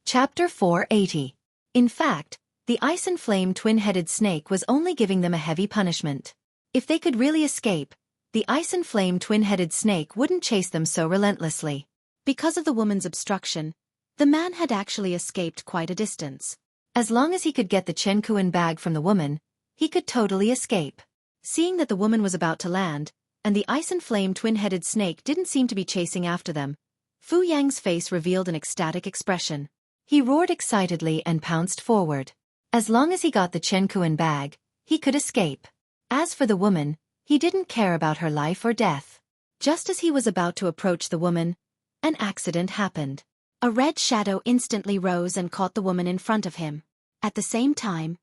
Chapter 480. In fact, the ice and flame twin-headed snake was only giving them a heavy punishment. If they could really escape, the ice and flame twin-headed snake wouldn't chase them so relentlessly. Because of the woman's obstruction, the man had actually escaped quite a distance. As long as he could get the Xueqi bag from the woman, he could totally escape. Seeing that the woman was about to land, and the ice and flame twin-headed snake didn't seem to be chasing after them, Fu Yang's face revealed an ecstatic expression. He roared excitedly and pounced forward. As long as he got the Xueqi bag, he could escape. As for the woman, he didn't care about her life or death. Just as he was about to approach the woman, an accident happened. A red shadow instantly rose and caught the woman in front of him. At the same time,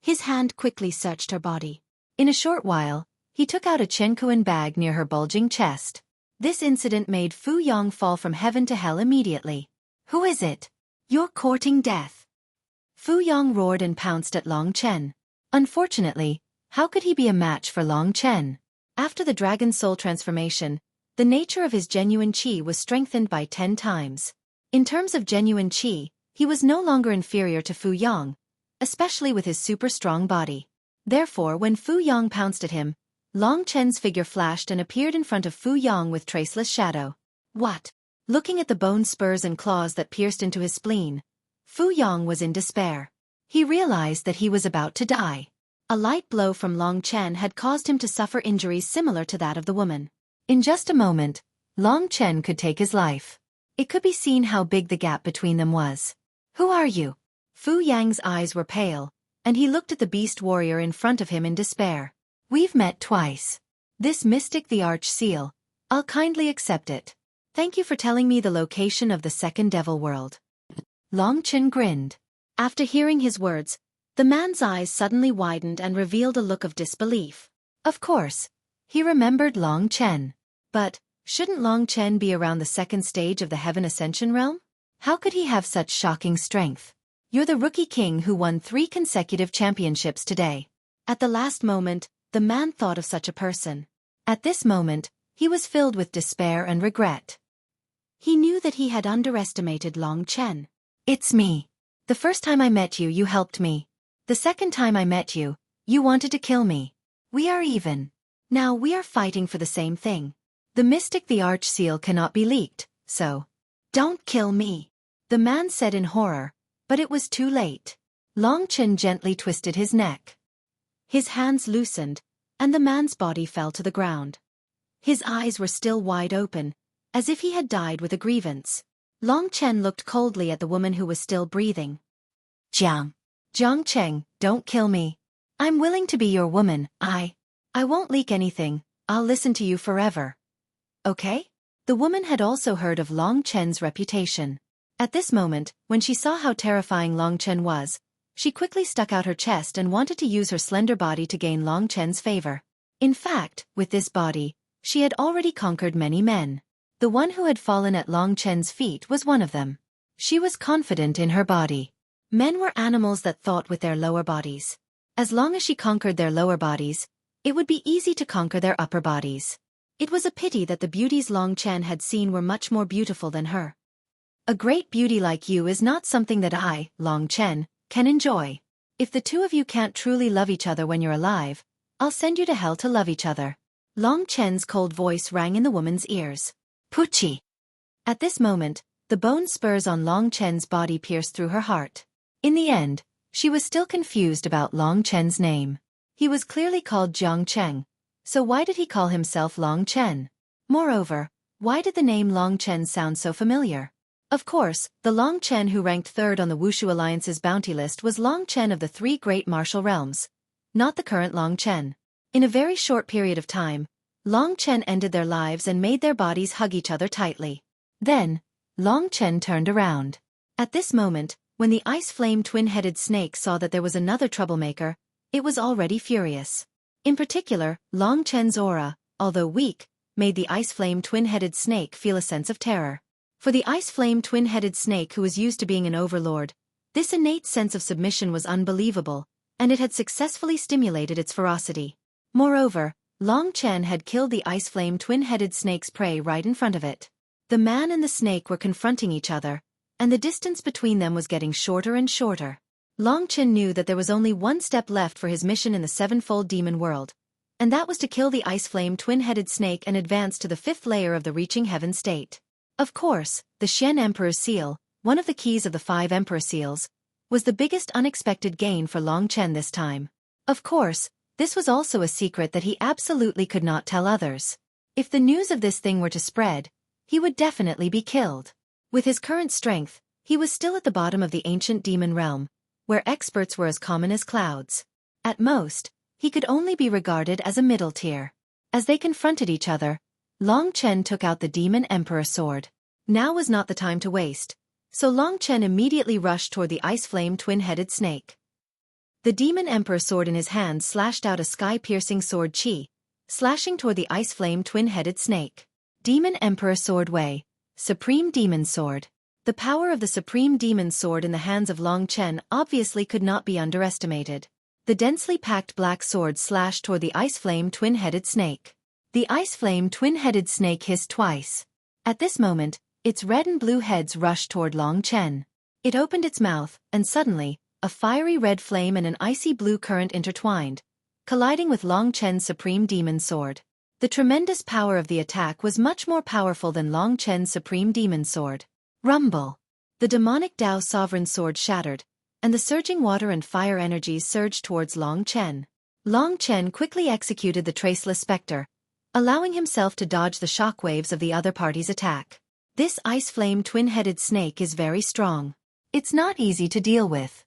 his hand quickly searched her body. In a short while, he took out a Xueqi bag near her bulging chest. This incident made Fu Yang fall from heaven to hell immediately. "Who is it? You're courting death." Fu Yang roared and pounced at Long Chen. Unfortunately, how could he be a match for Long Chen? After the dragon soul transformation, the nature of his genuine qi was strengthened by 10 times. In terms of genuine qi, he was no longer inferior to Fu Yang, especially with his super strong body. Therefore, when Fu Yang pounced at him, Long Chen's figure flashed and appeared in front of Fu Yang with traceless shadow. What? Looking at the bone spurs and claws that pierced into his spleen, Fu Yang was in despair. He realized that he was about to die. A light blow from Long Chen had caused him to suffer injuries similar to that of the woman. In just a moment, Long Chen could take his life. It could be seen how big the gap between them was. "Who are you?" Fu Yang's eyes were pale, and he looked at the beast warrior in front of him in despair. "We've met twice. This mystic the Arch Seal, I'll kindly accept it. Thank you for telling me the location of the second devil world." Long Chen grinned. After hearing his words, the man's eyes suddenly widened and revealed a look of disbelief. Of course, he remembered Long Chen. But, shouldn't Long Chen be around the second stage of the Heaven Ascension realm? How could he have such shocking strength? "You're the rookie king who won 3 consecutive championships today." At the last moment, the man thought of such a person. At this moment, he was filled with despair and regret. He knew that he had underestimated Long Chen. "It's me. The first time I met you, you helped me. The second time I met you, you wanted to kill me. We are even. Now we are fighting for the same thing. The mystic the Arch Seal cannot be leaked, so don't kill me," the man said in horror, but it was too late. Long Chen gently twisted his neck. His hands loosened, and the man's body fell to the ground. His eyes were still wide open, as if he had died with a grievance. Long Chen looked coldly at the woman who was still breathing. Jiang Cheng, don't kill me. I'm willing to be your woman. I won't leak anything. I'll listen to you forever. Okay?" The woman had also heard of Long Chen's reputation. At this moment, when she saw how terrifying Long Chen was, she quickly stuck out her chest and wanted to use her slender body to gain Long Chen's favor. In fact, with this body, she had already conquered many men. The one who had fallen at Long Chen's feet was one of them. She was confident in her body. Men were animals that thought with their lower bodies. As long as she conquered their lower bodies, it would be easy to conquer their upper bodies. It was a pity that the beauties Long Chen had seen were much more beautiful than her. "A great beauty like you is not something that I, Long Chen, can enjoy. If the two of you can't truly love each other when you're alive, I'll send you to hell to love each other." Long Chen's cold voice rang in the woman's ears. "Puchi!" At this moment, the bone spurs on Long Chen's body pierced through her heart. In the end, she was still confused about Long Chen's name. He was clearly called Jiang Cheng, so why did he call himself Long Chen? Moreover, why did the name Long Chen sound so familiar? Of course, the Long Chen who ranked third on the Wushu Alliance's bounty list was Long Chen of the 3 great martial realms, not the current Long Chen. In a very short period of time, Long Chen ended their lives and made their bodies hug each other tightly. Then, Long Chen turned around. At this moment, when the ice flame twin-headed snake saw that there was another troublemaker, it was already furious. In particular, Long Chen's aura, although weak, made the ice flame twin-headed snake feel a sense of terror. For the ice flame twin-headed snake who was used to being an overlord, this innate sense of submission was unbelievable, and it had successfully stimulated its ferocity. Moreover, Long Chen had killed the ice flame twin-headed snake's prey right in front of it. The man and the snake were confronting each other, and the distance between them was getting shorter and shorter. Long Chen knew that there was only one step left for his mission in the sevenfold demon world, and that was to kill the ice flame twin-headed snake and advance to the fifth layer of the reaching heaven state. Of course, the Shen Emperor's seal, one of the keys of the 5 Emperor seals, was the biggest unexpected gain for Long Chen this time. Of course, this was also a secret that he absolutely could not tell others. If the news of this thing were to spread, he would definitely be killed. With his current strength, he was still at the bottom of the ancient demon realm, where experts were as common as clouds. At most, he could only be regarded as a middle tier. As they confronted each other, Long Chen took out the Demon Emperor sword. Now was not the time to waste, so Long Chen immediately rushed toward the ice flame twin-headed snake. The Demon Emperor sword in his hand slashed out a sky-piercing sword chi, slashing toward the ice flame twin-headed snake. Demon Emperor Sword Wei, Supreme Demon Sword. The power of the Supreme Demon Sword in the hands of Long Chen obviously could not be underestimated. The densely packed black sword slashed toward the ice flame twin-headed snake. The ice flame twin-headed snake hissed twice. At this moment, its red and blue heads rushed toward Long Chen. It opened its mouth, and suddenly, a fiery red flame and an icy blue current intertwined, colliding with Long Chen's Supreme Demon Sword. The tremendous power of the attack was much more powerful than Long Chen's Supreme Demon Sword. Rumble! The demonic Tao Sovereign Sword shattered, and the surging water and fire energies surged towards Long Chen. Long Chen quickly executed the Traceless Spectre, allowing himself to dodge the shockwaves of the other party's attack. This ice flame twin-headed snake is very strong. It's not easy to deal with.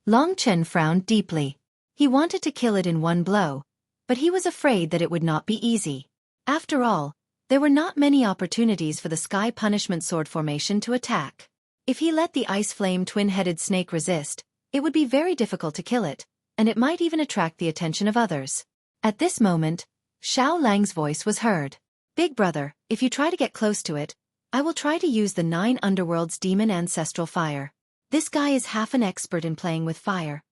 Long Chen frowned deeply. He wanted to kill it in one blow, but he was afraid that it would not be easy. After all, there were not many opportunities for the Sky Punishment Sword formation to attack. If he let the ice flame twin-headed snake resist, it would be very difficult to kill it, and it might even attract the attention of others. At this moment, Xiao Lang's voice was heard. Big brother, if you try to get close to it, I will try to use the 9 underworld's demon ancestral fire. This guy is half an expert in playing with fire.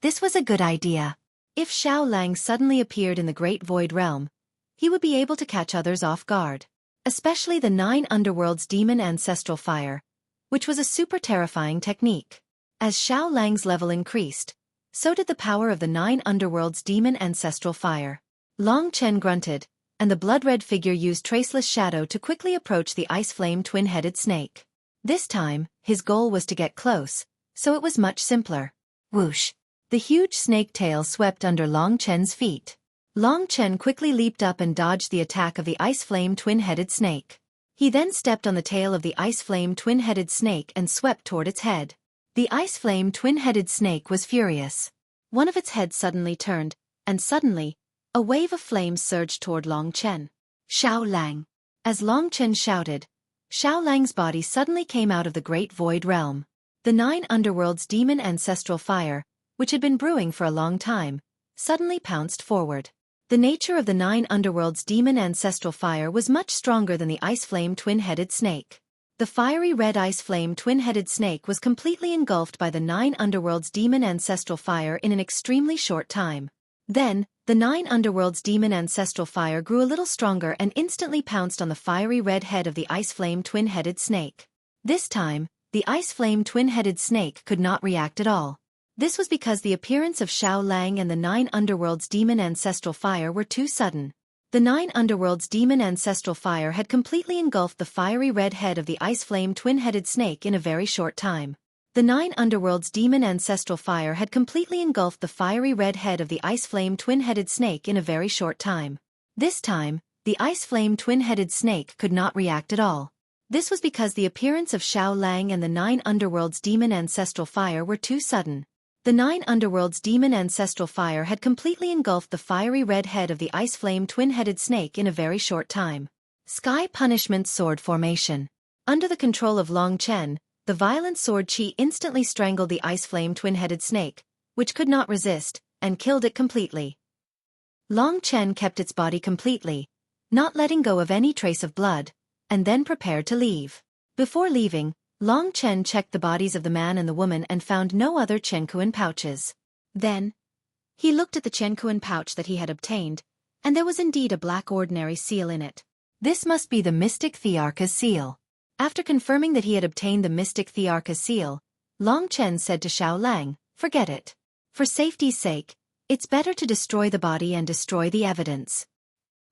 This was a good idea. If Xiao Lang suddenly appeared in the Great Void Realm, he would be able to catch others off guard. Especially the 9 underworld's demon ancestral fire, which was a super terrifying technique. As Xiao Lang's level increased, so did the power of the 9 underworld's demon ancestral fire. Long Chen grunted, and the blood-red figure used Traceless Shadow to quickly approach the ice flame twin-headed snake. This time, his goal was to get close, so it was much simpler. Whoosh! The huge snake tail swept under Long Chen's feet. Long Chen quickly leaped up and dodged the attack of the ice flame twin-headed snake. He then stepped on the tail of the ice flame twin-headed snake and swept toward its head. The ice flame twin-headed snake was furious. One of its heads suddenly turned, and suddenly, a wave of flames surged toward Long Chen. Xiao Lang! As Long Chen shouted, Xiao Lang's body suddenly came out of the Great Void Realm. The 9 underworld's demon ancestral fire, which had been brewing for a long time, suddenly pounced forward. The nature of the 9 underworld's demon ancestral fire was much stronger than the ice flame twin-headed snake. The fiery red ice flame twin-headed snake was completely engulfed by the 9 underworld's demon ancestral fire in an extremely short time. Then, the 9 underworld's demon ancestral fire grew a little stronger and instantly pounced on the fiery red head of the ice flame twin-headed snake. This time, the ice flame twin-headed snake could not react at all. This was because the appearance of Xiao Lang and the 9 underworld's demon ancestral fire were too sudden. The 9 underworld's demon ancestral fire had completely engulfed the fiery red head of the ice flame twin-headed snake in a very short time. The 9 underworld's demon ancestral fire had completely engulfed the fiery red head of the ice flame twin-headed snake in a very short time. This time, the ice flame twin-headed snake could not react at all. This was because the appearance of Xiao Lang and the 9 underworld's demon ancestral fire were too sudden. The 9 underworld's demon ancestral fire had completely engulfed the fiery red head of the ice flame twin-headed snake in a very short time. Sky Punishment Sword Formation. Under the control of Long Chen, the violent sword chi instantly strangled the ice flame twin-headed snake, which could not resist, and killed it completely. Long Chen kept its body completely, not letting go of any trace of blood, and then prepared to leave. Before leaving, Long Chen checked the bodies of the man and the woman and found no other Quanquan pouches. Then, he looked at the Quanquan pouch that he had obtained, and there was indeed a black ordinary seal in it. This must be the mystic Thearka's seal. After confirming that he had obtained the mystic Thearka seal, Long Chen said to Xiao Lang, "Forget it. For safety's sake, it's better to destroy the body and destroy the evidence."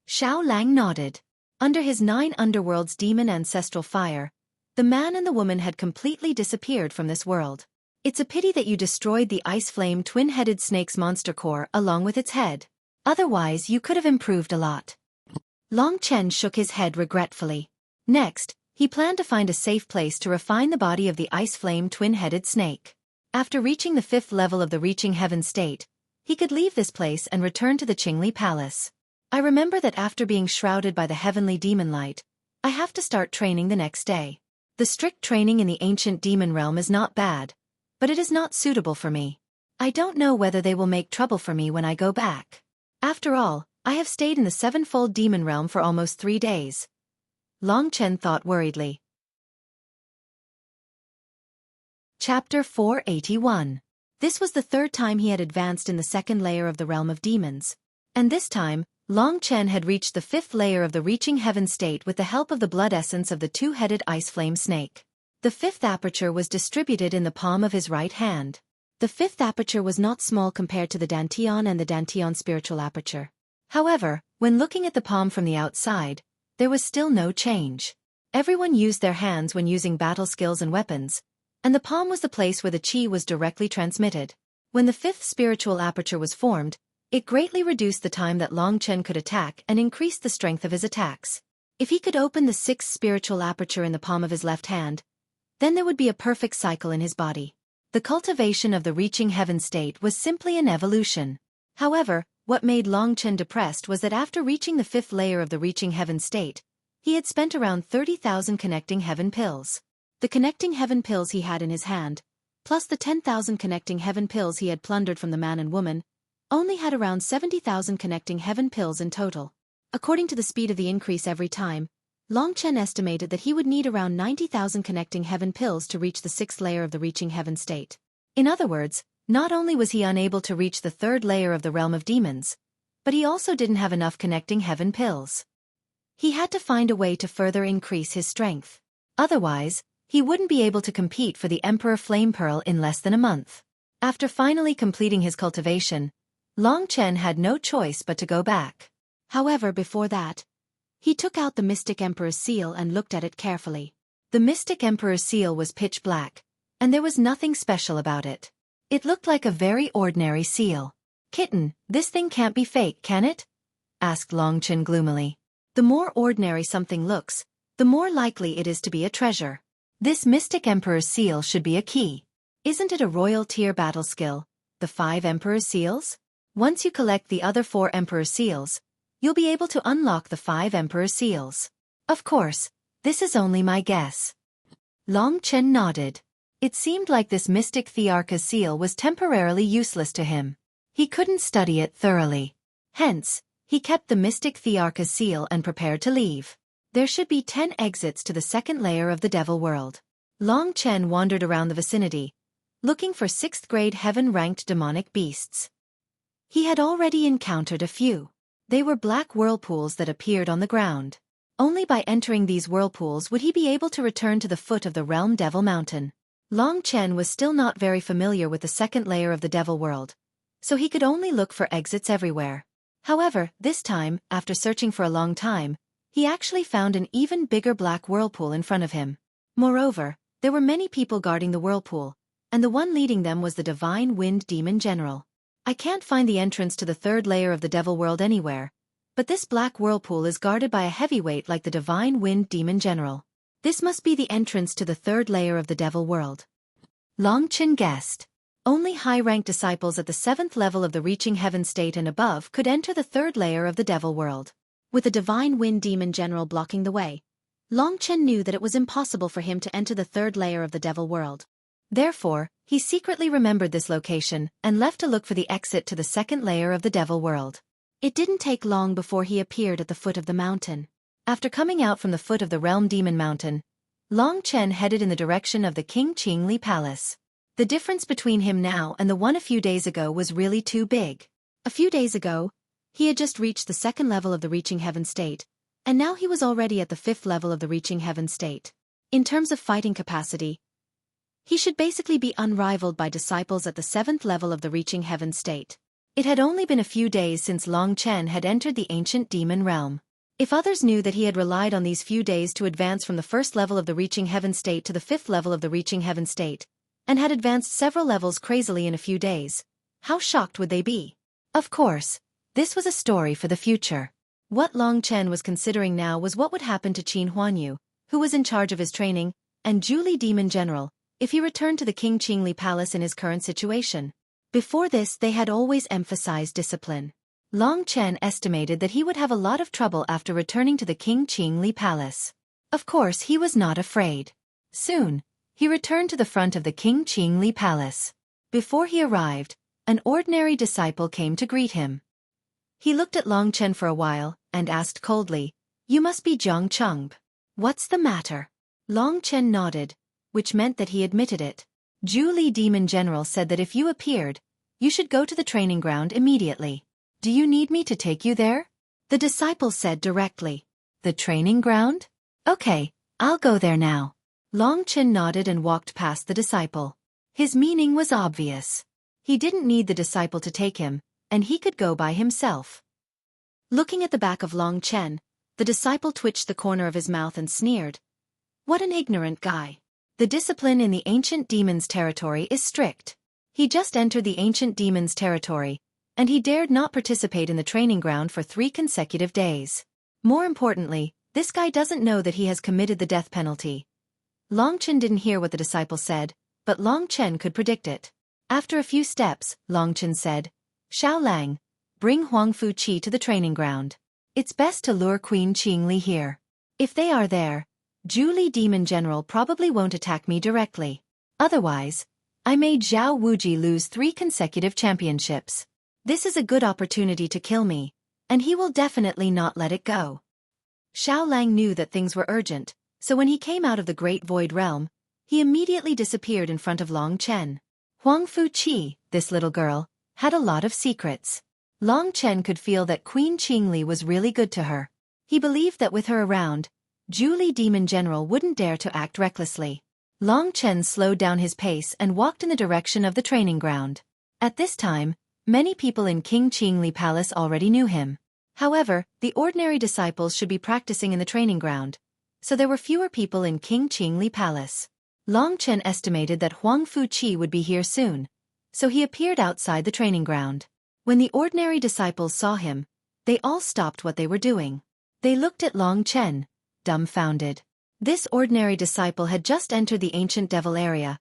Xiao Lang nodded. Under his 9 underworld's demon ancestral fire, the man and the woman had completely disappeared from this world. It's a pity that you destroyed the ice flame twin-headed snake's monster core along with its head. Otherwise you could have improved a lot. Long Chen shook his head regretfully. Next, he planned to find a safe place to refine the body of the ice flame twin-headed snake. After reaching the 5th level of the Reaching Heaven state, he could leave this place and return to the Qingli Palace. I remember that after being shrouded by the heavenly demon light, I have to start training the next day. The strict training in the ancient demon realm is not bad, but it is not suitable for me. I don't know whether they will make trouble for me when I go back. After all, I have stayed in the 7-fold demon realm for almost 3 days. Long Chen thought worriedly. Chapter 481. This was the 3rd time he had advanced in the 2nd layer of the realm of demons. And this time, Long Chen had reached the 5th layer of the Reaching Heaven state with the help of the blood essence of the 2-headed ice flame snake. The 5th aperture was distributed in the palm of his right hand. The 5th aperture was not small compared to the Dantian and the Dantian spiritual aperture. However, when looking at the palm from the outside, there was still no change. Everyone used their hands when using battle skills and weapons, and the palm was the place where the qi was directly transmitted. When the 5th spiritual aperture was formed, it greatly reduced the time that Long Chen could attack and increased the strength of his attacks. If he could open the 6th spiritual aperture in the palm of his left hand, then there would be a perfect cycle in his body. The cultivation of the Reaching Heaven state was simply an evolution. However, what made Long Chen depressed was that after reaching the 5th layer of the Reaching Heaven state, he had spent around 30,000 connecting heaven pills. The connecting heaven pills he had in his hand, plus the 10,000 connecting heaven pills he had plundered from the man and woman, only had around 70,000 connecting heaven pills in total. According to the speed of the increase every time, Long Chen estimated that he would need around 90,000 connecting heaven pills to reach the 6th layer of the Reaching Heaven state. In other words, not only was he unable to reach the 3rd layer of the realm of demons, but he also didn't have enough connecting heaven pills. He had to find a way to further increase his strength. Otherwise, he wouldn't be able to compete for the Emperor Flame Pearl in less than a month. After finally completing his cultivation, Long Chen had no choice but to go back. However, before that, he took out the Mystic Emperor's seal and looked at it carefully. The Mystic Emperor's seal was pitch black, and there was nothing special about it. It looked like a very ordinary seal. "Kitten, this thing can't be fake, can it?" asked Long Chen gloomily. The more ordinary something looks, the more likely it is to be a treasure. This Mystic Emperor's seal should be a key. Isn't it a royal tier battle skill, the 5 Emperor's seals? Once you collect the other 4 Emperor's seals, you'll be able to unlock the 5 Emperor's seals. Of course, this is only my guess. Long Chen nodded. It seemed like this Mystic Thearka's seal was temporarily useless to him. He couldn't study it thoroughly. Hence, he kept the Mystic Thearka's seal and prepared to leave. There should be 10 exits to the 2nd layer of the Devil World. Long Chen wandered around the vicinity, looking for 6th grade heaven-ranked demonic beasts. He had already encountered a few. They were black whirlpools that appeared on the ground. Only by entering these whirlpools would he be able to return to the foot of the Realm Devil Mountain. Long Chen was still not very familiar with the 2nd layer of the Devil World, so he could only look for exits everywhere. However, this time, after searching for a long time, he actually found an even bigger black whirlpool in front of him. Moreover, there were many people guarding the whirlpool, and the one leading them was the Divine Wind Demon General. "I can't find the entrance to the 3rd layer of the Devil World anywhere, but this black whirlpool is guarded by a heavyweight like the Divine Wind Demon General. This must be the entrance to the 3rd layer of the Devil World." Long Chen guessed. Only high-ranked disciples at the 7th level of the Reaching Heaven state and above could enter the 3rd layer of the Devil World. With the Divine Wind Demon General blocking the way, Long Chen knew that it was impossible for him to enter the 3rd layer of the Devil World. Therefore, he secretly remembered this location and left to look for the exit to the 2nd layer of the Devil World. It didn't take long before he appeared at the foot of the mountain. After coming out from the foot of the Realm Demon Mountain, Long Chen headed in the direction of the King Qingli Palace. The difference between him now and the one a few days ago was really too big. A few days ago, he had just reached the 2nd level of the Reaching Heaven state, and now he was already at the 5th level of the Reaching Heaven state. In terms of fighting capacity, he should basically be unrivaled by disciples at the 7th level of the Reaching Heaven state. It had only been a few days since Long Chen had entered the ancient demon realm. If others knew that he had relied on these few days to advance from the 1st level of the Reaching Heaven state to the 5th level of the Reaching Heaven state, and had advanced several levels crazily in a few days, how shocked would they be? Of course, this was a story for the future. What Long Chen was considering now was what would happen to Qin Huanyu, who was in charge of his training, and Zhu Demon General, if he returned to the King Qingli Palace in his current situation. Before this they had always emphasized discipline. Long Chen estimated that he would have a lot of trouble after returning to the King Qingli Palace. Of course he was not afraid. Soon, he returned to the front of the King Qingli Palace. Before he arrived, an ordinary disciple came to greet him. He looked at Long Chen for a while, and asked coldly, "You must be Zhang Chengb. What's the matter?" Long Chen nodded, which meant that he admitted it. Zhu Demon General said that if you appeared, you should go to the training ground immediately. "Do you need me to take you there?" the disciple said directly. "The training ground? Okay, I'll go there now." Long Chen nodded and walked past the disciple. His meaning was obvious. He didn't need the disciple to take him, and he could go by himself. Looking at the back of Long Chen, the disciple twitched the corner of his mouth and sneered. What an ignorant guy. The discipline in the ancient demon's territory is strict. He just entered the ancient demon's territory, and he dared not participate in the training ground for 3 consecutive days. More importantly, this guy doesn't know that he has committed the death penalty. Long Chen didn't hear what the disciple said, but Long Chen could predict it. After a few steps, Long Chen said, "Xiao Lang, bring Huang Fu Qi to the training ground. It's best to lure Queen Qingli here. If they are there, Zhu Demon General probably won't attack me directly. Otherwise, I made Zhao Wuji lose 3 consecutive championships. This is a good opportunity to kill me, and he will definitely not let it go." Xiao Lang knew that things were urgent, so when he came out of the Great Void Realm, he immediately disappeared in front of Long Chen. Huang Fu Qi, this little girl, had a lot of secrets. Long Chen could feel that Queen Qingli was really good to her. He believed that with her around, Zhu Demon General wouldn't dare to act recklessly. Long Chen slowed down his pace and walked in the direction of the training ground. At this time, many people in King Qingli Palace already knew him. However, the ordinary disciples should be practicing in the training ground, so there were fewer people in King Qingli Palace. Long Chen estimated that Huang Fu Qi would be here soon, so he appeared outside the training ground. When the ordinary disciples saw him, they all stopped what they were doing. They looked at Long Chen, dumbfounded. This ordinary disciple had just entered the ancient devil area,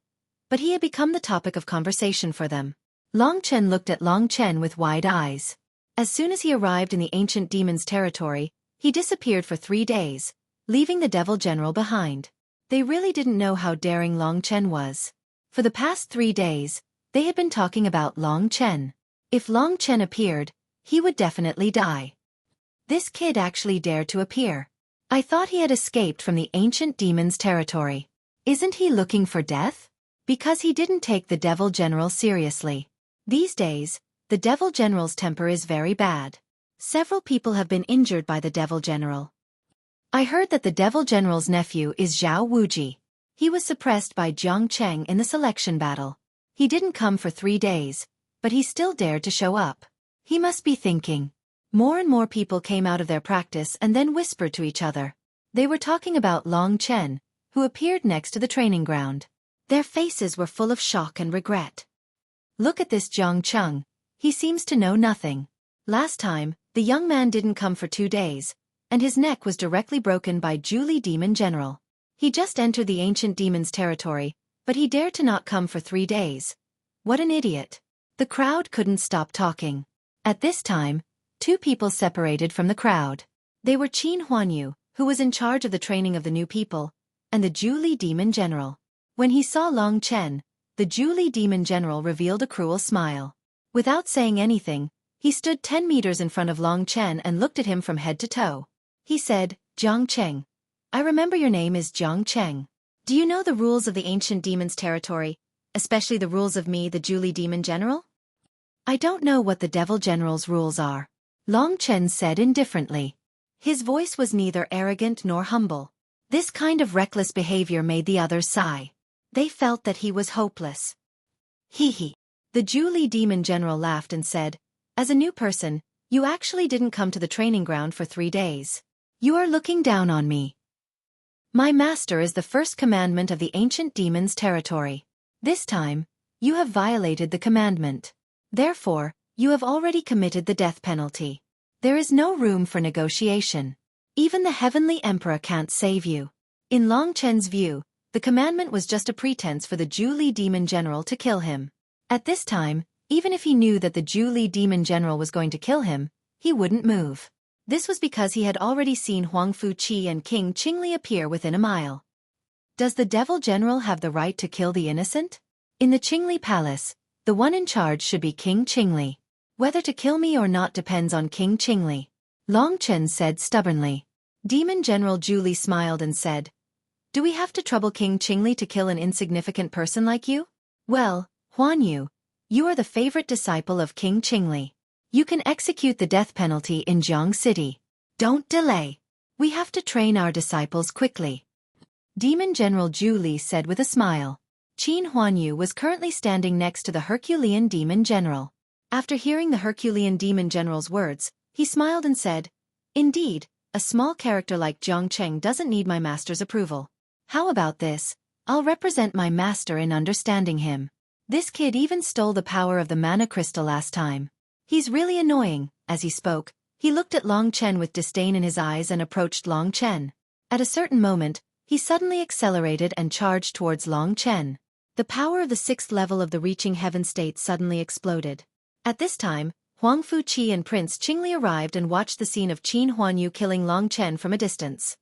but he had become the topic of conversation for them. Long Chen looked at Long Chen with wide eyes. As soon as he arrived in the ancient demon's territory, he disappeared for 3 days, leaving the devil general behind. They really didn't know how daring Long Chen was. For the past 3 days, they had been talking about Long Chen. If Long Chen appeared, he would definitely die. This kid actually dared to appear. I thought he had escaped from the ancient demon's territory. Isn't he looking for death? Because he didn't take the devil general seriously. These days, the devil general's temper is very bad. Several people have been injured by the devil general. I heard that the devil general's nephew is Zhao Wuji. He was suppressed by Jiang Cheng in the selection battle. He didn't come for 3 days, but he still dared to show up. He must be thinking. More and more people came out of their practice and then whispered to each other. They were talking about Long Chen, who appeared next to the training ground. Their faces were full of shock and regret. Look at this Jiang Cheng. He seems to know nothing. Last time, the young man didn't come for 2 days, and his neck was directly broken by Zhu Demon General. He just entered the ancient demon's territory, but he dared to not come for 3 days. What an idiot. The crowd couldn't stop talking. At this time, 2 people separated from the crowd. They were Qin Huanyu, who was in charge of the training of the new people, and the Zhu Demon General. When he saw Long Chen, the Zhu Demon General revealed a cruel smile. Without saying anything, he stood 10 meters in front of Long Chen and looked at him from head to toe. He said, "Jiang Cheng. I remember your name is Jiang Cheng. Do you know the rules of the ancient demon's territory, especially the rules of me, the Zhu Demon General?" "I don't know what the devil general's rules are," Long Chen said indifferently. His voice was neither arrogant nor humble. This kind of reckless behavior made the others sigh. They felt that he was hopeless. Hee hee. The Xueqi demon general laughed and said, "As a new person, you actually didn't come to the training ground for 3 days. You are looking down on me. My master is the first commandment of the ancient demon's territory. This time, you have violated the commandment. Therefore, you have already committed the death penalty. There is no room for negotiation. Even the heavenly emperor can't save you." In Long Chen's view, the commandment was just a pretense for the Xueqi demon general to kill him. At this time, even if he knew that the Xueqi demon general was going to kill him, he wouldn't move. This was because he had already seen Xueqi and King Qingli appear within a mile. Does the devil general have the right to kill the innocent? In the Qingli palace, the one in charge should be King Qingli. Whether to kill me or not depends on King Qingli, Long Chen said stubbornly. Demon General Xueqi smiled and said, "Do we have to trouble King Qingli to kill an insignificant person like you? Well, Huan Yu, you are the favorite disciple of King Qingli. You can execute the death penalty in Jiang City. Don't delay. We have to train our disciples quickly." Demon General Xueqi said with a smile. Qin Huanyu was currently standing next to the Herculean Demon General. After hearing the Herculean Demon General's words, he smiled and said, "Indeed, a small character like Jiang Cheng doesn't need my master's approval. How about this? I'll represent my master in understanding him. This kid even stole the power of the mana crystal last time. He's really annoying." As he spoke, he looked at Long Chen with disdain in his eyes and approached Long Chen. At a certain moment, he suddenly accelerated and charged towards Long Chen. The power of the 6th level of the Reaching Heaven state suddenly exploded. At this time, Xueqi and Prince Qingli arrived and watched the scene of Qin Huanyu killing Long Chen from a distance.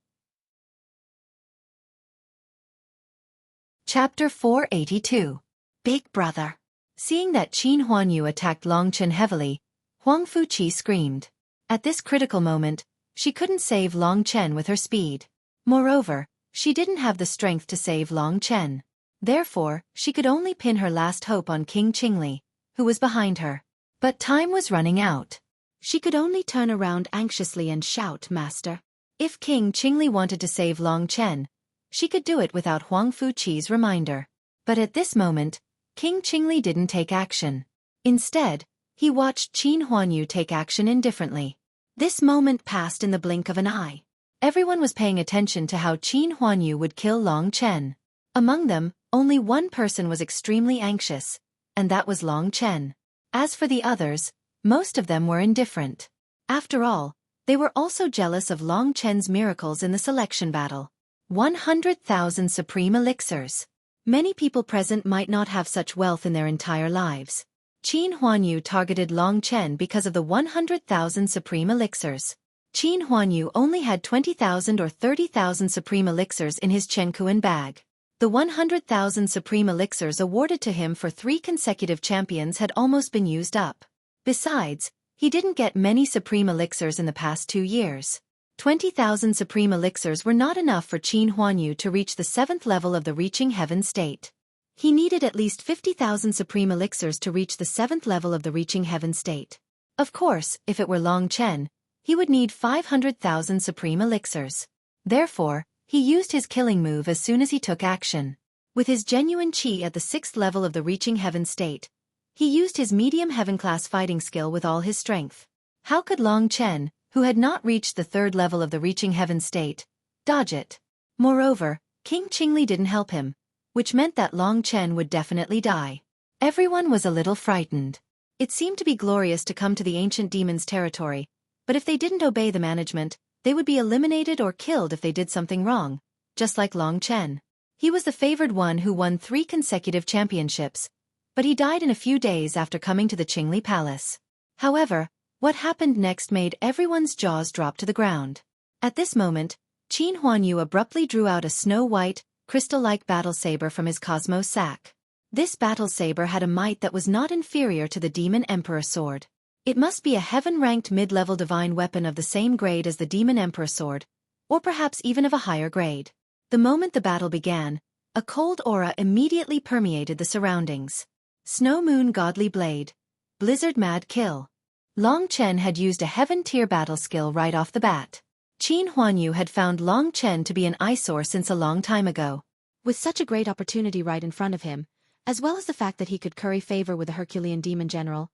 Chapter 482. Big Brother. Seeing that Qin Huanyu attacked Long Chen heavily, Xueqi screamed. At this critical moment, she couldn't save Long Chen with her speed. Moreover, she didn't have the strength to save Long Chen. Therefore, she could only pin her last hope on King Qingli, who was behind her. But time was running out. She could only turn around anxiously and shout, "Master!" If King Qingli wanted to save Long Chen, she could do it without Xueqi's reminder. But at this moment, King Qingli didn't take action. Instead, he watched Qin Huanyu take action indifferently. This moment passed in the blink of an eye. Everyone was paying attention to how Qin Huanyu would kill Long Chen. Among them, only one person was extremely anxious, and that was Long Chen. As for the others, most of them were indifferent. After all, they were also jealous of Long Chen's miracles in the selection battle. 100,000 supreme elixirs. Many people present might not have such wealth in their entire lives. Qin Huanyu targeted Long Chen because of the 100,000 supreme elixirs. Qin Huanyu only had 20,000 or 30,000 supreme elixirs in his Chenkuan bag. The 100,000 supreme elixirs awarded to him for 3 consecutive champions had almost been used up. Besides, he didn't get many supreme elixirs in the past 2 years. 20,000 supreme elixirs were not enough for Qin Huanyu to reach the 7th level of the Reaching Heaven state. He needed at least 50,000 supreme elixirs to reach the 7th level of the Reaching Heaven state. Of course, if it were Long Chen, he would need 500,000 supreme elixirs. Therefore, he used his killing move as soon as he took action. With his genuine chi at the 6th level of the Reaching Heaven state, he used his medium heaven-class fighting skill with all his strength. How could Long Chen, who had not reached the 3rd level of the Reaching Heaven state, dodge it? Moreover, King Qingli didn't help him, which meant that Long Chen would definitely die. Everyone was a little frightened. It seemed to be glorious to come to the ancient demon's territory, but if they didn't obey the management, they would be eliminated or killed if they did something wrong, just like Long Chen. He was the favored one who won 3 consecutive championships, but he died in a few days after coming to the Qingli Palace. However, what happened next made everyone's jaws drop to the ground. At this moment, Qin Huanyu abruptly drew out a snow-white, crystal-like battle saber from his cosmos sack. This battle saber had a might that was not inferior to the Demon Emperor sword. It must be a heaven-ranked mid-level divine weapon of the same grade as the Demon Emperor sword, or perhaps even of a higher grade. The moment the battle began, a cold aura immediately permeated the surroundings. Snow Moon Godly Blade. Blizzard Mad Kill. Long Chen had used a heaven-tier battle skill right off the bat. Qin Huanyu had found Long Chen to be an eyesore since a long time ago. With such a great opportunity right in front of him, as well as the fact that he could curry favor with the Herculean demon general,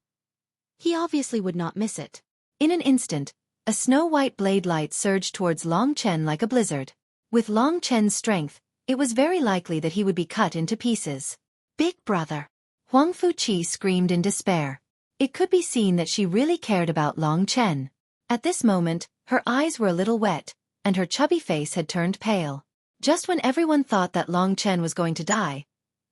he obviously would not miss it. In an instant, a snow-white blade light surged towards Long Chen like a blizzard. With Long Chen's strength, it was very likely that he would be cut into pieces. Big brother! Huang Fuqi screamed in despair. It could be seen that she really cared about Long Chen. At this moment, her eyes were a little wet, and her chubby face had turned pale. Just when everyone thought that Long Chen was going to die,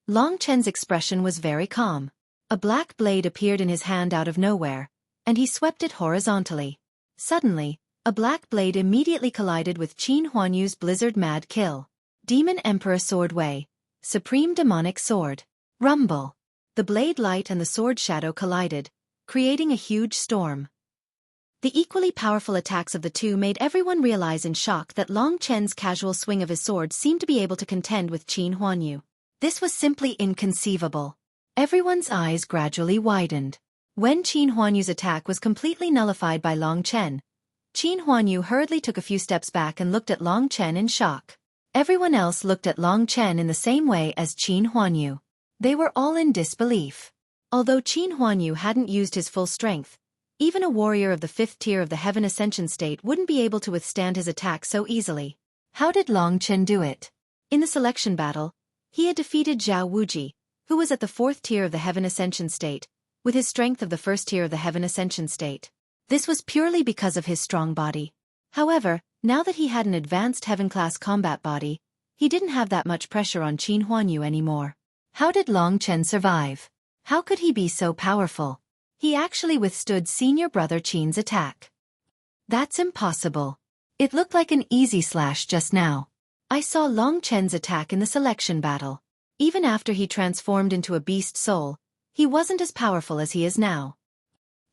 Long Chen's expression was very calm. A black blade appeared in his hand out of nowhere, and he swept it horizontally. Suddenly, a black blade immediately collided with Qin Huanyu's blizzard mad kill. Demon Emperor Sword Wei. Supreme Demonic Sword. Rumble. The blade light and the sword shadow collided, creating a huge storm. The equally powerful attacks of the two made everyone realize in shock that Long Chen's casual swing of his sword seemed to be able to contend with Qin Huanyu. This was simply inconceivable. Everyone's eyes gradually widened. When Qin Huanyu's attack was completely nullified by Long Chen, Qin Huanyu hurriedly took a few steps back and looked at Long Chen in shock. Everyone else looked at Long Chen in the same way as Qin Huanyu. They were all in disbelief. Although Qin Huanyu hadn't used his full strength, even a warrior of the 5th tier of the Heaven Ascension state wouldn't be able to withstand his attack so easily. How did Long Chen do it? In the selection battle, he had defeated Zhao Wuji, who was at the 4th tier of the Heaven Ascension state, with his strength of the 1st tier of the Heaven Ascension state. This was purely because of his strong body. However, now that he had an advanced Heaven-class combat body, he didn't have that much pressure on Qin Huanyu anymore. How did Long Chen survive? How could he be so powerful? He actually withstood senior brother Qin's attack. That's impossible. It looked like an easy slash just now. I saw Long Chen's attack in the selection battle. Even after he transformed into a beast soul, he wasn't as powerful as he is now.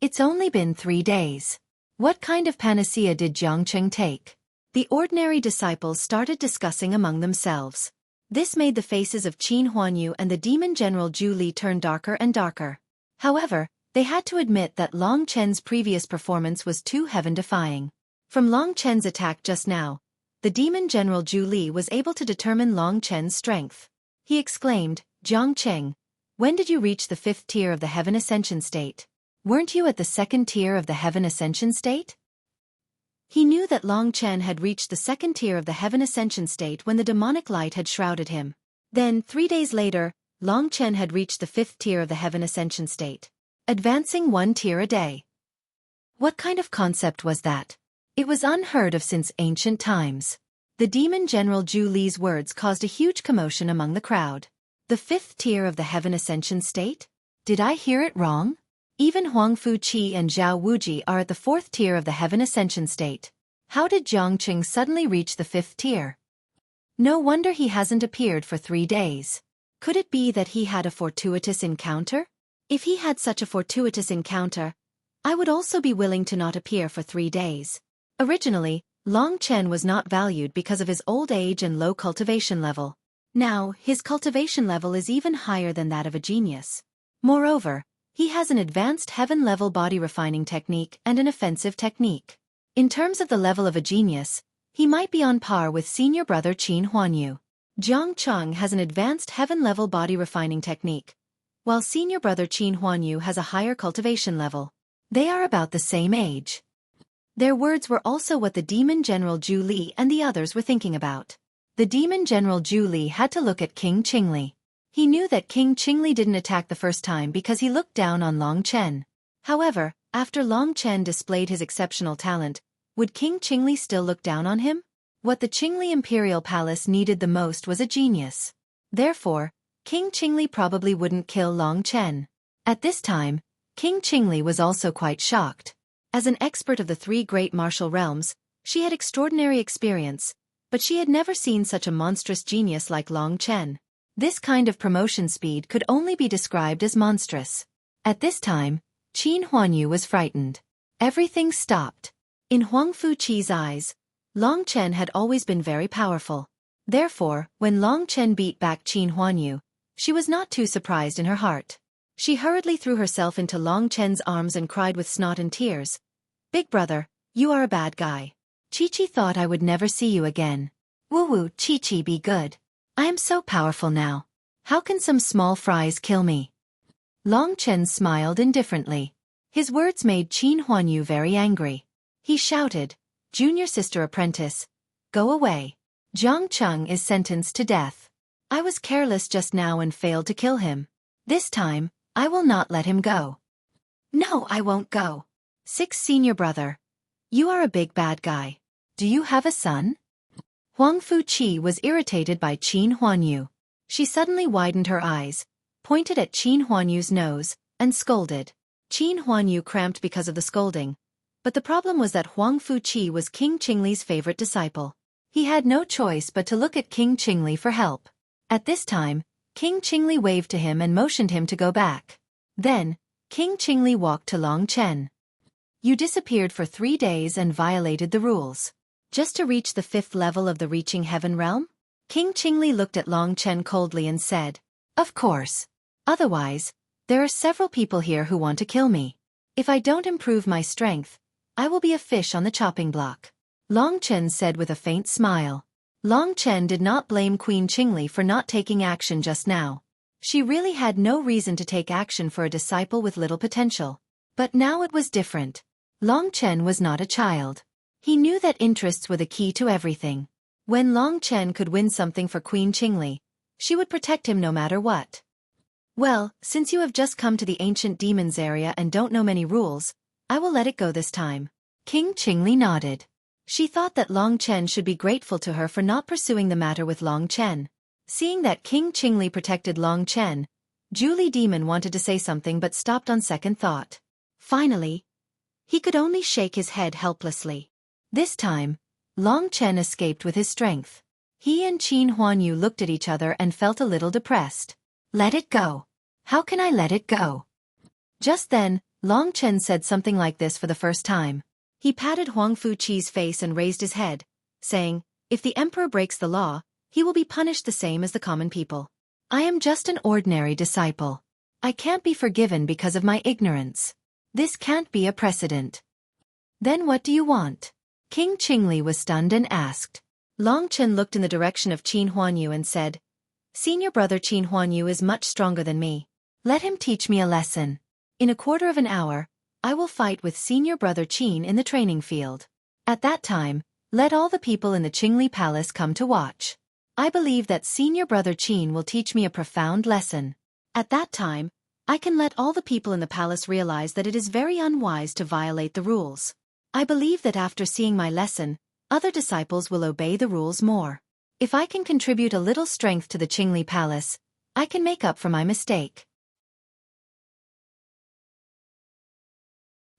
It's only been 3 days. What kind of panacea did Jiangcheng take? The ordinary disciples started discussing among themselves. This made the faces of Qin Huanyu and the demon general Zhu Li turn darker and darker. However, they had to admit that Long Chen's previous performance was too heaven-defying. From Long Chen's attack just now, the demon general Zhu Li was able to determine Long Chen's strength. He exclaimed, "Jiangcheng, when did you reach the 5th tier of the Heaven Ascension state? Weren't you at the 2nd tier of the Heaven Ascension state?" He knew that Long Chen had reached the 2nd tier of the Heaven Ascension state when the demonic light had shrouded him. Then, 3 days later, Long Chen had reached the 5th tier of the Heaven Ascension state, advancing 1 tier a day. What kind of concept was that? It was unheard of since ancient times. The demon general Zhu Li's words caused a huge commotion among the crowd. The 5th tier of the Heaven Ascension state? Did I hear it wrong? Even Huang Fuqi and Zhao Wuji are at the 4th tier of the Heaven Ascension state. How did Jiangcheng suddenly reach the 5th tier? No wonder he hasn't appeared for 3 days. Could it be that he had a fortuitous encounter? If he had such a fortuitous encounter, I would also be willing to not appear for 3 days. Originally, Long Chen was not valued because of his old age and low cultivation level. Now, his cultivation level is even higher than that of a genius. Moreover, he has an advanced heaven-level body refining technique and an offensive technique. In terms of the level of a genius, he might be on par with senior brother Qin Huanyu. Jiangcheng has an advanced heaven-level body refining technique, while senior brother Qin Huanyu has a higher cultivation level. They are about the same age. Their words were also what the demon general Zhu Li and the others were thinking about. The demon general Zhu Li had to look at King Qingli. He knew that King Qingli didn't attack the first time because he looked down on Long Chen. However, after Long Chen displayed his exceptional talent, would King Qingli still look down on him? What the Qingli Imperial Palace needed the most was a genius. Therefore, King Qingli probably wouldn't kill Long Chen. At this time, King Qingli was also quite shocked. As an expert of the 3 great martial realms, she had extraordinary experience, but she had never seen such a monstrous genius like Long Chen. This kind of promotion speed could only be described as monstrous. At this time, Qin Huanyu was frightened. Everything stopped. In Huang Fuqi's eyes, Long Chen had always been very powerful. Therefore, when Long Chen beat back Qin Huanyu, she was not too surprised in her heart. She hurriedly threw herself into Long Chen's arms and cried with snot and tears, "Big brother, you are a bad guy. Chi-Chi thought I would never see you again. Woo-woo, Chi-Chi, be good. I am so powerful now. How can some small fries kill me? Long Chen smiled indifferently. His words made Qin Huanyu very angry. He shouted, "Junior sister apprentice, go away. Jiang Cheng is sentenced to death. I was careless just now and failed to kill him. This time, I will not let him go." "No, I won't go." "Sixth senior brother. You are a big bad guy. Do you have a son?" Huang Fuqi was irritated by Qin Huanyu. She suddenly widened her eyes, pointed at Qin Huanyu's nose, and scolded. Qin Huanyu cramped because of the scolding, but the problem was that Huang Fuqi was King Qingli's favorite disciple. He had no choice but to look at King Qingli for help. At this time, King Qingli waved to him and motioned him to go back. Then, King Qingli walked to Long Chen. "You disappeared for 3 days and violated the rules. Just to reach the 5th level of the Reaching Heaven realm?" King Qingli looked at Long Chen coldly and said, "Of course. Otherwise, there are several people here who want to kill me. If I don't improve my strength, I will be a fish on the chopping block." Long Chen said with a faint smile. Long Chen did not blame Queen Qingli for not taking action just now. She really had no reason to take action for a disciple with little potential. But now it was different. Long Chen was not a child. He knew that interests were the key to everything. When Long Chen could win something for Queen Qingli, she would protect him no matter what. "Well, since you have just come to the ancient demons area and don't know many rules, I will let it go this time." King Qingli nodded. She thought that Long Chen should be grateful to her for not pursuing the matter with Long Chen. Seeing that King Qingli protected Long Chen, Julie Demon wanted to say something but stopped on second thought. Finally, he could only shake his head helplessly. This time, Long Chen escaped with his strength. He and Qin Huanyu looked at each other and felt a little depressed. "Let it go. How can I let it go?" Just then, Long Chen said something like this for the first time. He patted Huang Fuqi's face and raised his head, saying, "If the emperor breaks the law, he will be punished the same as the common people. I am just an ordinary disciple. I can't be forgiven because of my ignorance. This can't be a precedent." "Then what do you want?" King Qingli was stunned and asked. Long Chen looked in the direction of Qin Huanyu and said, "Senior brother Qin Huanyu is much stronger than me. Let him teach me a lesson. In a quarter of an hour, I will fight with senior brother Qin in the training field. At that time, let all the people in the Qingli Palace come to watch. I believe that senior brother Qin will teach me a profound lesson. At that time, I can let all the people in the palace realize that it is very unwise to violate the rules. I believe that after seeing my lesson, other disciples will obey the rules more. If I can contribute a little strength to the Qingli Palace, I can make up for my mistake."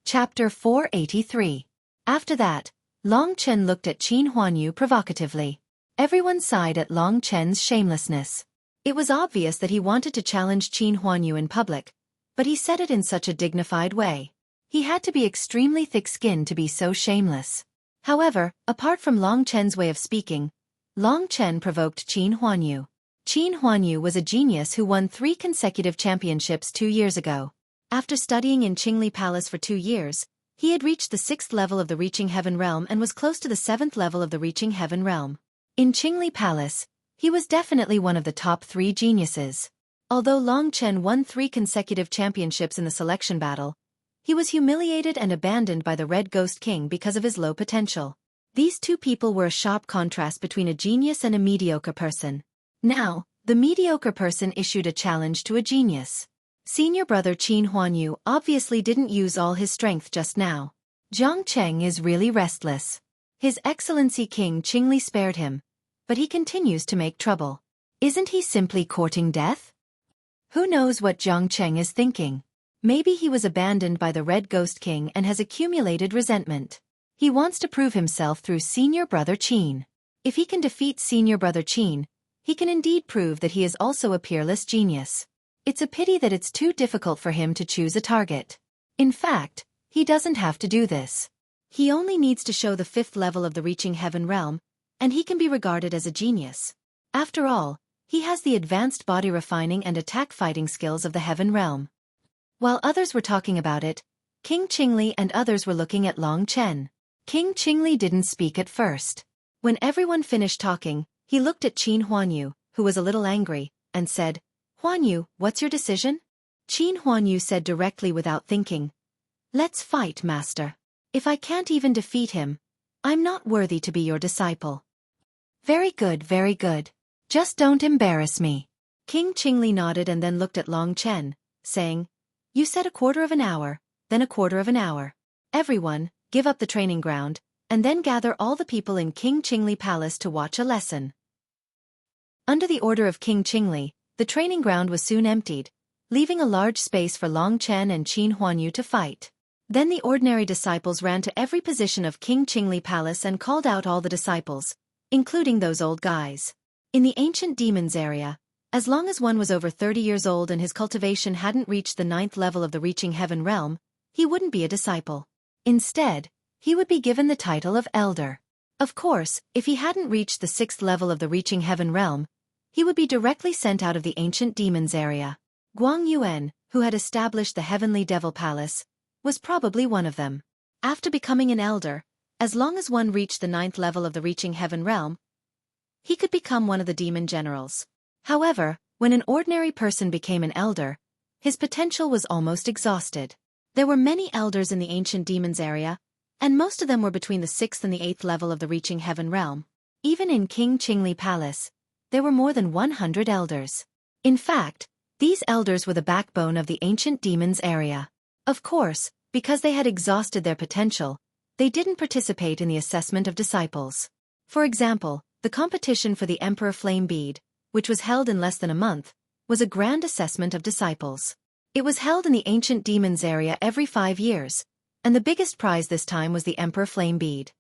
Chapter 483. After that, Long Chen looked at Qin Huanyu provocatively. Everyone sighed at Long Chen's shamelessness. It was obvious that he wanted to challenge Qin Huanyu in public, but he said it in such a dignified way. He had to be extremely thick-skinned to be so shameless. However, apart from Long Chen's way of speaking, Long Chen provoked Qin Huanyu. Qin Huanyu was a genius who won 3 consecutive championships 2 years ago. After studying in Qingli Palace for 2 years, he had reached the 6th level of the Reaching Heaven realm and was close to the 7th level of the Reaching Heaven realm. In Qingli Palace, he was definitely one of the top 3 geniuses. Although Long Chen won 3 consecutive championships in the selection battle, he was humiliated and abandoned by the Red Ghost King because of his low potential. These 2 people were a sharp contrast between a genius and a mediocre person. Now, the mediocre person issued a challenge to a genius. Senior brother Qin Huanyu obviously didn't use all his strength just now. Jiang Cheng is really restless. His Excellency King Qingli spared him, but he continues to make trouble. Isn't he simply courting death? Who knows what Jiang Cheng is thinking? Maybe he was abandoned by the Red Ghost King and has accumulated resentment. He wants to prove himself through senior brother Qin. If he can defeat senior brother Qin, he can indeed prove that he is also a peerless genius. It's a pity that it's too difficult for him to choose a target. In fact, he doesn't have to do this. He only needs to show the 5th level of the Reaching Heaven realm, and he can be regarded as a genius. After all, he has the advanced body refining and attack fighting skills of the Heaven realm. While others were talking about it, King Qingli and others were looking at Long Chen. King Qingli didn't speak at first. When everyone finished talking, he looked at Qin Huanyu, who was a little angry, and said, "Huanyu, what's your decision?" Qin Huanyu said directly without thinking, "Let's fight, master. If I can't even defeat him, I'm not worthy to be your disciple." Very good, very good. Just don't embarrass me. King Qingli nodded and then looked at Long Chen, saying, "You said a quarter of an hour, then a quarter of an hour. Everyone, give up the training ground, and then gather all the people in King Qingli Palace to watch a lesson." Under the order of King Qingli, the training ground was soon emptied, leaving a large space for Long Chen and Qin Huanyu to fight. Then the ordinary disciples ran to every position of King Qingli Palace and called out all the disciples, including those old guys. In the ancient demons area, as long as one was over 30 years old and his cultivation hadn't reached the 9th level of the reaching heaven realm, he wouldn't be a disciple. Instead, he would be given the title of elder. Of course, if he hadn't reached the 6th level of the reaching heaven realm, he would be directly sent out of the ancient demons area. Guang Yuan, who had established the Heavenly Devil Palace, was probably one of them. After becoming an elder, as long as one reached the 9th level of the reaching heaven realm, he could become one of the demon generals. However, when an ordinary person became an elder, his potential was almost exhausted. There were many elders in the ancient demons area, and most of them were between the 6th and the 8th level of the reaching heaven realm. Even in King Qingli Palace, there were more than 100 elders. In fact, these elders were the backbone of the ancient demons area. Of course, because they had exhausted their potential, they didn't participate in the assessment of disciples. For example, the competition for the Emperor Flame Bead, which was held in less than a month, was a grand assessment of disciples. It was held in the ancient demons area every 5 years, and the biggest prize this time was the Emperor Flame Bead.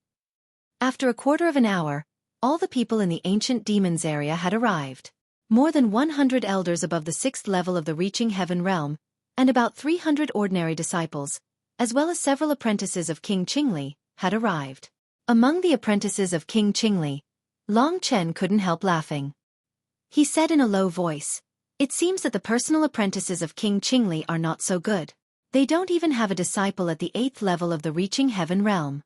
After a quarter of an hour, all the people in the ancient demons area had arrived. More than 100 elders above the 6th level of the reaching heaven realm, and about 300 ordinary disciples, as well as several apprentices of King Qingli, had arrived. Among the apprentices of King Qingli, Long Chen couldn't help laughing. He said in a low voice, "It seems that the personal apprentices of King Qingli are not so good. They don't even have a disciple at the 8th level of the reaching heaven realm."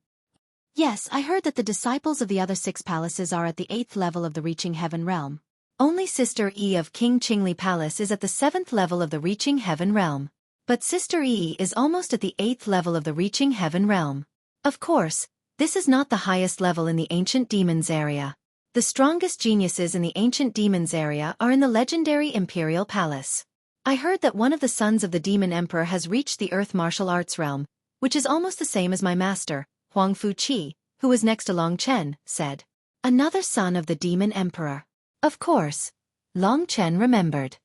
Yes, I heard that the disciples of the other 6 palaces are at the 8th level of the reaching heaven realm. Only Sister Yi of King Qingli Palace is at the 7th level of the reaching heaven realm. But Sister Yi is almost at the 8th level of the reaching heaven realm. Of course, this is not the highest level in the ancient demons area. The strongest geniuses in the ancient demons area are in the legendary Imperial Palace. I heard that one of the sons of the Demon Emperor has reached the Earth martial arts realm, which is almost the same as my master, Huang Fuqi, who was next to Long Chen, said. Another son of the Demon Emperor. Of course, Long Chen remembered.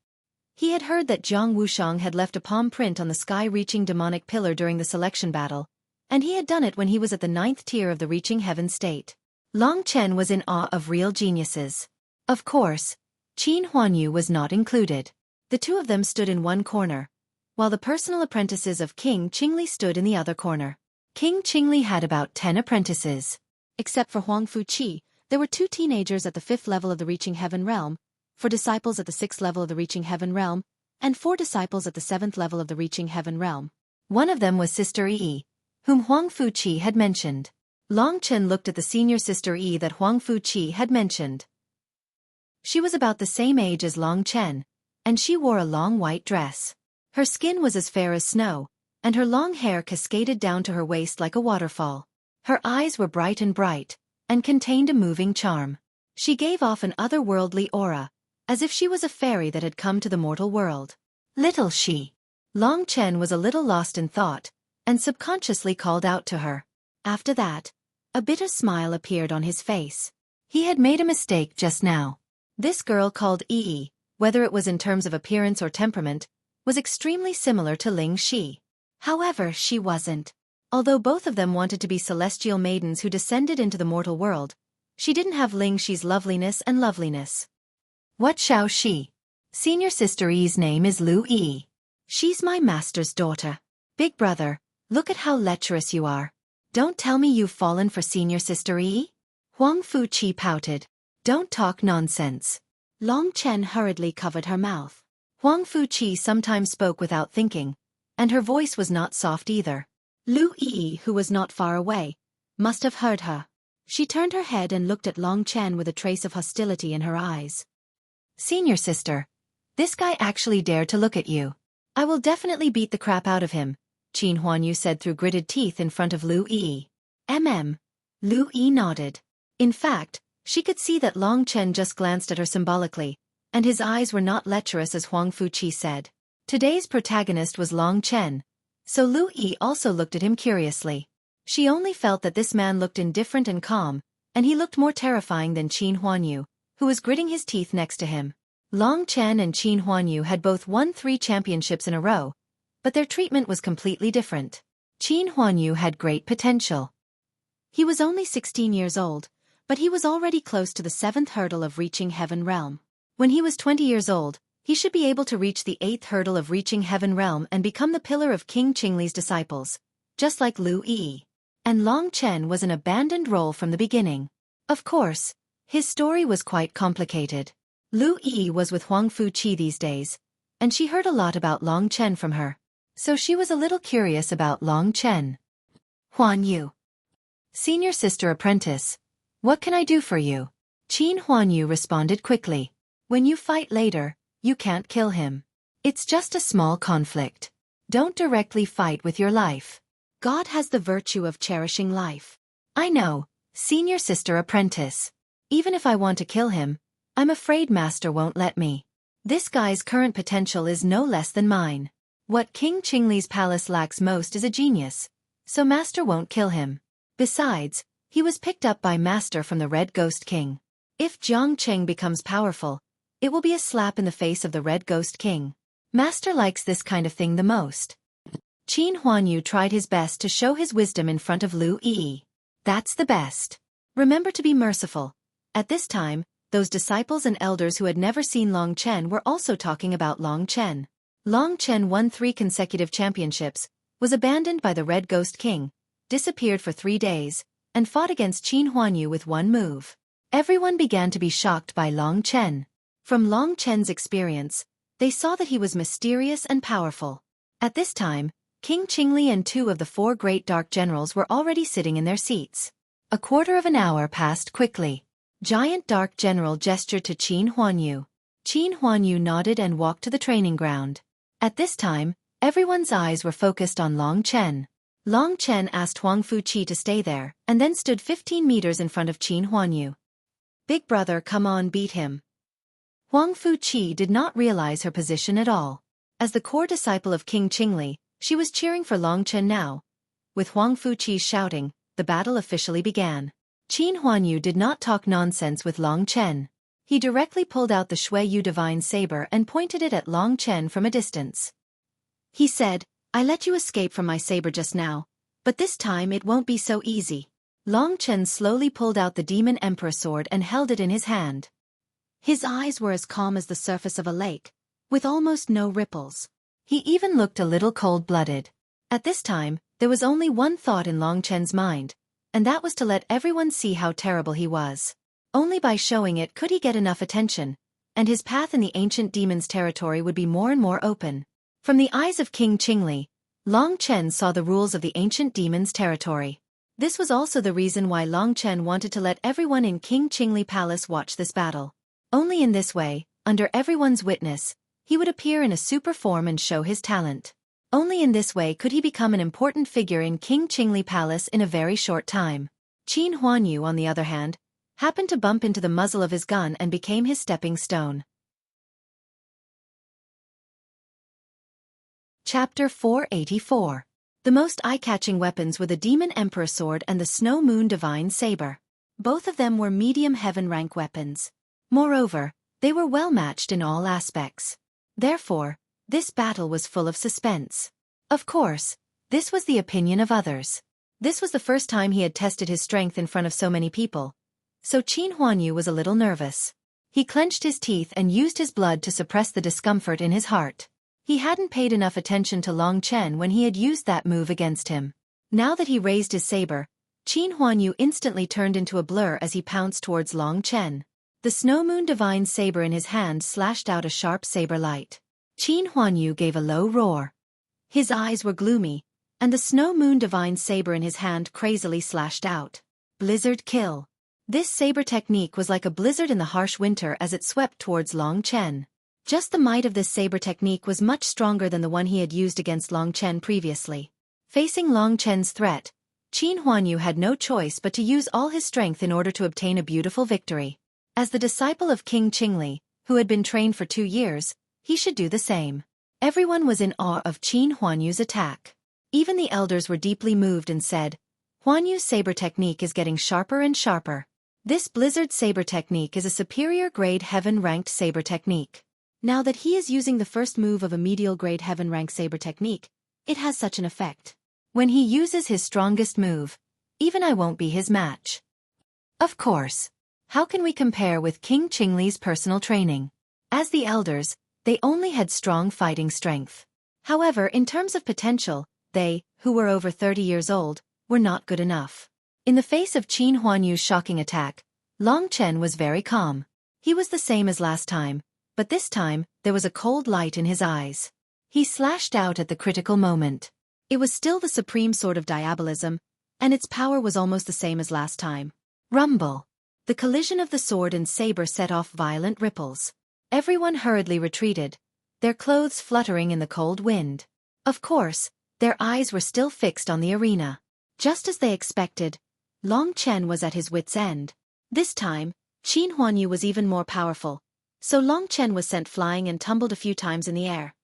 He had heard that Jiang Wushang had left a palm print on the sky-reaching demonic pillar during the selection battle, and he had done it when he was at the 9th tier of the reaching heaven state. Long Chen was in awe of real geniuses. Of course, Qin Huanyu was not included. The two of them stood in one corner, while the personal apprentices of King Qingli stood in the other corner. King Qingli had about 10 apprentices. Except for Huang Fuqi, there were 2 teenagers at the 5th level of the reaching heaven realm, 4 disciples at the 6th level of the reaching heaven realm, and 4 disciples at the 7th level of the reaching heaven realm. One of them was Sister Yi, whom Huang Fuqi had mentioned. Long Chen looked at the senior Sister Yi that Huang Fuqi had mentioned. She was about the same age as Long Chen, and she wore a long white dress. Her skin was as fair as snow, and her long hair cascaded down to her waist like a waterfall. Her eyes were bright and contained a moving charm. She gave off an otherworldly aura, as if she was a fairy that had come to the mortal world. Little she. Long Chen was a little lost in thought, and subconsciously called out to her. After that, a bitter smile appeared on his face. He had made a mistake just now. This girl called Yi, whether it was in terms of appearance or temperament, was extremely similar to Ling Shi. However, she wasn't. Although both of them wanted to be celestial maidens who descended into the mortal world, she didn't have Ling Shi's loveliness and loveliness. What Xiao Shi? Senior Sister Yi's name is Lu Yi. She's my master's daughter. Big brother, look at how lecherous you are. Don't tell me you've fallen for Senior Sister Yi? Huang Fuqi pouted. Don't talk nonsense. Long Chen hurriedly covered her mouth. Huang Fuqi sometimes spoke without thinking, and her voice was not soft either. Lu Yi, who was not far away, Must have heard her. She turned her head and looked at Long Chen with a trace of hostility in her eyes. Senior sister, this guy actually dared to look at you. I will definitely beat the crap out of him, Qin Huanyu said through gritted teeth in front of Lu Yi. Lu Yi nodded. In fact, she could see that Long Chen just glanced at her symbolically, and his eyes were not lecherous as Huang Fuqi said. Today's protagonist was Long Chen, so Lu Yi also looked at him curiously. She only felt that this man looked indifferent and calm, and he looked more terrifying than Qin Huanyu, who was gritting his teeth next to him. Long Chen and Qin Huanyu had both won 3 championships in a row, but their treatment was completely different. Qin Huanyu had great potential. He was only 16 years old, but he was already close to the 7th hurdle of reaching Heaven Realm. When he was 20 years old, he should be able to reach the 8th hurdle of reaching Heaven Realm and become the pillar of King Qingli's disciples, just like Lu Yi. And Long Chen was an abandoned role from the beginning. Of course, his story was quite complicated. Lu Yi was with Huang Fuqi these days, and she heard a lot about Long Chen from her. So she was a little curious about Long Chen. Huanyu. Senior sister apprentice, what can I do for you? Qin Huanyu responded quickly. When you fight later, you can't kill him. It's just a small conflict. Don't directly fight with your life. God has the virtue of cherishing life. I know, senior sister apprentice. Even if I want to kill him, I'm afraid Master won't let me. This guy's current potential is no less than mine. What King Qingli's palace lacks most is a genius, so Master won't kill him. Besides, he was picked up by Master from the Red Ghost King. If Jiang Cheng becomes powerful, it will be a slap in the face of the Red Ghost King. Master likes this kind of thing the most. Qin Huanyu tried his best to show his wisdom in front of Lu Yi. That's the best. Remember to be merciful. At this time, those disciples and elders who had never seen Long Chen were also talking about Long Chen. Long Chen won 3 consecutive championships, was abandoned by the Red Ghost King, disappeared for 3 days, and fought against Qin Huanyu with 1 move. Everyone began to be shocked by Long Chen. From Long Chen's experience, they saw that he was mysterious and powerful. At this time, King Qingli and 2 of the 4 great dark generals were already sitting in their seats. A quarter of an hour passed quickly. Giant Dark General gestured to Qin Huanyu. Qin Huanyu nodded and walked to the training ground. At this time, everyone's eyes were focused on Long Chen. Long Chen asked Huang Fuqi to stay there, and then stood 15 meters in front of Qin Huanyu. Big brother, come on, beat him. Huang Fuqi did not realize her position at all. As the core disciple of King Qingli, she was cheering for Long Chen now. With Huang Fuqi shouting, the battle officially began. Qin Huanyu did not talk nonsense with Long Chen. He directly pulled out the Xueqi divine saber and pointed it at Long Chen from a distance. He said, I let you escape from my saber just now, but this time it won't be so easy. Long Chen slowly pulled out the Demon Emperor sword and held it in his hand. His eyes were as calm as the surface of a lake, with almost no ripples. He even looked a little cold-blooded. At this time, there was only one thought in Long Chen's mind, and that was to let everyone see how terrible he was. Only by showing it could he get enough attention, and his path in the ancient demon's territory would be more and more open. From the eyes of King Qingli, Long Chen saw the rules of the ancient demon's territory. This was also the reason why Long Chen wanted to let everyone in King Qingli Palace watch this battle. Only in this way, under everyone's witness, he would appear in a super form and show his talent. Only in this way could he become an important figure in King Qingli Palace in a very short time. Qin Huanyu, on the other hand, happened to bump into the muzzle of his gun and became his stepping stone. Chapter 484. The most eye-catching weapons were the Demon Emperor sword and the Snow Moon Divine Saber. Both of them were medium heaven rank weapons. Moreover, they were well matched in all aspects. Therefore, this battle was full of suspense. Of course, this was the opinion of others. This was the first time he had tested his strength in front of so many people. So Qin Huanyu was a little nervous. He clenched his teeth and used his blood to suppress the discomfort in his heart. He hadn't paid enough attention to Long Chen when he had used that move against him. Now that he raised his saber, Qin Huanyu instantly turned into a blur as he pounced towards Long Chen. The Snow Moon Divine Saber in his hand slashed out a sharp saber light. Qin Huanyu gave a low roar. His eyes were gloomy, and the Snow Moon Divine Saber in his hand crazily slashed out. Blizzard Kill. This saber technique was like a blizzard in the harsh winter as it swept towards Long Chen. Just the might of this saber technique was much stronger than the one he had used against Long Chen previously. Facing Long Chen's threat, Qin Huanyu had no choice but to use all his strength in order to obtain a beautiful victory. As the disciple of King Qingli, who had been trained for 2 years, he should do the same. Everyone was in awe of Qin Huanyu's attack. Even the elders were deeply moved and said, Huanyu's saber technique is getting sharper and sharper. This blizzard saber technique is a superior grade heaven-ranked saber technique. Now that he is using the first move of a medial grade heaven-ranked saber technique, it has such an effect. When he uses his strongest move, even I won't be his match. Of course. How can we compare with King Qingli's personal training? As the elders, they only had strong fighting strength. However, in terms of potential, they, who were over 30 years old, were not good enough. In the face of Qin Huanyu's shocking attack, Long Chen was very calm. He was the same as last time, but this time, there was a cold light in his eyes. He slashed out at the critical moment. It was still the supreme sword of diabolism, and its power was almost the same as last time. Rumble. The collision of the sword and saber set off violent ripples. Everyone hurriedly retreated, their clothes fluttering in the cold wind. Of course, their eyes were still fixed on the arena. Just as they expected, Long Chen was at his wits' end. This time, Qin Huanyu was even more powerful, so Long Chen was sent flying and tumbled a few times in the air.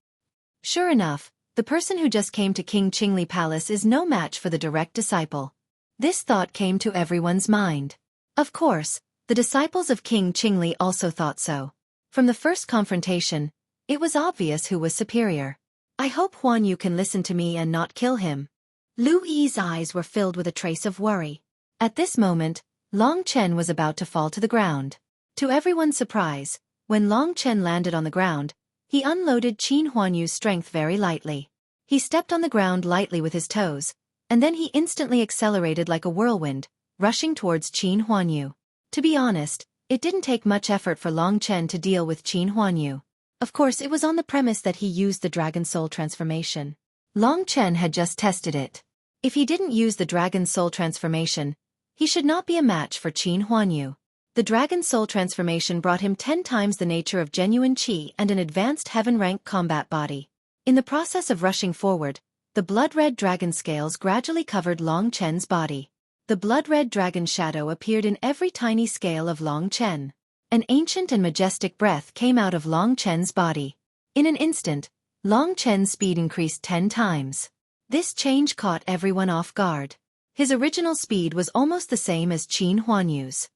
Sure enough, the person who just came to King Qingli Palace is no match for the direct disciple. This thought came to everyone's mind. Of course, the disciples of King Qingli also thought so. From the first confrontation, it was obvious who was superior. I hope Huanyu can listen to me and not kill him. Lu Yi's eyes were filled with a trace of worry. At this moment, Long Chen was about to fall to the ground. To everyone's surprise, when Long Chen landed on the ground, he unloaded Qin Huanyu's strength very lightly. He stepped on the ground lightly with his toes, and then he instantly accelerated like a whirlwind, rushing towards Qin Huanyu. To be honest, it didn't take much effort for Long Chen to deal with Qin Huanyu. Of course, it was on the premise that he used the Dragon Soul transformation. Long Chen had just tested it. If he didn't use the Dragon Soul transformation, he should not be a match for Qin Huanyu. The Dragon Soul transformation brought him 10 times the nature of genuine qi and an advanced heaven-rank combat body. In the process of rushing forward, the blood-red dragon scales gradually covered Long Chen's body. The blood-red dragon shadow appeared in every tiny scale of Long Chen. An ancient and majestic breath came out of Long Chen's body. In an instant, Long Chen's speed increased 10 times. This change caught everyone off guard. His original speed was almost the same as Qin Huanyu's.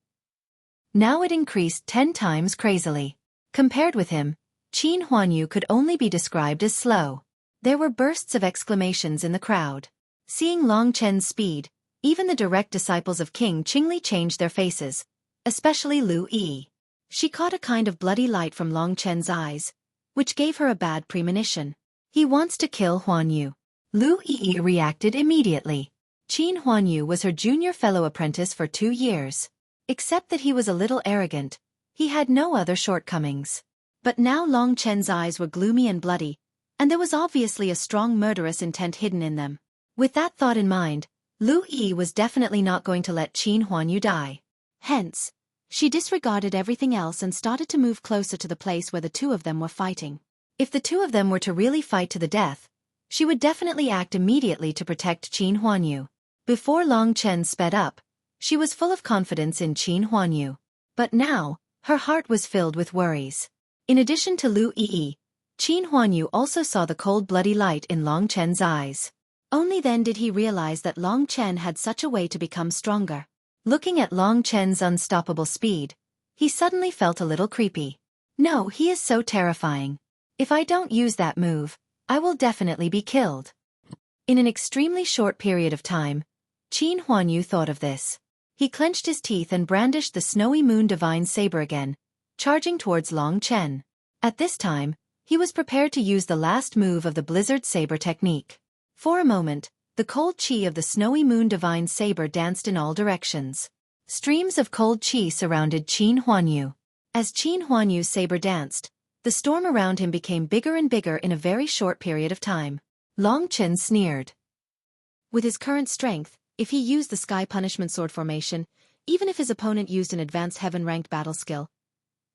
Now it increased 10 times crazily. Compared with him, Qin Huanyu could only be described as slow. There were bursts of exclamations in the crowd. Seeing Long Chen's speed, even the direct disciples of King Qingli changed their faces, especially Lu Yi. She caught a kind of bloody light from Long Chen's eyes, which gave her a bad premonition. He wants to kill Huanyu. Lu Yi reacted immediately. Qin Huanyu was her junior fellow apprentice for 2 years. Except that he was a little arrogant, he had no other shortcomings. But now Long Chen's eyes were gloomy and bloody, and there was obviously a strong murderous intent hidden in them. With that thought in mind, Lu Yi was definitely not going to let Qin Huanyu die. Hence, she disregarded everything else and started to move closer to the place where the two of them were fighting. If the two of them were to really fight to the death, she would definitely act immediately to protect Qin Huanyu. Before Long Chen sped up, she was full of confidence in Qin Huanyu. But now, her heart was filled with worries. In addition to Lu Yi, Qin Huanyu also saw the cold bloody light in Long Chen's eyes. Only then did he realize that Long Chen had such a way to become stronger. Looking at Long Chen's unstoppable speed, he suddenly felt a little creepy. No, he is so terrifying. If I don't use that move, I will definitely be killed. In an extremely short period of time, Qin Huanyu thought of this. He clenched his teeth and brandished the Snowy Moon Divine Saber again, charging towards Long Chen. At this time, he was prepared to use the last move of the Blizzard Saber technique. For a moment, the cold qi of the Snowy Moon Divine Saber danced in all directions. Streams of cold qi surrounded Qin Huanyu. As Qin Huanyu's saber danced, the storm around him became bigger and bigger in a very short period of time. Long Chen sneered. With his current strength, if he used the Sky Punishment Sword formation, even if his opponent used an advanced heaven-ranked battle skill,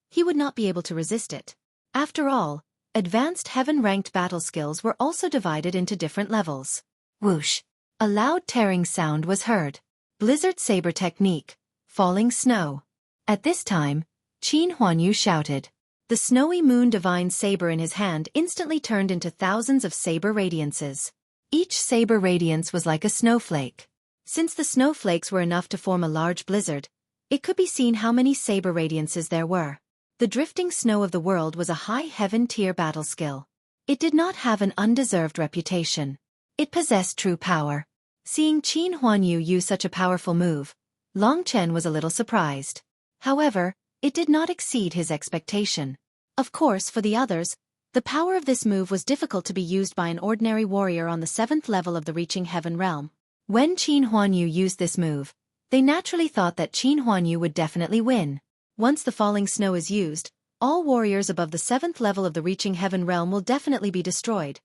he would not be able to resist it. After all, advanced heaven-ranked battle skills were also divided into different levels. Whoosh! A loud tearing sound was heard. Blizzard Saber Technique, Falling Snow. At this time, Qin Huanyu shouted. The snowy moon divine saber in his hand instantly turned into thousands of saber radiances. Each saber radiance was like a snowflake. Since the snowflakes were enough to form a large blizzard, it could be seen how many saber radiances there were. The drifting snow of the world was a high heaven-tier battle skill. It did not have an undeserved reputation. It possessed true power. Seeing Qin Huanyu use such a powerful move, Long Chen was a little surprised. However, it did not exceed his expectation. Of course, for the others, the power of this move was difficult to be used by an ordinary warrior on the 7th level of the Reaching Heaven realm. When Qin Huanyu used this move, they naturally thought that Qin Huanyu would definitely win. Once the falling snow is used, all warriors above the 7th level of the Reaching Heaven realm will definitely be destroyed.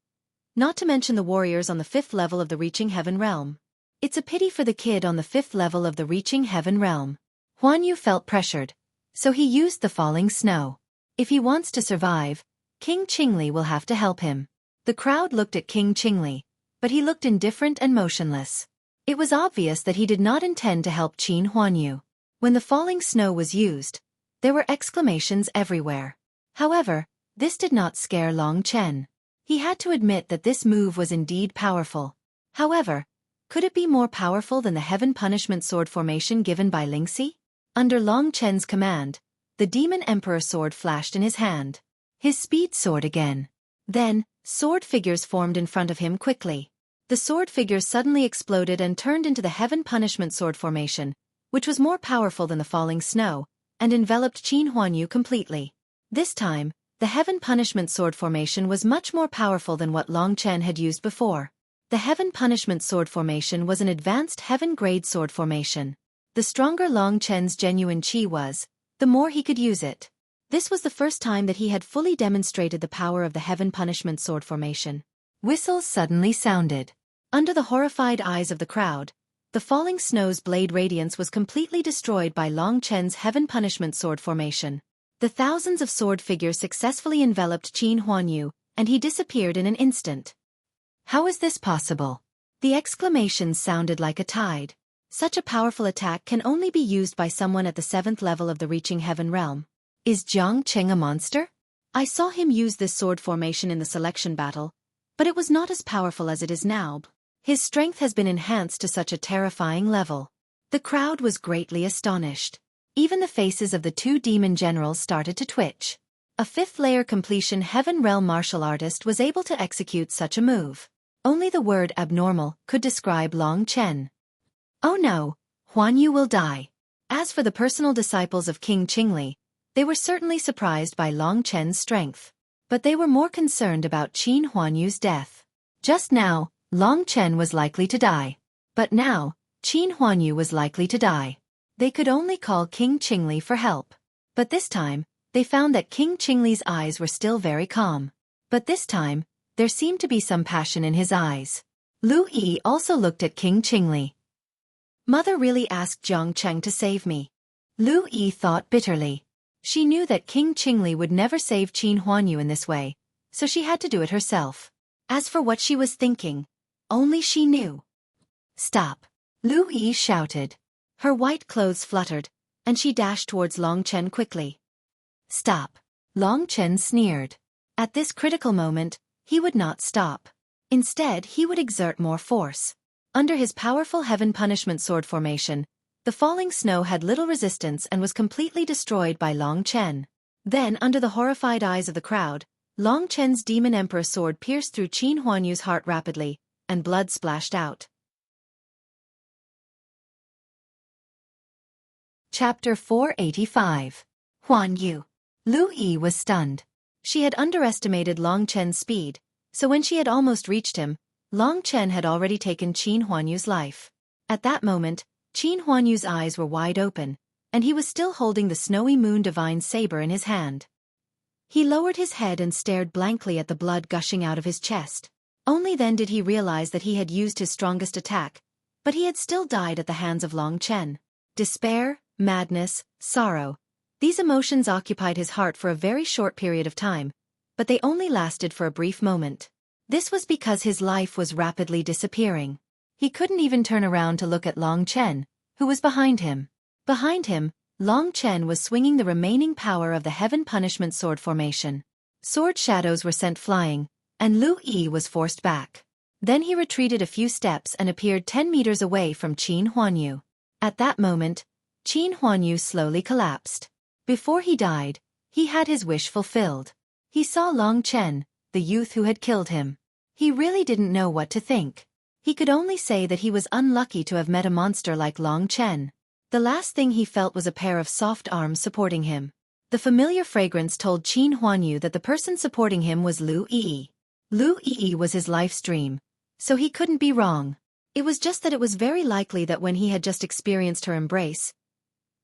Not to mention the warriors on the 5th level of the Reaching Heaven realm. It's a pity for the kid on the 5th level of the Reaching Heaven realm. Huanyu felt pressured, so he used the falling snow. If he wants to survive, King Qingli will have to help him. The crowd looked at King Qingli, but he looked indifferent and motionless. It was obvious that he did not intend to help Qin Huanyu. When the falling snow was used, there were exclamations everywhere. However, this did not scare Long Chen. He had to admit that this move was indeed powerful. However, could it be more powerful than the Heaven Punishment Sword formation given by Lingxi? Under Long Chen's command, the Demon Emperor sword flashed in his hand. His speed soared again. Then, sword figures formed in front of him quickly. The sword figures suddenly exploded and turned into the Heaven Punishment Sword formation, which was more powerful than the falling snow, and enveloped Qin Huanyu completely. This time, the Heaven Punishment Sword formation was much more powerful than what Long Chen had used before. The Heaven Punishment Sword formation was an advanced heaven-grade sword formation. The stronger Long Chen's genuine qi was, the more he could use it. This was the first time that he had fully demonstrated the power of the Heaven Punishment Sword formation. Whistles suddenly sounded. Under the horrified eyes of the crowd, the falling snow's blade radiance was completely destroyed by Long Chen's Heaven Punishment Sword formation. The thousands of sword figures successfully enveloped Qin Huanyu, and he disappeared in an instant. How is this possible? The exclamations sounded like a tide. Such a powerful attack can only be used by someone at the 7th level of the Reaching Heaven realm. Is Jiang Qing a monster? I saw him use this sword formation in the selection battle, but it was not as powerful as it is now. His strength has been enhanced to such a terrifying level. The crowd was greatly astonished. Even the faces of the two demon generals started to twitch. A 5th layer completion Heaven Realm martial artist was able to execute such a move. Only the word abnormal could describe Long Chen. Oh no, Huanyu will die. As for the personal disciples of King Qingli, they were certainly surprised by Long Chen's strength. But they were more concerned about Qin Huanyu's death. Just now, Long Chen was likely to die. But now, Qin Huanyu was likely to die. They could only call King Qingli for help. But this time, they found that King Qingli's eyes were still very calm. But this time, there seemed to be some passion in his eyes. Lu Yi also looked at King Qingli. Mother really asked Jiang Cheng to save me. Lu Yi thought bitterly. She knew that King Qingli would never save Qin Huanyu in this way, so she had to do it herself. As for what she was thinking, only she knew. Stop! Lu Yi shouted. Her white clothes fluttered, and she dashed towards Long Chen quickly. Stop! Long Chen sneered. At this critical moment, he would not stop. Instead, he would exert more force. Under his powerful Heaven Punishment Sword formation, the falling snow had little resistance and was completely destroyed by Long Chen. Then, under the horrified eyes of the crowd, Long Chen's Demon Emperor sword pierced through Qin Huanyu's heart rapidly, and blood splashed out. Chapter 485. Huanyu. Lu Yi was stunned. She had underestimated Long Chen's speed, so when she had almost reached him, Long Chen had already taken Qin Huanyu's life. At that moment, Qin Huanyu's eyes were wide open, and he was still holding the snowy moon divine saber in his hand. He lowered his head and stared blankly at the blood gushing out of his chest. Only then did he realize that he had used his strongest attack, but he had still died at the hands of Long Chen. Despair, madness, sorrow. These emotions occupied his heart for a very short period of time, but they only lasted for a brief moment. This was because his life was rapidly disappearing. He couldn't even turn around to look at Long Chen, who was behind him. Behind him, Long Chen was swinging the remaining power of the Heaven Punishment Sword formation. Sword shadows were sent flying, and Lu Yi was forced back. Then he retreated a few steps and appeared 10 meters away from Qin Huanyu. At that moment, Qin Huanyu slowly collapsed. Before he died, he had his wish fulfilled. He saw Long Chen, the youth who had killed him. He really didn't know what to think. He could only say that he was unlucky to have met a monster like Long Chen. The last thing he felt was a pair of soft arms supporting him. The familiar fragrance told Qin Huanyu that the person supporting him was Lu Yi. Lu Yi was his life's dream, so he couldn't be wrong. It was just that it was very likely that when he had just experienced her embrace,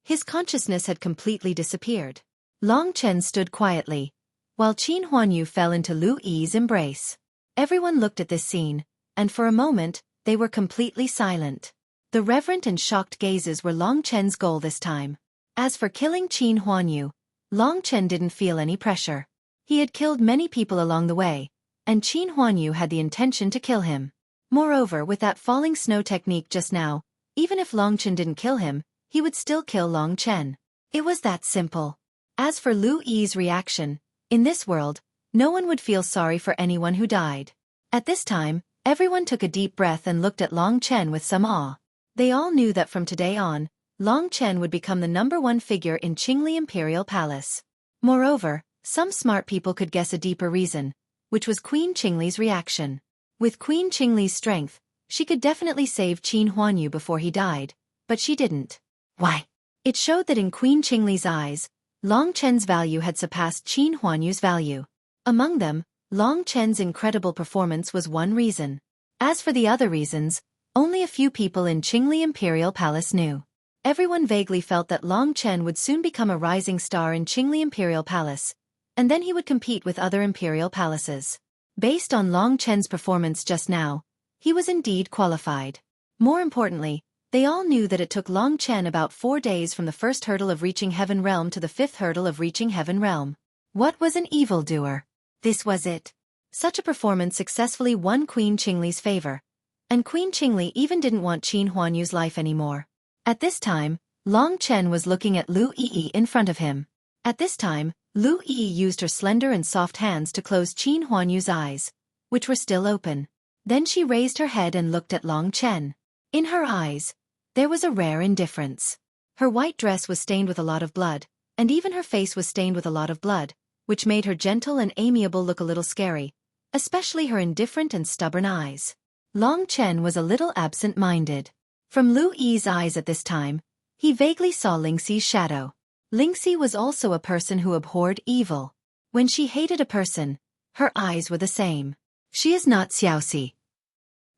his consciousness had completely disappeared. Long Chen stood quietly, while Qin Huanyu fell into Lu Yi's embrace. Everyone looked at this scene, and for a moment, they were completely silent. The reverent and shocked gazes were Long Chen's goal this time. As for killing Qin Huanyu, Long Chen didn't feel any pressure. He had killed many people along the way, and Qin Huanyu had the intention to kill him. Moreover, with that falling snow technique just now, even if Long Chen didn't kill him, he would still kill Long Chen. It was that simple. As for Lu Yi's reaction, in this world, no one would feel sorry for anyone who died. At this time, everyone took a deep breath and looked at Long Chen with some awe. They all knew that from today on, Long Chen would become the #1 figure in Qingli Imperial Palace. Moreover, some smart people could guess a deeper reason, which was Queen Qingli's reaction. With Queen Qingli's strength, she could definitely save Qin Huanyu before he died, but she didn't. Why? It showed that in Queen Qingli's eyes, Long Chen's value had surpassed Qin Huanyu's value. Among them, Long Chen's incredible performance was one reason. As for the other reasons, only a few people in Qingli Imperial Palace knew. Everyone vaguely felt that Long Chen would soon become a rising star in Qingli Imperial Palace, and then he would compete with other imperial palaces. Based on Long Chen's performance just now, he was indeed qualified. More importantly, they all knew that it took Long Chen about 4 days from the first hurdle of reaching Heaven Realm to the 5th hurdle of reaching Heaven Realm. What was an evildoer? This was it. Such a performance successfully won Queen Qingli's favor, and Queen Qingli even didn't want Qin Huanyu's life anymore. At this time, Long Chen was looking at Lu Yi in front of him. At this time, Lu Yi used her slender and soft hands to close Qin Huanyu's eyes, which were still open. Then she raised her head and looked at Long Chen. In her eyes, there was a rare indifference. Her white dress was stained with a lot of blood, and even her face was stained with a lot of blood, which made her gentle and amiable look a little scary, especially her indifferent and stubborn eyes. Long Chen was a little absent-minded. From Lu Yi's eyes at this time, he vaguely saw Lingxi's shadow. Lingxi was also a person who abhorred evil. When she hated a person, her eyes were the same. She is not Xueqi.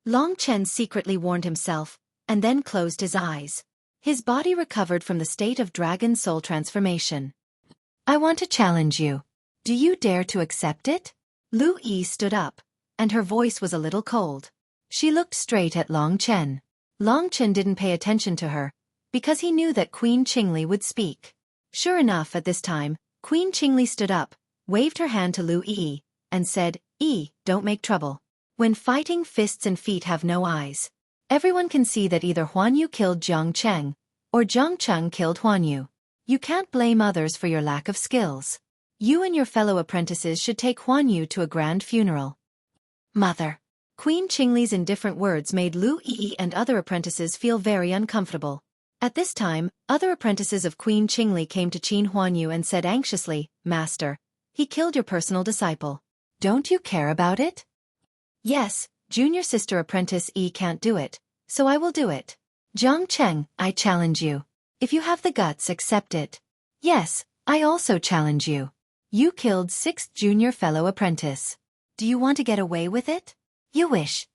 Long Chen secretly warned himself, and then closed his eyes. His body recovered from the state of dragon soul transformation. I want to challenge you. Do you dare to accept it? Lu Yi stood up, and her voice was a little cold. She looked straight at Long Chen. Long Chen didn't pay attention to her, because he knew that Queen Qingli would speak. Sure enough, at this time, Queen Qingli stood up, waved her hand to Lu Yi, and said, don't make trouble. When fighting, fists and feet have no eyes. Everyone can see that either Huanyu killed Jiang Cheng, or Jiang Cheng killed Huanyu. You can't blame others for your lack of skills. You and your fellow apprentices should take Huanyu to a grand funeral. Mother. Queen Qingli's indifferent words made Lu Yi and other apprentices feel very uncomfortable. At this time, other apprentices of Queen Qingli came to Qin Huanyu and said anxiously, Master, he killed your personal disciple. Don't you care about it? Yes, junior sister apprentice E can't do it, so I will do it. Jiang Cheng, I challenge you. If you have the guts, accept it. Yes, I also challenge you. You killed 6th junior fellow apprentice. Do you want to get away with it? You wish.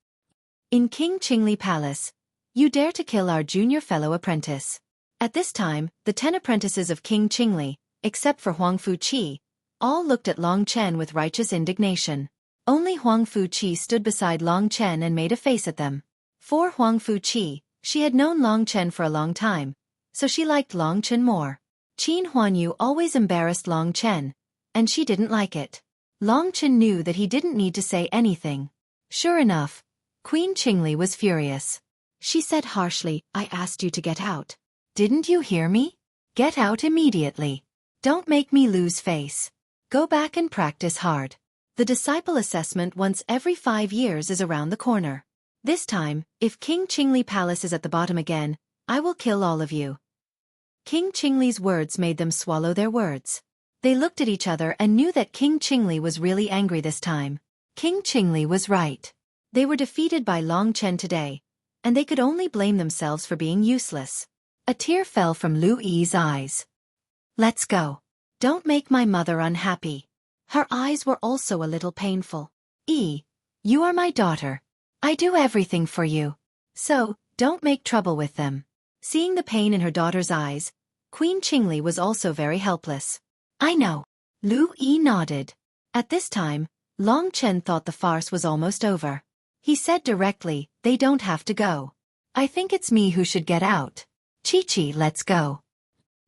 In King Qingli Palace, you dare to kill our junior fellow apprentice. At this time, the 10 apprentices of King Qingli, except for Huang Fuqi, all looked at Long Chen with righteous indignation. Only Huang Fuqi stood beside Long Chen and made a face at them. For Huang Fuqi, she had known Long Chen for a long time, so she liked Long Chen more. Qin Huanyu always embarrassed Long Chen, and she didn't like it. Long Chen knew that he didn't need to say anything. Sure enough, Queen Qingli was furious. She said harshly, "I asked you to get out. Didn't you hear me? Get out immediately. Don't make me lose face. Go back and practice hard." The disciple assessment once every 5 years is around the corner. This time, if King Qingli Palace is at the bottom again, I will kill all of you. King Qingli's words made them swallow their words. They looked at each other and knew that King Qingli was really angry this time. King Qingli was right. They were defeated by Long Chen today, and they could only blame themselves for being useless. A tear fell from Lu Yi's eyes. Let's go. Don't make my mother unhappy. Her eyes were also a little painful. Yi, you are my daughter. I do everything for you. So, don't make trouble with them. Seeing the pain in her daughter's eyes, Queen Qingli was also very helpless. I know. Lu Yi nodded. At this time, Long Chen thought the farce was almost over. He said directly, "They don't have to go. I think it's me who should get out. Chi-Chi, let's go."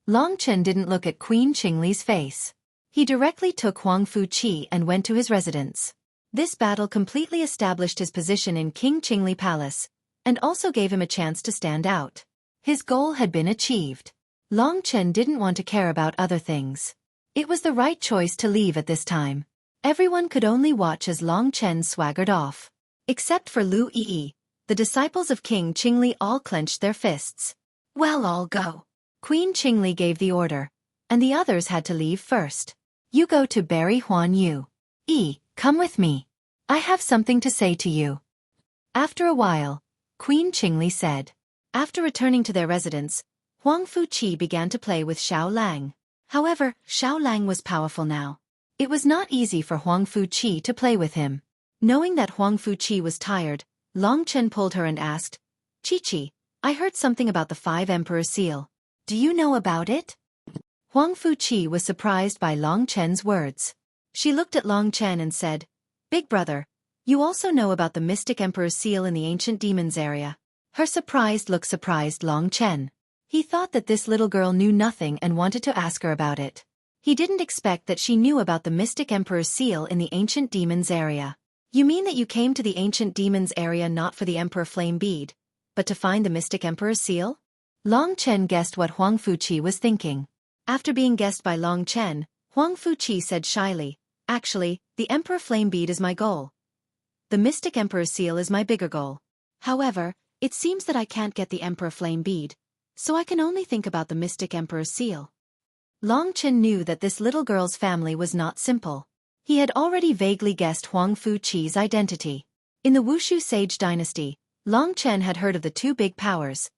Long Chen didn't look at Queen Qingli's face. He directly took Huang Fuqi and went to his residence. This battle completely established his position in King Qingli Palace, and also gave him a chance to stand out. His goal had been achieved. Long Chen didn't want to care about other things. It was the right choice to leave at this time. Everyone could only watch as Long Chen swaggered off. Except for Lu Yi, the disciples of King Qingli all clenched their fists. Well, I'll go. Queen Qingli gave the order, and the others had to leave first. You go to bury Huanyu. Yi, come with me. I have something to say to you. After a while, Queen Qingli said. After returning to their residence, Huang Fuqi began to play with Xiao Lang. However, Xiao Lang was powerful now. It was not easy for Huang Fuqi to play with him. Knowing that Huang Fuqi was tired, Long Chen pulled her and asked, "Chi-Chi, I heard something about the 5 Emperor seal. Do you know about it?" Huang Fuqi was surprised by Long Chen's words. She looked at Long Chen and said, "Big brother, you also know about the Mystic Emperor's seal in the Ancient Demons area." Her surprised look surprised Long Chen. He thought that this little girl knew nothing and wanted to ask her about it. He didn't expect that she knew about the Mystic Emperor's seal in the Ancient Demons area. "You mean that you came to the Ancient Demons area not for the Emperor Flame Bead, but to find the Mystic Emperor's seal?" Long Chen guessed what Huang Fuqi was thinking. After being guessed by Long Chen, Huang Fuqi said shyly, "Actually, the Emperor Flame Bead is my goal. The Mystic Emperor's seal is my bigger goal. However, it seems that I can't get the Emperor Flame Bead, so I can only think about the Mystic Emperor's seal." Long Chen knew that this little girl's family was not simple. He had already vaguely guessed Huang Fuqi's identity. In the Wushu Sage dynasty, Long Chen had heard of the 2 big powers,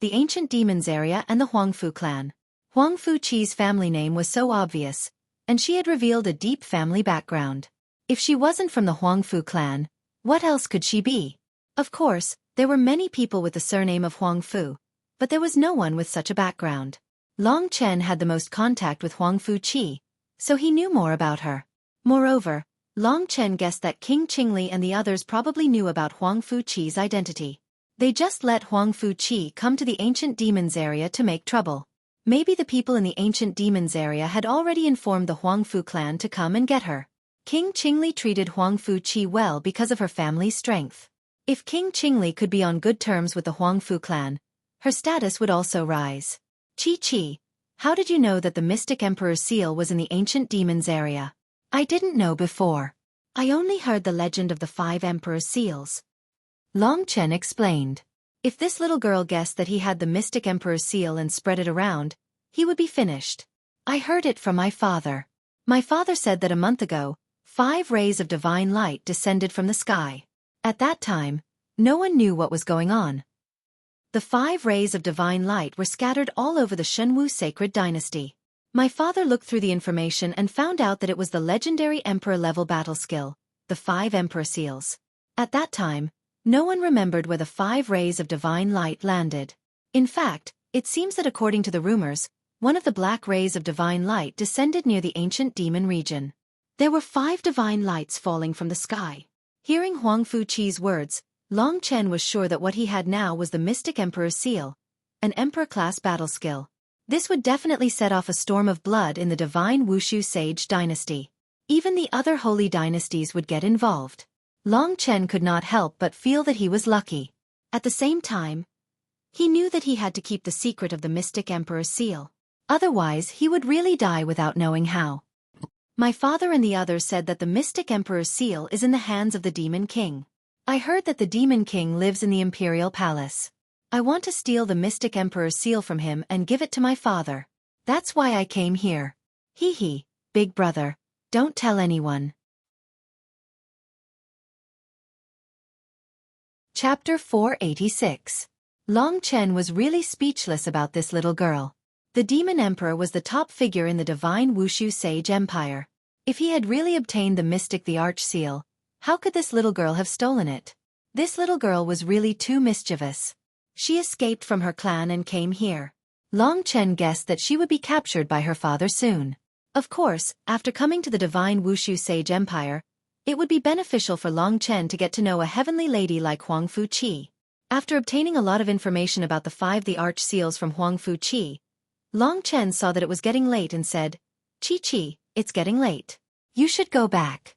the Ancient Demons area and the Huangfu clan. Huang Fuqi's family name was so obvious, and she had revealed a deep family background. If she wasn't from the Huangfu clan, what else could she be? Of course, there were many people with the surname of Huangfu, but there was no one with such a background. Long Chen had the most contact with Huang Fuqi, so he knew more about her. Moreover, Long Chen guessed that King Qingli and the others probably knew about Huang Fuqi's identity. They just let Huang Fuqi come to the Ancient Demons area to make trouble. Maybe the people in the Ancient Demons area had already informed the Huangfu clan to come and get her. King Qingli treated Huang Fuqi well because of her family's strength. If King Qingli could be on good terms with the Huangfu clan, her status would also rise. "Chi-Chi, how did you know that the Mystic Emperor's seal was in the Ancient Demons area?" "I didn't know before. I only heard the legend of the 5 Emperor's seals." Long Chen explained. If this little girl guessed that he had the Mystic Emperor's seal and spread it around, he would be finished. "I heard it from my father. My father said that a month ago, 5 rays of divine light descended from the sky. At that time, no one knew what was going on. The 5 rays of divine light were scattered all over the Shenwu sacred dynasty. My father looked through the information and found out that it was the legendary Emperor-level battle skill, the 5 Emperor seals. At that time, no one remembered where the 5 rays of divine light landed. In fact, it seems that according to the rumors, one of the black rays of divine light descended near the ancient demon region. There were 5 divine lights falling from the sky. Hearing Huang Fuqi's words, Long Chen was sure that what he had now was the Mystic Emperor's seal, an Emperor-class battle skill. This would definitely set off a storm of blood in the divine Wushu Sage dynasty. Even the other holy dynasties would get involved. Long Chen could not help but feel that he was lucky. At the same time, he knew that he had to keep the secret of the Mystic Emperor's seal. Otherwise, he would really die without knowing how. My father and the others said that the Mystic Emperor's seal is in the hands of the Demon King. I heard that the Demon King lives in the Imperial Palace. I want to steal the Mystic Emperor's seal from him and give it to my father. That's why I came here. Hee hee, big brother, don't tell anyone. Chapter 486. Long Chen was really speechless about this little girl. The Demon Emperor was the top figure in the divine Wushu Sage Empire. If he had really obtained the Arch Seal, how could this little girl have stolen it? This little girl was really too mischievous. She escaped from her clan and came here. Long Chen guessed that she would be captured by her father soon. Of course, after coming to the divine Wushu Sage Empire, it would be beneficial for Long Chen to get to know a heavenly lady like Huang Fuqi. After obtaining a lot of information about the Arch Seals from Huang Fuqi, Long Chen saw that it was getting late and said, "Chi, it's getting late. You should go back."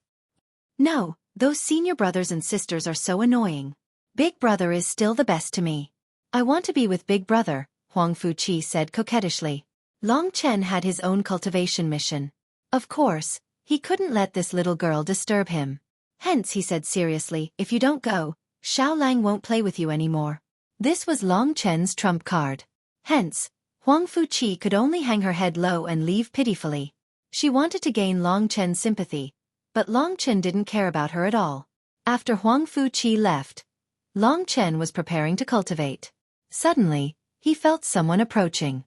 "No, those senior brothers and sisters are so annoying. Big brother is still the best to me. I want to be with big brother," Huang Fuqi said coquettishly. Long Chen had his own cultivation mission. Of course, he couldn't let this little girl disturb him. Hence he said seriously, "If you don't go, Xiao Lang won't play with you anymore." This was Long Chen's trump card. Hence, Huang Fuqi could only hang her head low and leave pitifully. She wanted to gain Long Chen's sympathy, but Long Chen didn't care about her at all. After Huang Fuqi left, Long Chen was preparing to cultivate. Suddenly, he felt someone approaching.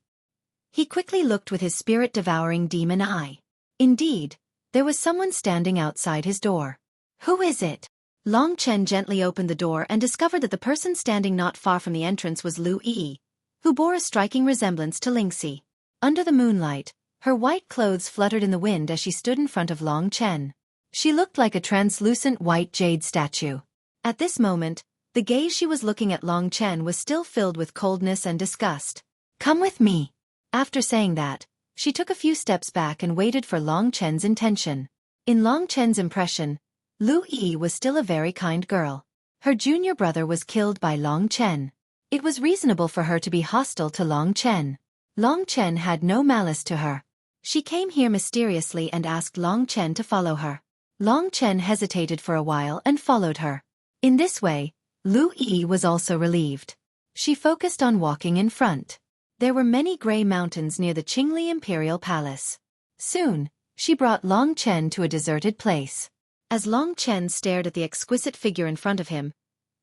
He quickly looked with his spirit-devouring demon eye. Indeed, there was someone standing outside his door. "Who is it?" Long Chen gently opened the door and discovered that the person standing not far from the entrance was Lu Yi, who bore a striking resemblance to Lingxi. Under the moonlight, her white clothes fluttered in the wind as she stood in front of Long Chen. She looked like a translucent white jade statue. At this moment, the gaze she was looking at Long Chen was still filled with coldness and disgust. "Come with me." After saying that, she took a few steps back and waited for Long Chen's intention. In Long Chen's impression, Lu Yi was still a very kind girl. Her junior brother was killed by Long Chen. It was reasonable for her to be hostile to Long Chen. Long Chen had no malice to her. She came here mysteriously and asked Long Chen to follow her. Long Chen hesitated for a while and followed her. In this way, Lu Yi was also relieved. She focused on walking in front. There were many gray mountains near the Qingli Imperial Palace. Soon, she brought Long Chen to a deserted place. As Long Chen stared at the exquisite figure in front of him,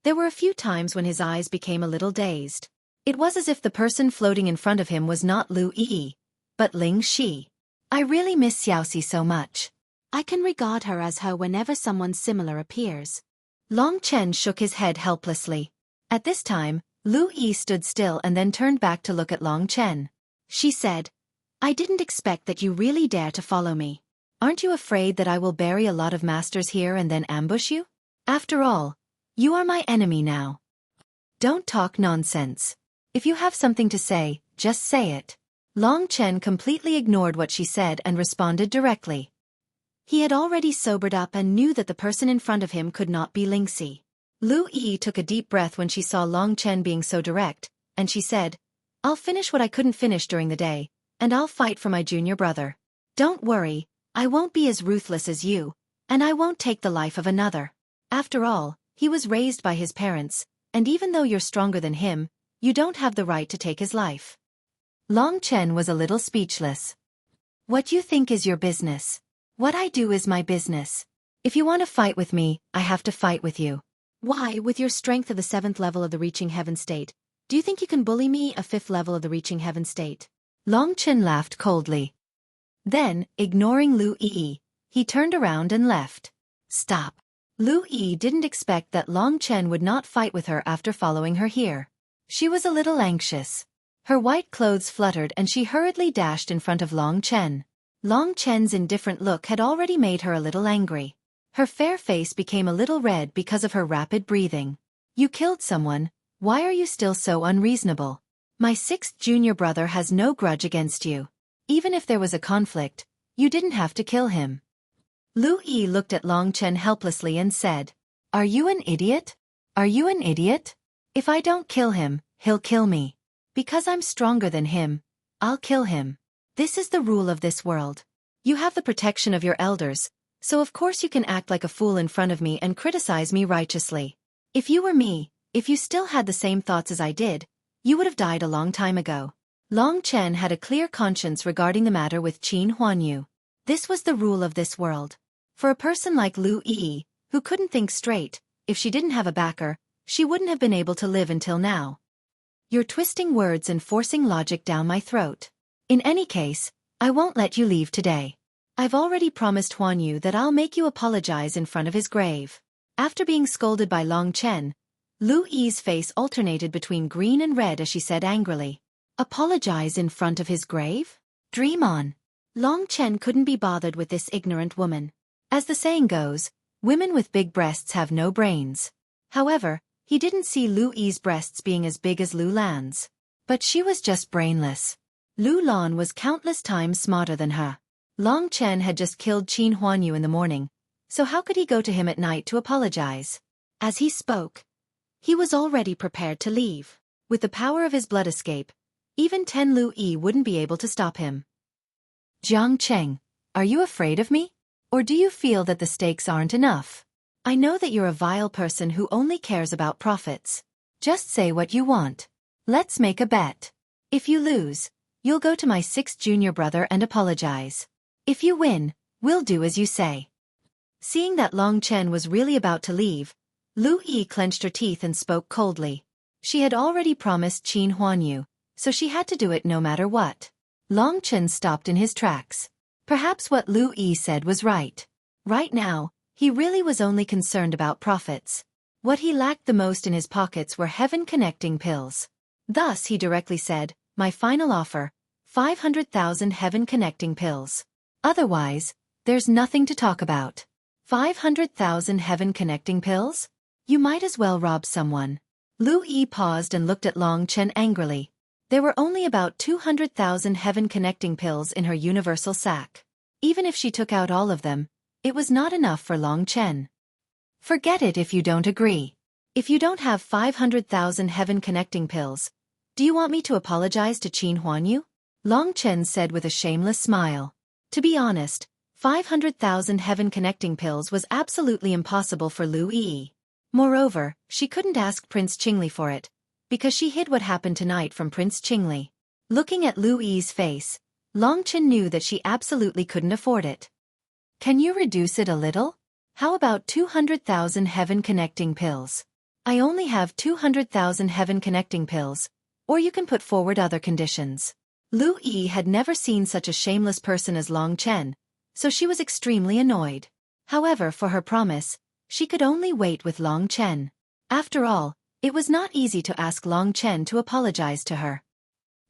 there were a few times when his eyes became a little dazed. It was as if the person floating in front of him was not Lu Yi, but Ling Shi. "I really miss Xiaoxi so much. I can regard her as her whenever someone similar appears." Long Chen shook his head helplessly. At this time, Lu Yi stood still and then turned back to look at Long Chen. She said, "I didn't expect that you really dare to follow me. Aren't you afraid that I will bury a lot of masters here and then ambush you? After all, you are my enemy now." "Don't talk nonsense. If you have something to say, just say it." Long Chen completely ignored what she said and responded directly. He had already sobered up and knew that the person in front of him could not be Lingxi. Lu Yi took a deep breath when she saw Long Chen being so direct, and she said, "I'll finish what I couldn't finish during the day, and I'll fight for my junior brother. Don't worry, I won't be as ruthless as you, and I won't take the life of another. After all, he was raised by his parents, and even though you're stronger than him, you don't have the right to take his life." Long Chen was a little speechless. "What you think is your business. What I do is my business. If you want to fight with me, I have to fight with you. Why, with your strength of the 7th level of the Reaching Heaven state, do you think you can bully me a 5th level of the Reaching Heaven state?" Long Chen laughed coldly. Then, ignoring Lu Yi, he turned around and left. "Stop." Lu Yi didn't expect that Long Chen would not fight with her after following her here. She was a little anxious. Her white clothes fluttered and she hurriedly dashed in front of Long Chen. Long Chen's indifferent look had already made her a little angry. Her fair face became a little red because of her rapid breathing. You killed someone, why are you still so unreasonable? My sixth junior brother has no grudge against you. Even if there was a conflict, you didn't have to kill him. Lu Yi looked at Long Chen helplessly and said, Are you an idiot? Are you an idiot? If I don't kill him, he'll kill me. Because I'm stronger than him, I'll kill him. This is the rule of this world. You have the protection of your elders, so of course you can act like a fool in front of me and criticize me righteously. If you were me, if you still had the same thoughts as I did, you would have died a long time ago. Long Chen had a clear conscience regarding the matter with Qin Huanyu. This was the rule of this world. For a person like Lu Yi, who couldn't think straight, if she didn't have a backer, she wouldn't have been able to live until now. You're twisting words and forcing logic down my throat. In any case, I won't let you leave today. I've already promised Huanyu that I'll make you apologize in front of his grave. After being scolded by Long Chen, Lu Yi's face alternated between green and red as she said angrily, Apologize in front of his grave? Dream on. Long Chen couldn't be bothered with this ignorant woman. As the saying goes, women with big breasts have no brains. However, he didn't see Lu Yi's breasts being as big as Lu Lan's. But she was just brainless. Lu Lan was countless times smarter than her. Long Chen had just killed Qin Huanyu in the morning, so how could he go to him at night to apologize? As he spoke, he was already prepared to leave. With the power of his blood escape, even 10 Lu Yi wouldn't be able to stop him. Jiang Cheng, are you afraid of me? Or do you feel that the stakes aren't enough? I know that you're a vile person who only cares about profits. Just say what you want. Let's make a bet. If you lose, you'll go to my sixth junior brother and apologize. If you win, we'll do as you say. Seeing that Long Chen was really about to leave, Lu Yi clenched her teeth and spoke coldly. She had already promised Qin Huanyu, so she had to do it no matter what. Long Chen stopped in his tracks. Perhaps what Lu Yi said was right. Right now, he really was only concerned about profits. What he lacked the most in his pockets were heaven-connecting pills. Thus he directly said, My final offer, 500,000 heaven-connecting pills. Otherwise, there's nothing to talk about. 500,000 heaven-connecting pills? You might as well rob someone. Lu Yi paused and looked at Long Chen angrily. There were only about 200,000 heaven-connecting pills in her universal sack. Even if she took out all of them, it was not enough for Long Chen. Forget it if you don't agree. If you don't have 500,000 heaven-connecting pills, do you want me to apologize to Qin Huanyu? Long Chen said with a shameless smile. To be honest, 500,000 heaven-connecting pills was absolutely impossible for Lu Yi. Moreover, she couldn't ask Prince Qingli for it, because she hid what happened tonight from Prince Qingli. Looking at Lu Yi's face, Long Chen knew that she absolutely couldn't afford it. Can you reduce it a little? How about 200,000 heaven-connecting pills? I only have 200,000 heaven-connecting pills, or you can put forward other conditions. Lu Yi had never seen such a shameless person as Long Chen, so she was extremely annoyed. However, for her promise, she could only wait with Long Chen. After all, it was not easy to ask Long Chen to apologize to her.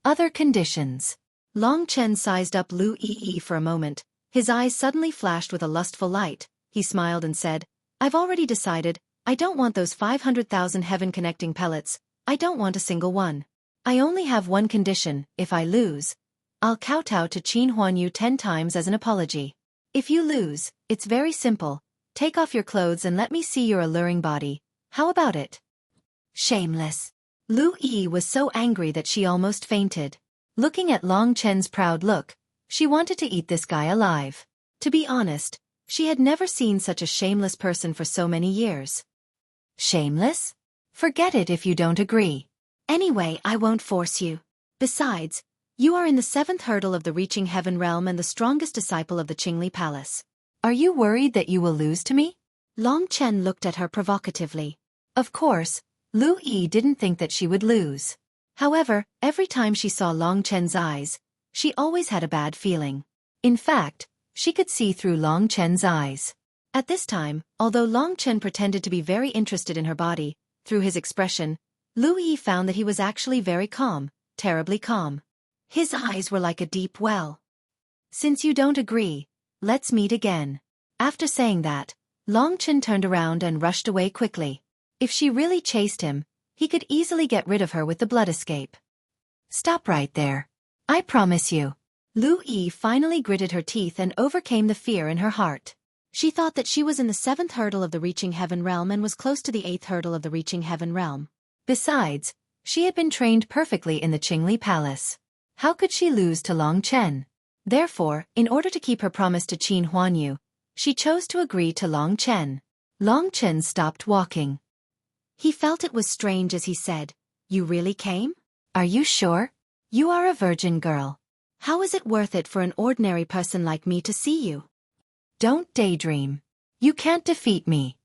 Other conditions. Long Chen sized up Lu Yi for a moment. His eyes suddenly flashed with a lustful light. He smiled and said, I've already decided, I don't want those 500,000 heaven-connecting pellets, I don't want a single one. I only have one condition, if I lose, I'll kowtow to Qin Huanyu 10 times as an apology. If you lose, it's very simple, take off your clothes and let me see your alluring body, how about it? Shameless. Lu Yi was so angry that she almost fainted. Looking at Long Chen's proud look, she wanted to eat this guy alive. To be honest, she had never seen such a shameless person for so many years. Shameless? Forget it if you don't agree. Anyway, I won't force you. Besides, you are in the 7th hurdle of the reaching heaven realm and the strongest disciple of the Qingli Palace. Are you worried that you will lose to me? Long Chen looked at her provocatively. Of course, Lu Yi didn't think that she would lose. However, every time she saw Long Chen's eyes, she always had a bad feeling. In fact, she could see through Long Chen's eyes. At this time, although Long Chen pretended to be very interested in her body, through his expression, Lu Yi found that he was actually very calm, terribly calm. His eyes were like a deep well. Since you don't agree, let's meet again. After saying that, Long Chen turned around and rushed away quickly. If she really chased him, he could easily get rid of her with the blood escape. Stop right there. I promise you. Lu Yi finally gritted her teeth and overcame the fear in her heart. She thought that she was in the 7th hurdle of the reaching heaven realm and was close to the 8th hurdle of the reaching heaven realm. Besides, she had been trained perfectly in the Qingli Palace. How could she lose to Long Chen? Therefore, in order to keep her promise to Qin Huanyu, she chose to agree to Long Chen. Long Chen stopped walking. He felt it was strange as he said, "You really came? Are you sure? You are a virgin girl. How is it worth it for an ordinary person like me to see you?" Don't daydream. You can't defeat me.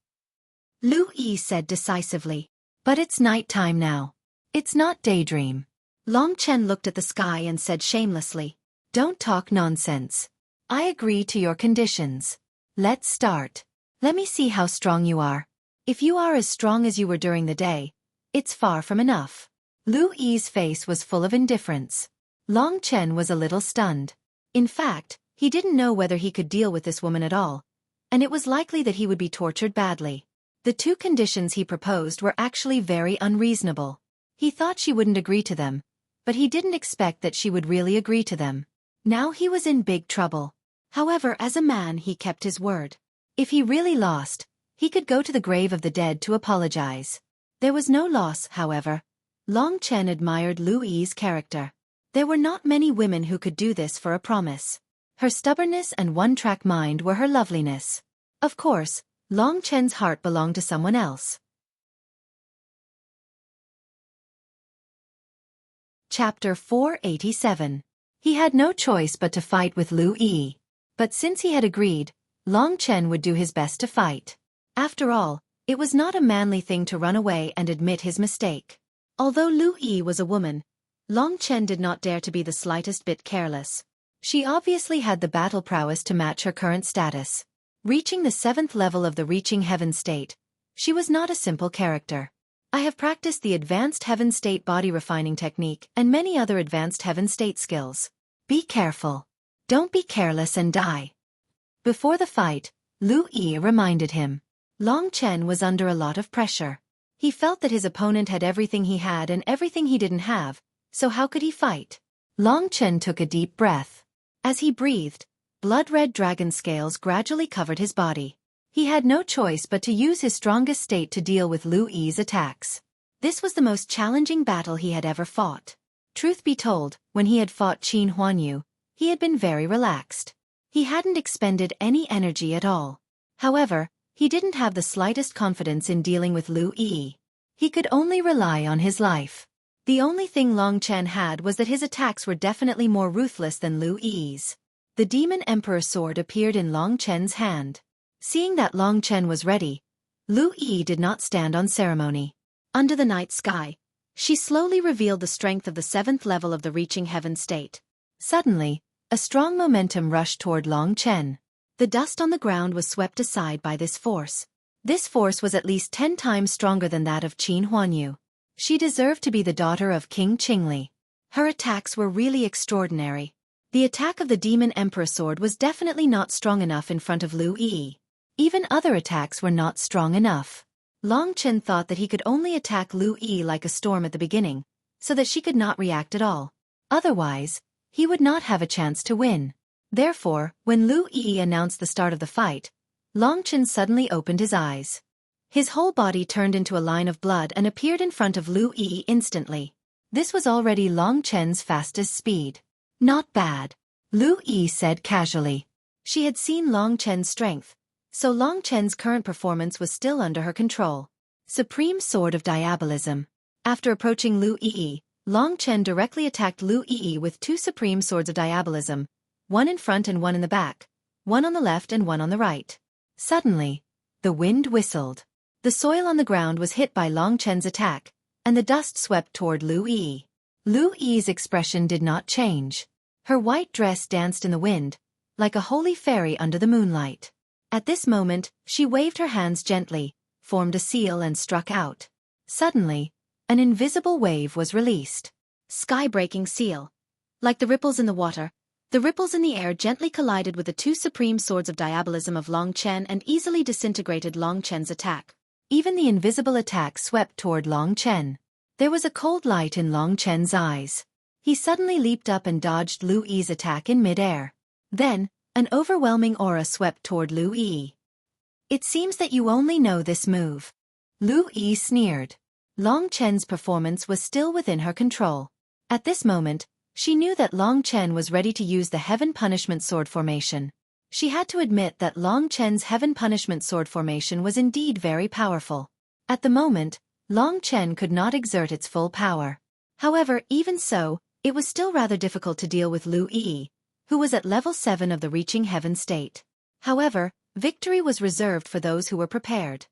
Lu Yi said decisively. But it's night time now. It's not daydream. Long Chen looked at the sky and said shamelessly, "Don't talk nonsense. I agree to your conditions. Let's start. Let me see how strong you are. If you are as strong as you were during the day, it's far from enough." Lu Yi's face was full of indifference. Long Chen was a little stunned. In fact, he didn't know whether he could deal with this woman at all, and it was likely that he would be tortured badly. The two conditions he proposed were actually very unreasonable. He thought she wouldn't agree to them, but he didn't expect that she would really agree to them. Now he was in big trouble. However, as a man he kept his word. If he really lost, he could go to the grave of the dead to apologize. There was no loss, however. Long Chen admired Lu Yi's character. There were not many women who could do this for a promise. Her stubbornness and one-track mind were her loveliness. Of course, Long Chen's heart belonged to someone else. Chapter 487. He had no choice but to fight with Lu Yi. But since he had agreed, Long Chen would do his best to fight. After all, it was not a manly thing to run away and admit his mistake. Although Lu Yi was a woman, Long Chen did not dare to be the slightest bit careless. She obviously had the battle prowess to match her current status. Reaching the 7th level of the reaching heaven state, she was not a simple character. I have practiced the advanced heaven state body refining technique and many other advanced heaven state skills. Be careful. Don't be careless and die. Before the fight, Lu Yi reminded him. Long Chen was under a lot of pressure. He felt that his opponent had everything he had and everything he didn't have, so how could he fight? Long Chen took a deep breath. As he breathed, blood-red dragon scales gradually covered his body. He had no choice but to use his strongest state to deal with Lu Yi's attacks. This was the most challenging battle he had ever fought. Truth be told, when he had fought Qin Huanyu, he had been very relaxed. He hadn't expended any energy at all. However, he didn't have the slightest confidence in dealing with Lu Yi. He could only rely on his life. The only thing Long Chen had was that his attacks were definitely more ruthless than Lu Yi's. The Demon Emperor sword appeared in Long Chen's hand. Seeing that Long Chen was ready, Lu Yi did not stand on ceremony. Under the night sky, she slowly revealed the strength of the 7th level of the reaching heaven state. Suddenly, a strong momentum rushed toward Long Chen. The dust on the ground was swept aside by this force. This force was at least 10 times stronger than that of Qin Huanyu. She deserved to be the daughter of King Qingli. Her attacks were really extraordinary. The attack of the Demon Emperor sword was definitely not strong enough in front of Lu Yi. Even other attacks were not strong enough. Long Chen thought that he could only attack Lu Yi like a storm at the beginning, so that she could not react at all. Otherwise, he would not have a chance to win. Therefore, when Lu Yi announced the start of the fight, Long Chen suddenly opened his eyes. His whole body turned into a line of blood and appeared in front of Lu Yi instantly. This was already Long Chen's fastest speed. Not bad, Lu Yi said casually. She had seen Long Chen's strength, so Long Chen's current performance was still under her control. Supreme Sword of Diabolism. After approaching Lu Yi, Long Chen directly attacked Lu Yi with 2 Supreme Swords of Diabolism, one in front and one in the back, one on the left and one on the right. Suddenly, the wind whistled. The soil on the ground was hit by Long Chen's attack, and the dust swept toward Lu Yi. Lu Yi's expression did not change. Her white dress danced in the wind, like a holy fairy under the moonlight. At this moment, she waved her hands gently, formed a seal and struck out. Suddenly, an invisible wave was released. Sky-breaking seal. Like the ripples in the water, The ripples in the air gently collided with the two supreme swords of diabolism of Long Chen and easily disintegrated Long Chen's attack. Even the invisible attack swept toward Long Chen. There was a cold light in Long Chen's eyes. He suddenly leaped up and dodged Lu Yi's attack in mid-air. Then, an overwhelming aura swept toward Lu Yi. "It seems that you only know this move." Lu Yi sneered. Long Chen's performance was still within her control. At this moment, she knew that Long Chen was ready to use the Heaven Punishment Sword formation. She had to admit that Long Chen's Heaven Punishment Sword formation was indeed very powerful. At the moment, Long Chen could not exert its full power. However, even so, it was still rather difficult to deal with Lu Yi, who was at level 7 of the Reaching Heaven state. However, victory was reserved for those who were prepared.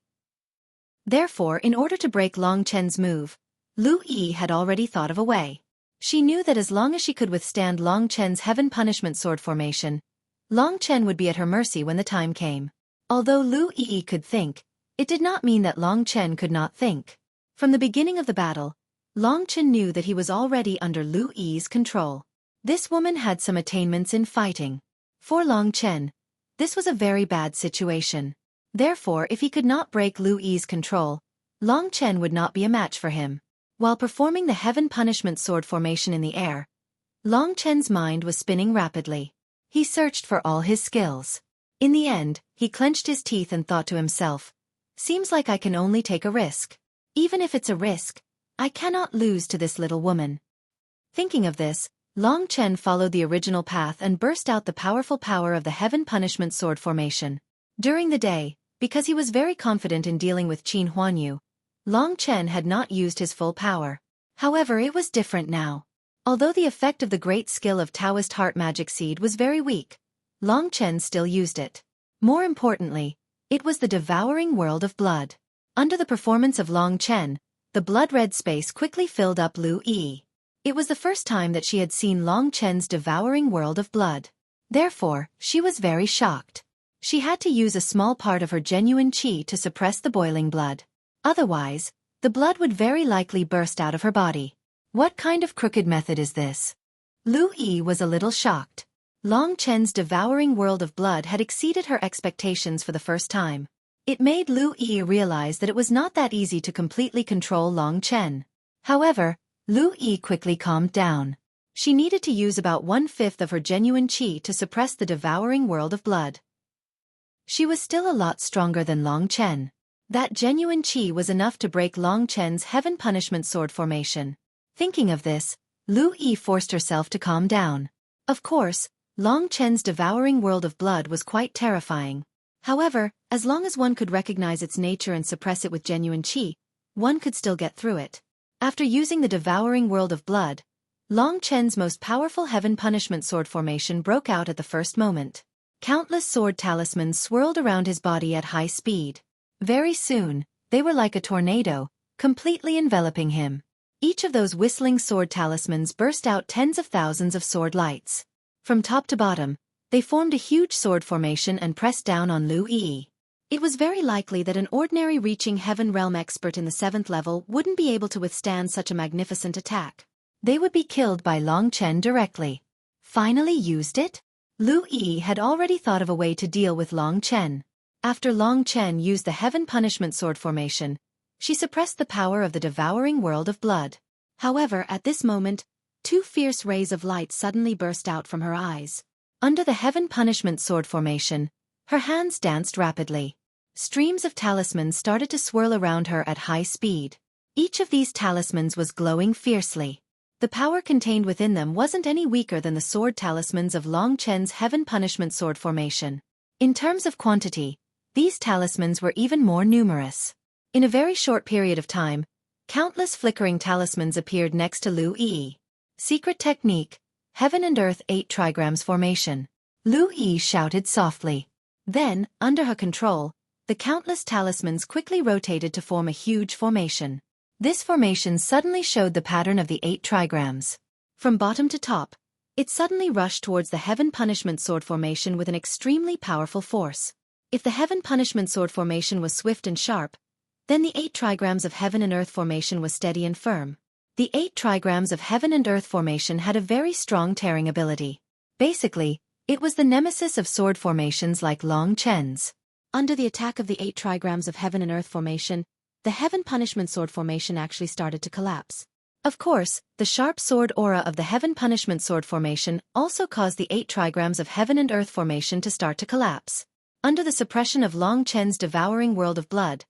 Therefore, in order to break Long Chen's move, Lu Yi had already thought of a way. She knew that as long as she could withstand Long Chen's Heaven Punishment Sword formation, Long Chen would be at her mercy when the time came. Although Lu Yi could think, it did not mean that Long Chen could not think. From the beginning of the battle, Long Chen knew that he was already under Lu Yi's control. This woman had some attainments in fighting. For Long Chen, this was a very bad situation. Therefore, if he could not break Lu Yi's control, Long Chen would not be a match for him. While performing the Heaven Punishment Sword formation in the air, Long Chen's mind was spinning rapidly. He searched for all his skills. In the end, he clenched his teeth and thought to himself, "Seems like I can only take a risk. Even if it's a risk, I cannot lose to this little woman." Thinking of this, Long Chen followed the original path and burst out the powerful power of the Heaven Punishment Sword formation. During the day, because he was very confident in dealing with Qin Huanyu, Long Chen had not used his full power. However, it was different now. Although the effect of the great skill of Taoist Heart Magic Seed was very weak, Long Chen still used it. More importantly, it was the devouring world of blood. Under the performance of Long Chen, the blood-red space quickly filled up Lu Yi. It was the first time that she had seen Long Chen's devouring world of blood. Therefore, she was very shocked. She had to use a small part of her genuine qi to suppress the boiling blood. Otherwise, the blood would very likely burst out of her body. What kind of crooked method is this? Lu Yi was a little shocked. Long Chen's devouring world of blood had exceeded her expectations for the first time. It made Lu Yi realize that it was not that easy to completely control Long Chen. However, Lu Yi quickly calmed down. She needed to use about 1/5 of her genuine qi to suppress the devouring world of blood. She was still a lot stronger than Long Chen. That genuine qi was enough to break Long Chen's Heaven Punishment Sword formation. Thinking of this, Lu Yi forced herself to calm down. Of course, Long Chen's devouring world of blood was quite terrifying. However, as long as one could recognize its nature and suppress it with genuine qi, one could still get through it. After using the devouring world of blood, Long Chen's most powerful Heaven Punishment Sword formation broke out at the first moment. Countless sword talismans swirled around his body at high speed. Very soon, they were like a tornado, completely enveloping him. Each of those whistling sword talismans burst out tens of thousands of sword lights. From top to bottom, they formed a huge sword formation and pressed down on Lu Yi. It was very likely that an ordinary Reaching Heaven realm expert in the 7th level wouldn't be able to withstand such a magnificent attack. They would be killed by Long Chen directly. Finally used it? Lu Yi had already thought of a way to deal with Long Chen. After Long Chen used the Heaven Punishment Sword formation, she suppressed the power of the devouring world of blood. However, at this moment, two fierce rays of light suddenly burst out from her eyes. Under the Heaven Punishment Sword formation, her hands danced rapidly. Streams of talismans started to swirl around her at high speed. Each of these talismans was glowing fiercely. The power contained within them wasn't any weaker than the sword talismans of Long Chen's Heaven Punishment Sword formation. In terms of quantity, these talismans were even more numerous. In a very short period of time, countless flickering talismans appeared next to Lu Yi. Secret technique, Heaven and Earth 8 trigrams formation. Lu Yi shouted softly. Then, under her control, the countless talismans quickly rotated to form a huge formation. This formation suddenly showed the pattern of the 8 trigrams. From bottom to top, it suddenly rushed towards the Heaven Punishment Sword formation with an extremely powerful force. If the Heaven Punishment Sword formation was swift and sharp, then the 8 trigrams of Heaven and Earth formation was steady and firm. The 8 trigrams of Heaven and Earth formation had a very strong tearing ability. Basically, it was the nemesis of sword formations like Long Chen's. Under the attack of the 8 trigrams of Heaven and Earth formation, the Heaven Punishment Sword formation actually started to collapse. Of course, the sharp sword aura of the Heaven Punishment Sword formation also caused the 8 trigrams of Heaven and Earth formation to start to collapse. Under the suppression of Long Chen's devouring world of blood,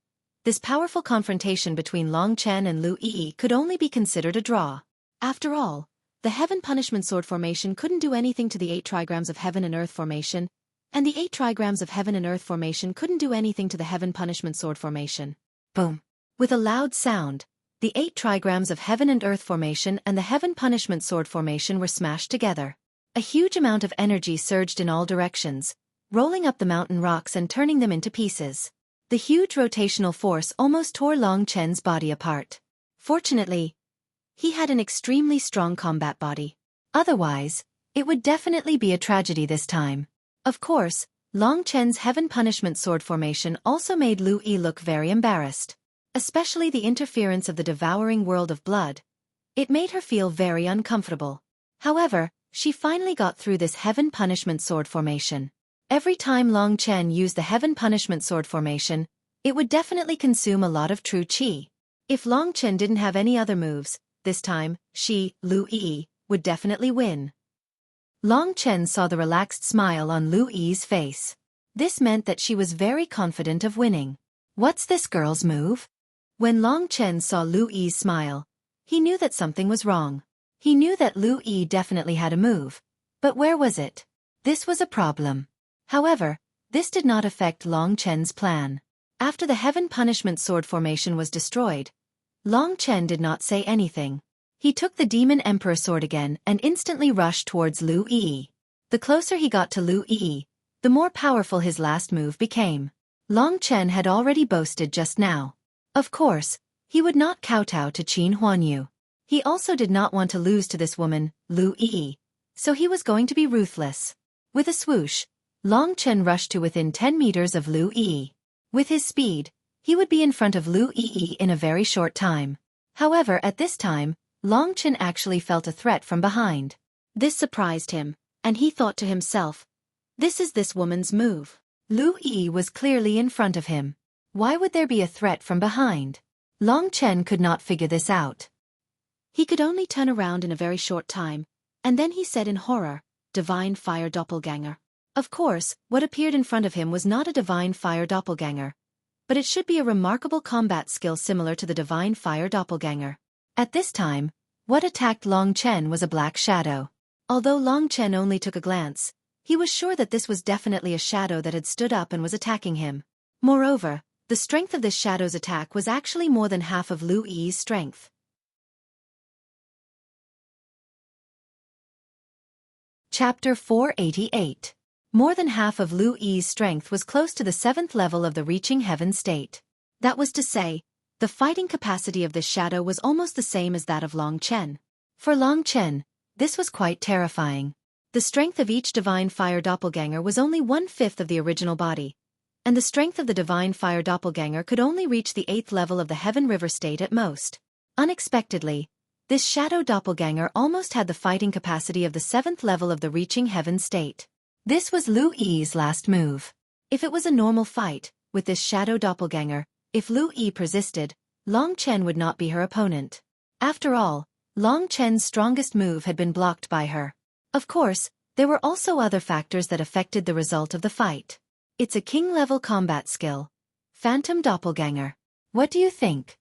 this powerful confrontation between Long Chen and Lu Yi could only be considered a draw. After all, the Heaven Punishment Sword formation couldn't do anything to the 8 trigrams of Heaven and Earth formation, and the 8 trigrams of Heaven and Earth formation couldn't do anything to the Heaven Punishment Sword formation. Boom. With a loud sound, the 8 trigrams of Heaven and Earth formation and the Heaven Punishment Sword formation were smashed together. A huge amount of energy surged in all directions, rolling up the mountain rocks and turning them into pieces. The huge rotational force almost tore Long Chen's body apart. Fortunately, he had an extremely strong combat body. Otherwise, it would definitely be a tragedy this time. Of course, Long Chen's Heaven Punishment Sword formation also made Lu Yi look very embarrassed. Especially the interference of the devouring world of blood. It made her feel very uncomfortable. However, she finally got through this Heaven Punishment Sword formation. Every time Long Chen used the Heaven Punishment Sword formation, it would definitely consume a lot of true qi. If Long Chen didn't have any other moves, this time, she, Lu Yi, would definitely win. Long Chen saw the relaxed smile on Lu Yi's face. This meant that she was very confident of winning. What's this girl's move? When Long Chen saw Lu Yi's smile, he knew that something was wrong. He knew that Lu Yi definitely had a move. But where was it? This was a problem. However, this did not affect Long Chen's plan. After the Heaven Punishment Sword formation was destroyed, Long Chen did not say anything. He took the Demon Emperor sword again and instantly rushed towards Lu Yi. The closer he got to Lu Yi, the more powerful his last move became. Long Chen had already boasted just now. Of course, he would not kowtow to Qin Huanyu. He also did not want to lose to this woman, Lu Yi, so he was going to be ruthless. With a swoosh, Long Chen rushed to within 10 meters of Lu Yi. With his speed, he would be in front of Lu Yi in a very short time. However, at this time, Long Chen actually felt a threat from behind. This surprised him, and he thought to himself, this is this woman's move. Lu Yi was clearly in front of him. Why would there be a threat from behind? Long Chen could not figure this out. He could only turn around in a very short time, and then he said in horror, Divine Fire Doppelganger. Of course, what appeared in front of him was not a Divine Fire Doppelganger, but it should be a remarkable combat skill similar to the Divine Fire Doppelganger. At this time, what attacked Long Chen was a black shadow. Although Long Chen only took a glance, he was sure that this was definitely a shadow that had stood up and was attacking him. Moreover, the strength of this shadow's attack was actually more than half of Lu Yi's strength. Chapter 488. More than half of Lu Yi's strength was close to the 7th level of the reaching heaven state. That was to say, the fighting capacity of this shadow was almost the same as that of Long Chen. For Long Chen, this was quite terrifying. The strength of each Divine Fire Doppelganger was only 1/5 of the original body, and the strength of the Divine Fire Doppelganger could only reach the 8th level of the Heaven River state at most. Unexpectedly, this shadow doppelganger almost had the fighting capacity of the 7th level of the reaching heaven state. This was Lu Yi's last move. If it was a normal fight, with this shadow doppelganger, if Lu Yi persisted, Long Chen would not be her opponent. After all, Long Chen's strongest move had been blocked by her. Of course, there were also other factors that affected the result of the fight. It's a king-level combat skill. Phantom Doppelganger. What do you think?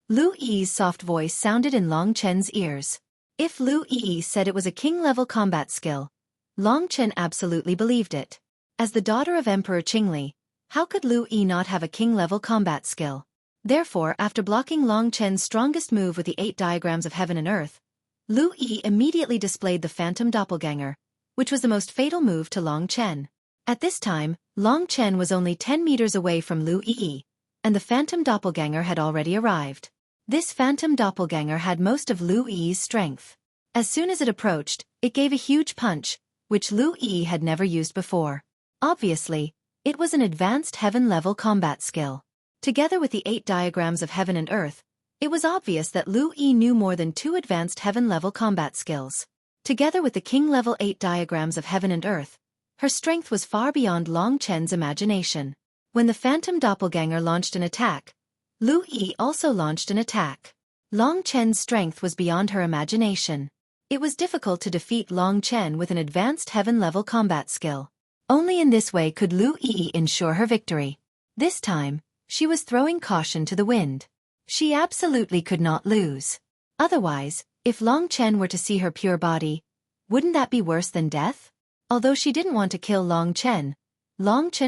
Lu Yi's soft voice sounded in Long Chen's ears. If Lu Yi said it was a king-level combat skill, Long Chen absolutely believed it. As the daughter of Emperor Qingli, how could Lu Yi not have a king-level combat skill? Therefore, after blocking Long Chen's strongest move with the 8 diagrams of heaven and earth, Lu Yi immediately displayed the Phantom Doppelganger, which was the most fatal move to Long Chen. At this time, Long Chen was only 10 meters away from Lu Yi, and the Phantom Doppelganger had already arrived. This Phantom Doppelganger had most of Lu Yi's strength. As soon as it approached, it gave a huge punch, which Lu Yi had never used before. Obviously, it was an advanced heaven-level combat skill. Together with the 8 diagrams of heaven and earth, it was obvious that Lu Yi knew more than 2 advanced heaven-level combat skills. Together with the King Level 8 diagrams of heaven and earth, her strength was far beyond Long Chen's imagination. When the phantom doppelganger launched an attack, Lu Yi also launched an attack. Long Chen's strength was beyond her imagination. It was difficult to defeat Long Chen with an advanced heaven-level combat skill. Only in this way could Lu Yi ensure her victory. This time, she was throwing caution to the wind. She absolutely could not lose. Otherwise, if Long Chen were to see her pure body, wouldn't that be worse than death? Although she didn't want to kill Long Chen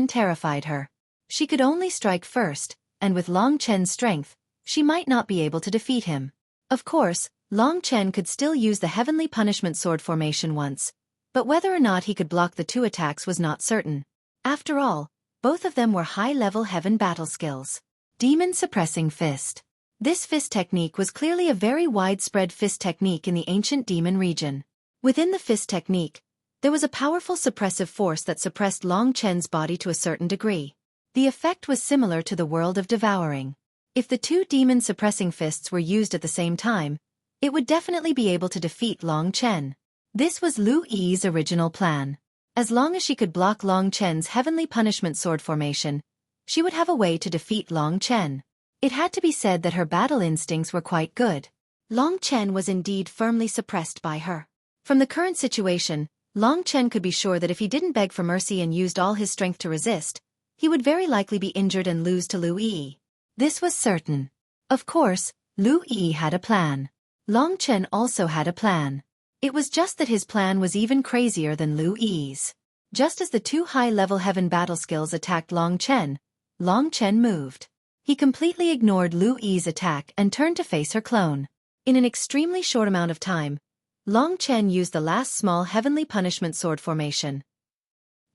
terrified her. She could only strike first, and with Long Chen's strength, she might not be able to defeat him. Of course, Long Chen could still use the Heavenly Punishment Sword formation once, but whether or not he could block the two attacks was not certain. After all, both of them were high-level heaven battle skills. Demon Suppressing Fist. This fist technique was clearly a very widespread fist technique in the ancient demon region. Within the fist technique, there was a powerful suppressive force that suppressed Long Chen's body to a certain degree. The effect was similar to the world of devouring. If the two demon suppressing fists were used at the same time, it would definitely be able to defeat Long Chen. This was Lu Yi's original plan. As long as she could block Long Chen's Heavenly Punishment Sword formation, she would have a way to defeat Long Chen. It had to be said that her battle instincts were quite good. Long Chen was indeed firmly suppressed by her. From the current situation, Long Chen could be sure that if he didn't beg for mercy and used all his strength to resist, he would very likely be injured and lose to Lu Yi. This was certain. Of course, Lu Yi had a plan. Long Chen also had a plan. It was just that his plan was even crazier than Lu Yi's. Just as the two high-level heaven battle skills attacked Long Chen moved. He completely ignored Lu Yi's attack and turned to face her clone. In an extremely short amount of time, Long Chen used the last small Heavenly Punishment Sword formation.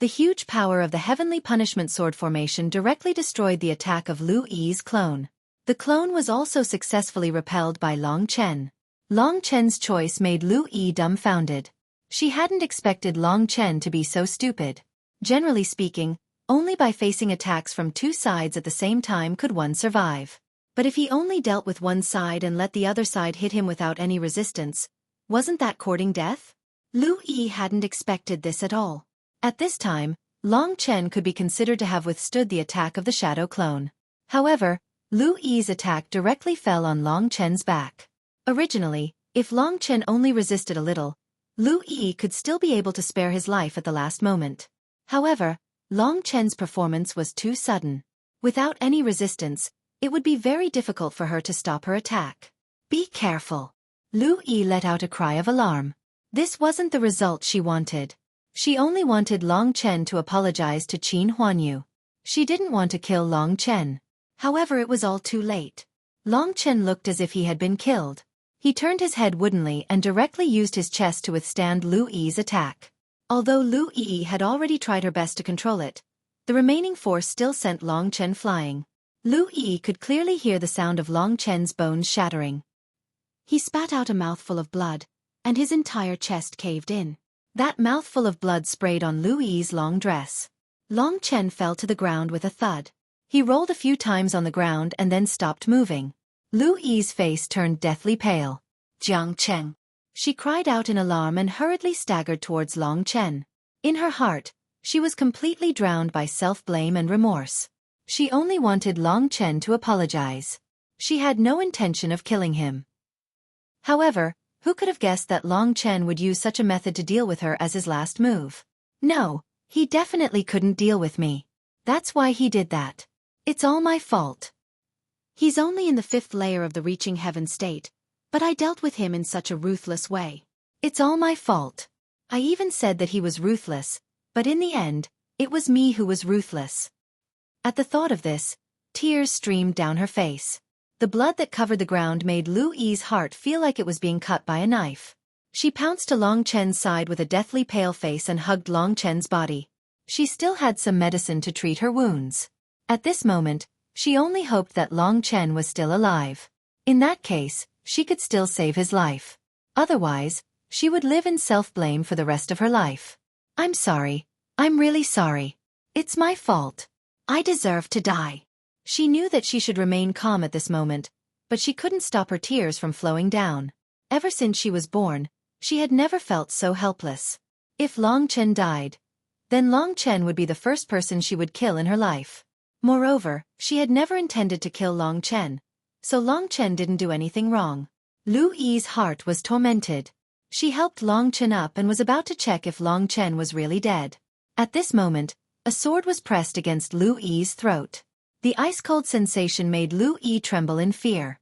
The huge power of the Heavenly Punishment Sword formation directly destroyed the attack of Lu Yi's clone. The clone was also successfully repelled by Long Chen. Long Chen's choice made Lu Yi dumbfounded. She hadn't expected Long Chen to be so stupid. Generally speaking, only by facing attacks from two sides at the same time could one survive. But if he only dealt with one side and let the other side hit him without any resistance, wasn't that courting death? Lu Yi hadn't expected this at all. At this time, Long Chen could be considered to have withstood the attack of the shadow clone. However, Lu Yi's attack directly fell on Long Chen's back. Originally, if Long Chen only resisted a little, Lu Yi could still be able to spare his life at the last moment. However, Long Chen's performance was too sudden. Without any resistance, it would be very difficult for her to stop her attack. Be careful. Lu Yi let out a cry of alarm. This wasn't the result she wanted. She only wanted Long Chen to apologize to Qin Huanyu. She didn't want to kill Long Chen. However, it was all too late. Long Chen looked as if he had been killed. He turned his head woodenly and directly used his chest to withstand Lu Yi's attack. Although Lu Yi had already tried her best to control it, the remaining force still sent Long Chen flying. Lu Yi could clearly hear the sound of Long Chen's bones shattering. He spat out a mouthful of blood, and his entire chest caved in. That mouthful of blood sprayed on Lu Yi's long dress. Long Chen fell to the ground with a thud. He rolled a few times on the ground and then stopped moving. Lu Yi's face turned deathly pale. "Jiang Chen!" She cried out in alarm and hurriedly staggered towards Long Chen. In her heart, she was completely drowned by self-blame and remorse. She only wanted Long Chen to apologize. She had no intention of killing him. However, who could have guessed that Long Chen would use such a method to deal with her as his last move? No, he definitely couldn't deal with me. That's why he did that. It's all my fault. He's only in the 5th layer of the reaching heaven state, but I dealt with him in such a ruthless way. It's all my fault. I even said that he was ruthless, but in the end, it was me who was ruthless. At the thought of this, tears streamed down her face. The blood that covered the ground made Lu Yi's heart feel like it was being cut by a knife. She pounced to Long Chen's side with a deathly pale face and hugged Long Chen's body. She still had some medicine to treat her wounds. At this moment, she only hoped that Long Chen was still alive. In that case, she could still save his life. Otherwise, she would live in self-blame for the rest of her life. "I'm sorry. I'm really sorry. It's my fault. I deserve to die." She knew that she should remain calm at this moment, but she couldn't stop her tears from flowing down. Ever since she was born, She had never felt so helpless. If Long Chen died, then Long Chen would be the first person she would kill in her life. Moreover, she had never intended to kill Long Chen, so Long Chen didn't do anything wrong. Lu Yi's heart was tormented. She helped Long Chen up and was about to check if Long Chen was really dead. At this moment, a sword was pressed against Lu Yi's throat. The ice-cold sensation made Lu Yi tremble in fear.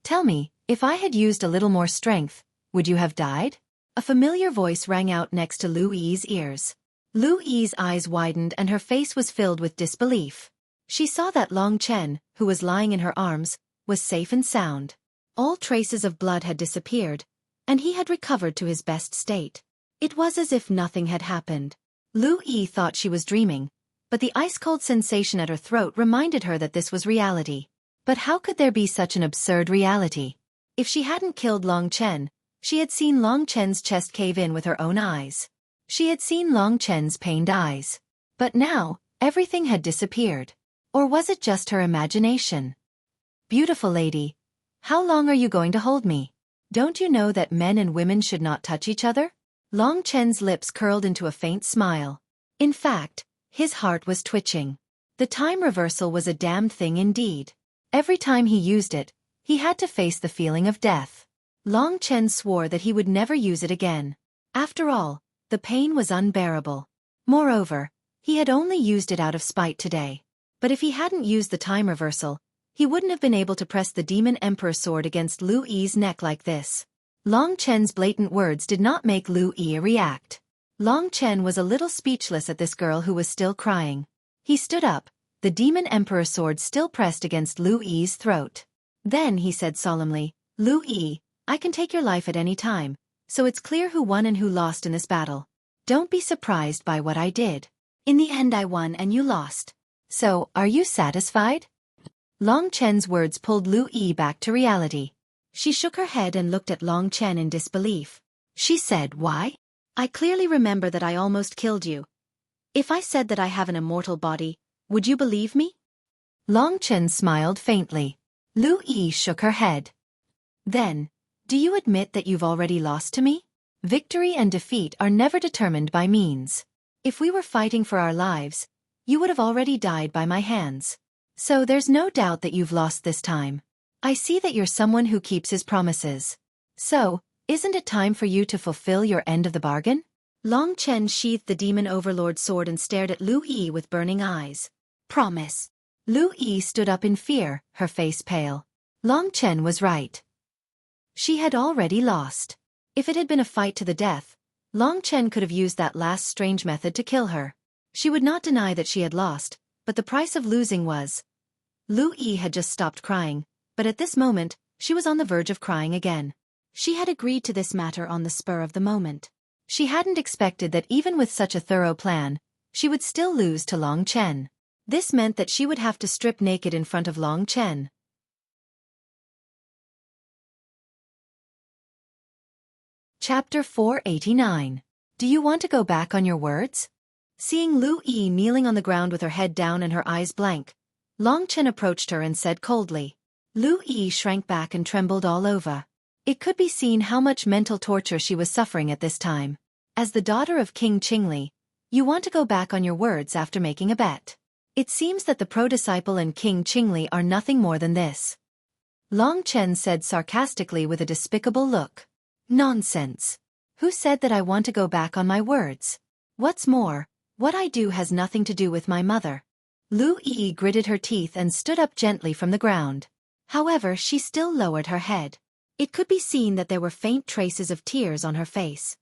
"Tell me, if I had used a little more strength, would you have died?" A familiar voice rang out next to Lu Yi's ears. Lu Yi's eyes widened and her face was filled with disbelief. She saw that Long Chen, who was lying in her arms, was safe and sound. All traces of blood had disappeared, and he had recovered to his best state. It was as if nothing had happened. Lu Yi thought she was dreaming, but the ice-cold sensation at her throat reminded her that this was reality. But how could there be such an absurd reality? If she hadn't killed Long Chen, she had seen Long Chen's chest cave in with her own eyes. She had seen Long Chen's pained eyes. But now, everything had disappeared. Or was it just her imagination? "Beautiful lady, how long are you going to hold me? Don't you know that men and women should not touch each other?" Long Chen's lips curled into a faint smile. In fact, his heart was twitching. The time reversal was a damned thing indeed. Every time he used it, he had to face the feeling of death. Long Chen swore that he would never use it again. After all, the pain was unbearable. Moreover, he had only used it out of spite today. But if he hadn't used the time reversal, he wouldn't have been able to press the Demon Emperor sword against Lu Yi's neck like this. Long Chen's blatant words did not make Lu Yi react. Long Chen was a little speechless at this girl who was still crying. He stood up, the Demon Emperor sword still pressed against Lu Yi's throat. Then he said solemnly, "Lu Yi, I can take your life at any time, so it's clear who won and who lost in this battle. Don't be surprised by what I did. In the end I won and you lost. So, are you satisfied?" Long Chen's words pulled Lu Yi back to reality. She shook her head and looked at Long Chen in disbelief. She said, "Why? I clearly remember that I almost killed you. If I said that I have an immortal body, would you believe me?" Long Chen smiled faintly. Lu Yi shook her head. "Then, do you admit that you've already lost to me? Victory and defeat are never determined by means. If we were fighting for our lives, you would have already died by my hands. So there's no doubt that you've lost this time. I see that you're someone who keeps his promises. So, isn't it time for you to fulfill your end of the bargain?" Long Chen sheathed the Demon Overlord's sword and stared at Lu Yi with burning eyes. "Promise." Lu Yi stood up in fear, her face pale. Long Chen was right. She had already lost. If it had been a fight to the death, Long Chen could have used that last strange method to kill her. She would not deny that she had lost, but the price of losing was... Lu Yi had just stopped crying, but at this moment, she was on the verge of crying again. She had agreed to this matter on the spur of the moment. She hadn't expected that even with such a thorough plan, she would still lose to Long Chen. This meant that she would have to strip naked in front of Long Chen. Chapter 489. Do you want to go back on your words? Seeing Lu Yi kneeling on the ground with her head down and her eyes blank, Long Chen approached her and said coldly. Lu Yi shrank back and trembled all over. It could be seen how much mental torture she was suffering at this time. As the daughter of King Qingli, you want to go back on your words after making a bet. It seems that the pro-disciple and King Qingli are nothing more than this. Long Chen said sarcastically with a despicable look. Nonsense. Who said that I want to go back on my words? What's more, what I do has nothing to do with my mother. Lu Yi gritted her teeth and stood up gently from the ground. However, she still lowered her head. It could be seen that there were faint traces of tears on her face.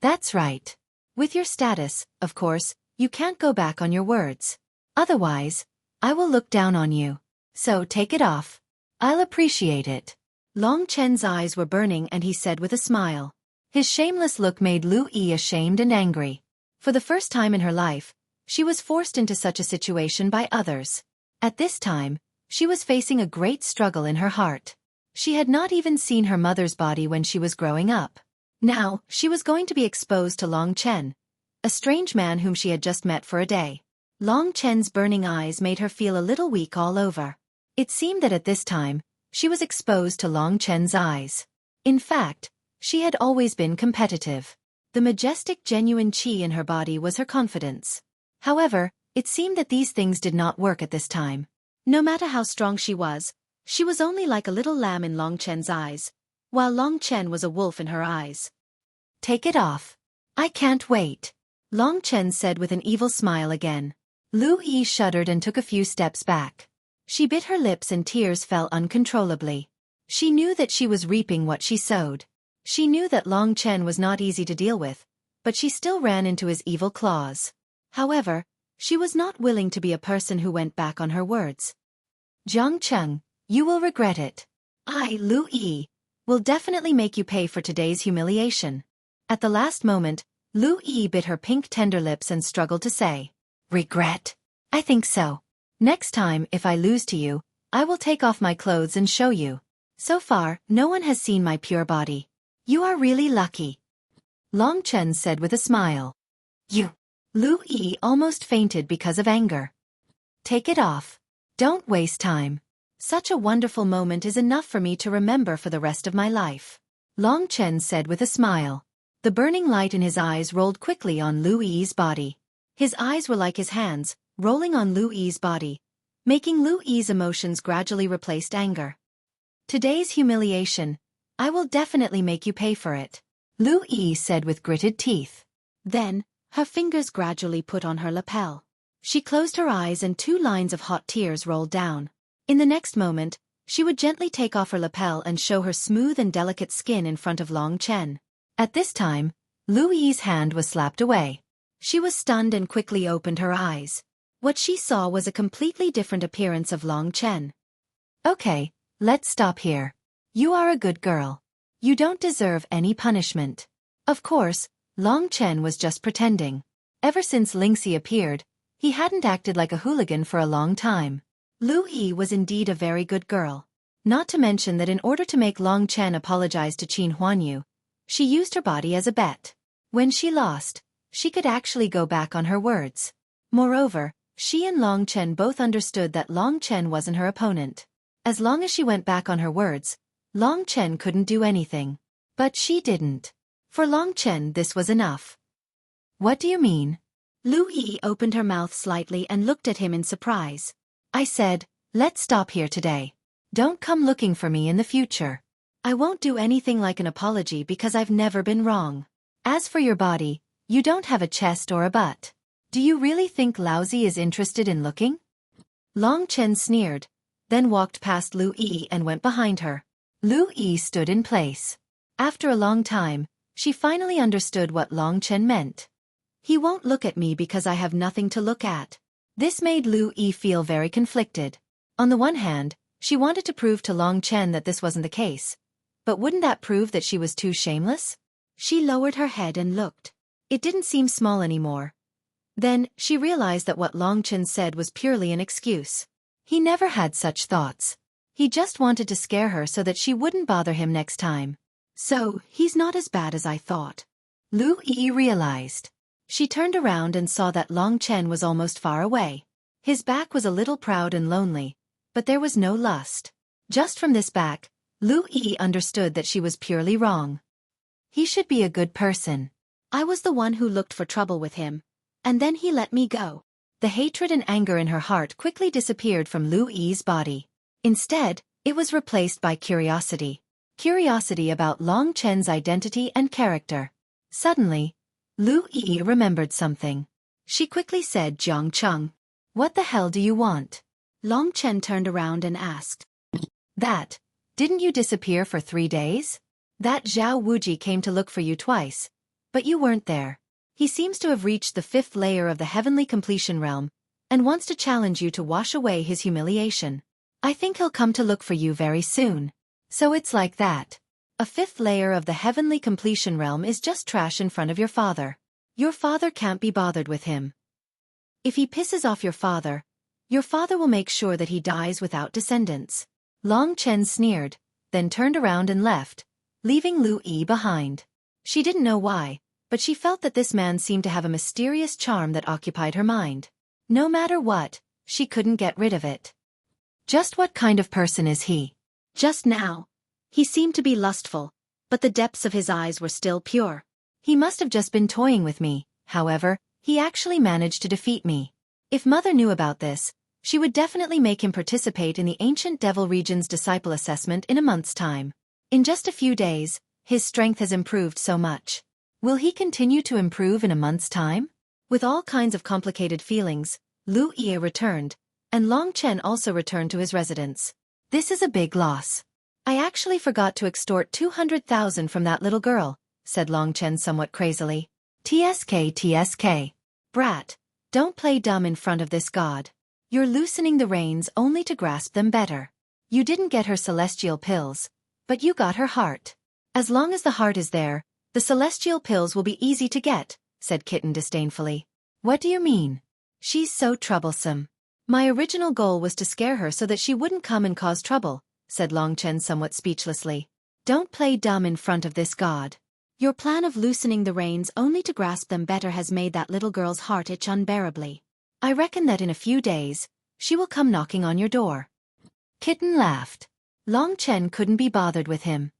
That's right. With your status, of course, you can't go back on your words. Otherwise, I will look down on you. So take it off. I'll appreciate it. Long Chen's eyes were burning and he said with a smile. His shameless look made Lu Yi ashamed and angry. For the first time in her life, she was forced into such a situation by others. At this time, she was facing a great struggle in her heart. She had not even seen her mother's body when she was growing up. Now, she was going to be exposed to Long Chen, a strange man whom she had just met for a day. Long Chen's burning eyes made her feel a little weak all over. It seemed that at this time, she was exposed to Long Chen's eyes. In fact, She had always been competitive. The majestic genuine qi in her body was her confidence. However, it seemed that these things did not work at this time. No matter how strong she was only like a little lamb in Long Chen's eyes, while Long Chen was a wolf in her eyes. Take it off. I can't wait, Long Chen said with an evil smile again. Lu Yi shuddered and took a few steps back. She bit her lips and tears fell uncontrollably. She knew that she was reaping what she sowed. She knew that Long Chen was not easy to deal with, but she still ran into his evil claws. However, she was not willing to be a person who went back on her words. Jiang Cheng, you will regret it. I, Lu Yi, will definitely make you pay for today's humiliation. At the last moment, Lu Yi bit her pink tender lips and struggled to say, regret? I think so. Next time, if I lose to you, I will take off my clothes and show you. So far, no one has seen my pure body. You are really lucky, Long Chen said with a smile. You. Lu Yi almost fainted because of anger. Take it off. Don't waste time. Such a wonderful moment is enough for me to remember for the rest of my life, Long Chen said with a smile. The burning light in his eyes rolled quickly on Lu Yi's body. His eyes were like his hands, rolling on Lu Yi's body, making Lu Yi's emotions gradually replaced anger. Today's humiliation, I will definitely make you pay for it, Lu Yi said with gritted teeth. Then, her fingers gradually put on her lapel. She closed her eyes and 2 lines of hot tears rolled down. In the next moment, she would gently take off her lapel and show her smooth and delicate skin in front of Long Chen. At this time, Lu Yi's hand was slapped away. She was stunned and quickly opened her eyes. What she saw was a completely different appearance of Long Chen. Okay, let's stop here. You are a good girl. You don't deserve any punishment. Of course, Long Chen was just pretending. Ever since Lingxi appeared, he hadn't acted like a hooligan for a long time. Lu Yi was indeed a very good girl. Not to mention that in order to make Long Chen apologize to Qin Huanyu, she used her body as a bet. When she lost, she could actually go back on her words. Moreover, she and Long Chen both understood that Long Chen wasn't her opponent. As long as she went back on her words, Long Chen couldn't do anything. But she didn't. For Long Chen this was enough. What do you mean? Lu Yi opened her mouth slightly and looked at him in surprise. I said, let's stop here today. Don't come looking for me in the future. I won't do anything like an apology because I've never been wrong. As for your body, you don't have a chest or a butt. Do you really think Laozi is interested in looking? Long Chen sneered, then walked past Lu Yi and went behind her. Lu Yi stood in place. After a long time, she finally understood what Long Chen meant. He won't look at me because I have nothing to look at. This made Lu Yi feel very conflicted. On the one hand, she wanted to prove to Long Chen that this wasn't the case. But wouldn't that prove that she was too shameless? She lowered her head and looked. It didn't seem small anymore. Then, she realized that what Long Chen said was purely an excuse. He never had such thoughts. He just wanted to scare her so that she wouldn't bother him next time. So, he's not as bad as I thought, Lu Yi realized. She turned around and saw that Long Chen was almost far away. His back was a little proud and lonely, but there was no lust. Just from this back, Lu Yi understood that she was purely wrong. He should be a good person. I was the one who looked for trouble with him, and then he let me go. The hatred and anger in her heart quickly disappeared from Lu Yi's body. Instead, it was replaced by curiosity. Curiosity about Long Chen's identity and character. Suddenly, Lu Yi remembered something. She quickly said, Jiang Cheng, what the hell do you want? Long Chen turned around and asked. That, didn't you disappear for 3 days? That Zhao Wuji came to look for you twice, but you weren't there. He seems to have reached the 5th layer of the heavenly completion realm, and wants to challenge you to wash away his humiliation. I think he'll come to look for you very soon. So it's like that. A 5th layer of the heavenly completion realm is just trash in front of your father. Your father can't be bothered with him. If he pisses off your father will make sure that he dies without descendants. Long Chen sneered, then turned around and left, leaving Lu Yi behind. She didn't know why, but she felt that this man seemed to have a mysterious charm that occupied her mind. No matter what, she couldn't get rid of it. Just what kind of person is he? Just now, he seemed to be lustful, but the depths of his eyes were still pure. He must have just been toying with me, however, he actually managed to defeat me. If Mother knew about this, she would definitely make him participate in the Ancient Devil Region's disciple assessment in a month's time. In just a few days, his strength has improved so much. Will he continue to improve in a month's time? With all kinds of complicated feelings, Lu Ye returned, and Long Chen also returned to his residence. This is a big loss. I actually forgot to extort 200,000 from that little girl, said Long Chen somewhat crazily. TSK. Brat, don't play dumb in front of this god. You're loosening the reins only to grasp them better. You didn't get her celestial pills, but you got her heart. As long as the heart is there, the celestial pills will be easy to get, said Kitten disdainfully. What do you mean? She's so troublesome. My original goal was to scare her so that she wouldn't come and cause trouble, said Long Chen somewhat speechlessly. Don't play dumb in front of this god. Your plan of loosening the reins only to grasp them better has made that little girl's heart itch unbearably. I reckon that in a few days, she will come knocking on your door. Kitten laughed. Long Chen couldn't be bothered with him.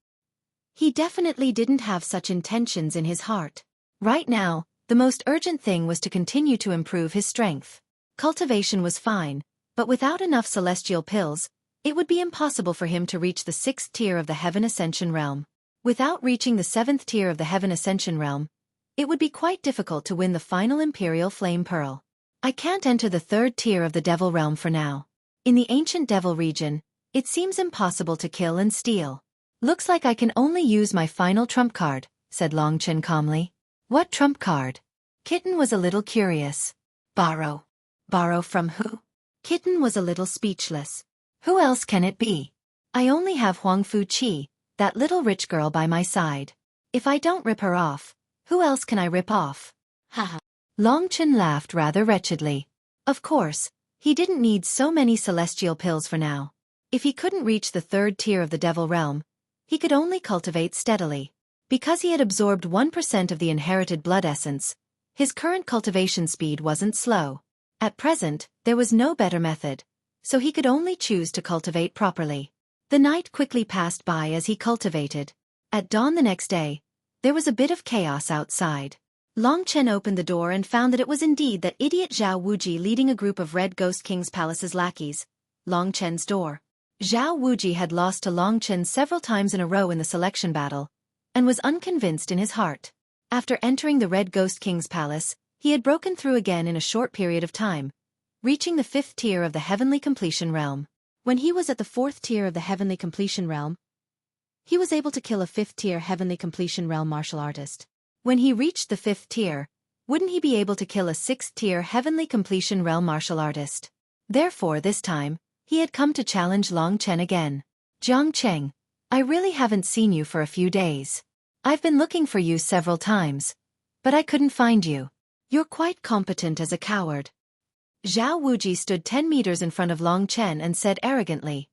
He definitely didn't have such intentions in his heart. Right now, the most urgent thing was to continue to improve his strength. Cultivation was fine, but without enough celestial pills, it would be impossible for him to reach the 6th tier of the Heaven Ascension Realm. Without reaching the 7th tier of the Heaven Ascension Realm, it would be quite difficult to win the final Imperial Flame Pearl. I can't enter the 3rd tier of the Devil Realm for now. In the Ancient Devil region, it seems impossible to kill and steal. Looks like I can only use my final trump card, said Long Chen calmly. What trump card? Kitten was a little curious. Borrow. Borrow from who? Kitten was a little speechless. Who else can it be? I only have Huang Fuqi, that little rich girl by my side. If I don't rip her off, who else can I rip off? Haha. Long Chen laughed rather wretchedly. Of course, he didn't need so many celestial pills for now. If he couldn't reach the 3rd tier of the Devil Realm, he could only cultivate steadily. Because he had absorbed 1% of the inherited blood essence, his current cultivation speed wasn't slow. At present, there was no better method, so he could only choose to cultivate properly. The night quickly passed by as he cultivated. At dawn the next day, there was a bit of chaos outside. Long Chen opened the door and found that it was indeed that idiot Zhao Wuji leading a group of Red Ghost King's palace's lackeys. Long Chen's door. Zhao Wuji had lost to Long Chen several times in a row in the selection battle, and was unconvinced in his heart. After entering the Red Ghost King's palace, he had broken through again in a short period of time, reaching the 5th tier of the Heavenly Completion Realm. When he was at the 4th tier of the Heavenly Completion Realm, he was able to kill a 5th tier Heavenly Completion Realm martial artist. When he reached the 5th tier, wouldn't he be able to kill a 6th tier Heavenly Completion Realm martial artist? Therefore this time, he had come to challenge Long Chen again. Jiang Cheng, I really haven't seen you for a few days. I've been looking for you several times, but I couldn't find you. You're quite competent as a coward. Zhao Wuji stood 10 meters in front of Long Chen and said arrogantly.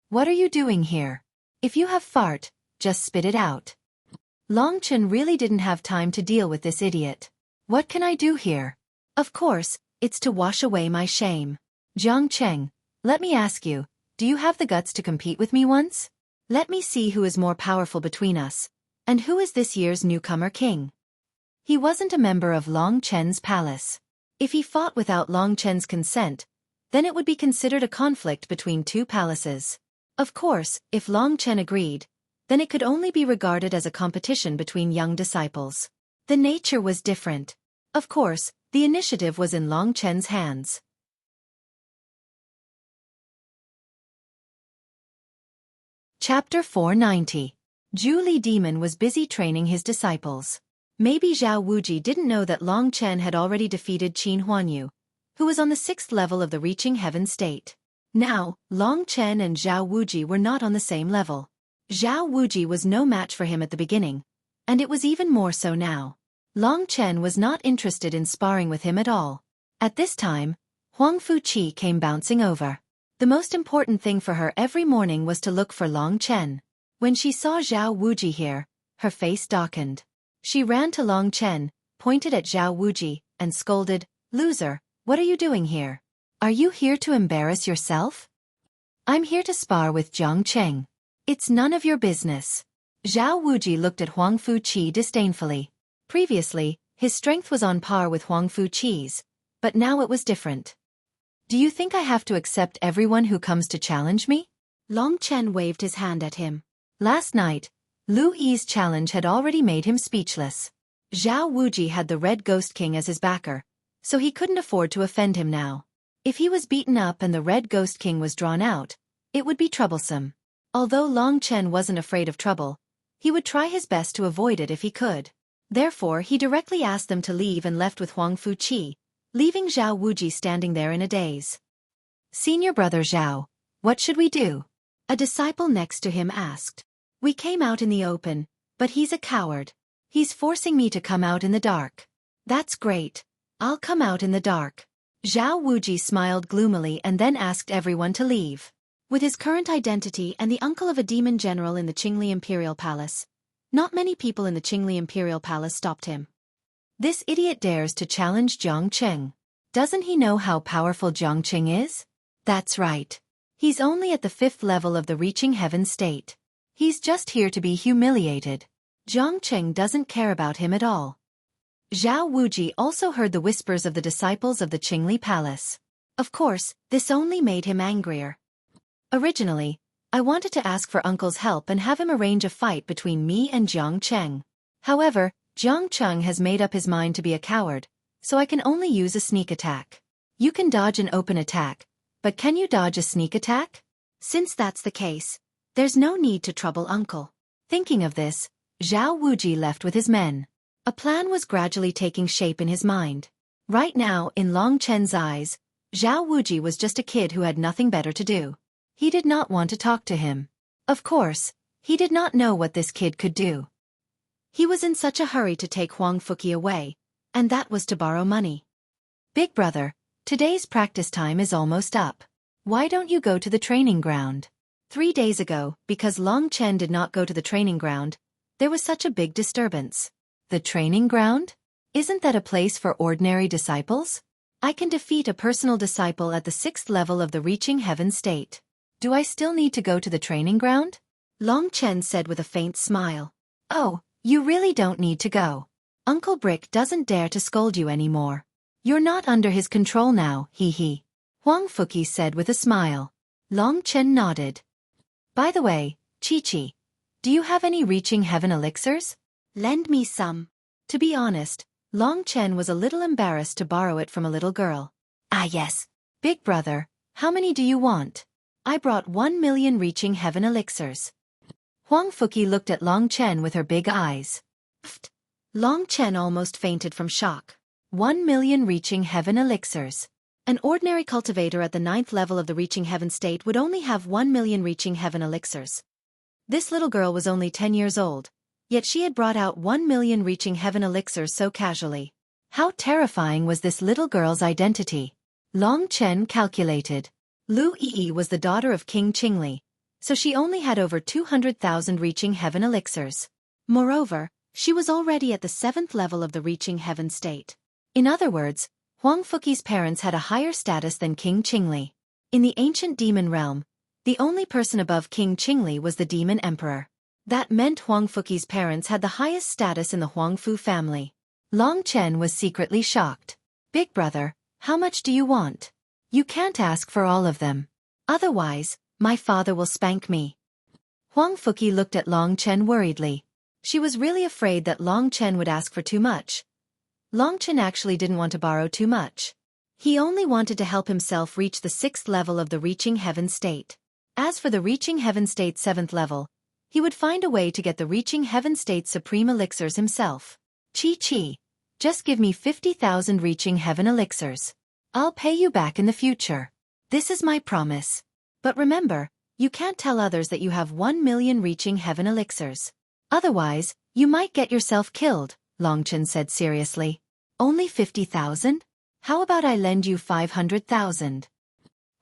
What are you doing here? If you have fart, just spit it out. Long Chen really didn't have time to deal with this idiot. What can I do here? Of course, it's to wash away my shame. Jiang Cheng, let me ask you, do you have the guts to compete with me once? Let me see who is more powerful between us, and who is this year's newcomer king. He wasn't a member of Long Chen's palace. If he fought without Long Chen's consent, then it would be considered a conflict between two palaces. Of course, if Long Chen agreed, then it could only be regarded as a competition between young disciples. The nature was different. Of course, the initiative was in Long Chen's hands. Chapter 490. Zhu Li Demon was busy training his disciples. Maybe Zhao Wuji didn't know that Long Chen had already defeated Qin Huanyu, who was on the 6th level of the Reaching Heaven state. Now, Long Chen and Zhao Wuji were not on the same level. Zhao Wuji was no match for him at the beginning, and it was even more so now. Long Chen was not interested in sparring with him at all. At this time, Huang Fuqi came bouncing over. The most important thing for her every morning was to look for Long Chen. When she saw Zhao Wuji here, her face darkened. She ran to Long Chen, pointed at Zhao Wuji, and scolded, "Loser, what are you doing here? Are you here to embarrass yourself?" "I'm here to spar with Jiang Cheng." "It's none of your business." Zhao Wuji looked at Huang Fuqi disdainfully. Previously, his strength was on par with Huang Fuqi's, but now it was different. Do you think I have to accept everyone who comes to challenge me? Long Chen waved his hand at him. Last night, Lu Yi's challenge had already made him speechless. Zhao Wuji had the Red Ghost King as his backer, so he couldn't afford to offend him now. If he was beaten up and the Red Ghost King was drawn out, it would be troublesome. Although Long Chen wasn't afraid of trouble, he would try his best to avoid it if he could. Therefore, he directly asked them to leave and left with Huang Fuqi, leaving Zhao Wuji standing there in a daze. Senior brother Zhao, what should we do? A disciple next to him asked. We came out in the open, but he's a coward. He's forcing me to come out in the dark. That's great. I'll come out in the dark. Zhao Wuji smiled gloomily and then asked everyone to leave. With his current identity and the uncle of a demon general in the Qingli Imperial Palace, not many people in the Qingli Imperial Palace stopped him. This idiot dares to challenge Jiang Cheng. Doesn't he know how powerful Jiang Cheng is? That's right. He's only at the 5th level of the reaching heaven state. He's just here to be humiliated. Jiang Cheng doesn't care about him at all. Zhao Wuji also heard the whispers of the disciples of the Qingli Palace. Of course, this only made him angrier. Originally, I wanted to ask for Uncle's help and have him arrange a fight between me and Jiang Cheng. However, Jiang Cheng has made up his mind to be a coward, so I can only use a sneak attack. You can dodge an open attack, but can you dodge a sneak attack? Since that's the case, there's no need to trouble Uncle. Thinking of this, Zhao Wuji left with his men. A plan was gradually taking shape in his mind. Right now, in Long Chen's eyes, Zhao Wuji was just a kid who had nothing better to do. He did not want to talk to him. Of course, he did not know what this kid could do. He was in such a hurry to take Huang Fuqi away, and that was to borrow money. Big brother, today's practice time is almost up. Why don't you go to the training ground? 3 days ago, because Long Chen did not go to the training ground, there was such a big disturbance. The training ground? Isn't that a place for ordinary disciples? I can defeat a personal disciple at the 6th level of the reaching heaven state. Do I still need to go to the training ground? Long Chen said with a faint smile. Oh, you really don't need to go. Uncle Brick doesn't dare to scold you anymore. You're not under his control now, hee. Huang Fuqi said with a smile. Long Chen nodded. By the way, Chi, do you have any reaching heaven elixirs? Lend me some. To be honest, Long Chen was a little embarrassed to borrow it from a little girl. Ah yes. Big brother, how many do you want? I brought 1 million reaching heaven elixirs. Huang Fuqi looked at Long Chen with her big eyes. Pfft. Long Chen almost fainted from shock. 1 million reaching heaven elixirs. An ordinary cultivator at the 9th level of the reaching heaven state would only have 1 million reaching heaven elixirs. This little girl was only 10 years old, yet she had brought out 1 million reaching heaven elixirs so casually. How terrifying was this little girl's identity? Long Chen calculated. Lu Yi was the daughter of King Qingli, so she only had over 200,000 reaching heaven elixirs. Moreover, she was already at the 7th level of the reaching heaven state. In other words, Huang Fuqi's parents had a higher status than King Qingli. In the ancient demon realm, the only person above King Qingli was the demon emperor. That meant Huang Fuqi's parents had the highest status in the Huangfu family. Long Chen was secretly shocked. Big brother, how much do you want? You can't ask for all of them. Otherwise, my father will spank me. Huang Fuqi looked at Long Chen worriedly. She was really afraid that Long Chen would ask for too much. Long Chen actually didn't want to borrow too much. He only wanted to help himself reach the 6th level of the reaching heaven state. As for the reaching heaven state 7th level, he would find a way to get the reaching heaven state supreme elixirs himself. Chi, just give me 50,000 reaching heaven elixirs. I'll pay you back in the future. This is my promise. But remember, you can't tell others that you have 1 million reaching heaven elixirs. Otherwise, you might get yourself killed, Long Chen said seriously. Only 50,000? How about I lend you 500,000?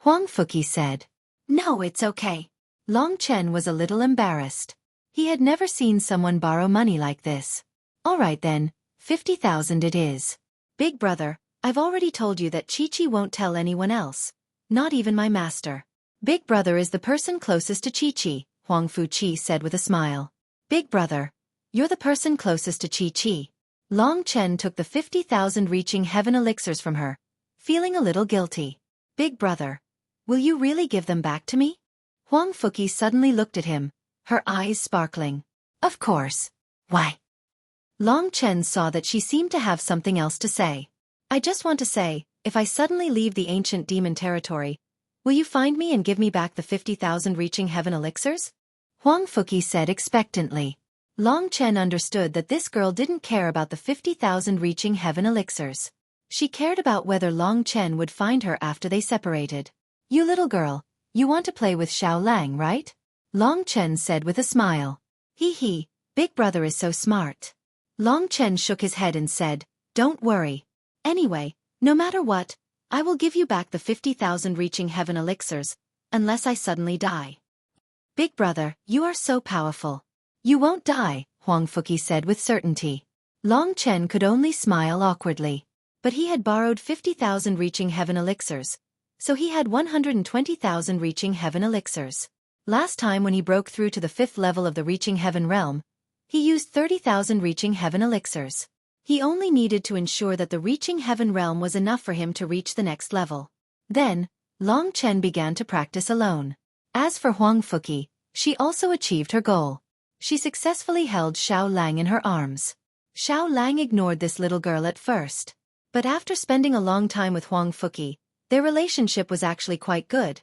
Huang Fuqi said. No, it's okay. Long Chen was a little embarrassed. He had never seen someone borrow money like this. All right then, 50,000 it is. Big brother, I've already told you that Chi won't tell anyone else. Not even my master. Big brother is the person closest to Chi, Huang Fuqi said with a smile. Big brother, you're the person closest to Xueqi. Long Chen took the 50,000 reaching heaven elixirs from her, feeling a little guilty. Big brother, will you really give them back to me? Xueqi suddenly looked at him, her eyes sparkling. Of course. Why? Long Chen saw that she seemed to have something else to say. I just want to say, if I suddenly leave the ancient demon territory, will you find me and give me back the 50,000 reaching heaven elixirs? Xueqi said expectantly. Long Chen understood that this girl didn't care about the 50,000 reaching heaven elixirs. She cared about whether Long Chen would find her after they separated. You little girl, you want to play with Xiao Lang, right? Long Chen said with a smile. Hee hee, big brother is so smart. Long Chen shook his head and said, don't worry. Anyway, no matter what, I will give you back the 50,000 reaching heaven elixirs, unless I suddenly die. Big brother, you are so powerful. You won't die, Xueqi said with certainty. Long Chen could only smile awkwardly. But he had borrowed 50,000 reaching heaven elixirs, so he had 120,000 reaching heaven elixirs. Last time when he broke through to the 5th level of the reaching heaven realm, he used 30,000 reaching heaven elixirs. He only needed to ensure that the reaching heaven realm was enough for him to reach the next level. Then, Long Chen began to practice alone. As for Xueqi, she also achieved her goal. She successfully held Xiao Lang in her arms. Xiao Lang ignored this little girl at first. But after spending a long time with Xueqi, their relationship was actually quite good.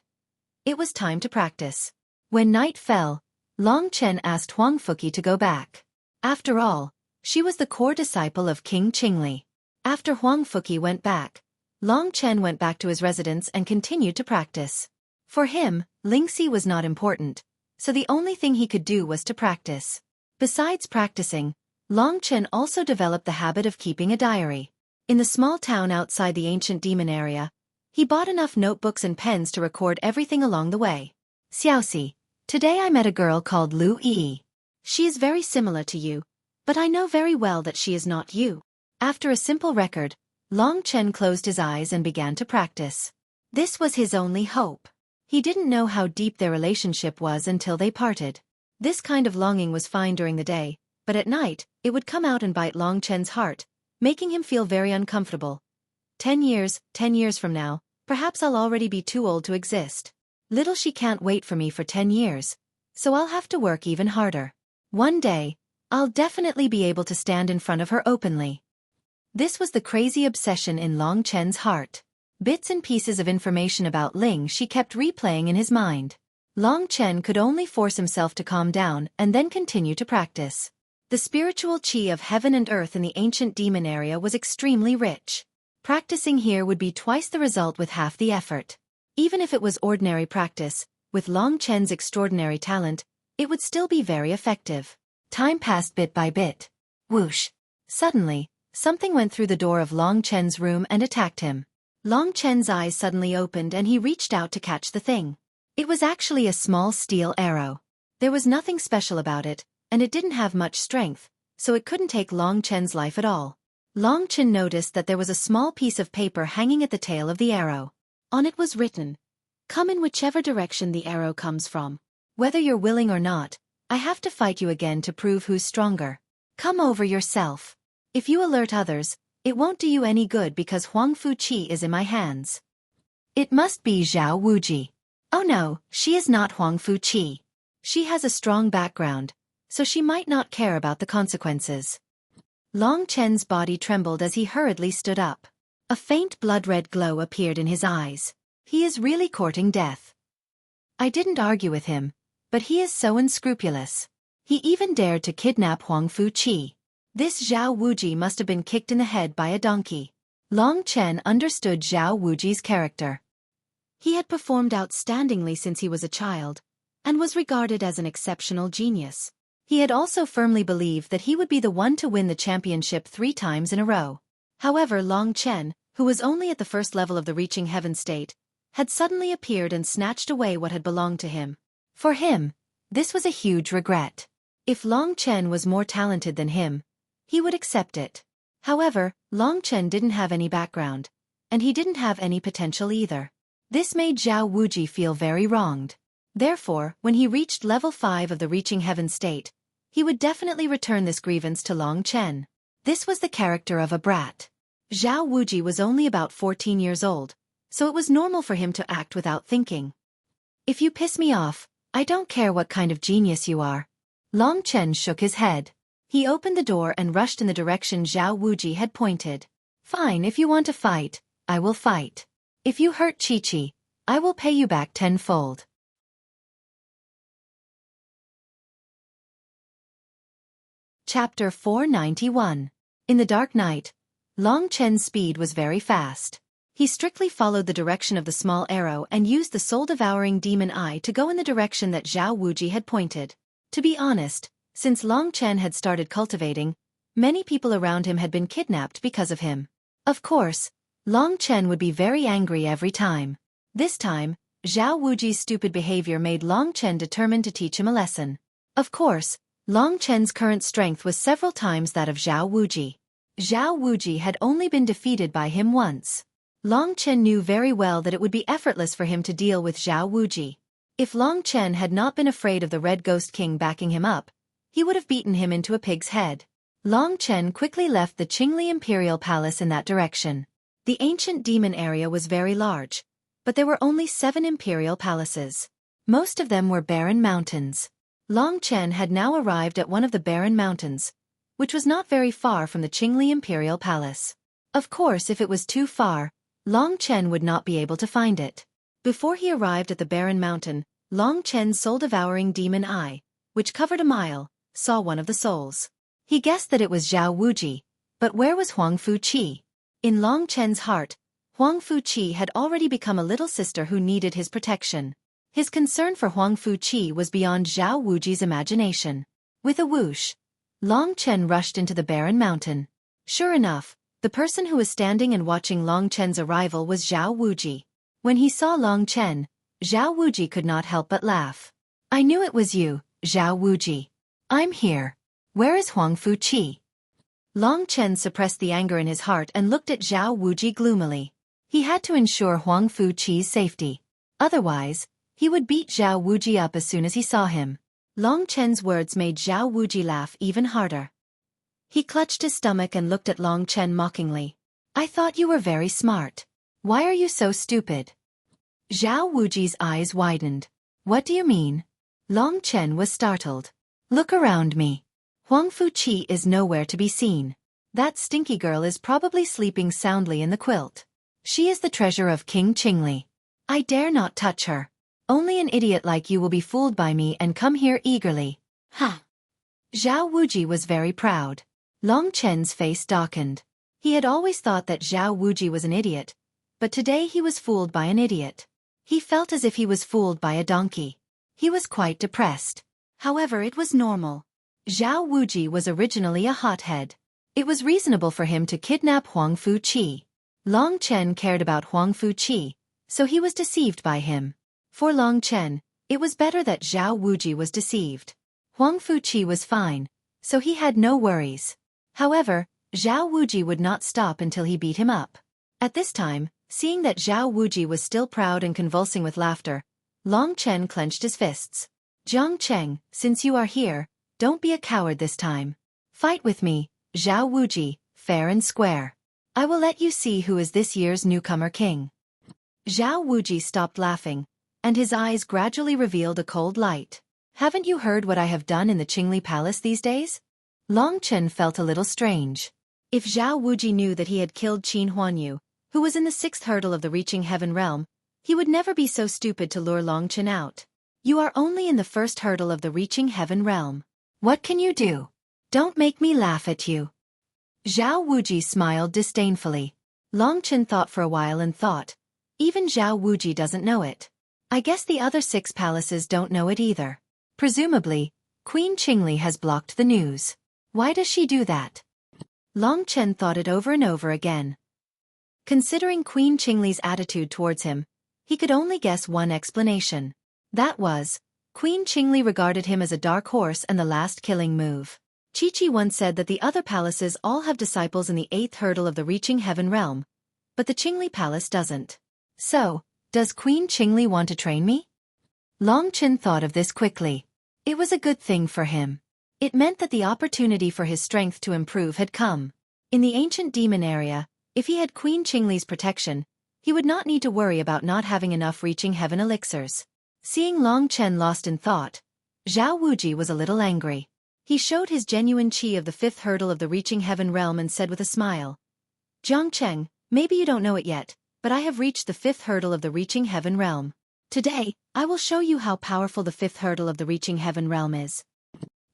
It was time to practice. When night fell, Long Chen asked Xueqi to go back. After all, she was the core disciple of King Qingli. After Xueqi went back, Long Chen went back to his residence and continued to practice. For him, Lingxi was not important, so the only thing he could do was to practice. Besides practicing, Long Chen also developed the habit of keeping a diary. In the small town outside the ancient demon area, he bought enough notebooks and pens to record everything along the way. Xiaoxi, today I met a girl called Lu Yi. She is very similar to you, but I know very well that she is not you. After a simple record, Long Chen closed his eyes and began to practice. This was his only hope. He didn't know how deep their relationship was until they parted. This kind of longing was fine during the day, but at night, it would come out and bite Long Chen's heart, making him feel very uncomfortable. 10 years from now, perhaps I'll already be too old to exist. Little she can't wait for me for 10 years, so I'll have to work even harder. One day, I'll definitely be able to stand in front of her openly. This was the crazy obsession in Long Chen's heart. Bits and pieces of information about Ling she kept replaying in his mind. Long Chen could only force himself to calm down and then continue to practice. The spiritual qi of heaven and earth in the ancient demon area was extremely rich. Practicing here would be twice the result with half the effort. Even if it was ordinary practice, with Long Chen's extraordinary talent, it would still be very effective. Time passed bit by bit. Whoosh! Suddenly, something went through the door of Long Chen's room and attacked him. Long Chen's eyes suddenly opened and he reached out to catch the thing. It was actually a small steel arrow. There was nothing special about it, and it didn't have much strength, so it couldn't take Long Chen's life at all. Long Chen noticed that there was a small piece of paper hanging at the tail of the arrow. On it was written, "Come in whichever direction the arrow comes from. Whether you're willing or not, I have to fight you again to prove who's stronger. Come over yourself. If you alert others, it won't do you any good because Huangfu Qi is in my hands." It must be Zhao Wuji. Oh no, she is not Huangfu Qi. She has a strong background, so she might not care about the consequences. Long Chen's body trembled as he hurriedly stood up. A faint blood-red glow appeared in his eyes. He is really courting death. I didn't argue with him, but he is so unscrupulous. He even dared to kidnap Huangfu Qi. This Zhao Wuji must have been kicked in the head by a donkey. Long Chen understood Zhao Wuji's character. He had performed outstandingly since he was a child, and was regarded as an exceptional genius. He had also firmly believed that he would be the one to win the championship 3 times in a row. However, Long Chen, who was only at the first level of the reaching heaven state, had suddenly appeared and snatched away what had belonged to him. For him, this was a huge regret. If Long Chen was more talented than him, he would accept it. However, Long Chen didn't have any background, and he didn't have any potential either. This made Zhao Wuji feel very wronged. Therefore, when he reached level 5 of the reaching heaven state, He would definitely return this grievance to Long Chen. This was the character of a brat. Zhao Wuji was only about 14 years old, so it was normal for him to act without thinking. If you piss me off, I don't care what kind of genius you are. Long Chen shook his head. He opened the door and rushed in the direction Zhao Wuji had pointed. Fine, if you want to fight, I will fight. If you hurt Xueqi, I will pay you back tenfold. Chapter 491. In the dark night, Long Chen's speed was very fast. He strictly followed the direction of the small arrow and used the soul-devouring demon eye to go in the direction that Zhao Wuji had pointed. To be honest, since Long Chen had started cultivating, many people around him had been kidnapped because of him. Of course, Long Chen would be very angry every time. This time, Zhao Wuji's stupid behavior made Long Chen determined to teach him a lesson. Of course, Long Chen's current strength was several times that of Zhao Wuji. Zhao Wuji had only been defeated by him once. Long Chen knew very well that it would be effortless for him to deal with Zhao Wuji. If Long Chen had not been afraid of the Red Ghost King backing him up, he would have beaten him into a pig's head. Long Chen quickly left the Qingli Imperial Palace in that direction. The ancient demon area was very large, but there were only 7 imperial palaces. Most of them were barren mountains. Long Chen had now arrived at one of the barren mountains, which was not very far from the Qingli Imperial Palace. Of course, if it was too far, Long Chen would not be able to find it. Before he arrived at the barren mountain, Long Chen's soul-devouring demon eye, which covered a mile, saw one of the souls. He guessed that it was Zhao Wuji, but where was Huang Fuqi? In Long Chen's heart, Huang Fuqi had already become a little sister who needed his protection. His concern for Huang Fuqi was beyond Zhao Wuji's imagination. With a whoosh, Long Chen rushed into the barren mountain. Sure enough, the person who was standing and watching Long Chen's arrival was Zhao Wuji. When he saw Long Chen, Zhao Wuji could not help but laugh. I knew it was you, Zhao Wuji. I'm here. Where is Huang Fuqi? Long Chen suppressed the anger in his heart and looked at Zhao Wuji gloomily. He had to ensure Huang Fuqi's safety. Otherwise, he would beat Zhao Wuji up as soon as he saw him. Long Chen's words made Zhao Wuji laugh even harder. He clutched his stomach and looked at Long Chen mockingly. I thought you were very smart. Why are you so stupid? Zhao Wuji's eyes widened. What do you mean? Long Chen was startled. Look around me. Huang Fuqi is nowhere to be seen. That stinky girl is probably sleeping soundly in the quilt. She is the treasure of King Qingli. I dare not touch her. Only an idiot like you will be fooled by me and come here eagerly. Ha! Zhao Wuji was very proud. Long Chen's face darkened. He had always thought that Zhao Wuji was an idiot, but today he was fooled by an idiot. He felt as if he was fooled by a donkey. He was quite depressed. However, it was normal. Zhao Wuji was originally a hothead. It was reasonable for him to kidnap Huang Fuqi. Long Chen cared about Huang Fuqi, so he was deceived by him. For Long Chen, it was better that Zhao Wuji was deceived. Huang Fuqi was fine, so he had no worries. However, Zhao Wuji would not stop until he beat him up. At this time, seeing that Zhao Wuji was still proud and convulsing with laughter, Long Chen clenched his fists. Jiang Cheng, since you are here, don't be a coward this time. Fight with me, Zhao Wuji, fair and square. I will let you see who is this year's newcomer king. Zhao Wuji stopped laughing, and his eyes gradually revealed a cold light. Haven't you heard what I have done in the Qingli Palace these days? Long Chen felt a little strange. If Zhao Wuji knew that he had killed Qin Huanyu, who was in the 6th hurdle of the Reaching Heaven realm, he would never be so stupid to lure Long Chen out. You are only in the 1st hurdle of the Reaching Heaven realm. What can you do? Don't make me laugh at you. Zhao Wuji smiled disdainfully. Long Chen thought for a while and thought, even Zhao Wuji doesn't know it. I guess the other 6 palaces don't know it either. Presumably, Queen Qingli has blocked the news. Why does she do that? Long Chen thought it over and over again. Considering Queen Qingli's attitude towards him, he could only guess one explanation. That was, Queen Qingli regarded him as a dark horse and the last killing move. Xueqi once said that the other palaces all have disciples in the 8th hurdle of the Reaching Heaven realm, but the Qingli Palace doesn't. So, does Queen Qingli want to train me? Long Chen thought of this quickly. It was a good thing for him. It meant that the opportunity for his strength to improve had come. In the ancient demon area, if he had Queen Qingli's protection, he would not need to worry about not having enough reaching heaven elixirs. Seeing Long Chen lost in thought, Zhao Wuji was a little angry. He showed his genuine chi of the fifth hurdle of the reaching heaven realm and said with a smile, "Jiangcheng, maybe you don't know it yet, but I have reached the fifth hurdle of the reaching heaven realm. Today, I will show you how powerful the fifth hurdle of the reaching heaven realm is."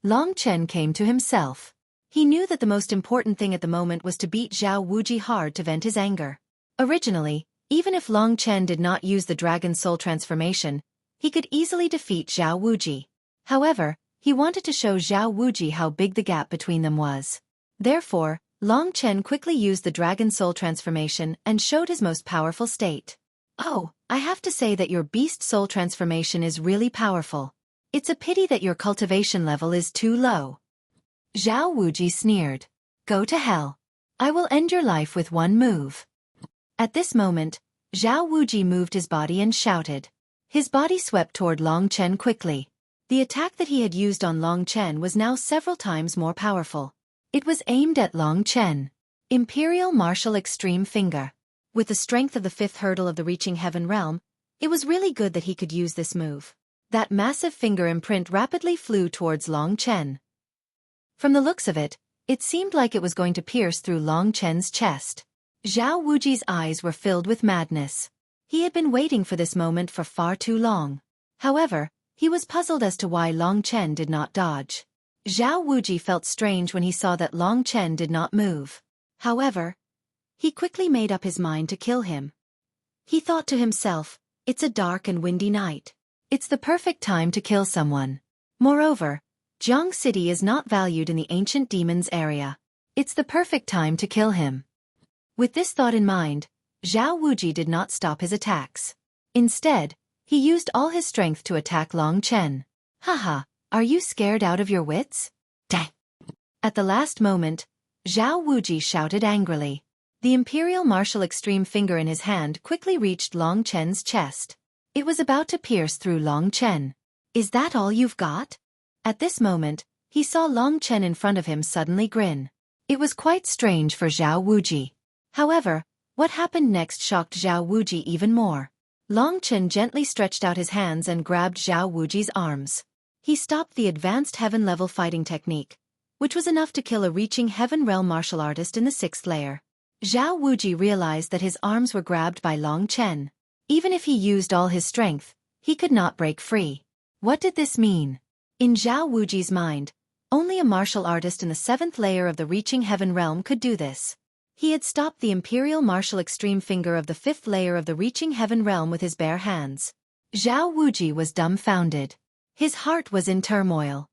Long Chen came to himself. He knew that the most important thing at the moment was to beat Zhao Wuji hard to vent his anger. Originally, even if Long Chen did not use the Dragon Soul transformation, he could easily defeat Zhao Wuji. However, he wanted to show Zhao Wuji how big the gap between them was. Therefore, Long Chen quickly used the Dragon Soul transformation and showed his most powerful state. "Oh, I have to say that your Beast Soul transformation is really powerful. It's a pity that your cultivation level is too low." Zhao Wuji sneered. "Go to hell. I will end your life with one move." At this moment, Zhao Wuji moved his body and shouted. His body swept toward Long Chen quickly. The attack that he had used on Long Chen was now several times more powerful. It was aimed at Long Chen. Imperial Martial Extreme Finger. With the strength of the fifth hurdle of the reaching heaven realm, it was really good that he could use this move. That massive finger imprint rapidly flew towards Long Chen. From the looks of it, it seemed like it was going to pierce through Long Chen's chest. Zhao Wuji's eyes were filled with madness. He had been waiting for this moment for far too long. However, he was puzzled as to why Long Chen did not dodge. Zhao Wuji felt strange when he saw that Long Chen did not move. However, he quickly made up his mind to kill him. He thought to himself, "It's a dark and windy night. It's the perfect time to kill someone. Moreover, Jiang City is not valued in the ancient demons area. It's the perfect time to kill him." With this thought in mind, Zhao Wuji did not stop his attacks. Instead, he used all his strength to attack Long Chen. "Haha, are you scared out of your wits?" Dang. At the last moment, Zhao Wuji shouted angrily. The Imperial Martial Extreme Finger in his hand quickly reached Long Chen's chest. It was about to pierce through Long Chen. "Is that all you've got?" At this moment, he saw Long Chen in front of him suddenly grin. It was quite strange for Zhao Wuji. However, what happened next shocked Zhao Wuji even more. Long Chen gently stretched out his hands and grabbed Zhao Wuji's arms. He stopped the advanced heaven-level fighting technique, which was enough to kill a reaching heaven realm martial artist in the 6th layer. Zhao Wuji realized that his arms were grabbed by Long Chen. Even if he used all his strength, he could not break free. What did this mean? In Zhao Wuji's mind, only a martial artist in the 7th layer of the reaching heaven realm could do this. He had stopped the Imperial Martial Extreme Finger of the 5th layer of the reaching heaven realm with his bare hands. Zhao Wuji was dumbfounded. His heart was in turmoil.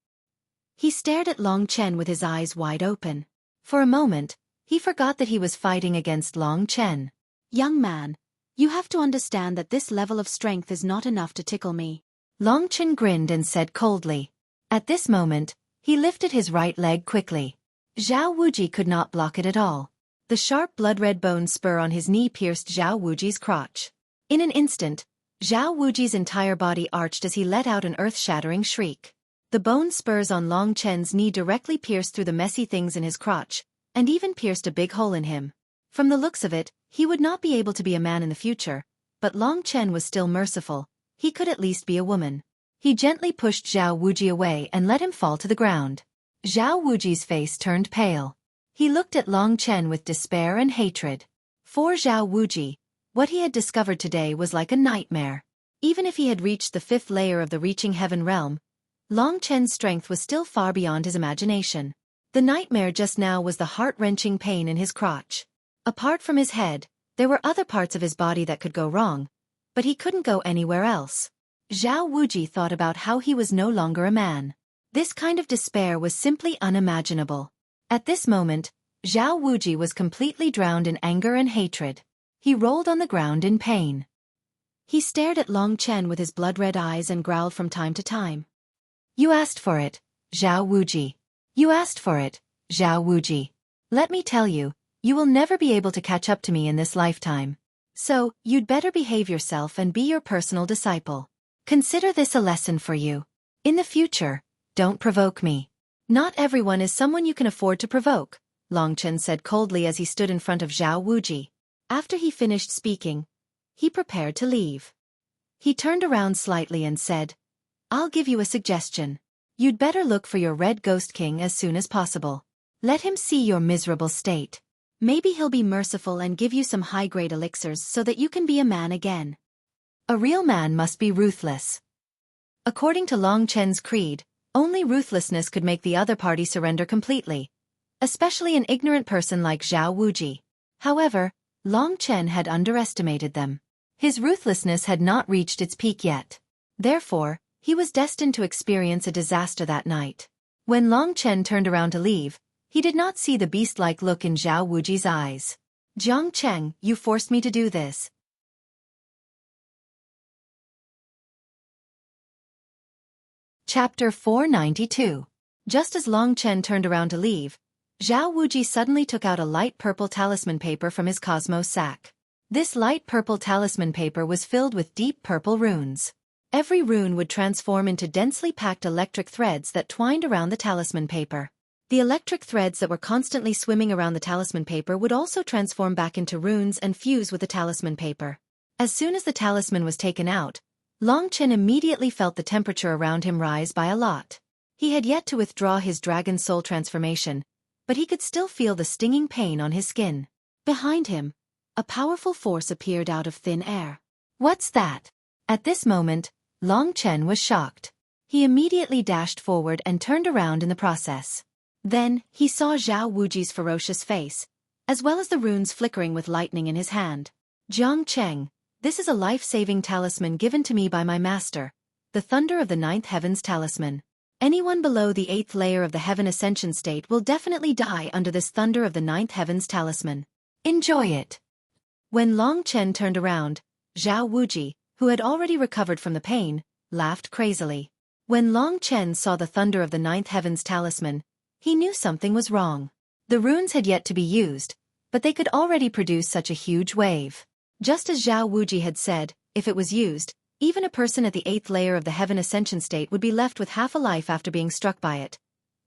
He stared at Long Chen with his eyes wide open. For a moment, he forgot that he was fighting against Long Chen. "Young man, you have to understand that this level of strength is not enough to tickle me." Long Chen grinned and said coldly. At this moment, he lifted his right leg quickly. Zhao Wuji could not block it at all. The sharp blood-red bone spur on his knee pierced Zhao Wuji's crotch. In an instant, Zhao Wuji's entire body arched as he let out an earth-shattering shriek. The bone spurs on Long Chen's knee directly pierced through the messy things in his crotch, and even pierced a big hole in him. From the looks of it, he would not be able to be a man in the future, but Long Chen was still merciful. He could at least be a woman. He gently pushed Zhao Wuji away and let him fall to the ground. Zhao Wuji's face turned pale. He looked at Long Chen with despair and hatred. For Zhao Wuji, what he had discovered today was like a nightmare. Even if he had reached the 5th layer of the reaching heaven realm, Long Chen's strength was still far beyond his imagination. The nightmare just now was the heart-wrenching pain in his crotch. Apart from his head, there were other parts of his body that could go wrong, but he couldn't go anywhere else. Zhao Wuji thought about how he was no longer a man. This kind of despair was simply unimaginable. At this moment, Zhao Wuji was completely drowned in anger and hatred. He rolled on the ground in pain. He stared at Long Chen with his blood-red eyes and growled from time to time. "You asked for it, Zhao Wuji. You asked for it, Zhao Wuji. Let me tell you, you will never be able to catch up to me in this lifetime. So, you'd better behave yourself and be your personal disciple. Consider this a lesson for you. In the future, don't provoke me." Not everyone is someone you can afford to provoke, Long Chen said coldly as he stood in front of Zhao Wuji. After he finished speaking, he prepared to leave. He turned around slightly and said, "I'll give you a suggestion. You'd better look for your Red Ghost King as soon as possible. Let him see your miserable state. Maybe he'll be merciful and give you some high-grade elixirs so that you can be a man again." A real man must be ruthless. According to Long Chen's creed, only ruthlessness could make the other party surrender completely, especially an ignorant person like Zhao Wuji. However, Long Chen had underestimated them. His ruthlessness had not reached its peak yet. Therefore, he was destined to experience a disaster that night. When Long Chen turned around to leave, he did not see the beast-like look in Zhao Wuji's eyes. "Jiang Cheng, you forced me to do this." Chapter 492. Just as Long Chen turned around to leave, Zhao Wuji suddenly took out a light purple talisman paper from his cosmos sack. This light purple talisman paper was filled with deep purple runes. Every rune would transform into densely packed electric threads that twined around the talisman paper. The electric threads that were constantly swimming around the talisman paper would also transform back into runes and fuse with the talisman paper. As soon as the talisman was taken out, Long Chen immediately felt the temperature around him rise by a lot. He had yet to withdraw his dragon soul transformation, but he could still feel the stinging pain on his skin. Behind him, a powerful force appeared out of thin air. "What's that?" At this moment, Long Chen was shocked. He immediately dashed forward and turned around in the process. Then, he saw Zhao Wuji's ferocious face, as well as the runes flickering with lightning in his hand. "Jiang Cheng, this is a life-saving talisman given to me by my master, the Thunder of the Ninth Heavens talisman. Anyone below the 8th layer of the Heaven Ascension state will definitely die under this Thunder of the Ninth Heavens talisman. Enjoy it." When Long Chen turned around, Zhao Wuji, who had already recovered from the pain, laughed crazily. When Long Chen saw the Thunder of the Ninth Heavens talisman, he knew something was wrong. The runes had yet to be used, but they could already produce such a huge wave. Just as Zhao Wuji had said, if it was used, even a person at the 8th layer of the Heaven Ascension state would be left with half a life after being struck by it.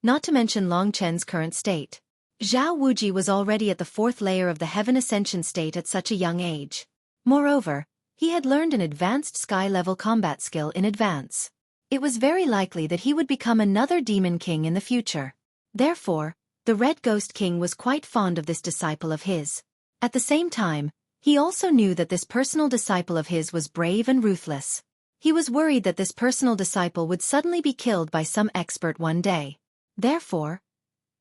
Not to mention Long Chen's current state. Zhao Wuji was already at the 4th layer of the Heaven Ascension state at such a young age. Moreover, he had learned an advanced sky-level combat skill in advance. It was very likely that he would become another demon king in the future. Therefore, the Red Ghost King was quite fond of this disciple of his. At the same time, he also knew that this personal disciple of his was brave and ruthless. He was worried that this personal disciple would suddenly be killed by some expert one day. Therefore,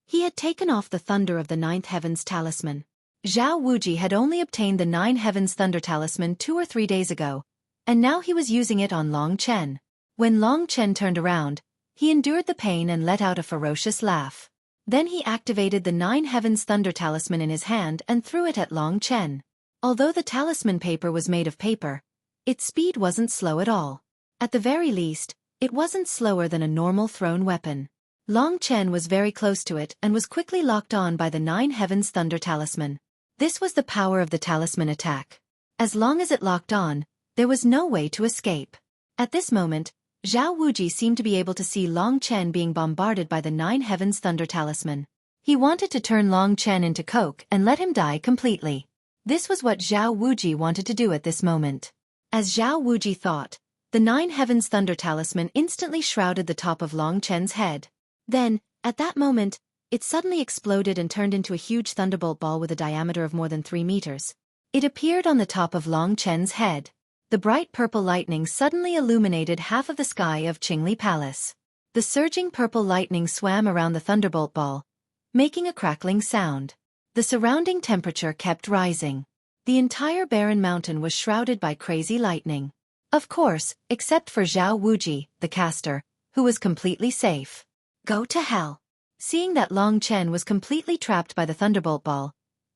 he had taken off the Thunder of the Ninth Heavens talisman. Zhao Wuji had only obtained the Nine Heavens Thunder talisman 2 or 3 days ago, and now he was using it on Long Chen. When Long Chen turned around, he endured the pain and let out a ferocious laugh. Then he activated the Nine Heavens Thunder talisman in his hand and threw it at Long Chen. Although the talisman paper was made of paper, its speed wasn't slow at all. At the very least, it wasn't slower than a normal thrown weapon. Long Chen was very close to it and was quickly locked on by the Nine Heavens Thunder talisman. This was the power of the talisman attack. As long as it locked on, there was no way to escape. At this moment, Zhao Wuji seemed to be able to see Long Chen being bombarded by the Nine Heavens Thunder talisman. He wanted to turn Long Chen into coke and let him die completely. This was what Zhao Wuji wanted to do at this moment. As Zhao Wuji thought, the Nine Heavens Thunder talisman instantly shrouded the top of Long Chen's head. Then, at that moment, it suddenly exploded and turned into a huge thunderbolt ball with a diameter of more than 3 meters. It appeared on the top of Long Chen's head. The bright purple lightning suddenly illuminated half of the sky of Qingli Palace. The surging purple lightning swam around the thunderbolt ball, making a crackling sound. The surrounding temperature kept rising. The entire barren mountain was shrouded by crazy lightning. Of course, except for Zhao Wuji, the caster, who was completely safe. Go to hell. Seeing that Long Chen was completely trapped by the thunderbolt ball,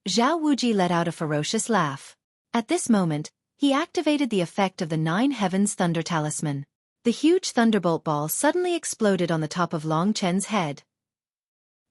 Zhao Wuji let out a ferocious laugh. At this moment, he activated the effect of the Nine Heavens Thunder talisman. The huge thunderbolt ball suddenly exploded on the top of Long Chen's head.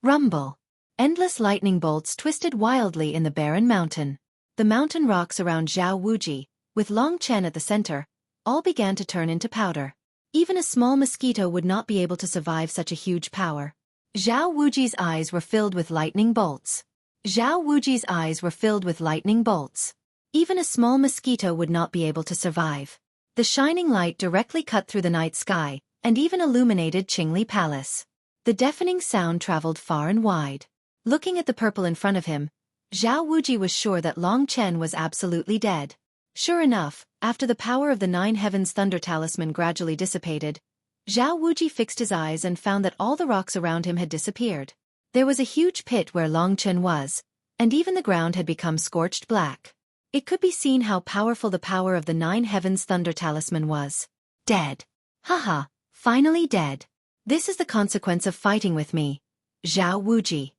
Rumble. Endless lightning bolts twisted wildly in the barren mountain. The mountain rocks around Zhao Wuji, with Long Chen at the center, all began to turn into powder. Even a small mosquito would not be able to survive such a huge power. Zhao Wuji's eyes were filled with lightning bolts. Zhao Wuji's eyes were filled with lightning bolts. Even a small mosquito would not be able to survive. The shining light directly cut through the night sky, and even illuminated Qingli Palace. The deafening sound traveled far and wide. Looking at the purple in front of him, Zhao Wuji was sure that Long Chen was absolutely dead. Sure enough, after the power of the Nine Heavens Thunder Talisman gradually dissipated, Zhao Wuji fixed his eyes and found that all the rocks around him had disappeared. There was a huge pit where Long Chen was, and even the ground had become scorched black. It could be seen how powerful the power of the Nine Heavens Thunder Talisman was. Dead. Haha, finally dead. This is the consequence of fighting with me. Zhao Wuji.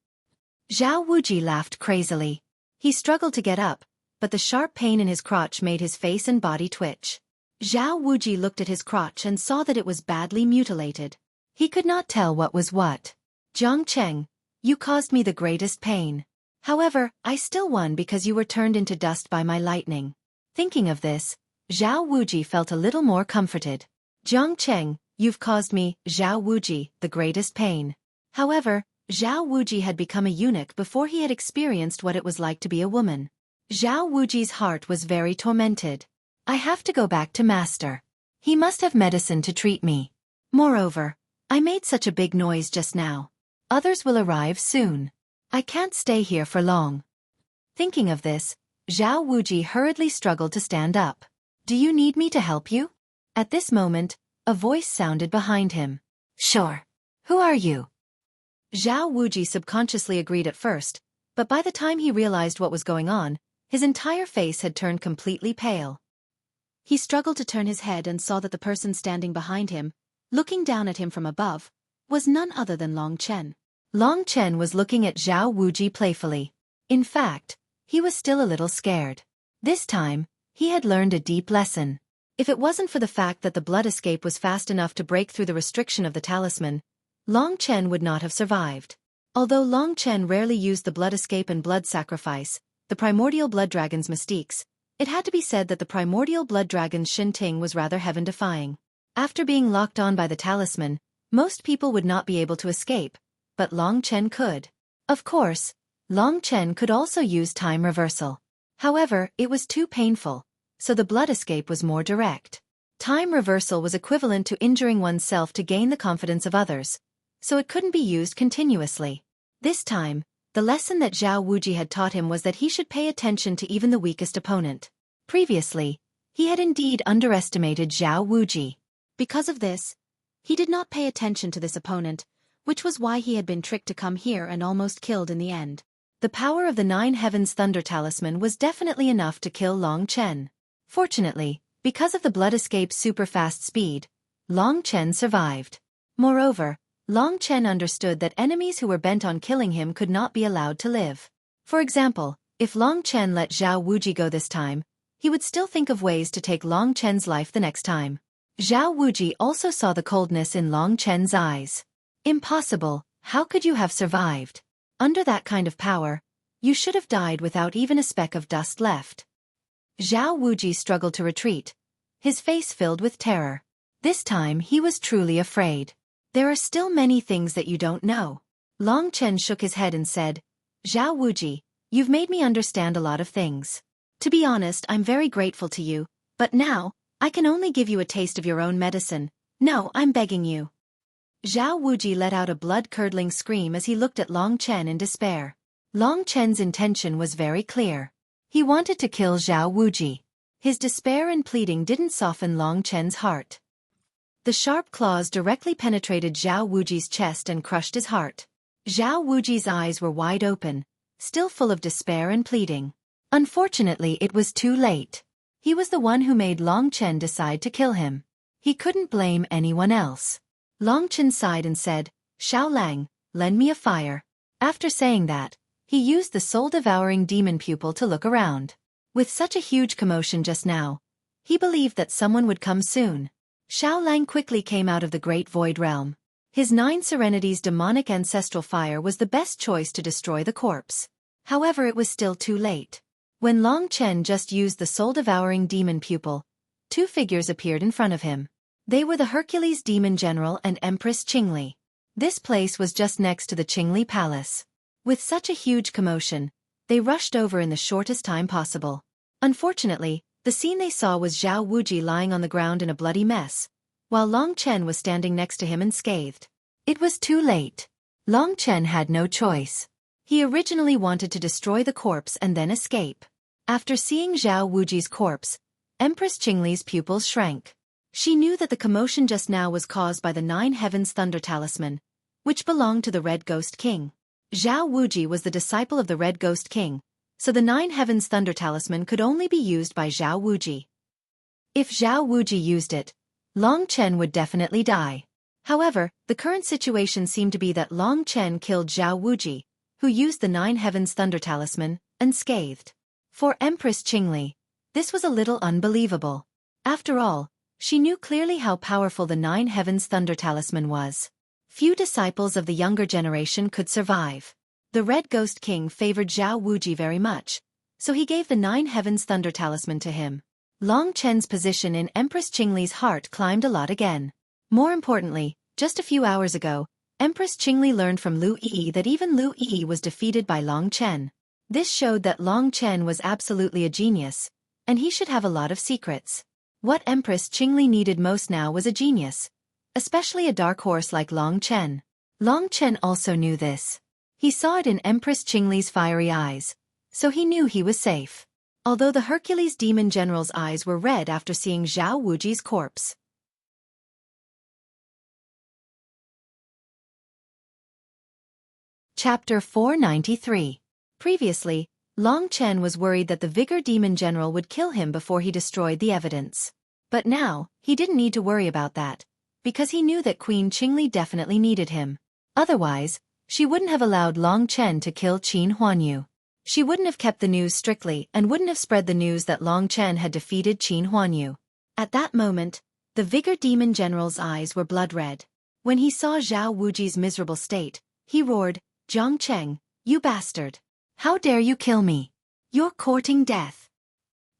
Zhao Wuji laughed crazily. He struggled to get up, but the sharp pain in his crotch made his face and body twitch. Zhao Wuji looked at his crotch and saw that it was badly mutilated. He could not tell what was what. Jiang Cheng, you caused me the greatest pain. However, I still won because you were turned into dust by my lightning. Thinking of this, Zhao Wuji felt a little more comforted. Jiang Cheng, you've caused me, Zhao Wuji, the greatest pain. However, Zhao Wuji had become a eunuch before he had experienced what it was like to be a woman. Zhao Wuji's heart was very tormented. I have to go back to Master. He must have medicine to treat me. Moreover, I made such a big noise just now. Others will arrive soon. I can't stay here for long. Thinking of this, Zhao Wuji hurriedly struggled to stand up. Do you need me to help you? At this moment, a voice sounded behind him. Sure. Who are you? Zhao Wuji subconsciously agreed at first, but by the time he realized what was going on, his entire face had turned completely pale. He struggled to turn his head and saw that the person standing behind him, looking down at him from above, was none other than Long Chen. Long Chen was looking at Zhao Wuji playfully. In fact, he was still a little scared. This time, he had learned a deep lesson. If it wasn't for the fact that the blood escape was fast enough to break through the restriction of the talisman, Long Chen would not have survived. Although Long Chen rarely used the blood escape and blood sacrifice, the primordial blood dragon's mystiques, it had to be said that the primordial blood dragon's Shinting was rather heaven-defying. After being locked on by the talisman, most people would not be able to escape, but Long Chen could. Of course, Long Chen could also use time reversal. However, it was too painful, so the blood escape was more direct. Time reversal was equivalent to injuring oneself to gain the confidence of others, so it couldn't be used continuously. This time, the lesson that Zhao Wuji had taught him was that he should pay attention to even the weakest opponent. Previously, he had indeed underestimated Zhao Wuji. Because of this, he did not pay attention to this opponent, which was why he had been tricked to come here and almost killed in the end. The power of the Nine Heavens Thunder Talisman was definitely enough to kill Long Chen. Fortunately, because of the blood escape's super-fast speed, Long Chen survived. Moreover, Long Chen understood that enemies who were bent on killing him could not be allowed to live. For example, if Long Chen let Zhao Wuji go this time, he would still think of ways to take Long Chen's life the next time. Zhao Wuji also saw the coldness in Long Chen's eyes. Impossible, how could you have survived? Under that kind of power, you should have died without even a speck of dust left. Zhao Wuji struggled to retreat, his face filled with terror. This time he was truly afraid. There are still many things that you don't know. Long Chen shook his head and said, Zhao Wuji, you've made me understand a lot of things. To be honest, I'm very grateful to you, but now, I can only give you a taste of your own medicine. No, I'm begging you. Zhao Wuji let out a blood-curdling scream as he looked at Long Chen in despair. Long Chen's intention was very clear. He wanted to kill Zhao Wuji. His despair and pleading didn't soften Long Chen's heart. The sharp claws directly penetrated Zhao Wuji's chest and crushed his heart. Zhao Wuji's eyes were wide open, still full of despair and pleading. Unfortunately, it was too late. He was the one who made Long Chen decide to kill him. He couldn't blame anyone else. Long Chen sighed and said, Xiao Lang, lend me a fire. After saying that, he used the soul-devouring demon pupil to look around. With such a huge commotion just now, he believed that someone would come soon. Xiao Lang quickly came out of the Great Void Realm. His 9 Serenities demonic ancestral fire was the best choice to destroy the corpse. However, it was still too late. When Long Chen just used the soul-devouring demon pupil, 2 figures appeared in front of him. They were the Hercules Demon General and Empress Qingli. This place was just next to the Qingli Palace. With such a huge commotion, they rushed over in the shortest time possible. Unfortunately, the scene they saw was Zhao Wuji lying on the ground in a bloody mess, while Long Chen was standing next to him unscathed. It was too late. Long Chen had no choice. He originally wanted to destroy the corpse and then escape. After seeing Zhao Wuji's corpse, Empress Qingli's pupils shrank. She knew that the commotion just now was caused by the Nine Heavens Thunder Talisman, which belonged to the Red Ghost King. Zhao Wuji was the disciple of the Red Ghost King, so the Nine Heavens Thunder Talisman could only be used by Zhao Wuji. If Zhao Wuji used it, Long Chen would definitely die. However, the current situation seemed to be that Long Chen killed Zhao Wuji, who used the Nine Heavens Thunder Talisman, unscathed. For Empress Qingli, this was a little unbelievable. After all, she knew clearly how powerful the Nine Heavens Thunder Talisman was. Few disciples of the younger generation could survive. The Red Ghost King favored Zhao Wuji very much, so he gave the Nine Heavens Thunder Talisman to him. Long Chen's position in Empress Qingli's heart climbed a lot again. More importantly, just a few hours ago, Empress Qingli learned from Lu Yi that even Lu Yi was defeated by Long Chen. This showed that Long Chen was absolutely a genius, and he should have a lot of secrets. What Empress Qingli needed most now was a genius, especially a dark horse like Long Chen. Long Chen also knew this. He saw it in Empress Qingli's fiery eyes, so he knew he was safe. Although the Hercules Demon General's eyes were red after seeing Zhao Wuji's corpse. Chapter 493. Previously, Long Chen was worried that the Vigor Demon General would kill him before he destroyed the evidence. But now, he didn't need to worry about that, because he knew that Queen Qingli definitely needed him. Otherwise, she wouldn't have allowed Long Chen to kill Qin Huanyu. She wouldn't have kept the news strictly and wouldn't have spread the news that Long Chen had defeated Qin Huanyu. At that moment, the Vigor Demon General's eyes were blood red. When he saw Zhao Wuji's miserable state, he roared, "Jiang Cheng, you bastard! How dare you kill me? You're courting death."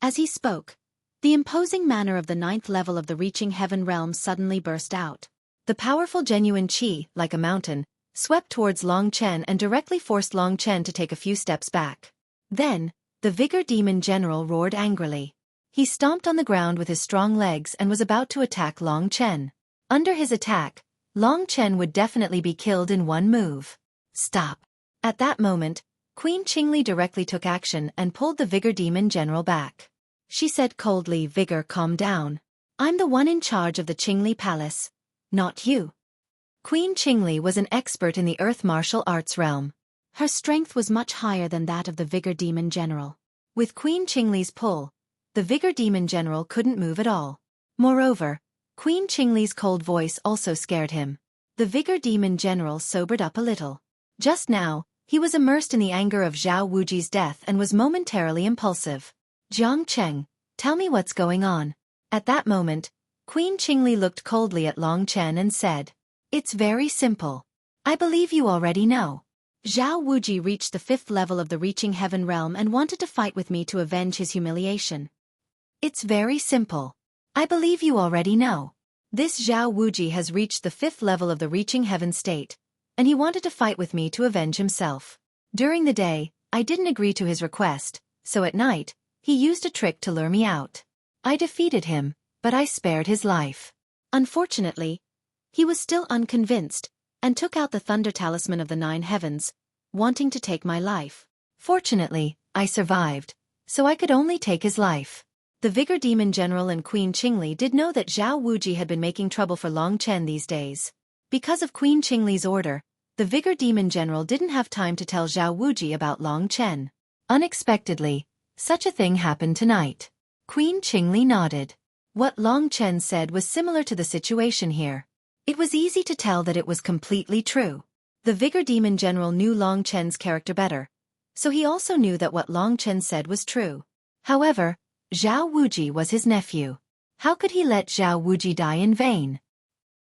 As he spoke, the imposing manner of the 9th level of the Reaching Heaven realm suddenly burst out. The powerful genuine qi, like a mountain, swept towards Long Chen and directly forced Long Chen to take a few steps back. Then, the Vigor Demon General roared angrily. He stomped on the ground with his strong legs and was about to attack Long Chen. Under his attack, Long Chen would definitely be killed in one move. Stop. At that moment, Queen Qingli directly took action and pulled the Vigor Demon General back. She said coldly, "Vigor, calm down. I'm the one in charge of the Qingli Palace, not you." Queen Qingli was an expert in the earth martial arts realm. Her strength was much higher than that of the Vigor Demon General. With Queen Qingli's pull, the Vigor Demon General couldn't move at all. Moreover, Queen Qingli's cold voice also scared him. The Vigor Demon General sobered up a little. Just now, he was immersed in the anger of Zhao Wuji's death and was momentarily impulsive. "Jiang Cheng, tell me what's going on." At that moment, Queen Qingli looked coldly at Long Chen and said, "It's very simple. I believe you already know. Zhao Wuji reached the 5th level of the Reaching Heaven realm and wanted to fight with me to avenge his humiliation." It's very simple. I believe you already know. This Zhao Wuji has reached the 5th level of the Reaching Heaven state, and he wanted to fight with me to avenge himself. During the day, I didn't agree to his request, so at night, he used a trick to lure me out. I defeated him, but I spared his life. Unfortunately, he was still unconvinced, and took out the Thunder Talisman of the 9 Heavens, wanting to take my life. Fortunately, I survived, so I could only take his life. The Vigor Demon General and Queen Qingli did know that Zhao Wuji had been making trouble for Long Chen these days. Because of Queen Qingli's order, the Vigor Demon General didn't have time to tell Zhao Wuji about Long Chen. Unexpectedly, such a thing happened tonight. Queen Qingli nodded. What Long Chen said was similar to the situation here. It was easy to tell that it was completely true. The Vigor Demon General knew Long Chen's character better, so he also knew that what Long Chen said was true. However, Zhao Wuji was his nephew. How could he let Zhao Wuji die in vain?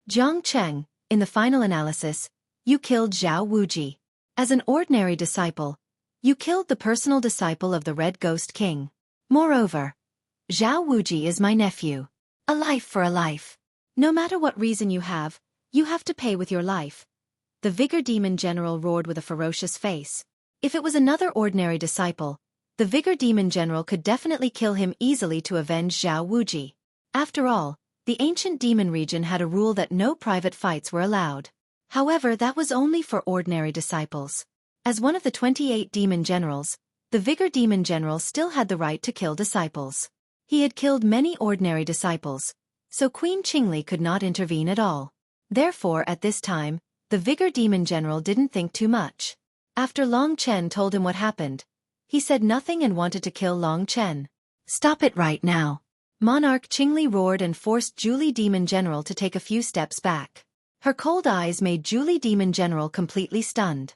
Jiang Cheng, in the final analysis, you killed Zhao Wuji. As an ordinary disciple, you killed the personal disciple of the Red Ghost King. Moreover, Zhao Wuji is my nephew. A life for a life. No matter what reason you have to pay with your life. the Vigor Demon General roared with a ferocious face. If it was another ordinary disciple, the Vigor Demon General could definitely kill him easily to avenge Zhao Wuji. After all, the ancient demon region had a rule that no private fights were allowed. However, that was only for ordinary disciples. As one of the 28 demon generals, the Vigor Demon General still had the right to kill disciples. He had killed many ordinary disciples, so Queen Qingli could not intervene at all. Therefore, at this time, the Vigor Demon General didn't think too much. After Long Chen told him what happened, he said nothing and wanted to kill Long Chen. "Stop it right now." Monarch Qingli roared and forced Julie Demon General to take a few steps back. Her cold eyes made Julie Demon General completely stunned.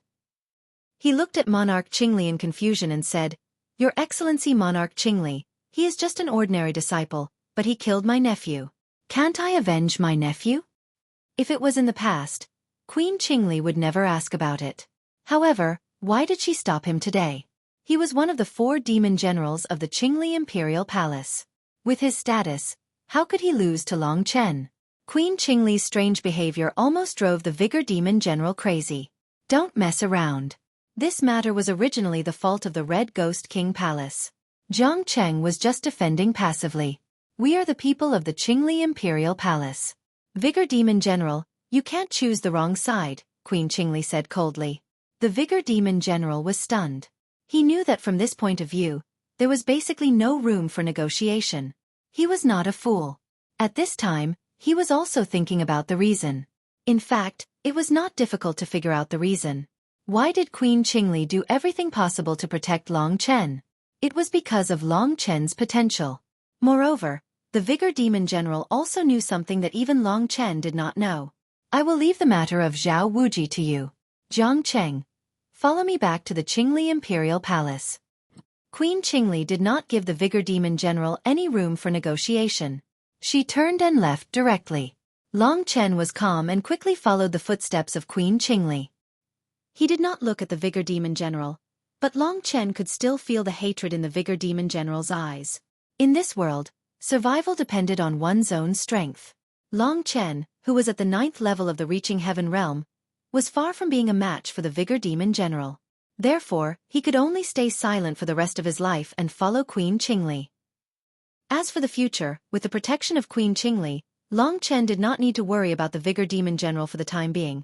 He looked at Monarch Qingli in confusion and said, "Your Excellency Monarch Qingli, he is just an ordinary disciple, but he killed my nephew. Can't I avenge my nephew?" If it was in the past, Queen Qingli would never ask about it. However, why did she stop him today? He was one of the 4 demon generals of the Qingli Imperial Palace. With his status, how could he lose to Long Chen? Queen Qingli's strange behavior almost drove the Vigor Demon General crazy. Don't mess around. This matter was originally the fault of the Red Ghost King Palace. Jiang Cheng was just defending passively. We are the people of the Qingli Imperial Palace. Vigor Demon General, you can't choose the wrong side, Queen Qingli said coldly. The Vigor Demon General was stunned. He knew that from this point of view, there was basically no room for negotiation. He was not a fool. At this time, he was also thinking about the reason. In fact, it was not difficult to figure out the reason. Why did Queen Qingli do everything possible to protect Long Chen? It was because of Long Chen's potential. Moreover, the Vigor Demon General also knew something that even Long Chen did not know. I will leave the matter of Zhao Wuji to you. Jiang Cheng, follow me back to the Qingli Imperial Palace. Queen Qingli did not give the Vigor Demon General any room for negotiation. She turned and left directly. Long Chen was calm and quickly followed the footsteps of Queen Qingli. He did not look at the Vigor Demon General, but Long Chen could still feel the hatred in the Vigor Demon General's eyes. In this world, survival depended on one's own strength. Long Chen, who was at the 9th level of the Reaching Heaven realm, was far from being a match for the Vigor Demon General. Therefore, he could only stay silent for the rest of his life and follow Queen Qingli. As for the future, with the protection of Queen Qingli, Long Chen did not need to worry about the Vigor Demon General for the time being.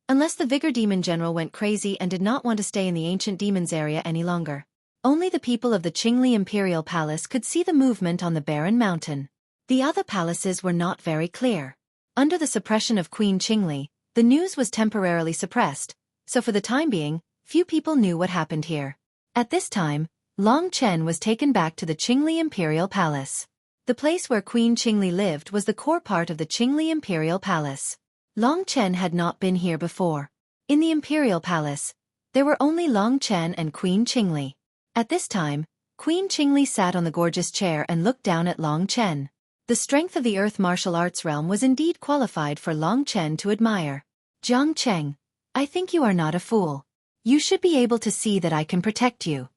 Unless the Vigor Demon General went crazy and did not want to stay in the Ancient Demons area any longer. Only the people of the Qingli Imperial Palace could see the movement on the barren mountain. The other palaces were not very clear. Under the suppression of Queen Qingli, the news was temporarily suppressed, so for the time being, few people knew what happened here. At this time, Long Chen was taken back to the Qingli Imperial Palace. The place where Queen Qingli lived was the core part of the Qingli Imperial Palace. Long Chen had not been here before. In the Imperial Palace, there were only Long Chen and Queen Qingli. At this time, Queen Qingli sat on the gorgeous chair and looked down at Long Chen. The strength of the Earth martial arts realm was indeed qualified for Long Chen to admire. Jiang Cheng, I think you are not a fool. You should be able to see that I can protect you.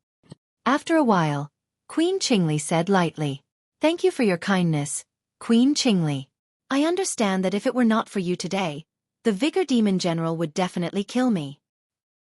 After a while, Queen Qingli said lightly, "Thank you for your kindness, Queen Qingli. I understand that if it were not for you today, the Vigor Demon General would definitely kill me."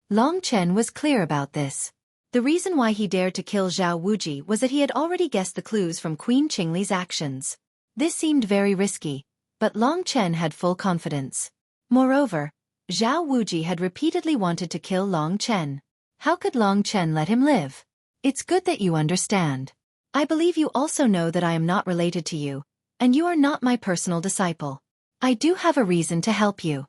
Long Chen was clear about this. The reason why he dared to kill Zhao Wuji was that he had already guessed the clues from Queen Qingli's actions. This seemed very risky, but Long Chen had full confidence. Moreover, Zhao Wuji had repeatedly wanted to kill Long Chen. How could Long Chen let him live? It's good that you understand. I believe you also know that I am not related to you, and you are not my personal disciple. I do have a reason to help you.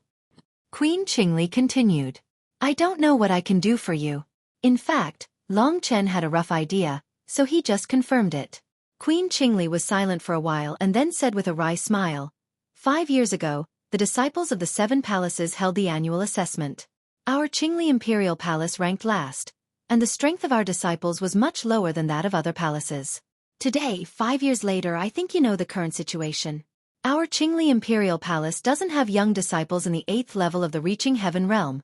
Queen Qingli continued. I don't know what I can do for you. In fact, Long Chen had a rough idea, so he just confirmed it. Queen Qingli was silent for a while and then said with a wry smile, 5 years ago, the disciples of the 7 palaces held the annual assessment. Our Qingli Imperial Palace ranked last, and the strength of our disciples was much lower than that of other palaces. Today, 5 years later, I think you know the current situation. Our Qingli Imperial Palace doesn't have young disciples in the 8th level of the Reaching Heaven realm,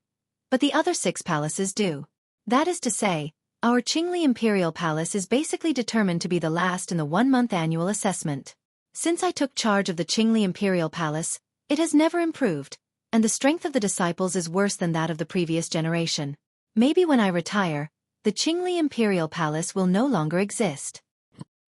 but the other 6 palaces do. That is to say, our Qingli Imperial Palace is basically determined to be the last in the 1-month annual assessment. Since I took charge of the Qingli Imperial Palace, it has never improved, and the strength of the disciples is worse than that of the previous generation. Maybe when I retire, the Qingli Imperial Palace will no longer exist.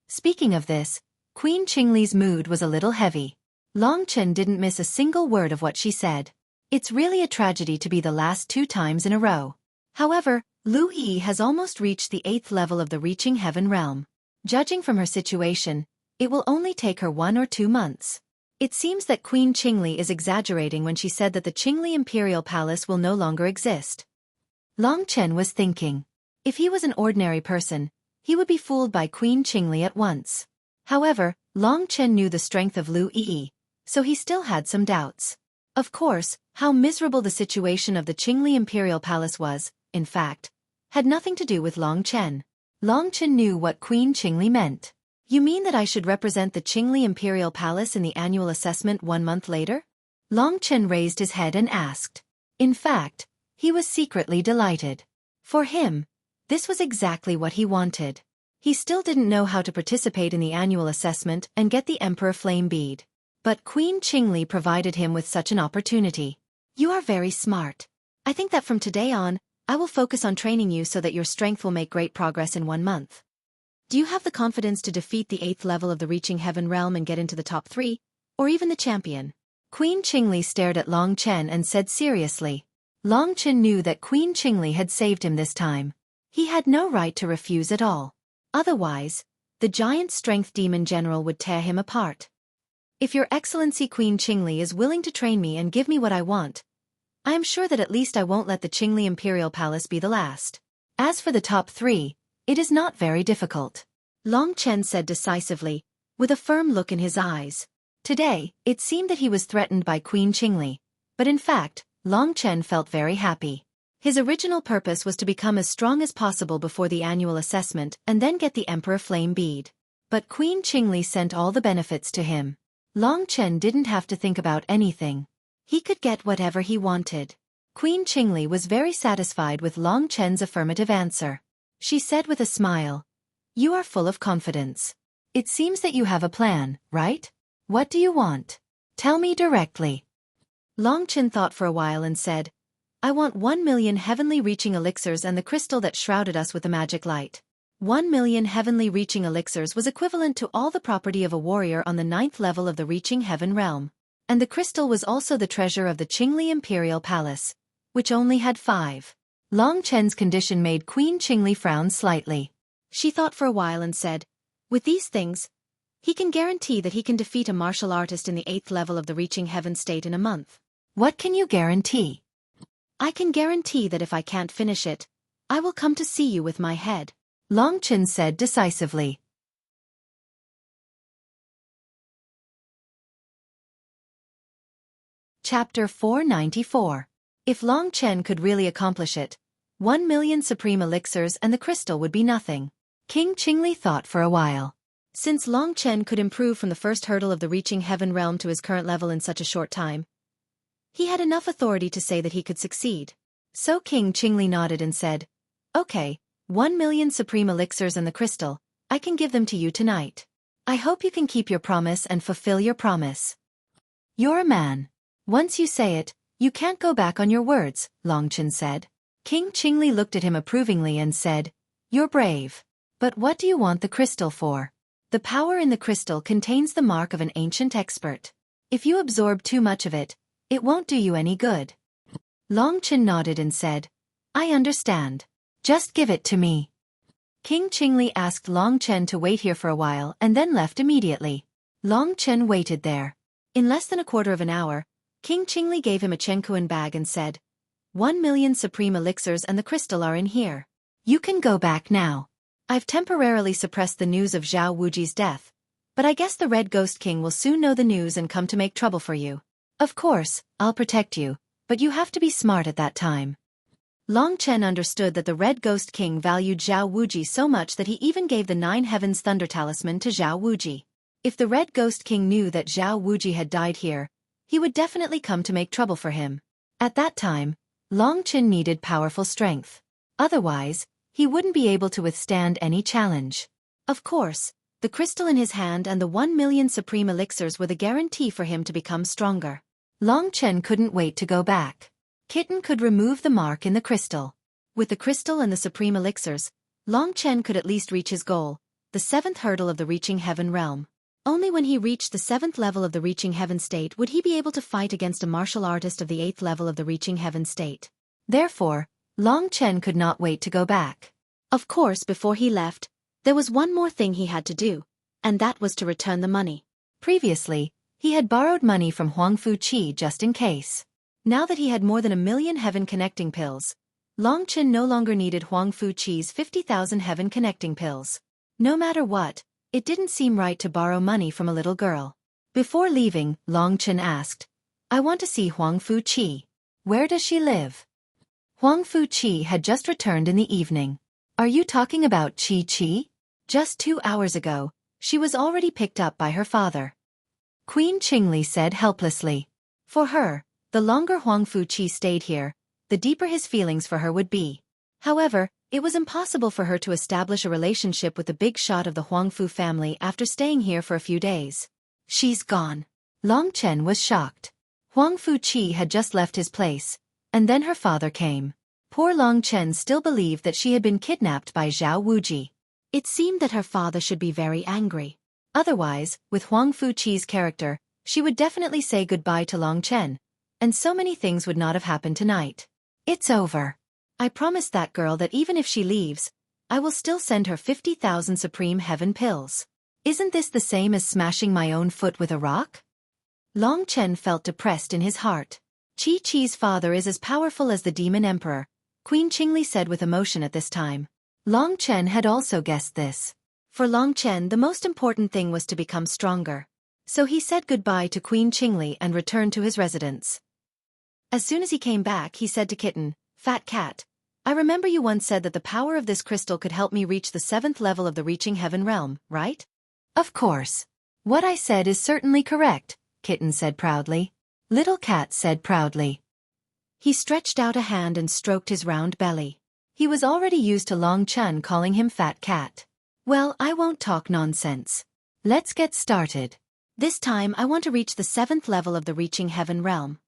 Speaking of this, Queen Qingli's mood was a little heavy. Long Chen didn't miss a single word of what she said. It's really a tragedy to be the last 2 times in a row. However, Lu Yi has almost reached the 8th level of the Reaching Heaven realm. Judging from her situation, it will only take her 1 or 2 months. It seems that Queen Qingli is exaggerating when she said that the Qingli Imperial Palace will no longer exist. Long Chen was thinking. If he was an ordinary person, he would be fooled by Queen Qingli at once. However, Long Chen knew the strength of Lu Yi, so he still had some doubts. Of course, how miserable the situation of the Qingli Imperial Palace was, in fact, had nothing to do with Long Chen. Long Chen knew what Queen Qingli meant. You mean that I should represent the Qingli Imperial Palace in the annual assessment 1 month later? Long Chen raised his head and asked. In fact, he was secretly delighted. For him, this was exactly what he wanted. He still didn't know how to participate in the annual assessment and get the Emperor Flame Bead. But Queen Qingli provided him with such an opportunity. You are very smart. I think that from today on, I will focus on training you so that your strength will make great progress in 1 month. Do you have the confidence to defeat the 8th level of the Reaching Heaven realm and get into the top 3, or even the champion? Queen Qingli stared at Long Chen and said seriously. Long Chen knew that Queen Qingli had saved him this time. He had no right to refuse at all. Otherwise, the giant strength demon general would tear him apart. If Your Excellency Queen Qingli is willing to train me and give me what I want, I am sure that at least I won't let the Qingli Imperial Palace be the last. As for the top 3, it is not very difficult. Long Chen said decisively, with a firm look in his eyes. Today, it seemed that he was threatened by Queen Qingli, but in fact, Long Chen felt very happy. His original purpose was to become as strong as possible before the annual assessment and then get the Emperor Flame Bead. But Queen Qingli sent all the benefits to him. Long Chen didn't have to think about anything. He could get whatever he wanted. Queen Qingli was very satisfied with Long Chen's affirmative answer. She said with a smile, "You are full of confidence. It seems that you have a plan, right? What do you want? Tell me directly." Long Chen thought for a while and said, "I want 1 million heavenly reaching elixirs and the crystal that shrouded us with the magic light." 1 million heavenly reaching elixirs was equivalent to all the property of a warrior on the 9th level of the Reaching Heaven realm. And the crystal was also the treasure of the Qingli Imperial Palace, which only had 5. Long Chen's condition made Queen Qingli frown slightly. She thought for a while and said, "With these things, he can guarantee that he can defeat a martial artist in the 8th level of the Reaching Heaven state in a month." "What can you guarantee?" "I can guarantee that if I can't finish it, I will come to see you with my head," Long Chen said decisively. Chapter 494. If Long Chen could really accomplish it, 1 million supreme elixirs and the crystal would be nothing. King Qingli thought for a while. Since Long Chen could improve from the first hurdle of the Reaching Heaven realm to his current level in such a short time, he had enough authority to say that he could succeed. So King Qingli nodded and said, "Okay, 1 million supreme elixirs and the crystal, I can give them to you tonight. I hope you can keep your promise and fulfill your promise. You're a man. Once you say it, you can't go back on your words," Long Chen said. King Qingli looked at him approvingly and said, "You're brave. But what do you want the crystal for?" "The power in the crystal contains the mark of an ancient expert. If you absorb too much of it, it won't do you any good." Long Chen nodded and said, "I understand. Just give it to me." King Qingli asked Long Chen to wait here for a while and then left immediately. Long Chen waited there. In less than a quarter of an hour, King Qingli gave him a Chenkuan bag and said, 1 million supreme elixirs and the crystal are in here. You can go back now. I've temporarily suppressed the news of Zhao Wuji's death, but I guess the Red Ghost King will soon know the news and come to make trouble for you. Of course, I'll protect you, but you have to be smart at that time." Long Chen understood that the Red Ghost King valued Zhao Wuji so much that he even gave the 9 Heavens Thunder Talisman to Zhao Wuji. If the Red Ghost King knew that Zhao Wuji had died here, he would definitely come to make trouble for him. At that time, Long Chen needed powerful strength. Otherwise, he wouldn't be able to withstand any challenge. Of course, the crystal in his hand and the 1 million supreme elixirs were the guarantee for him to become stronger. Long Chen couldn't wait to go back. Kitten could remove the mark in the crystal. With the crystal and the supreme elixirs, Long Chen could at least reach his goal, the 7th hurdle of the Reaching Heaven realm. Only when he reached the 7th level of the Reaching Heaven state would he be able to fight against a martial artist of the 8th level of the Reaching Heaven state. Therefore, Long Chen could not wait to go back. Of course, before he left, there was one more thing he had to do, and that was to return the money. Previously, he had borrowed money from Xueqi just in case. Now that he had more than 1,000,000 heaven connecting pills, Long Chen no longer needed Xueqi's 50,000 heaven connecting pills. No matter what, it didn't seem right to borrow money from a little girl. Before leaving, Long Chen asked, "I want to see Xueqi. Where does she live?" Xueqi had just returned in the evening. "Are you talking about Chi? Just 2 hours ago, she was already picked up by her father," Queen Qingli said helplessly. For her, the longer Xueqi stayed here, the deeper his feelings for her would be. However, it was impossible for her to establish a relationship with the big shot of the Huangfu family after staying here for a few days. "She's gone." Long Chen was shocked. Xueqi had just left his place, and then her father came. Poor Long Chen still believed that she had been kidnapped by Zhao Wuji. It seemed that her father should be very angry. Otherwise, with Xueqi's character, she would definitely say goodbye to Long Chen, and so many things would not have happened tonight. "It's over. I promised that girl that even if she leaves, I will still send her 50,000 supreme heaven pills. Isn't this the same as smashing my own foot with a rock?" Long Chen felt depressed in his heart. Chi-Chi's father is as powerful as the demon emperor, Queen Qingli said with emotion at this time. Long Chen had also guessed this. For Long Chen, the most important thing was to become stronger. So he said goodbye to Queen Qingli and returned to his residence. As soon as he came back, he said to Kitten, "Fat cat, I remember you once said that the power of this crystal could help me reach the 7th level of the Reaching Heaven realm, right?" "Of course. What I said is certainly correct," Kitten said proudly. Little Cat said proudly. He stretched out a hand and stroked his round belly. He was already used to Long Chen calling him Fat Cat. "Well, I won't talk nonsense. Let's get started. This time I want to reach the 7th level of the Reaching Heaven realm."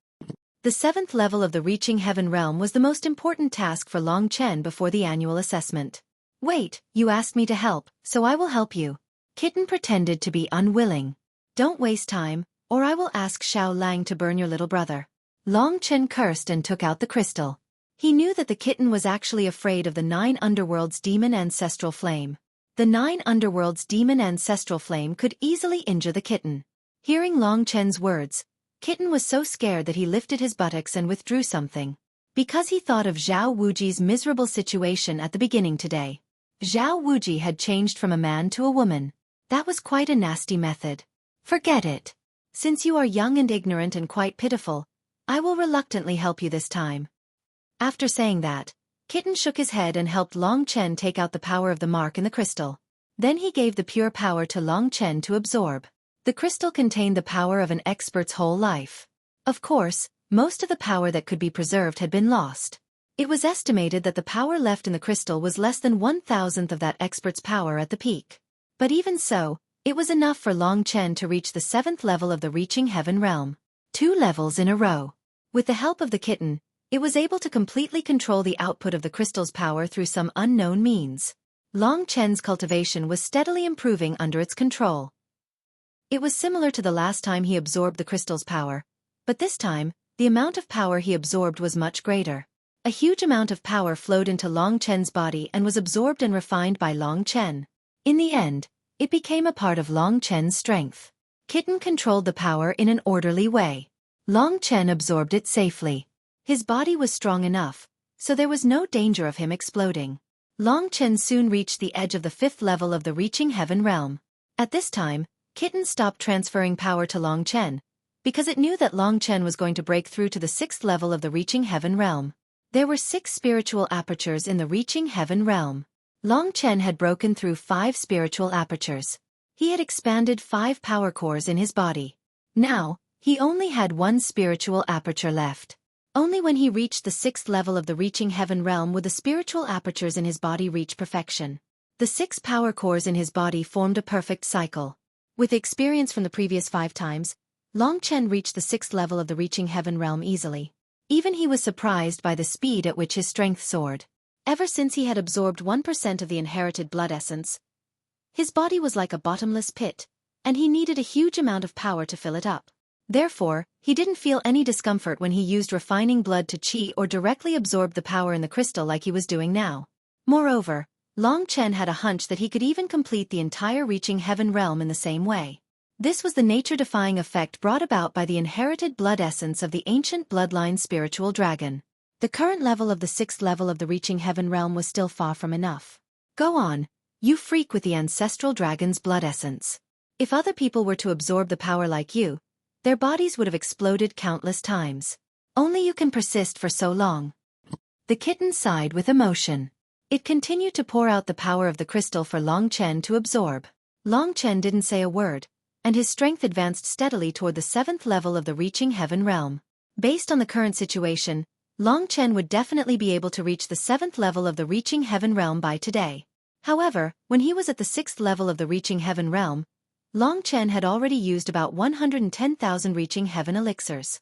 The 7th level of the Reaching Heaven realm was the most important task for Long Chen before the annual assessment. "Wait, you asked me to help, so I will help you." Kitten pretended to be unwilling. "Don't waste time, or I will ask Xiao Lang to burn your little brother." Long Chen cursed and took out the crystal. He knew that the kitten was actually afraid of the 9 underworlds' demon ancestral flame. The 9 underworlds' demon ancestral flame could easily injure the kitten. Hearing Long Chen's words, Kitten was so scared that he lifted his buttocks and withdrew something. Because he thought of Zhao Wuji's miserable situation at the beginning today. Zhao Wuji had changed from a man to a woman. That was quite a nasty method. "Forget it. Since you are young and ignorant and quite pitiful, I will reluctantly help you this time." After saying that, Kitten shook his head and helped Long Chen take out the power of the mark in the crystal. Then he gave the pure power to Long Chen to absorb. The crystal contained the power of an expert's whole life. Of course, most of the power that could be preserved had been lost. It was estimated that the power left in the crystal was less than 1,000th of that expert's power at the peak. But even so, it was enough for Long Chen to reach the 7th level of the Reaching Heaven realm. 2 levels in a row. With the help of the kitten, it was able to completely control the output of the crystal's power through some unknown means. Long Chen's cultivation was steadily improving under its control. It was similar to the last time he absorbed the crystal's power, but this time, the amount of power he absorbed was much greater. A huge amount of power flowed into Long Chen's body and was absorbed and refined by Long Chen. In the end, it became a part of Long Chen's strength. Kitten controlled the power in an orderly way. Long Chen absorbed it safely. His body was strong enough, so there was no danger of him exploding. Long Chen soon reached the edge of the 5th level of the Reaching Heaven realm. At this time, Kitten stopped transferring power to Long Chen, because it knew that Long Chen was going to break through to the 6th level of the Reaching Heaven realm. There were 6 spiritual apertures in the Reaching Heaven realm. Long Chen had broken through 5 spiritual apertures. He had expanded 5 power cores in his body. Now, he only had 1 spiritual aperture left. Only when he reached the 6th level of the Reaching Heaven realm would the spiritual apertures in his body reach perfection. The 6 power cores in his body formed a perfect cycle. With experience from the previous 5 times, Long Chen reached the 6th level of the Reaching Heaven realm easily. Even he was surprised by the speed at which his strength soared. Ever since he had absorbed 1% of the inherited blood essence, his body was like a bottomless pit, and he needed a huge amount of power to fill it up. Therefore, he didn't feel any discomfort when he used refining blood to qi or directly absorbed the power in the crystal like he was doing now. Moreover, Long Chen had a hunch that he could even complete the entire Reaching Heaven realm in the same way. This was the nature-defying effect brought about by the inherited blood essence of the ancient bloodline spiritual dragon. The current level of the 6th level of the Reaching Heaven realm was still far from enough. Go on, you freak with the ancestral dragon's blood essence. If other people were to absorb the power like you, their bodies would have exploded countless times. Only you can persist for so long. The kitten sighed with emotion. It continued to pour out the power of the crystal for Long Chen to absorb. Long Chen didn't say a word, and his strength advanced steadily toward the 7th level of the Reaching Heaven realm. Based on the current situation, Long Chen would definitely be able to reach the 7th level of the Reaching Heaven realm by today. However, when he was at the 6th level of the Reaching Heaven realm, Long Chen had already used about 110,000 Reaching Heaven elixirs.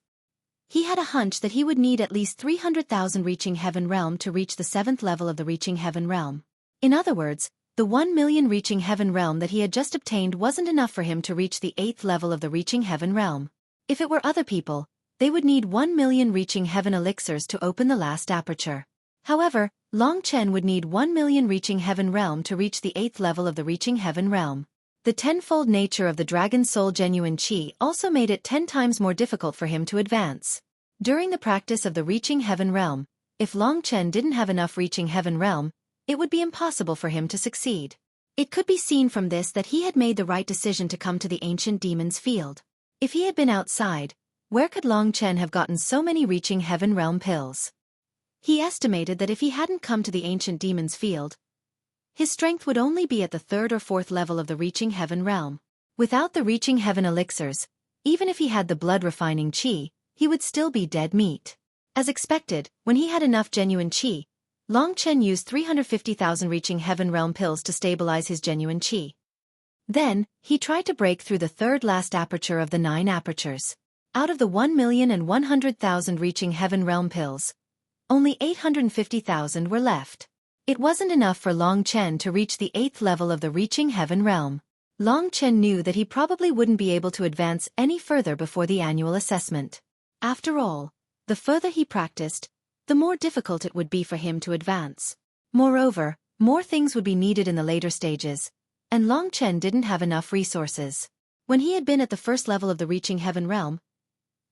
He had a hunch that he would need at least 300,000 Reaching Heaven realm to reach the 7th level of the Reaching Heaven realm. In other words, the 1 million Reaching Heaven realm that he had just obtained wasn't enough for him to reach the 8th level of the Reaching Heaven realm. If it were other people, they would need 1 million Reaching Heaven elixirs to open the last aperture. However, Long Chen would need 1 million Reaching Heaven realm to reach the 8th level of the Reaching Heaven realm. The tenfold nature of the dragon's soul genuine qi also made it 10 times more difficult for him to advance. During the practice of the Reaching Heaven realm, if Long Chen didn't have enough Reaching Heaven realm, it would be impossible for him to succeed. It could be seen from this that he had made the right decision to come to the ancient demon's field. If he had been outside, where could Long Chen have gotten so many Reaching Heaven realm pills? He estimated that if he hadn't come to the ancient demon's field, his strength would only be at the 3rd or 4th level of the Reaching Heaven realm. Without the Reaching Heaven elixirs, even if he had the blood-refining qi, he would still be dead meat. As expected, when he had enough genuine qi, Long Chen used 350,000 Reaching Heaven realm pills to stabilize his genuine qi. Then, he tried to break through the 3rd last aperture of the 9 apertures. Out of the 1,100,000 Reaching Heaven realm pills, only 850,000 were left. It wasn't enough for Long Chen to reach the 8th level of the Reaching Heaven realm. Long Chen knew that he probably wouldn't be able to advance any further before the annual assessment. After all, the further he practiced, the more difficult it would be for him to advance. Moreover, more things would be needed in the later stages, and Long Chen didn't have enough resources. When he had been at the 1st level of the Reaching Heaven realm,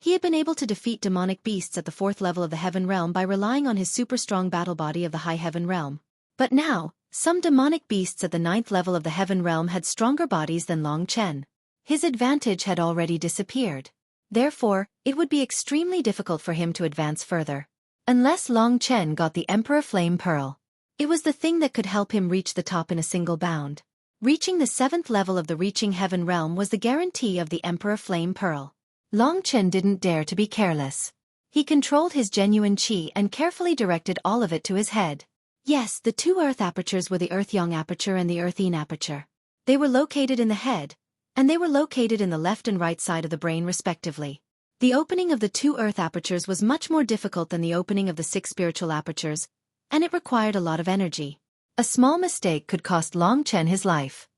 he had been able to defeat demonic beasts at the 4th level of the Heaven realm by relying on his super-strong battle body of the High Heaven realm. But now, some demonic beasts at the 9th level of the Heaven realm had stronger bodies than Long Chen. His advantage had already disappeared. Therefore, it would be extremely difficult for him to advance further. Unless Long Chen got the Emperor Flame Pearl. It was the thing that could help him reach the top in a single bound. Reaching the 7th level of the Reaching Heaven realm was the guarantee of the Emperor Flame Pearl. Long Chen didn't dare to be careless. He controlled his genuine qi and carefully directed all of it to his head. Yes, the 2 earth apertures were the Earth-Yang aperture and the Earth-Yin aperture. They were located in the head, and they were located in the left and right side of the brain respectively. The opening of the 2 earth apertures was much more difficult than the opening of the 6 spiritual apertures, and it required a lot of energy. A small mistake could cost Long Chen his life.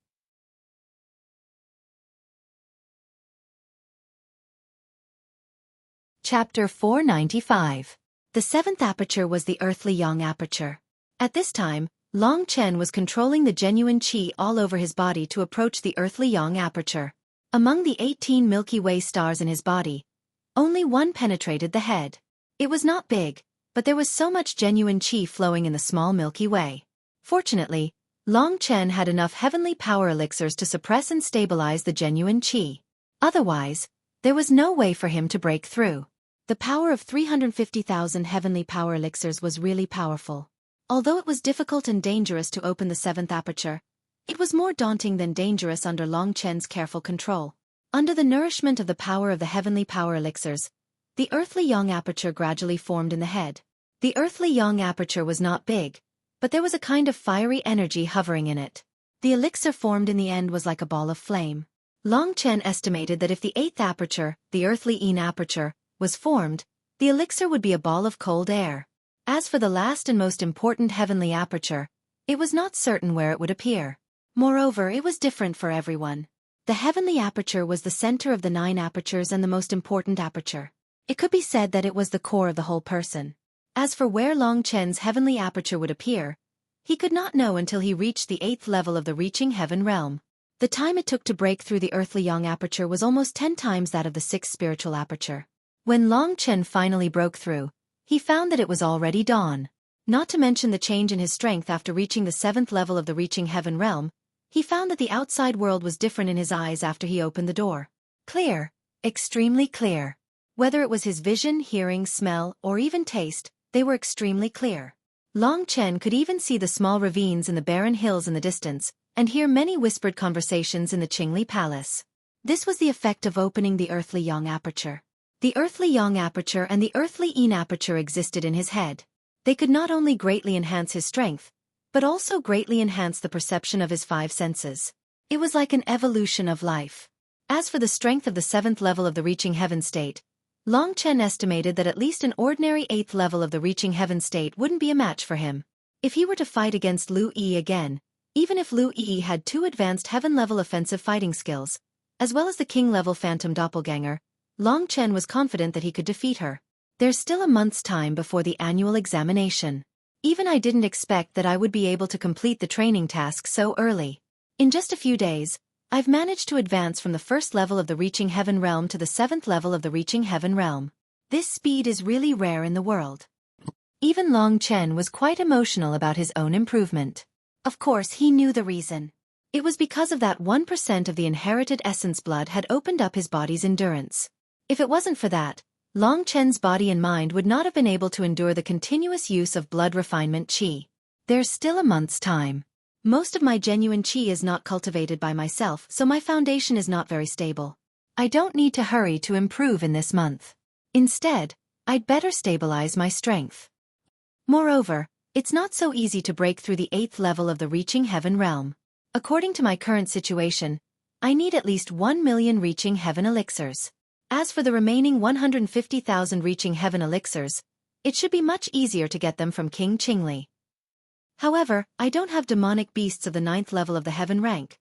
Chapter 495. The 7th aperture was the Earthly Yang aperture. At this time, Long Chen was controlling the genuine qi all over his body to approach the Earthly Yang aperture. Among the 18 Milky Way stars in his body, only one penetrated the head. It was not big, but there was so much genuine qi flowing in the small Milky Way. Fortunately, Long Chen had enough heavenly power elixirs to suppress and stabilize the genuine qi. Otherwise, there was no way for him to break through. The power of 350,000 heavenly power elixirs was really powerful. Although it was difficult and dangerous to open the 7th aperture, it was more daunting than dangerous under Long Chen's careful control. Under the nourishment of the power of the heavenly power elixirs, the Earthly Yang aperture gradually formed in the head. The Earthly Yang aperture was not big, but there was a kind of fiery energy hovering in it. The elixir formed in the end was like a ball of flame. Long Chen estimated that if the 8th aperture, the earthly Yin aperture, was formed, the elixir would be a ball of cold air. As for the last and most important heavenly aperture, it was not certain where it would appear. Moreover, it was different for everyone. The heavenly aperture was the center of the 9 apertures and the most important aperture. It could be said that it was the core of the whole person. As for where Long Chen's heavenly aperture would appear, he could not know until he reached the 8th level of the reaching heaven realm. The time it took to break through the earthly yang aperture was almost 10 times that of the 6th spiritual aperture. When Long Chen finally broke through, he found that it was already dawn. Not to mention the change in his strength after reaching the 7th level of the reaching heaven realm, he found that the outside world was different in his eyes after he opened the door. Clear. Extremely clear. Whether it was his vision, hearing, smell, or even taste, they were extremely clear. Long Chen could even see the small ravines in the barren hills in the distance, and hear many whispered conversations in the Qingli Palace. This was the effect of opening the earthly yang aperture. The earthly yang aperture and the earthly yin aperture existed in his head. They could not only greatly enhance his strength, but also greatly enhance the perception of his 5 senses. It was like an evolution of life. As for the strength of the 7th level of the reaching heaven state, Long Chen estimated that at least an ordinary 8th level of the reaching heaven state wouldn't be a match for him. If he were to fight against Lu Yi again, even if Lu Yi had 2 advanced heaven-level offensive fighting skills, as well as the king-level phantom doppelganger, Long Chen was confident that he could defeat her. There's still a month's time before the annual examination. Even I didn't expect that I would be able to complete the training task so early. In just a few days, I've managed to advance from the 1st level of the reaching heaven realm to the 7th level of the reaching heaven realm. This speed is really rare in the world. Even Long Chen was quite emotional about his own improvement. Of course, he knew the reason. It was because of that 1% of the inherited essence blood had opened up his body's endurance. If it wasn't for that, Long Chen's body and mind would not have been able to endure the continuous use of blood refinement qi. There's still a month's time. Most of my genuine qi is not cultivated by myself, so my foundation is not very stable. I don't need to hurry to improve in this month. Instead, I'd better stabilize my strength. Moreover, it's not so easy to break through the 8th level of the reaching heaven realm. According to my current situation, I need at least 1 million reaching heaven elixirs. As for the remaining 150,000 reaching heaven elixirs, it should be much easier to get them from King Qingli. However, I don't have demonic beasts of the 9th level of the heaven rank.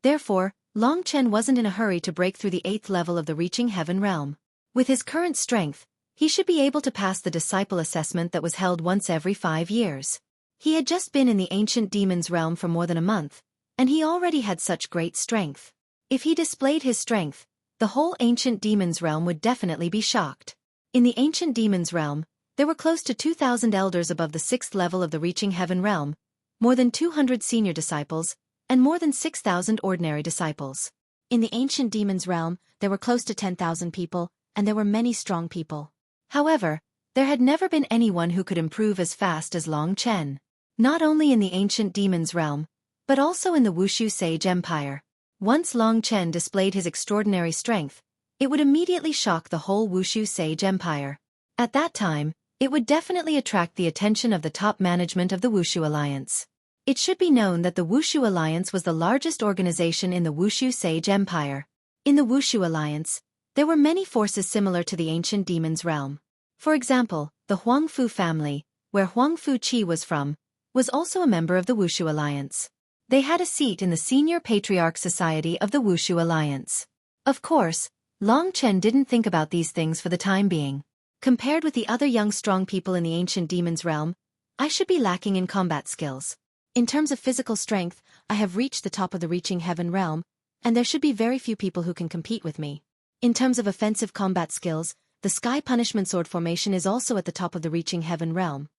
Therefore, Long Chen wasn't in a hurry to break through the 8th level of the reaching heaven realm. With his current strength, he should be able to pass the disciple assessment that was held once every 5 years. He had just been in the ancient demon's realm for more than a month, and he already had such great strength. If he displayed his strength, the whole ancient demon's realm would definitely be shocked. In the ancient demon's realm, there were close to 2,000 elders above the 6th level of the reaching heaven realm, more than 200 senior disciples, and more than 6,000 ordinary disciples. In the ancient demon's realm, there were close to 10,000 people, and there were many strong people. However, there had never been anyone who could improve as fast as Long Chen. Not only in the ancient demon's realm, but also in the Wushu Sage Empire. Once Long Chen displayed his extraordinary strength, it would immediately shock the whole Wushu Sage Empire. At that time, it would definitely attract the attention of the top management of the Wushu Alliance. It should be known that the Wushu Alliance was the largest organization in the Wushu Sage Empire. In the Wushu Alliance, there were many forces similar to the ancient demon's realm. For example, the Huangfu family, where Huangfu Qi was from, was also a member of the Wushu Alliance. They had a seat in the Senior Patriarch Society of the Wushu Alliance. Of course, Long Chen didn't think about these things for the time being. Compared with the other young strong people in the ancient demon's realm, I should be lacking in combat skills. In terms of physical strength, I have reached the top of the reaching heaven realm, and there should be very few people who can compete with me. In terms of offensive combat skills, the Sky Punishment Sword formation is also at the top of the reaching heaven realm.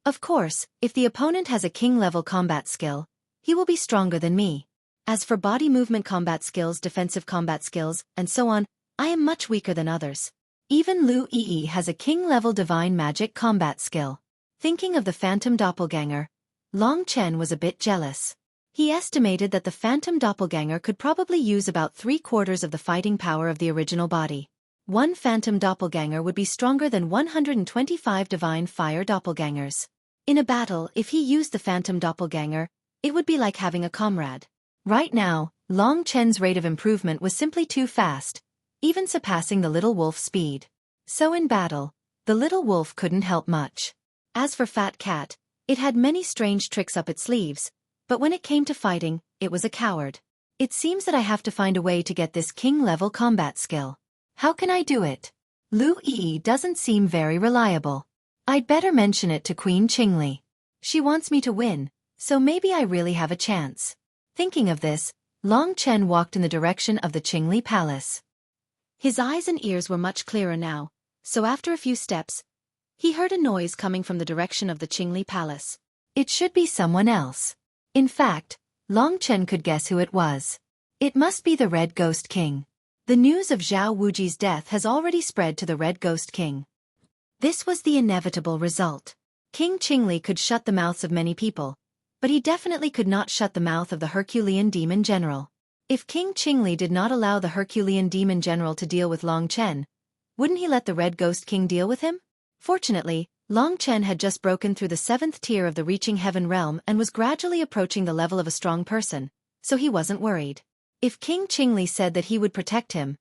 Of course, if the opponent has a king-level combat skill, he will be stronger than me. As for body movement combat skills, defensive combat skills, and so on, I am much weaker than others. Even Lu Yi has a king-level divine magic combat skill. Thinking of the phantom doppelganger, Long Chen was a bit jealous. He estimated that the phantom doppelganger could probably use about 3/4 of the fighting power of the original body. One phantom doppelganger would be stronger than 125 divine fire doppelgangers. In a battle, if he used the phantom doppelganger, it would be like having a comrade. Right now, Long Chen's rate of improvement was simply too fast, even surpassing the little wolf's speed. So in battle, the little wolf couldn't help much. As for Fat Cat, it had many strange tricks up its sleeves, but when it came to fighting, it was a coward. It seems that I have to find a way to get this king-level combat skill. How can I do it? Lu Yi doesn't seem very reliable. I'd better mention it to Queen Qingli. She wants me to win, so maybe I really have a chance. Thinking of this, Long Chen walked in the direction of the Qingli Palace. His eyes and ears were much clearer now, so after a few steps, he heard a noise coming from the direction of the Qingli Palace. It should be someone else. In fact, Long Chen could guess who it was. It must be the Red Ghost King. The news of Zhao Wuji's death has already spread to the Red Ghost King. This was the inevitable result. King Qingli could shut the mouths of many people, but he definitely could not shut the mouth of the Herculean Demon General. If King Qingli did not allow the Herculean Demon General to deal with Long Chen, wouldn't he let the Red Ghost King deal with him? Fortunately, Long Chen had just broken through the 7th tier of the Reaching Heaven realm and was gradually approaching the level of a strong person, so he wasn't worried. If King Qingli said that he would protect him,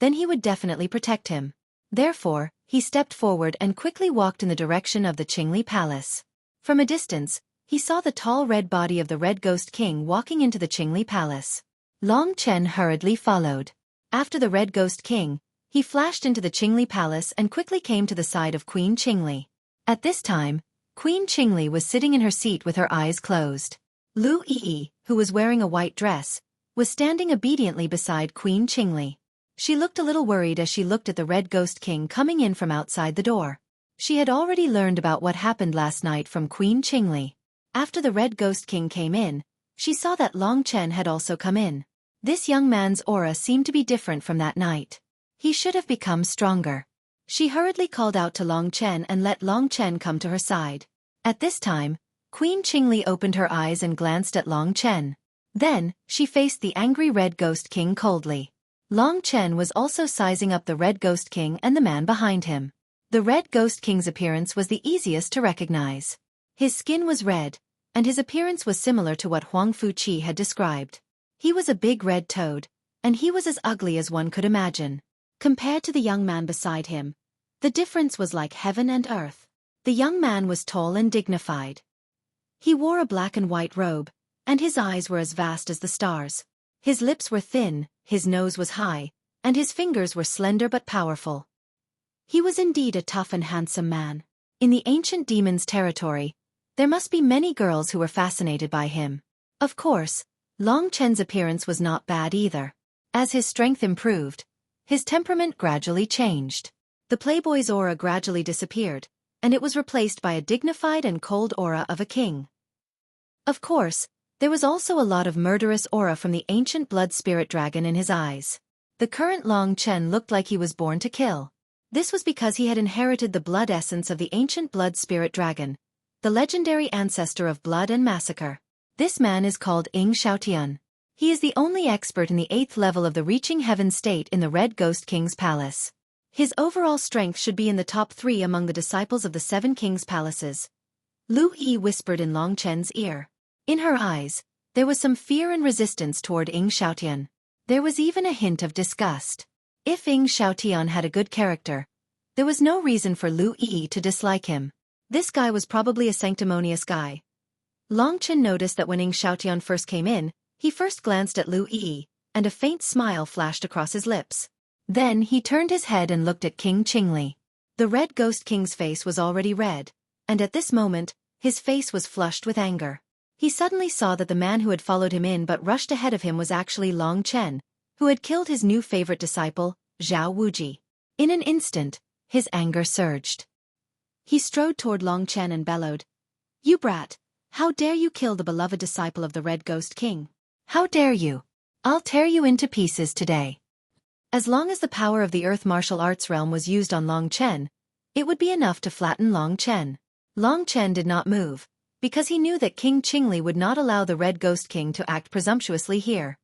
then he would definitely protect him. Therefore, he stepped forward and quickly walked in the direction of the Qingli Palace. From a distance, he saw the tall red body of the Red Ghost King walking into the Qingli Palace. Long Chen hurriedly followed. After the Red Ghost King, he flashed into the Qingli Palace and quickly came to the side of Queen Qingli. At this time, Queen Qingli was sitting in her seat with her eyes closed. Lu Yi, who was wearing a white dress, was standing obediently beside Queen Qingli. She looked a little worried as she looked at the Red Ghost King coming in from outside the door. She had already learned about what happened last night from Queen Qingli. After the Red Ghost King came in, she saw that Long Chen had also come in. This young man's aura seemed to be different from that night. He should have become stronger. She hurriedly called out to Long Chen and let Long Chen come to her side. At this time, Queen Qingli opened her eyes and glanced at Long Chen. Then, she faced the angry Red Ghost King coldly. Long Chen was also sizing up the Red Ghost King and the man behind him. The Red Ghost King's appearance was the easiest to recognize. His skin was red, and his appearance was similar to what Huang Fuqi had described. He was a big red toad, and he was as ugly as one could imagine. Compared to the young man beside him, the difference was like heaven and earth. The young man was tall and dignified. He wore a black and white robe, and his eyes were as vast as the stars. His lips were thin, his nose was high, and his fingers were slender but powerful. He was indeed a tough and handsome man. In the ancient demon's territory, there must be many girls who were fascinated by him. Of course, Long Chen's appearance was not bad either. As his strength improved, his temperament gradually changed. The playboy's aura gradually disappeared, and it was replaced by a dignified and cold aura of a king. Of course, there was also a lot of murderous aura from the ancient blood spirit dragon in his eyes. The current Long Chen looked like he was born to kill. This was because he had inherited the blood essence of the ancient blood spirit dragon, the legendary ancestor of blood and massacre. This man is called Ying Xiaotian. He is the only expert in the 8th level of the Reaching Heaven state in the Red Ghost King's palace. His overall strength should be in the top 3 among the disciples of the 7 kings' palaces. Lu Yi whispered in Long Chen's ear. In her eyes, there was some fear and resistance toward Ying Xiaotian. There was even a hint of disgust. If Ying Xiaotian had a good character, there was no reason for Lu Yi to dislike him. This guy was probably a sanctimonious guy. Long Chen noticed that when Ying Xiaotian first came in, he first glanced at Lu Yi, and a faint smile flashed across his lips. Then he turned his head and looked at King Qingli. The Red Ghost King's face was already red, and at this moment, his face was flushed with anger. He suddenly saw that the man who had followed him in but rushed ahead of him was actually Long Chen, who had killed his new favorite disciple, Zhao Wuji. In an instant, his anger surged. He strode toward Long Chen and bellowed, "You brat! How dare you kill the beloved disciple of the Red Ghost King? How dare you? I'll tear you into pieces today." As long as the power of the Earth martial arts realm was used on Long Chen, it would be enough to flatten Long Chen. Long Chen did not move, because he knew that King Qingli would not allow the Red Ghost King to act presumptuously here.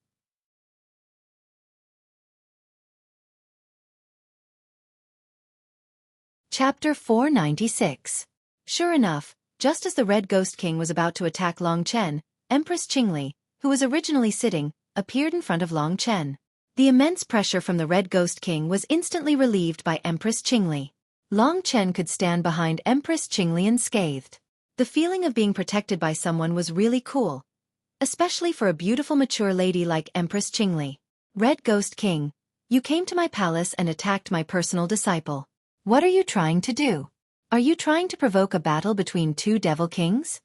Chapter 496. Sure enough, just as the Red Ghost King was about to attack Long Chen, Empress Qingli, who was originally sitting, appeared in front of Long Chen. The immense pressure from the Red Ghost King was instantly relieved by Empress Qingli. Long Chen could stand behind Empress Qingli unscathed. The feeling of being protected by someone was really cool, especially for a beautiful mature lady like Empress Qingli. Red Ghost King, you came to my palace and attacked my personal disciple. What are you trying to do? Are you trying to provoke a battle between two devil kings?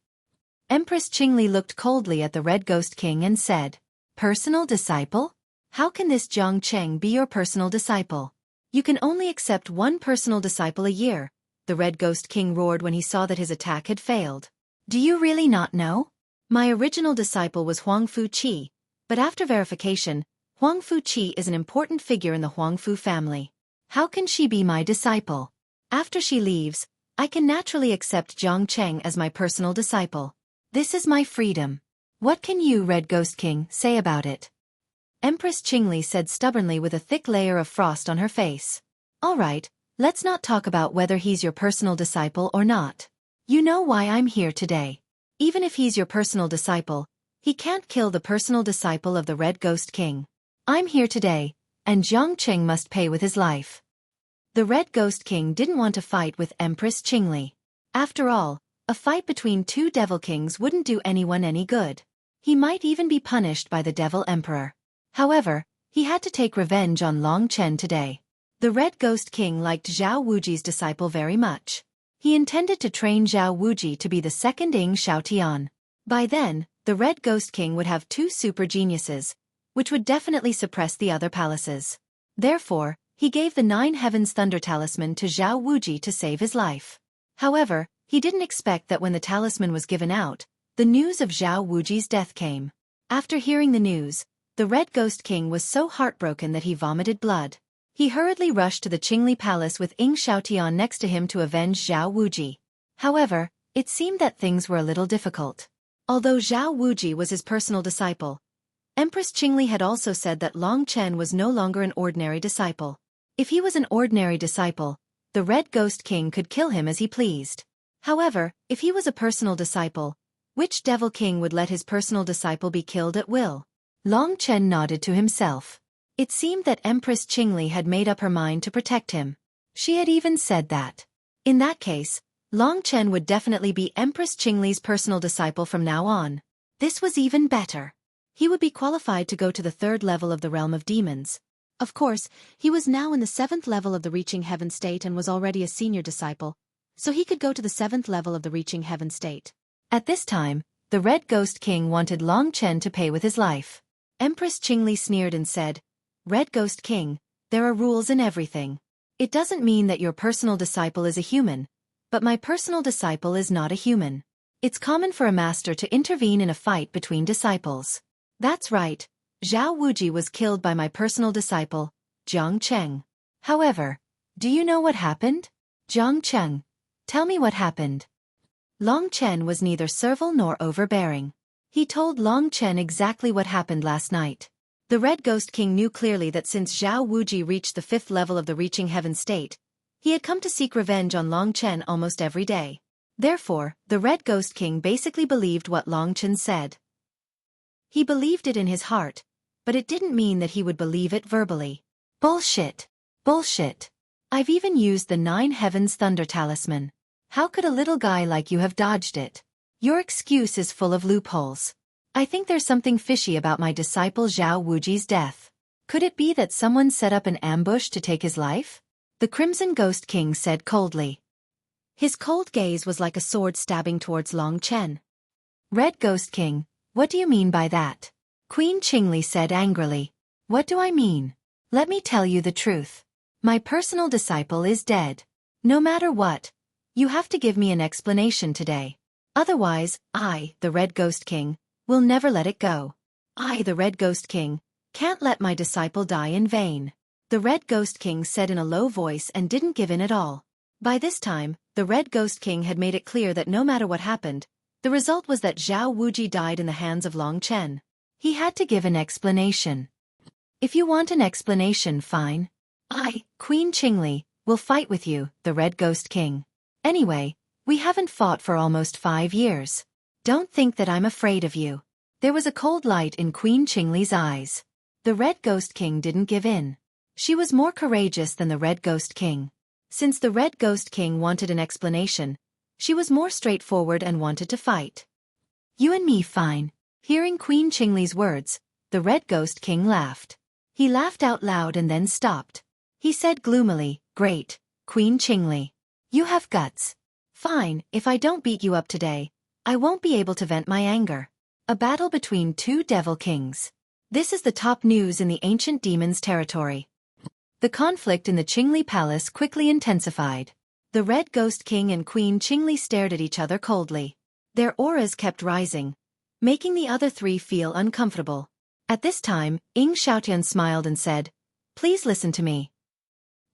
Empress Qingli looked coldly at the Red Ghost King and said, Personal disciple? How can this Jiang Cheng be your personal disciple? You can only accept one personal disciple a year, the Red Ghost King roared when he saw that his attack had failed. Do you really not know? My original disciple was Huang Fu Qi, but after verification, Huang Fu Qi is an important figure in the Huang Fu family. How can she be my disciple? After she leaves, I can naturally accept Jiang Cheng as my personal disciple. This is my freedom. What can you, Red Ghost King, say about it? Empress Qingli said stubbornly with a thick layer of frost on her face. All right, let's not talk about whether he's your personal disciple or not. You know why I'm here today. Even if he's your personal disciple, he can't kill the personal disciple of the Red Ghost King. I'm here today, and Jiang Cheng must pay with his life. The Red Ghost King didn't want to fight with Empress Qingli. After all, a fight between two devil kings wouldn't do anyone any good. He might even be punished by the Devil Emperor. However, he had to take revenge on Long Chen today. The Red Ghost King liked Zhao Wuji's disciple very much. He intended to train Zhao Wuji to be the second Ying Xiaotian. By then, the Red Ghost King would have two super geniuses, which would definitely suppress the other palaces. Therefore, he gave the Nine Heavens Thunder Talisman to Zhao Wuji to save his life. However, he didn't expect that when the talisman was given out, the news of Zhao Wuji's death came. After hearing the news, the Red Ghost King was so heartbroken that he vomited blood. He hurriedly rushed to the Qingli Palace with Ying Xiaotian next to him to avenge Zhao Wuji. However, it seemed that things were a little difficult. Although Zhao Wuji was his personal disciple, Empress Qingli had also said that Long Chen was no longer an ordinary disciple. If he was an ordinary disciple, the Red Ghost King could kill him as he pleased. However, if he was a personal disciple, which devil king would let his personal disciple be killed at will? Long Chen nodded to himself. It seemed that Empress Qingli had made up her mind to protect him. She had even said that. In that case, Long Chen would definitely be Empress Qingli's personal disciple from now on. This was even better. He would be qualified to go to the third level of the realm of demons. Of course, he was now in the seventh level of the Reaching Heaven state and was already a senior disciple, so he could go to the seventh level of the Reaching Heaven state. At this time, the Red Ghost King wanted Long Chen to pay with his life. Empress Qingli sneered and said, Red Ghost King, there are rules in everything. It doesn't mean that your personal disciple is a human, but my personal disciple is not a human. It's common for a master to intervene in a fight between disciples. That's right, Zhao Wuji was killed by my personal disciple, Jiang Cheng. However, do you know what happened? Jiang Cheng, tell me what happened. Long Chen was neither servile nor overbearing. He told Long Chen exactly what happened last night. The Red Ghost King knew clearly that since Zhao Wuji reached the fifth level of the Reaching Heaven state, he had come to seek revenge on Long Chen almost every day. Therefore, the Red Ghost King basically believed what Long Chen said. He believed it in his heart, but it didn't mean that he would believe it verbally. Bullshit. Bullshit. I've even used the Nine Heavens Thunder Talisman. How could a little guy like you have dodged it? Your excuse is full of loopholes. I think there's something fishy about my disciple Zhao Wuji's death. Could it be that someone set up an ambush to take his life? The Crimson Ghost King said coldly. His cold gaze was like a sword stabbing towards Long Chen. Red Ghost King, what do you mean by that? Queen Qingli said angrily. What do I mean? Let me tell you the truth. My personal disciple is dead. No matter what, you have to give me an explanation today. Otherwise, I, the Red Ghost King, will never let it go. I, the Red Ghost King, can't let my disciple die in vain. The Red Ghost King said in a low voice and didn't give in at all. By this time, the Red Ghost King had made it clear that no matter what happened, the result was that Zhao Wuji died in the hands of Long Chen. He had to give an explanation. If you want an explanation, fine. I, Queen Qingli, will fight with you, the Red Ghost King. Anyway, we haven't fought for almost 5 years. Don't think that I'm afraid of you. There was a cold light in Queen Qingli's eyes. The Red Ghost King didn't give in. She was more courageous than the Red Ghost King. Since the Red Ghost King wanted an explanation, she was more straightforward and wanted to fight. You and me fine. Hearing Queen Qingli's words, the Red Ghost King laughed. He laughed out loud and then stopped. He said gloomily, Great, Queen Qingli. You have guts. Fine, if I don't beat you up today, I won't be able to vent my anger. A battle between two devil kings. This is the top news in the ancient demon's territory. The conflict in the Qingli Palace quickly intensified. The Red Ghost King and Queen Qingli stared at each other coldly. Their auras kept rising, making the other three feel uncomfortable. At this time, Xiaotian smiled and said, Please listen to me.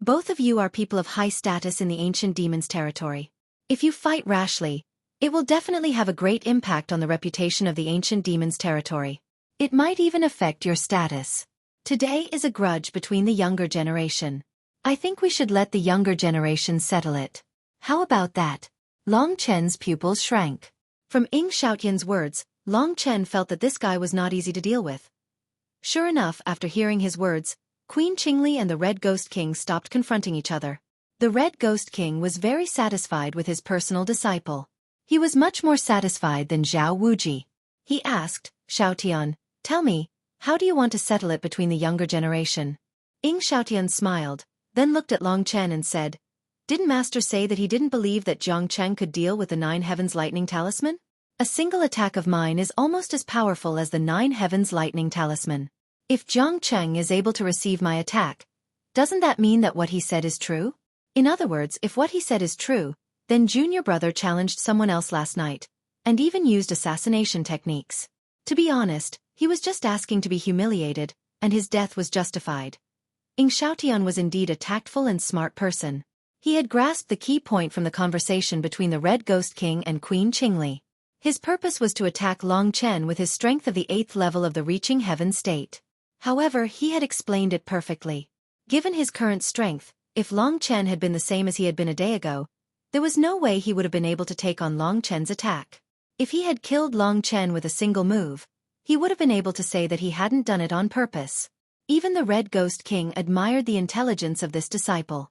Both of you are people of high status in the ancient demon's territory. If you fight rashly, it will definitely have a great impact on the reputation of the ancient demon's territory. It might even affect your status. Today is a grudge between the younger generation. I think we should let the younger generation settle it. How about that? Long Chen's pupils shrank. From Xiaotian's words, Long Chen felt that this guy was not easy to deal with. Sure enough, after hearing his words, Queen Qingli and the Red Ghost King stopped confronting each other. The Red Ghost King was very satisfied with his personal disciple. He was much more satisfied than Zhao Wuji. He asked, Xiaotian, tell me, how do you want to settle it between the younger generation? Xiaotian smiled, then looked at Long Chen and said, Didn't Master say that he didn't believe that Jiang Cheng could deal with the 9 Heavens Lightning Talisman? A single attack of mine is almost as powerful as the 9 Heavens Lightning Talisman. If Jiang Cheng is able to receive my attack, doesn't that mean that what he said is true? In other words, if what he said is true, then Junior Brother challenged someone else last night, and even used assassination techniques. To be honest, he was just asking to be humiliated, and his death was justified. Xiaotian was indeed a tactful and smart person. He had grasped the key point from the conversation between the Red Ghost King and Queen Qingli. His purpose was to attack Long Chen with his strength of the 8th level of the Reaching Heaven state. However, he had explained it perfectly. Given his current strength, if Long Chen had been the same as he had been a day ago, there was no way he would have been able to take on Long Chen's attack. If he had killed Long Chen with a single move, he would have been able to say that he hadn't done it on purpose. Even the Red Ghost King admired the intelligence of this disciple.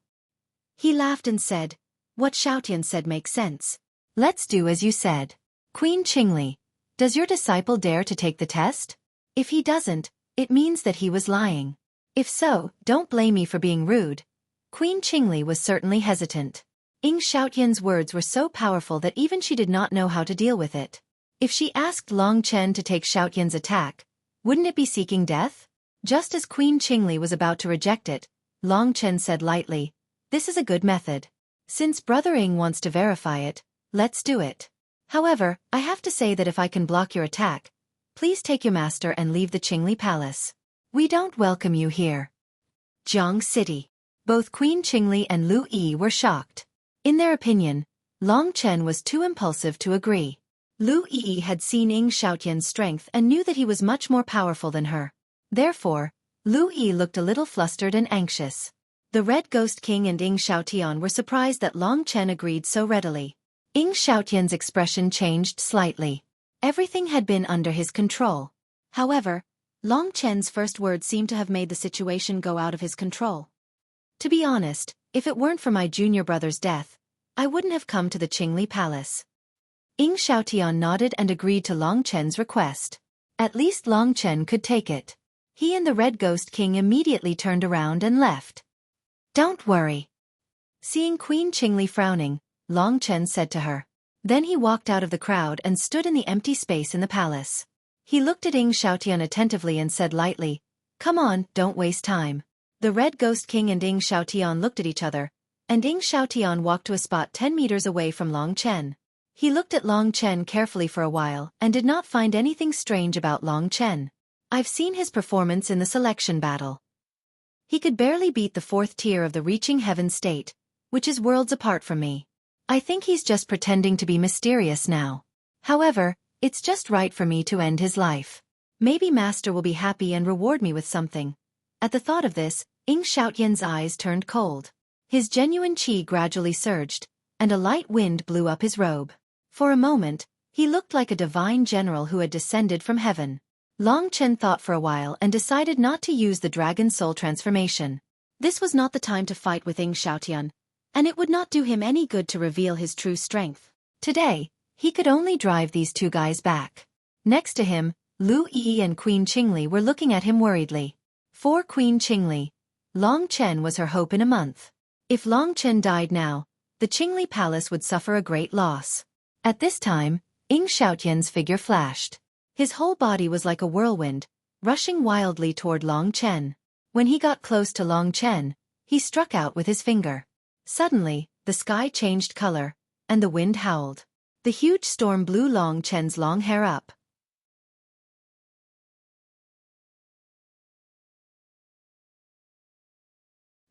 He laughed and said, What Xiaotian said makes sense. Let's do as you said. Queen Qingli, does your disciple dare to take the test? If he doesn't, it means that he was lying. If so, don't blame me for being rude. Queen Qingli was certainly hesitant. Xiaotian's words were so powerful that even she did not know how to deal with it. If she asked Long Chen to take Xiaotian's attack, wouldn't it be seeking death? Just as Queen Qingli was about to reject it, Long Chen said lightly, This is a good method. Since Brother Ing wants to verify it, let's do it. However, I have to say that if I can block your attack, please take your master and leave the Qingli Palace. We don't welcome you here. Jiang City. Both Queen Qingli and Lu Yi were shocked. In their opinion, Long Chen was too impulsive to agree. Lu Yi had seen Xiaotian's strength and knew that he was much more powerful than her. Therefore, Lu Yi looked a little flustered and anxious. The Red Ghost King and Xiaotian were surprised that Long Chen agreed so readily. Xiaotian's expression changed slightly. Everything had been under his control. However, Long Chen's first words seemed to have made the situation go out of his control. To be honest, if it weren't for my junior brother's death, I wouldn't have come to the Qingli Palace. Xiaotian nodded and agreed to Long Chen's request. At least Long Chen could take it. He and the Red Ghost King immediately turned around and left. Don't worry. Seeing Queen Qingli frowning, Long Chen said to her. Then he walked out of the crowd and stood in the empty space in the palace. He looked at Xiaotian attentively and said lightly, Come on, don't waste time. The Red Ghost King and Xiaotian looked at each other, and Xiaotian walked to a spot 10 meters away from Long Chen. He looked at Long Chen carefully for a while and did not find anything strange about Long Chen. I've seen his performance in the selection battle. He could barely beat the 4th tier of the Reaching Heaven state, which is worlds apart from me. I think he's just pretending to be mysterious now. However, it's just right for me to end his life. Maybe Master will be happy and reward me with something. At the thought of this, Xiaotian's eyes turned cold. His genuine qi gradually surged, and a light wind blew up his robe. For a moment, He looked like a divine general who had descended from heaven. Long Chen thought for a while and decided not to use the dragon soul transformation. This was not the time to fight with Ying Xiaotian, and it would not do him any good to reveal his true strength. Today, he could only drive these two guys back. Next to him, Lu Yi and Queen Qingli were looking at him worriedly. For Queen Qingli, Long Chen was her hope in a month. If Long Chen died now, the Qingli palace would suffer a great loss. At this time, Ying Xiaotian's figure flashed. His whole body was like a whirlwind, rushing wildly toward Long Chen. When he got close to Long Chen, he struck out with his finger. Suddenly, the sky changed color, and the wind howled. The huge storm blew Long Chen's long hair up.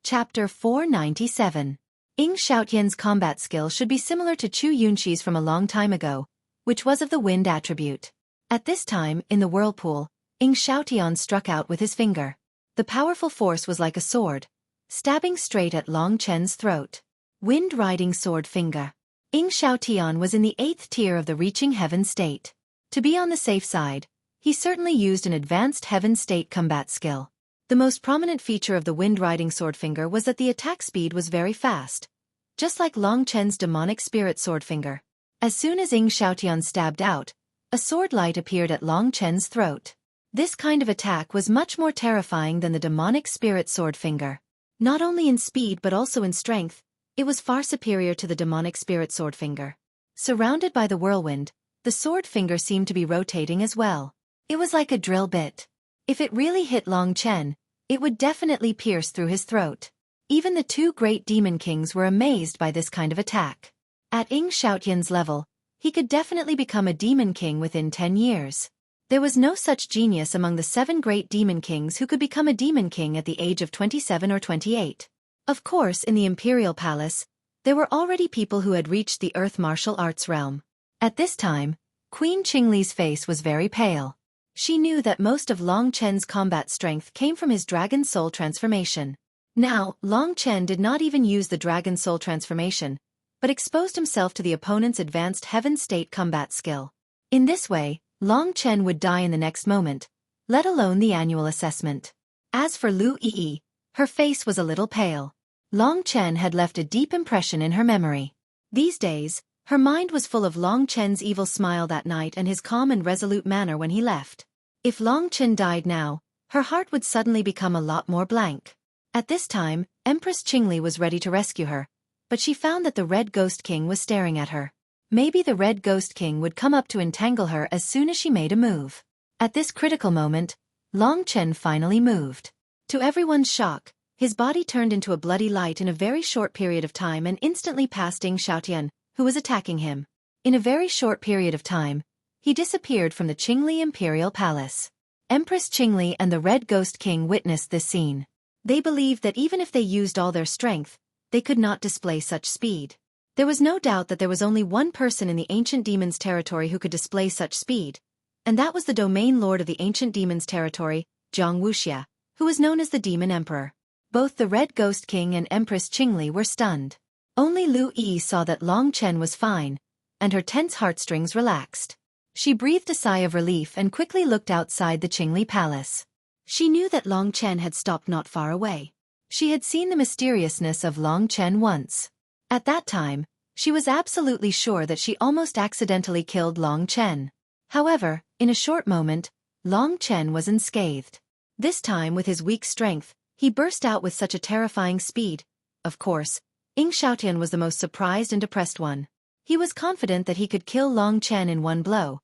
Chapter 497. Ying Xiaotian's combat skill should be similar to Chu Yunxi's from a long time ago, which was of the wind attribute. At this time, in the whirlpool, Ying Xiaotian struck out with his finger. The powerful force was like a sword, stabbing straight at Long Chen's throat. Wind-riding sword finger. Ying Xiaotian was in the 8th tier of the reaching heaven state. To be on the safe side, he certainly used an advanced heaven state combat skill. The most prominent feature of the wind-riding sword finger was that the attack speed was very fast, just like Long Chen's demonic spirit sword finger. As soon as Ying Xiaotian stabbed out, a sword light appeared at Long Chen's throat. This kind of attack was much more terrifying than the demonic spirit sword finger. Not only in speed but also in strength, it was far superior to the demonic spirit sword finger. Surrounded by the whirlwind, the sword finger seemed to be rotating as well. It was like a drill bit. If it really hit Long Chen, it would definitely pierce through his throat. Even the two great demon kings were amazed by this kind of attack. At Ying Xiaotian's level, he could definitely become a demon king within 10 years. There was no such genius among the 7 great demon kings who could become a demon king at the age of 27 or 28. Of course, in the imperial palace, there were already people who had reached the earth martial arts realm. At this time, Queen Qingli's face was very pale. She knew that most of Long Chen's combat strength came from his dragon soul transformation. Now, Long Chen did not even use the dragon soul transformation, but exposed himself to the opponent's advanced heaven state combat skill. In this way, Long Chen would die in the next moment, let alone the annual assessment. As for Lu Yi, her face was a little pale. Long Chen had left a deep impression in her memory. These days, her mind was full of Long Chen's evil smile that night and his calm and resolute manner when he left. If Long Chen died now, her heart would suddenly become a lot more blank. At this time, Empress Qingli was ready to rescue her, but she found that the Red Ghost King was staring at her. Maybe the Red Ghost King would come up to entangle her as soon as she made a move. At this critical moment, Long Chen finally moved. To everyone's shock, his body turned into a bloody light in a very short period of time and instantly passed Ying Xiaotian, who was attacking him. In a very short period of time, he disappeared from the Qingli Imperial Palace. Empress Qingli and the Red Ghost King witnessed this scene. They believed that even if they used all their strength, they could not display such speed. There was no doubt that there was only one person in the Ancient Demon's territory who could display such speed, and that was the domain lord of the Ancient Demon's territory, Jiang Wuxia, who was known as the Demon Emperor. Both the Red Ghost King and Empress Qingli were stunned. Only Lu Yi saw that Long Chen was fine, and her tense heartstrings relaxed. She breathed a sigh of relief and quickly looked outside the Qingli Palace. She knew that Long Chen had stopped not far away. She had seen the mysteriousness of Long Chen once. At that time, she was absolutely sure that she almost accidentally killed Long Chen. However, in a short moment, Long Chen was unscathed. This time with his weak strength, he burst out with such a terrifying speed. Of course, Ying Xiaotian was the most surprised and depressed one. He was confident that he could kill Long Chen in one blow,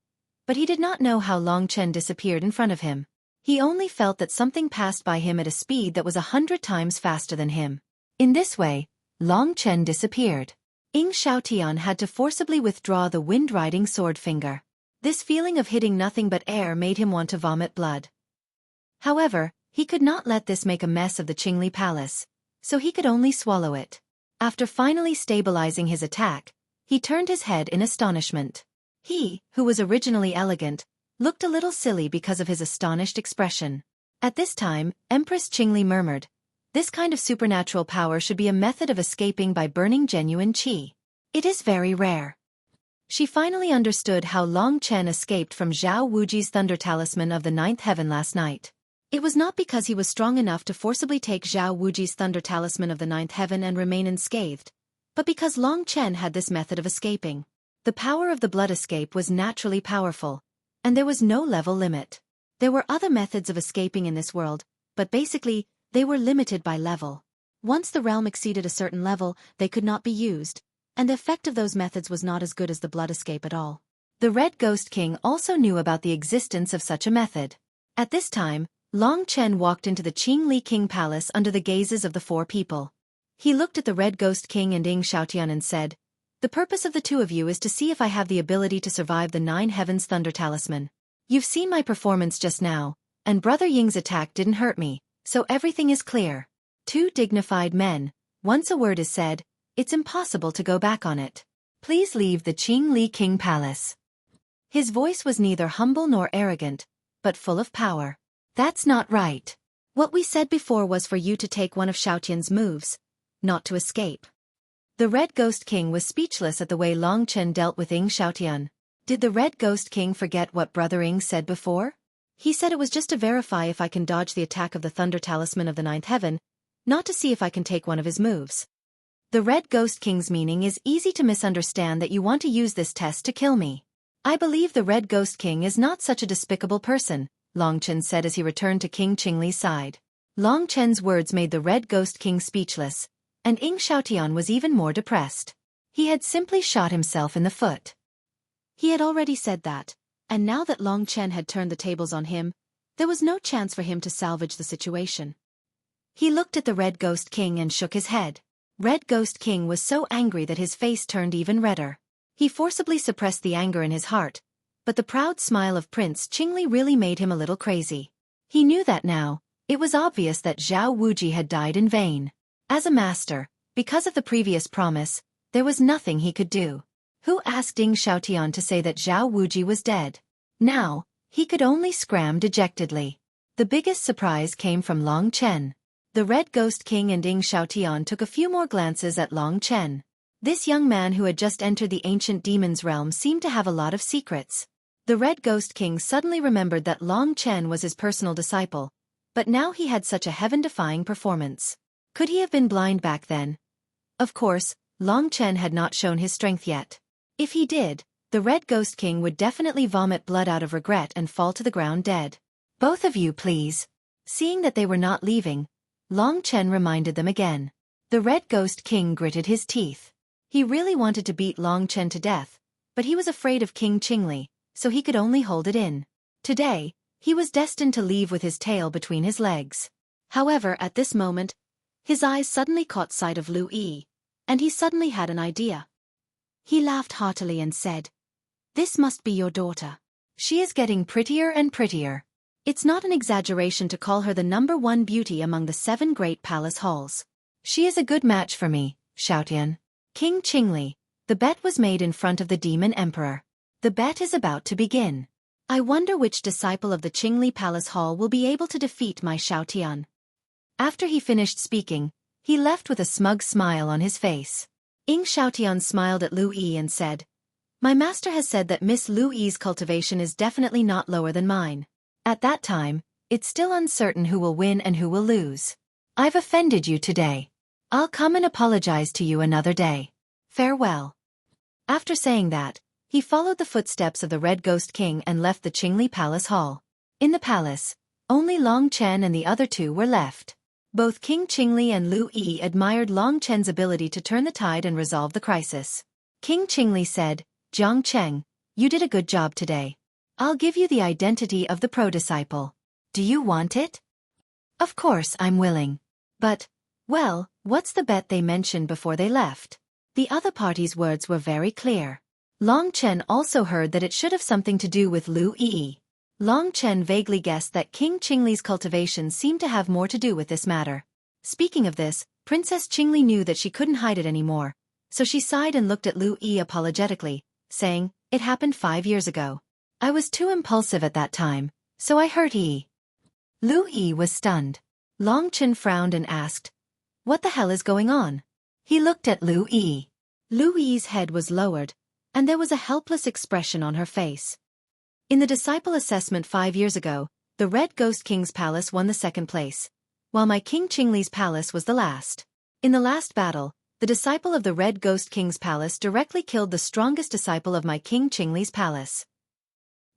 but he did not know how Long Chen disappeared in front of him. He only felt that something passed by him at a speed that was 100 times faster than him. In this way, Long Chen disappeared. Ying Xiaotian had to forcibly withdraw the wind-riding sword finger. This feeling of hitting nothing but air made him want to vomit blood. However, he could not let this make a mess of the Qingli Palace, so he could only swallow it. After finally stabilizing his attack, he turned his head in astonishment. He, who was originally elegant, looked a little silly because of his astonished expression. At this time, Empress Qingli murmured, "This kind of supernatural power should be a method of escaping by burning genuine qi. It is very rare." She finally understood how Long Chen escaped from Zhao Wuji's Thunder Talisman of the Ninth Heaven last night. It was not because he was strong enough to forcibly take Zhao Wuji's Thunder Talisman of the Ninth Heaven and remain unscathed, but because Long Chen had this method of escaping. The power of the blood escape was naturally powerful, and there was no level limit. There were other methods of escaping in this world, but basically, they were limited by level. Once the realm exceeded a certain level, they could not be used, and the effect of those methods was not as good as the blood escape at all. The Red Ghost King also knew about the existence of such a method. At this time, Long Chen walked into the Qingli King Palace under the gazes of the four people. He looked at the Red Ghost King and Ying Xiaotian and said, "The purpose of the two of you is to see if I have the ability to survive the Nine Heavens Thunder Talisman. You've seen my performance just now, and Brother Ying's attack didn't hurt me, so everything is clear." Two dignified men, once a word is said, it's impossible to go back on it. Please leave the Qingli King Palace. His voice was neither humble nor arrogant, but full of power. That's not right. What we said before was for you to take one of Xiaotian's moves, not to escape. The Red Ghost King was speechless at the way Long Chen dealt with Ying Xiaotian. Did the Red Ghost King forget what Brother Ying said before? He said it was just to verify if I can dodge the attack of the Thunder Talisman of the Ninth Heaven, not to see if I can take one of his moves. The Red Ghost King's meaning is easy to misunderstand that you want to use this test to kill me. I believe the Red Ghost King is not such a despicable person, Long Chen said as he returned to King Qingli's side. Long Chen's words made the Red Ghost King speechless, and Ying Xiaotian was even more depressed. He had simply shot himself in the foot. He had already said that, and now that Long Chen had turned the tables on him, there was no chance for him to salvage the situation. He looked at the Red Ghost King and shook his head. Red Ghost King was so angry that his face turned even redder. He forcibly suppressed the anger in his heart, but the proud smile of Prince Qingli really made him a little crazy. He knew that now, it was obvious that Zhao Wuji had died in vain. As a master, because of the previous promise, there was nothing he could do. Who asked Ying Xiaotian to say that Zhao Wuji was dead? Now, he could only scram dejectedly. The biggest surprise came from Long Chen. The Red Ghost King and Ying Xiaotian took a few more glances at Long Chen. This young man who had just entered the ancient demon's realm seemed to have a lot of secrets. The Red Ghost King suddenly remembered that Long Chen was his personal disciple, but now he had such a heaven-defying performance. Could he have been blind back then? Of course, Long Chen had not shown his strength yet. If he did, the Red Ghost King would definitely vomit blood out of regret and fall to the ground dead. Both of you, please. Seeing that they were not leaving, Long Chen reminded them again. The Red Ghost King gritted his teeth. He really wanted to beat Long Chen to death, but he was afraid of King Qingli, so he could only hold it in. Today, he was destined to leave with his tail between his legs. However, at this moment, his eyes suddenly caught sight of Lu Yi, and he suddenly had an idea. He laughed heartily and said, "This must be your daughter. She is getting prettier and prettier. It's not an exaggeration to call her the #1 beauty among the 7 great palace halls. She is a good match for me, Xiaotian." King Qingli, the bet was made in front of the Demon Emperor. The bet is about to begin. I wonder which disciple of the Qingli Palace Hall will be able to defeat my Xiaotian. After he finished speaking, he left with a smug smile on his face. Ying Xiaotian smiled at Lu Yi and said, "My master has said that Miss Lu Yi's cultivation is definitely not lower than mine. At that time, it's still uncertain who will win and who will lose. I've offended you today. I'll come and apologize to you another day. Farewell." After saying that, he followed the footsteps of the Red Ghost King and left the Qingli Palace Hall. In the palace, only Long Chen and the other two were left. Both King Qingli and Lu Yi admired Long Chen's ability to turn the tide and resolve the crisis. King Qingli said, "Jiang Cheng, you did a good job today. I'll give you the identity of the pro-disciple. Do you want it?" "Of course I'm willing. But, well, what's the bet they mentioned before they left?" The other party's words were very clear. Long Chen also heard that it should have something to do with Lu Yi. Long Chen vaguely guessed that King Qingli's cultivation seemed to have more to do with this matter. Speaking of this, Princess Qingli knew that she couldn't hide it anymore, so she sighed and looked at Lu Yi apologetically, saying, "It happened 5 years ago. I was too impulsive at that time, so I hurt Yi." Lu Yi was stunned. Long Chen frowned and asked, "What the hell is going on?" He looked at Lu Yi. Lu Yi's head was lowered, and there was a helpless expression on her face. In the disciple assessment 5 years ago, the Red Ghost King's palace won the second place, while my King Qingli's palace was the last. In the last battle, the disciple of the Red Ghost King's palace directly killed the strongest disciple of my King Qingli's palace.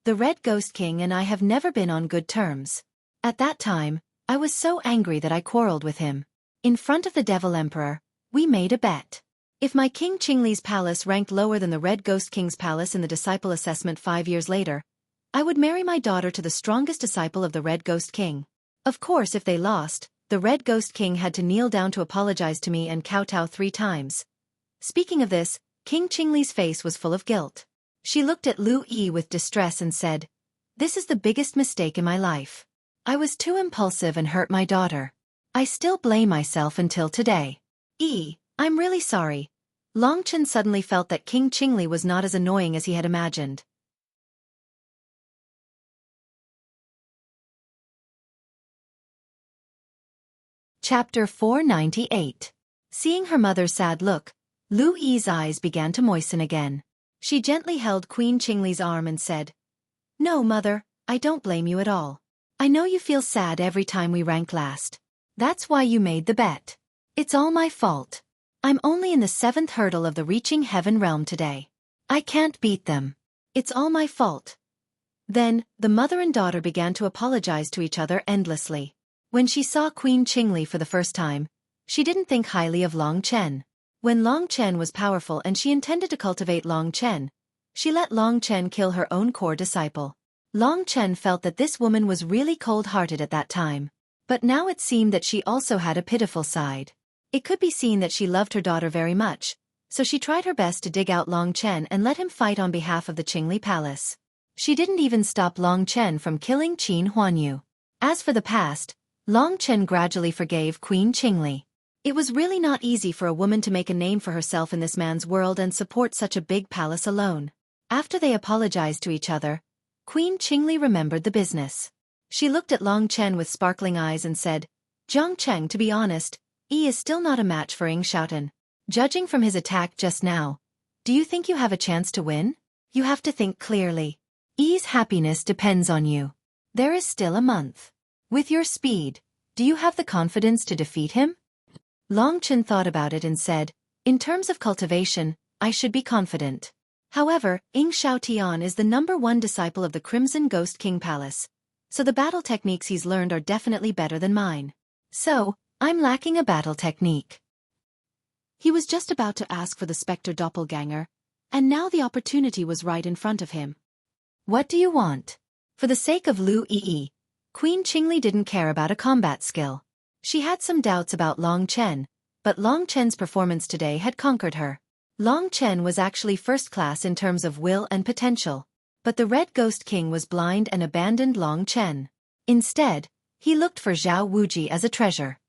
The Red Ghost King and I have never been on good terms. At that time, I was so angry that I quarreled with him. In front of the Devil Emperor, we made a bet. If my King Qingli's palace ranked lower than the Red Ghost King's palace in the disciple assessment 5 years later, I would marry my daughter to the strongest disciple of the Red Ghost King. Of course, if they lost, the Red Ghost King had to kneel down to apologize to me and kowtow 3 times. Speaking of this, King Qingli's face was full of guilt. She looked at Lu Yi with distress and said, "This is the biggest mistake in my life. I was too impulsive and hurt my daughter. I still blame myself until today. I'm really sorry." Long Chen suddenly felt that King Qingli was not as annoying as he had imagined. Chapter 498. Seeing her mother's sad look, Lu Yi's eyes began to moisten again. She gently held Queen Qingli's arm and said, "No, mother, I don't blame you at all. I know you feel sad every time we rank last. That's why you made the bet. It's all my fault. I'm only in the 7th hurdle of the reaching heaven realm today. I can't beat them. It's all my fault." Then, the mother and daughter began to apologize to each other endlessly. When she saw Queen Qingli for the first time, she didn't think highly of Long Chen. When Long Chen was powerful and she intended to cultivate Long Chen, she let Long Chen kill her own core disciple. Long Chen felt that this woman was really cold-hearted at that time. But now it seemed that she also had a pitiful side. It could be seen that she loved her daughter very much, so she tried her best to dig out Long Chen and let him fight on behalf of the Qingli Palace. She didn't even stop Long Chen from killing Qin Huanyu. As for the past, Long Chen gradually forgave Queen Qingli. It was really not easy for a woman to make a name for herself in this man's world and support such a big palace alone. After they apologized to each other, Queen Qingli remembered the business. She looked at Long Chen with sparkling eyes and said, "Zhang Cheng, to be honest, Yi is still not a match for Ying Shaoten. Judging from his attack just now, do you think you have a chance to win? You have to think clearly. Yi's happiness depends on you. There is still a month. With your speed, do you have the confidence to defeat him?" Long Chen thought about it and said, "In terms of cultivation, I should be confident. However, Ying Shaotian is the #1 disciple of the Crimson Ghost King Palace, so the battle techniques he's learned are definitely better than mine. So, I'm lacking a battle technique." He was just about to ask for the Spectre Doppelganger, and now the opportunity was right in front of him. "What do you want?" For the sake of Lu Yi, Queen Qingli didn't care about a combat skill. She had some doubts about Long Chen, but Long Chen's performance today had conquered her. Long Chen was actually first class in terms of will and potential, but the Red Ghost King was blind and abandoned Long Chen. Instead, he looked for Zhao Wuji as a treasure.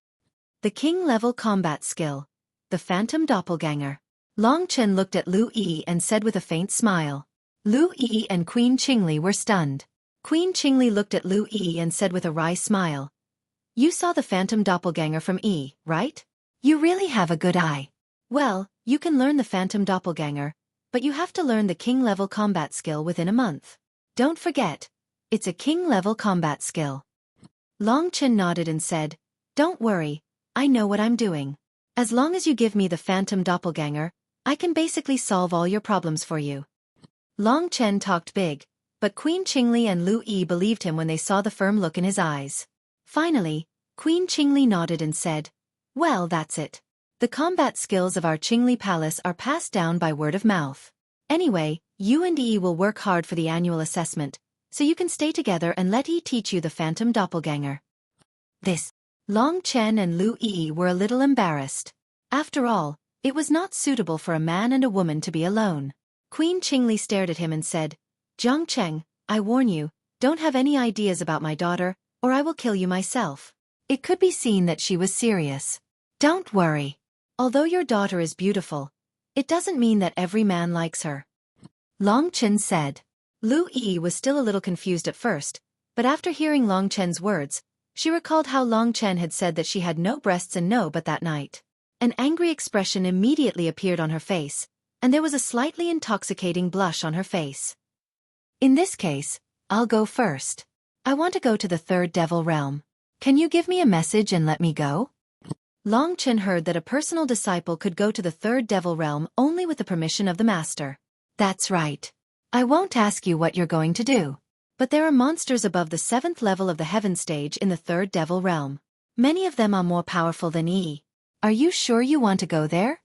The king-level combat skill, the Phantom Doppelganger. Long Chen looked at Lu Yi and said with a faint smile. Lu Yi and Queen Qingli were stunned. Queen Qingli looked at Lu Yi and said with a wry smile, "You saw the Phantom Doppelganger from Yi, right? You really have a good eye. Well, you can learn the Phantom Doppelganger, but you have to learn the king-level combat skill within a month. Don't forget, it's a king-level combat skill." Long Chen nodded and said, "Don't worry, I know what I'm doing. As long as you give me the Phantom Doppelganger, I can basically solve all your problems for you." Long Chen talked big, but Queen Qingli and Lu Yi believed him when they saw the firm look in his eyes. Finally, Queen Qingli nodded and said, "Well, that's it. The combat skills of our Qingli Palace are passed down by word of mouth. Anyway, you and Yi will work hard for the annual assessment, so you can stay together and let Yi teach you the Phantom Doppelganger." This. Long Chen and Lu Yi were a little embarrassed. After all, it was not suitable for a man and a woman to be alone. Queen Qingli stared at him and said, "Zhang Cheng, I warn you, don't have any ideas about my daughter, or I will kill you myself." It could be seen that she was serious. "Don't worry. Although your daughter is beautiful, it doesn't mean that every man likes her," Long Chen said. Lu Yi was still a little confused at first, but after hearing Long Chen's words, she recalled how Long Chen had said that she had no breasts and no butt that night. An angry expression immediately appeared on her face, and there was a slightly intoxicating blush on her face. In this case, I'll go first. I want to go to the third devil realm. Can you give me a message and let me go? Long Chen heard that a personal disciple could go to the third devil realm only with the permission of the master. That's right. I won't ask you what you're going to do. But there are monsters above the 7th level of the heaven stage in the third devil realm. Many of them are more powerful than Yi. Are you sure you want to go there?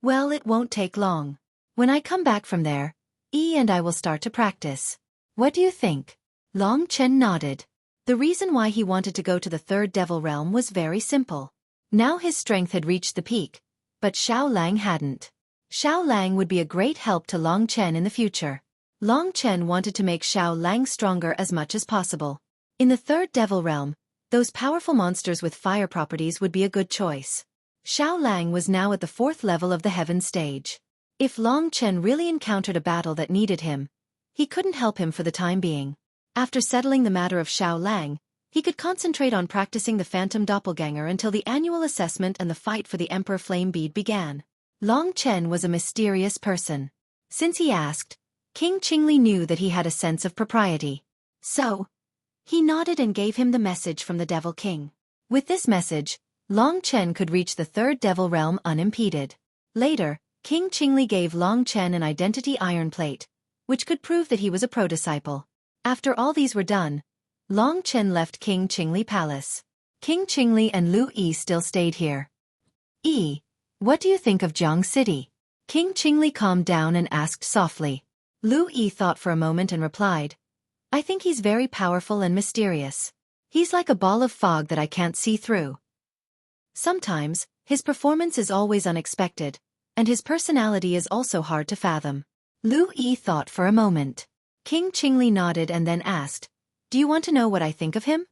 Well, it won't take long. When I come back from there, Yi and I will start to practice. What do you think? Long Chen nodded. The reason why he wanted to go to the third devil realm was very simple. Now his strength had reached the peak, but Xiao Lang hadn't. Xiao Lang would be a great help to Long Chen in the future. Long Chen wanted to make Xiao Lang stronger as much as possible. In the third devil realm, those powerful monsters with fire properties would be a good choice. Xiao Lang was now at the 4th level of the heaven stage. If Long Chen really encountered a battle that needed him, he couldn't help him for the time being. After settling the matter of Xiao Lang, he could concentrate on practicing the Phantom Doppelganger until the annual assessment and the fight for the Emperor Flame Bead began. Long Chen was a mysterious person. Since he asked, King Qingli knew that he had a sense of propriety. So, he nodded and gave him the message from the Devil King. With this message, Long Chen could reach the third devil realm unimpeded. Later, King Qingli gave Long Chen an identity iron plate, which could prove that he was a pro-disciple. After all these were done, Long Chen left King Qingli Palace. King Qingli and Lu Yi still stayed here. Yi, what do you think of Jiang City? King Qingli calmed down and asked softly. Lu Yi thought for a moment and replied, I think he's very powerful and mysterious. He's like a ball of fog that I can't see through. Sometimes, his performance is always unexpected, and his personality is also hard to fathom. Lu Yi thought for a moment. King Qingli nodded and then asked, Do you want to know what I think of him?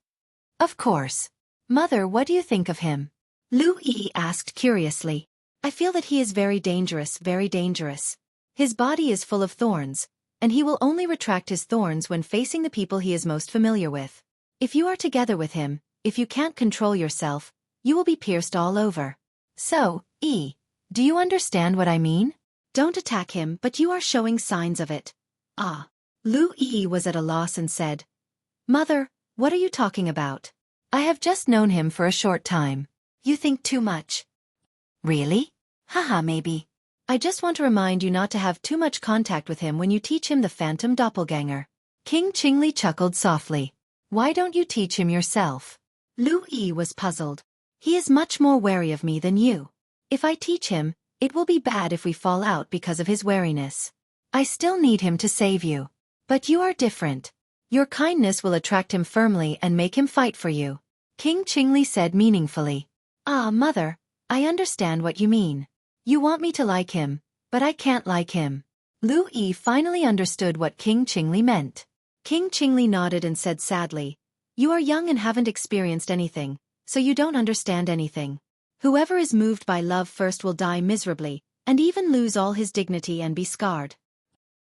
Of course. Mother, what do you think of him? Lu Yi asked curiously. I feel that he is very dangerous, very dangerous. His body is full of thorns, and he will only retract his thorns when facing the people he is most familiar with. If you are together with him, if you can't control yourself, you will be pierced all over. So, Yi, do you understand what I mean? Don't attack him, but you are showing signs of it. Ah. Lu Yi was at a loss and said, Mother, what are you talking about? I have just known him for a short time. You think too much. Really? Haha, maybe. I just want to remind you not to have too much contact with him when you teach him the Phantom Doppelganger. King Qingli chuckled softly. Why don't you teach him yourself? Lu Yi was puzzled. He is much more wary of me than you. If I teach him, it will be bad if we fall out because of his wariness. I still need him to save you. But you are different. Your kindness will attract him firmly and make him fight for you. King Qingli said meaningfully. Ah, Mother, I understand what you mean. You want me to like him, but I can't like him. Lu Yi finally understood what King Qingli meant. King Qingli nodded and said sadly, You are young and haven't experienced anything, so you don't understand anything. Whoever is moved by love first will die miserably, and even lose all his dignity and be scarred.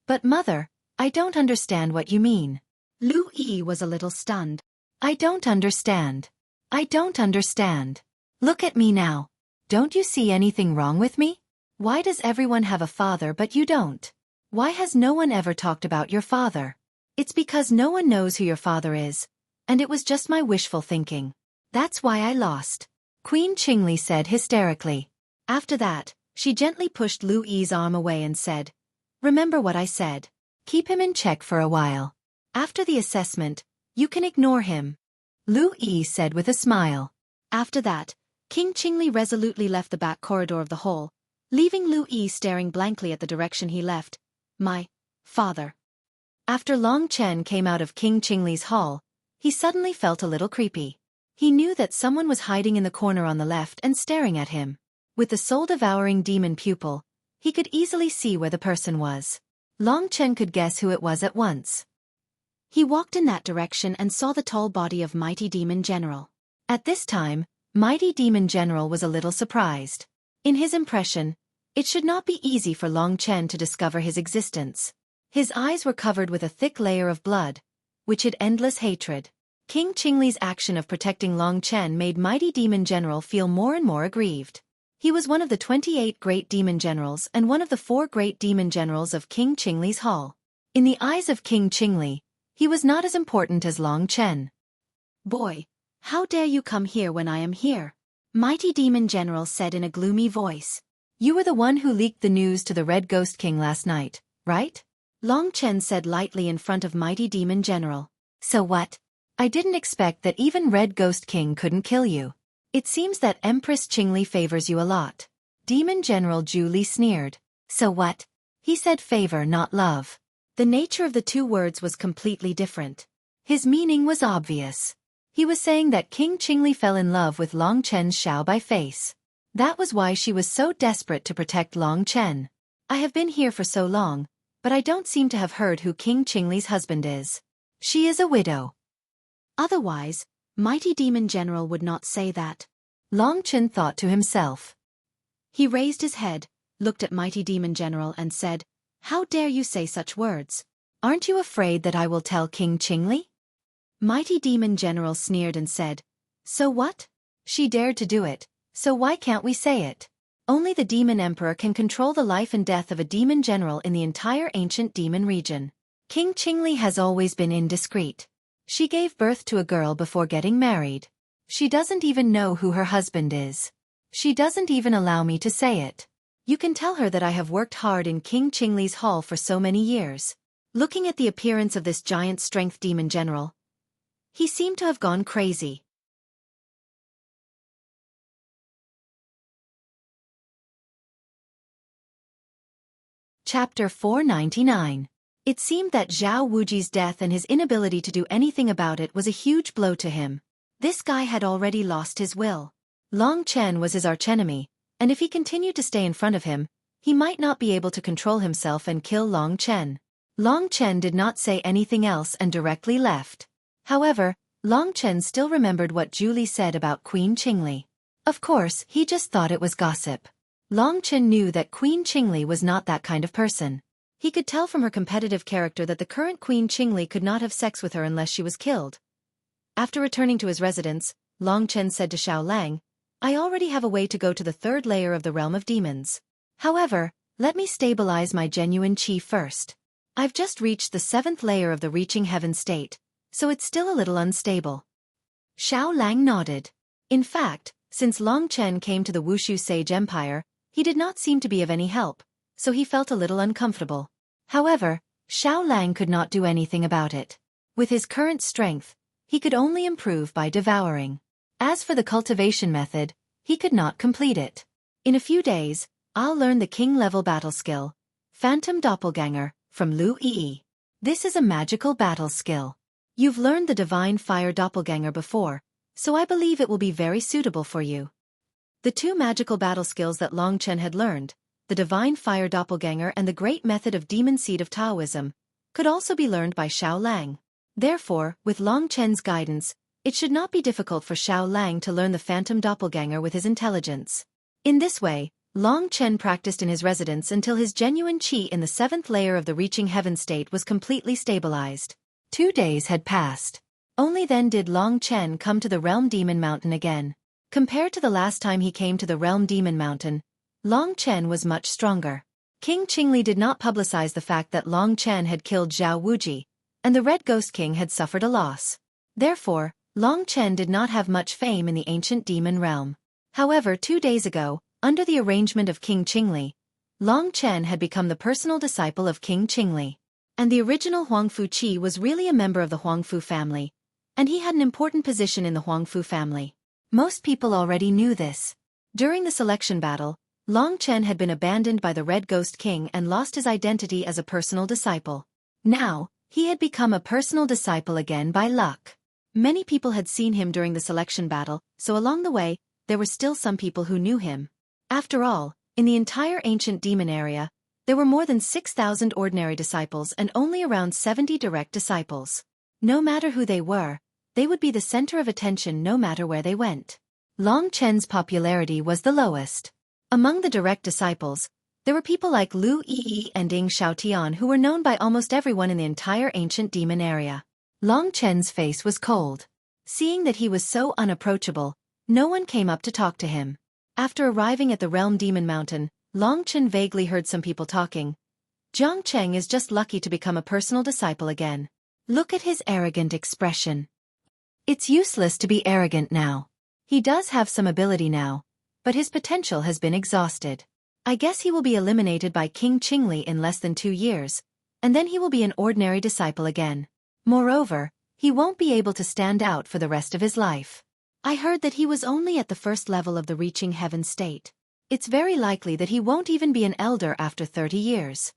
But Mother, I don't understand what you mean. Lu Yi was a little stunned. I don't understand. I don't understand. Look at me now. Don't you see anything wrong with me? Why does everyone have a father but you don't? Why has no one ever talked about your father? It's because no one knows who your father is, and it was just my wishful thinking. That's why I lost. Queen Qingli said hysterically. After that, she gently pushed Lu Yi's arm away and said, Remember what I said. Keep him in check for a while. After the assessment, you can ignore him. Lu Yi said with a smile. After that, King Qingli resolutely left the back corridor of the hall, leaving Lu Yi staring blankly at the direction he left. My father. After Long Chen came out of King Qingli's hall, he suddenly felt a little creepy. He knew that someone was hiding in the corner on the left and staring at him. With the soul-devouring demon pupil, he could easily see where the person was. Long Chen could guess who it was at once. He walked in that direction and saw the tall body of Mighty Demon General. At this time, Mighty Demon General was a little surprised. In his impression, it should not be easy for Long Chen to discover his existence. His eyes were covered with a thick layer of blood, which hid endless hatred. King Qingli's action of protecting Long Chen made Mighty Demon General feel more and more aggrieved. He was one of the 28 great demon generals and one of the 4 great demon generals of King Qingli's hall. In the eyes of King Qingli, he was not as important as Long Chen. "Boy, how dare you come here when I am here?" Mighty Demon General said in a gloomy voice. "You were the one who leaked the news to the Red Ghost King last night, right?" Long Chen said lightly in front of Mighty Demon General. "So what? I didn't expect that even Red Ghost King couldn't kill you. It seems that Empress Qingli favors you a lot." Demon General Zhu Li sneered. "So what?" He said favor, not love. The nature of the 2 words was completely different. His meaning was obvious. He was saying that King Qingli fell in love with Long Chen's Xiao Bai face. That was why she was so desperate to protect Long Chen. "I have been here for so long, but I don't seem to have heard who King Qingli's husband is." "She is a widow." Otherwise, Mighty Demon General would not say that. Long Chen thought to himself. He raised his head, looked at Mighty Demon General and said, "How dare you say such words? "Aren't you afraid that I will tell King Qingli?" Mighty Demon General sneered and said, "So what? She dared to do it, so why can't we say it? Only the Demon Emperor can control the life and death of a demon general in the entire ancient demon region. King Qingli has always been indiscreet. She gave birth to a girl before getting married. She doesn't even know who her husband is. She doesn't even allow me to say it. You can tell her that I have worked hard in King Qingli's hall for so many years." Looking at the appearance of this giant strength demon general, he seemed to have gone crazy. Chapter 499. It seemed that Zhao Wuji's death and his inability to do anything about it was a huge blow to him. This guy had already lost his will. Long Chen was his archenemy, and if he continued to stay in front of him, he might not be able to control himself and kill Long Chen. Long Chen did not say anything else and directly left. However, Long Chen still remembered what Julie said about Queen Qingli. Of course, he just thought it was gossip. Long Chen knew that Queen Qingli was not that kind of person. He could tell from her competitive character that the current Queen Qingli could not have sex with her unless she was killed. After returning to his residence, Long Chen said to Xiao Lang, "I already have a way to go to the 3rd layer of the realm of demons. However, let me stabilize my genuine qi first. I've just reached the 7th layer of the reaching heaven state, so it's still a little unstable." Xiao Lang nodded. In fact, since Long Chen came to the Wushu Sage Empire, he did not seem to be of any help, so he felt a little uncomfortable. However, Xiao Lang could not do anything about it. With his current strength, he could only improve by devouring. As for the cultivation method, he could not complete it. "In a few days, I'll learn the king-level battle skill, Phantom Doppelganger, from Lu Yi. This is a magical battle skill. You've learned the Divine Fire Doppelganger before, so I believe it will be very suitable for you." The 2 magical battle skills that Long Chen had learned, the Divine Fire Doppelganger and the Great Method of Demon Seed of Taoism, could also be learned by Xiao Lang. Therefore, with Long Chen's guidance, it should not be difficult for Xiao Lang to learn the Phantom Doppelganger with his intelligence. In this way, Long Chen practiced in his residence until his genuine qi in the 7th layer of the reaching heaven state was completely stabilized. 2 days had passed. Only then did Long Chen come to the Realm Demon Mountain again. Compared to the last time he came to the Realm Demon Mountain, Long Chen was much stronger. King Qingli did not publicize the fact that Long Chen had killed Zhao Wuji, and the Red Ghost King had suffered a loss. Therefore, Long Chen did not have much fame in the ancient demon realm. However, 2 days ago, under the arrangement of King Qingli, Long Chen had become the personal disciple of King Qingli. And the original Huangfu Qi was really a member of the Huangfu family, and he had an important position in the Huangfu family. Most people already knew this. During the selection battle, Long Chen had been abandoned by the Red Ghost King and lost his identity as a personal disciple. Now, he had become a personal disciple again by luck. Many people had seen him during the selection battle, so along the way, there were still some people who knew him. After all, in the entire ancient demon area, there were more than 6,000 ordinary disciples and only around 70 direct disciples. No matter who they were, they would be the center of attention no matter where they went. Long Chen's popularity was the lowest. Among the direct disciples, there were people like Lu Yi and Ying Xiaotian who were known by almost everyone in the entire ancient demon area. Long Chen's face was cold. Seeing that he was so unapproachable, no one came up to talk to him. After arriving at the Realm Demon Mountain, Long Chen vaguely heard some people talking. Jiang Cheng is just lucky to become a personal disciple again. Look at his arrogant expression. It's useless to be arrogant now. He does have some ability now, but his potential has been exhausted. I guess he will be eliminated by King Qingli in less than 2 years, and then he will be an ordinary disciple again. Moreover, he won't be able to stand out for the rest of his life. I heard that he was only at the first level of the reaching heaven state. It's very likely that he won't even be an elder after 30 years.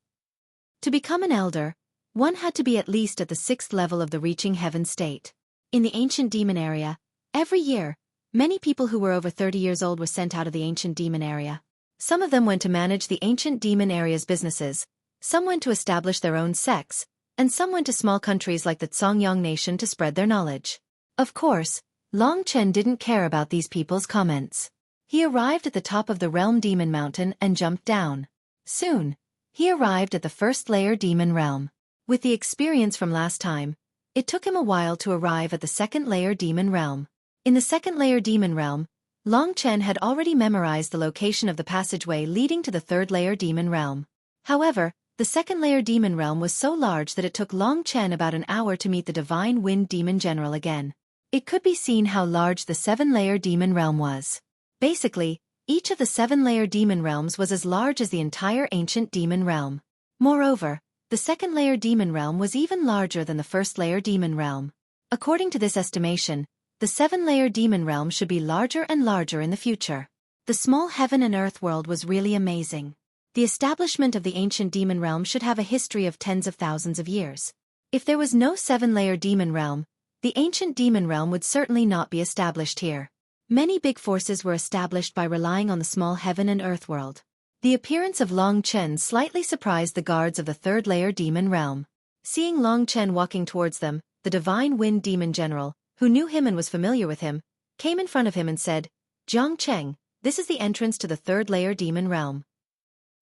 To become an elder, one had to be at least at the 6th level of the reaching heaven state. In the ancient demon area, every year, many people who were over 30 years old were sent out of the ancient demon area. Some of them went to manage the ancient demon area's businesses, some went to establish their own sects, and some went to small countries like the Zongyang nation to spread their knowledge. Of course, Long Chen didn't care about these people's comments. He arrived at the top of the Realm Demon Mountain and jumped down. Soon, he arrived at the first layer Demon Realm. With the experience from last time, it took him a while to arrive at the second layer Demon Realm. In the second layer Demon Realm, Long Chen had already memorized the location of the passageway leading to the third layer Demon Realm. However, the second layer Demon Realm was so large that it took Long Chen about an hour to meet the Divine Wind Demon General again. It could be seen how large the 7-layer Demon Realm was. Basically, each of the 7-layer Demon Realms was as large as the entire ancient Demon Realm. Moreover, the second layer Demon Realm was even larger than the first layer Demon Realm. According to this estimation, the 7-layer Demon Realm should be larger and larger in the future. The small heaven and earth world was really amazing. The establishment of the ancient Demon Realm should have a history of tens of thousands of years. If there was no 7-layer Demon Realm, the ancient Demon Realm would certainly not be established here. Many big forces were established by relying on the small heaven and earth world. The appearance of Long Chen slightly surprised the guards of the third-layer Demon Realm. Seeing Long Chen walking towards them, the Divine Wind Demon General, who knew him and was familiar with him, came in front of him and said, "Jiang Cheng, this is the entrance to the third-layer Demon Realm.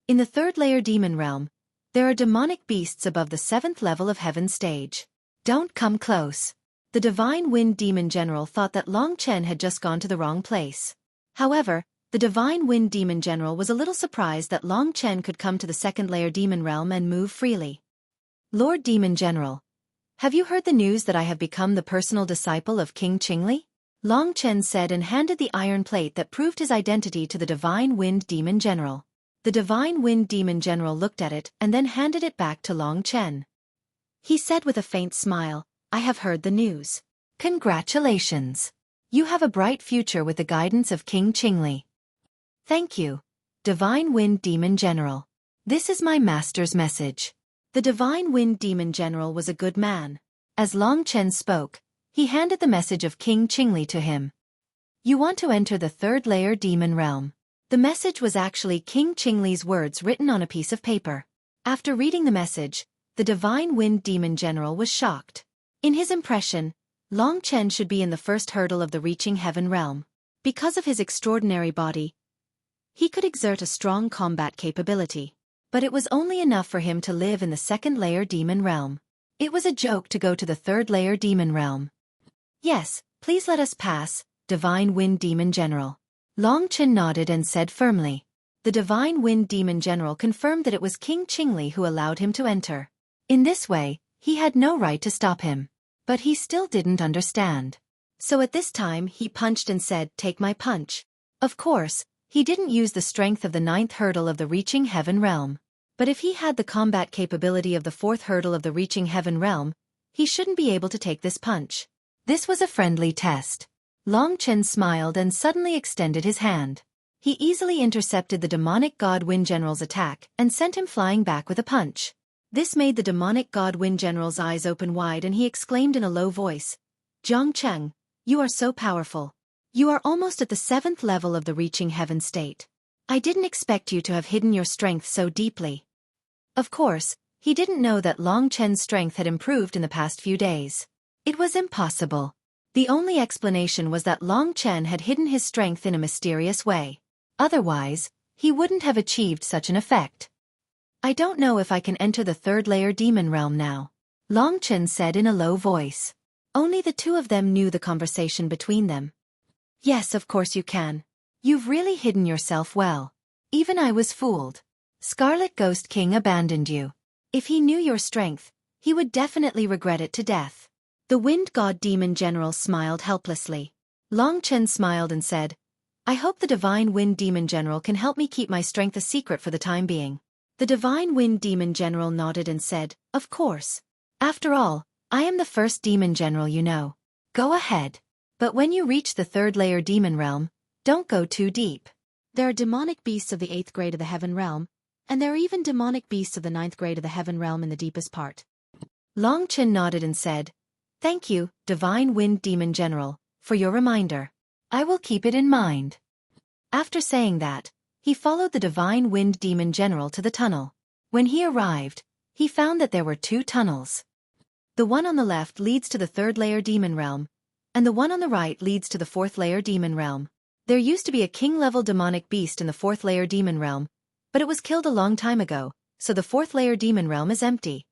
In the third-layer Demon Realm, there are demonic beasts above the 7th level of Heaven stage. Don't come close." The Divine Wind Demon General thought that Long Chen had just gone to the wrong place. However, the Divine Wind Demon General was a little surprised that Long Chen could come to the second-layer Demon Realm and move freely. "Lord Demon General, have you heard the news that I have become the personal disciple of King Qingli?" Long Chen said and handed the iron plate that proved his identity to the Divine Wind Demon General. The Divine Wind Demon General looked at it and then handed it back to Long Chen. He said with a faint smile, "I have heard the news. Congratulations. You have a bright future with the guidance of King Qingli." "Thank you, Divine Wind Demon General. This is my master's message." The Divine Wind Demon General was a good man. As Long Chen spoke, he handed the message of King Qingli to him. "You want to enter the third-layer Demon Realm." The message was actually King Qingli's words written on a piece of paper. After reading the message, the Divine Wind Demon General was shocked. In his impression, Long Chen should be in the first hurdle of the reaching heaven realm. Because of his extraordinary body, he could exert a strong combat capability. But it was only enough for him to live in the second-layer Demon Realm. It was a joke to go to the third-layer Demon Realm. "Yes, please let us pass, Divine Wind Demon General." Long Chen nodded and said firmly. The Divine Wind Demon General confirmed that it was King Qingli who allowed him to enter. In this way, he had no right to stop him. But he still didn't understand. So at this time he punched and said, "Take my punch." Of course, he didn't use the strength of the 9th hurdle of the reaching heaven realm. But if he had the combat capability of the 4th hurdle of the reaching heaven realm, he shouldn't be able to take this punch. This was a friendly test. Long Chen smiled and suddenly extended his hand. He easily intercepted the demonic god Wind General's attack and sent him flying back with a punch. This made the demonic god Wind General's eyes open wide and he exclaimed in a low voice, "Jiang Cheng, you are so powerful. You are almost at the 7th level of the reaching heaven state. I didn't expect you to have hidden your strength so deeply." Of course, he didn't know that Long Chen's strength had improved in the past few days. It was impossible. The only explanation was that Long Chen had hidden his strength in a mysterious way. Otherwise, he wouldn't have achieved such an effect. "I don't know if I can enter the third-layer demon realm now," Long Chen said in a low voice. Only the two of them knew the conversation between them. "Yes, of course you can. You've really hidden yourself well. Even I was fooled. Scarlet Ghost King abandoned you. If he knew your strength, he would definitely regret it to death. The Wind God Demon General smiled helplessly. Long Chen smiled and said, I hope the Divine Wind Demon General can help me keep my strength a secret for the time being. The Divine Wind Demon General nodded and said, Of course. After all, I am the first Demon General you know. Go ahead. But when you reach the 3rd layer Demon Realm, don't go too deep. There are demonic beasts of the 8th grade of the Heaven Realm, and there are even demonic beasts of the 9th grade of the Heaven Realm in the deepest part. Long Chen nodded and said, Thank you, Divine Wind Demon General, for your reminder. I will keep it in mind. After saying that, he followed the Divine Wind Demon General to the tunnel. When he arrived, he found that there were 2 tunnels. The one on the left leads to the 3rd layer Demon Realm, and the one on the right leads to the 4th layer Demon Realm. There used to be a king-level demonic beast in the 4th layer Demon Realm, but it was killed a long time ago, so the 4th layer Demon Realm is empty.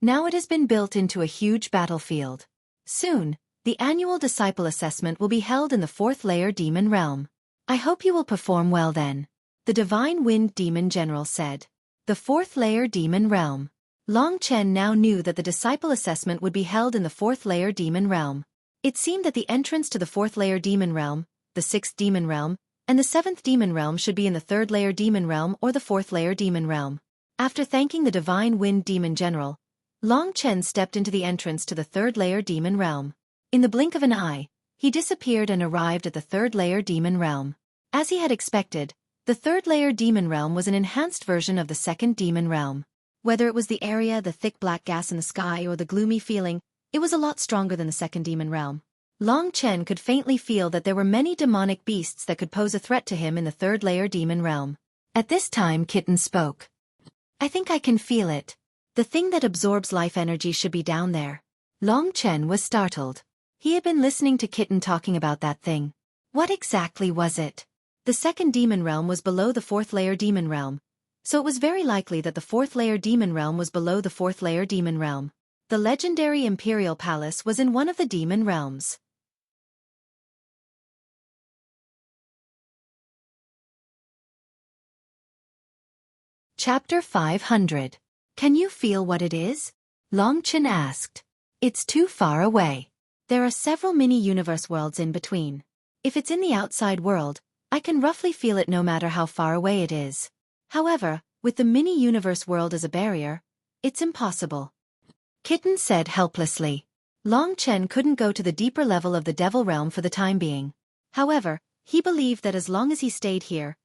Now it has been built into a huge battlefield. Soon, the annual disciple assessment will be held in the 4th layer Demon Realm. I hope you will perform well then. The Divine Wind Demon General said. The 4th layer Demon Realm. Long Chen now knew that the disciple assessment would be held in the 4th layer Demon Realm. It seemed that the entrance to the 4th layer Demon Realm, the 6th Demon Realm, and the 7th Demon Realm should be in the 3rd layer Demon Realm or the 4th layer Demon Realm. After thanking the Divine Wind Demon General, Long Chen stepped into the entrance to the 3rd layer Demon Realm. In the blink of an eye, he disappeared and arrived at the 3rd layer Demon Realm. As he had expected, the 3rd layer Demon Realm was an enhanced version of the 2nd Demon Realm. Whether it was the area, the thick black gas in the sky, or the gloomy feeling, it was a lot stronger than the 2nd Demon Realm. Long Chen could faintly feel that there were many demonic beasts that could pose a threat to him in the 3rd layer Demon Realm. At this time Kitten spoke. I think I can feel it. The thing that absorbs life energy should be down there. Long Chen was startled. He had been listening to Kitten talking about that thing. What exactly was it? The 2nd Demon Realm was below the 4th layer Demon Realm, so it was very likely that the 4th layer Demon Realm was below the 4th layer Demon Realm. The legendary Imperial Palace was in one of the Demon Realms. Chapter 500. Can you feel what it is? Long Chen asked. It's too far away. There are several mini-universe worlds in between. If it's in the outside world, I can roughly feel it no matter how far away it is. However, with the mini-universe world as a barrier, it's impossible. Kitten said helplessly. Long Chen couldn't go to the deeper level of the Devil Realm for the time being. However, he believed that as long as he stayed here,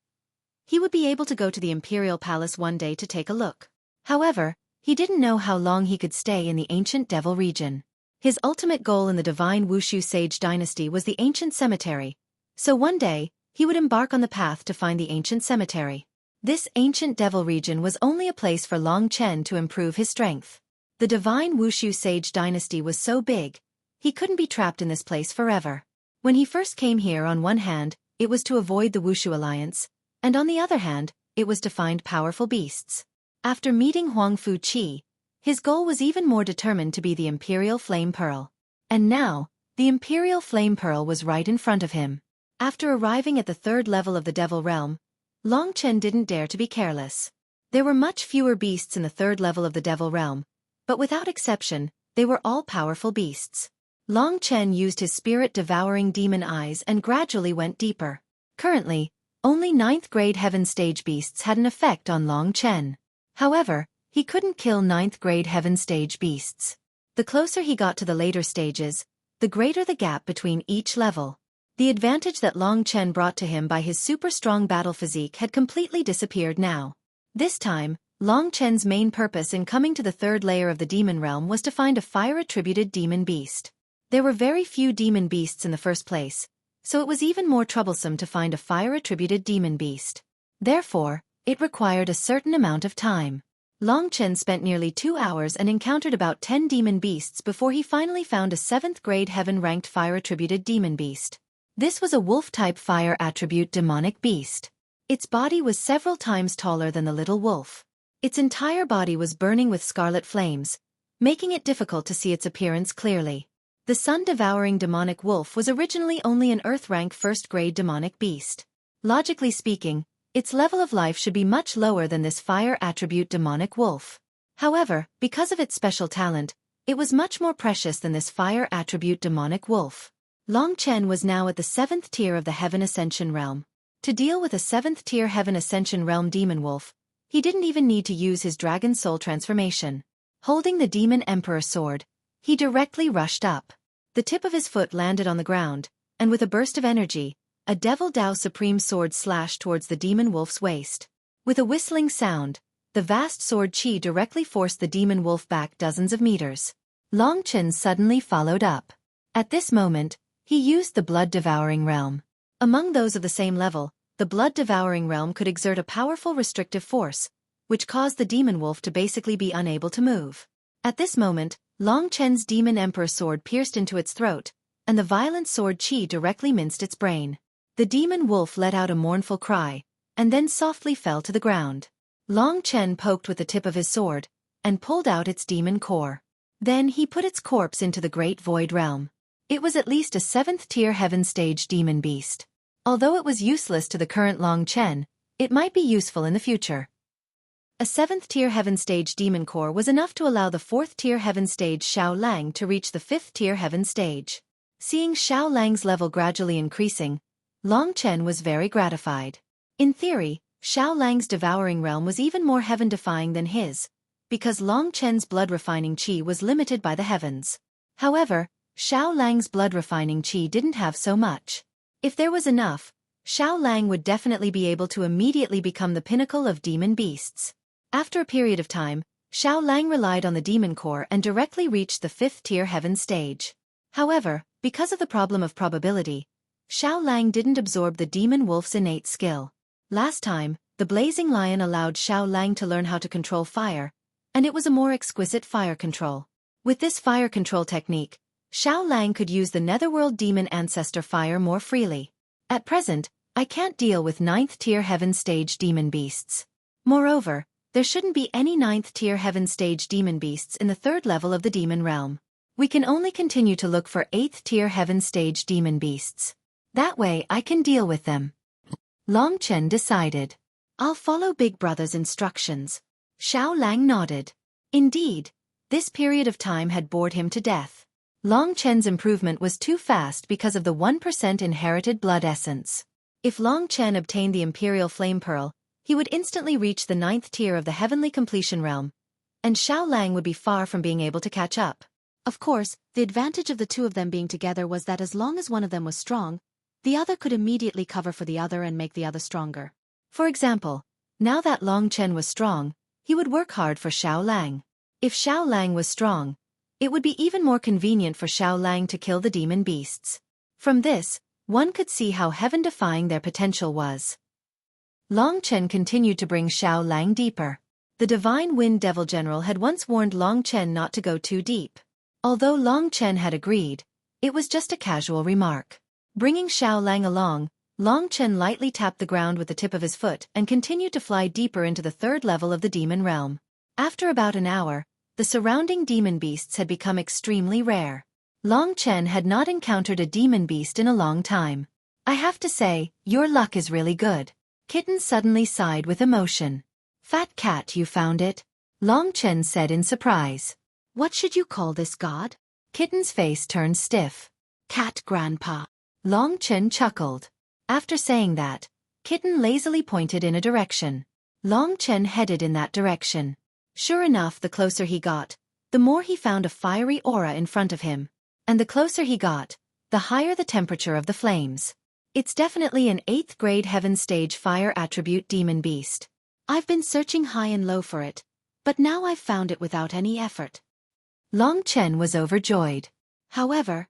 he would be able to go to the Imperial Palace one day to take a look. However, he didn't know how long he could stay in the ancient Devil region. His ultimate goal in the Divine Wushu Sage Dynasty was the ancient cemetery, so one day, he would embark on the path to find the ancient cemetery. This ancient Devil region was only a place for Long Chen to improve his strength. The Divine Wushu Sage Dynasty was so big, he couldn't be trapped in this place forever. When he first came here, on one hand, it was to avoid the Wushu Alliance, and on the other hand, it was to find powerful beasts. After meeting Huang Fu Qi, his goal was even more determined to be the Imperial Flame Pearl. And now, the Imperial Flame Pearl was right in front of him. After arriving at the 3rd level of the Devil Realm, Long Chen didn't dare to be careless. There were much fewer beasts in the 3rd level of the Devil Realm, but without exception, they were all powerful beasts. Long Chen used his spirit-devouring demon eyes and gradually went deeper. Currently, only 9th grade Heaven Stage beasts had an effect on Long Chen. However, he couldn't kill 9th grade Heaven Stage beasts. The closer he got to the later stages, the greater the gap between each level. The advantage that Long Chen brought to him by his super-strong battle physique had completely disappeared now. This time, Long Chen's main purpose in coming to the 3rd layer of the Demon Realm was to find a fire-attributed demon beast. There were very few demon beasts in the first place, so it was even more troublesome to find a fire-attributed demon beast. Therefore, it required a certain amount of time. Long Chen spent nearly 2 hours and encountered about 10 demon beasts before he finally found a 7th grade heaven-ranked fire-attributed demon beast. This was a wolf-type fire attribute demonic beast. Its body was several times taller than the little wolf. Its entire body was burning with scarlet flames, making it difficult to see its appearance clearly. The sun-devouring demonic wolf was originally only an earth-rank first-grade demonic beast. Logically speaking, its level of life should be much lower than this fire attribute demonic wolf. However, because of its special talent, it was much more precious than this fire attribute demonic wolf. Long Chen was now at the 7th tier of the Heaven Ascension realm. To deal with a 7th tier Heaven Ascension realm demon wolf, he didn't even need to use his dragon soul transformation. Holding the Demon Emperor sword, he directly rushed up. The tip of his foot landed on the ground, and with a burst of energy, a Devil Dao Supreme sword slashed towards the demon wolf's waist. With a whistling sound, the vast sword chi directly forced the demon wolf back dozens of meters. Long Chen suddenly followed up. At this moment, he used the blood-devouring realm. Among those of the same level, the blood-devouring realm could exert a powerful restrictive force, which caused the demon wolf to basically be unable to move. At this moment, Long Chen's Demon Emperor sword pierced into its throat, and the violent sword chi directly minced its brain. The demon wolf let out a mournful cry, and then softly fell to the ground. Long Chen poked with the tip of his sword, and pulled out its demon core. Then he put its corpse into the Great Void Realm. It was at least a 7th tier heaven stage demon beast. Although it was useless to the current Long Chen, it might be useful in the future. A 7th tier heaven stage demon core was enough to allow the 4th tier heaven stage Xiao Lang to reach the 5th tier heaven stage. Seeing Xiao Lang's level gradually increasing, Long Chen was very gratified. In theory, Xiao Lang's devouring realm was even more heaven-defying than his, because Long Chen's blood-refining qi was limited by the heavens. However, Xiao Lang's blood-refining qi didn't have so much. If there was enough, Xiao Lang would definitely be able to immediately become the pinnacle of demon beasts. After a period of time, Xiao Lang relied on the demon core and directly reached the 5th tier heaven stage. However, because of the problem of probability, Xiao Lang didn't absorb the demon wolf's innate skill. Last time, the blazing lion allowed Xiao Lang to learn how to control fire, and it was a more exquisite fire control. With this fire control technique, Xiao Lang could use the netherworld demon ancestor fire more freely. At present, I can't deal with 9th tier heaven stage demon beasts. Moreover, there shouldn't be any 9th tier heaven stage demon beasts in the 3rd level of the demon realm. We can only continue to look for 8th tier heaven stage demon beasts. That way I can deal with them. Long Chen decided. I'll follow Big Brother's instructions. Xiao Lang nodded. Indeed, this period of time had bored him to death. Long Chen's improvement was too fast because of the 1% inherited blood essence. If Long Chen obtained the Imperial Flame Pearl, he would instantly reach the 9th tier of the Heavenly Completion Realm, and Xiao Lang would be far from being able to catch up. Of course, the advantage of the two of them being together was that as long as one of them was strong, the other could immediately cover for the other and make the other stronger. For example, now that Long Chen was strong, he would work hard for Xiao Lang. If Xiao Lang was strong, it would be even more convenient for Xiao Lang to kill the demon beasts. From this, one could see how heaven-defying their potential was. Long Chen continued to bring Xiao Lang deeper. The Divine Wind Devil General had once warned Long Chen not to go too deep. Although Long Chen had agreed, it was just a casual remark. Bringing Xiao Lang along, Long Chen lightly tapped the ground with the tip of his foot and continued to fly deeper into the 3rd level of the demon realm. After about an hour, the surrounding demon beasts had become extremely rare. Long Chen had not encountered a demon beast in a long time. I have to say, your luck is really good. Kitten suddenly sighed with emotion. Fat cat, you found it? Long Chen said in surprise. What should you call this god? Kitten's face turned stiff. Cat grandpa. Long Chen chuckled. After saying that, Kitten lazily pointed in a direction. Long Chen headed in that direction. Sure enough, the closer he got, the more he found a fiery aura in front of him. And the closer he got, the higher the temperature of the flames. It's definitely an 8th grade heaven stage fire attribute demon beast. I've been searching high and low for it, but now I've found it without any effort. Long Chen was overjoyed. However,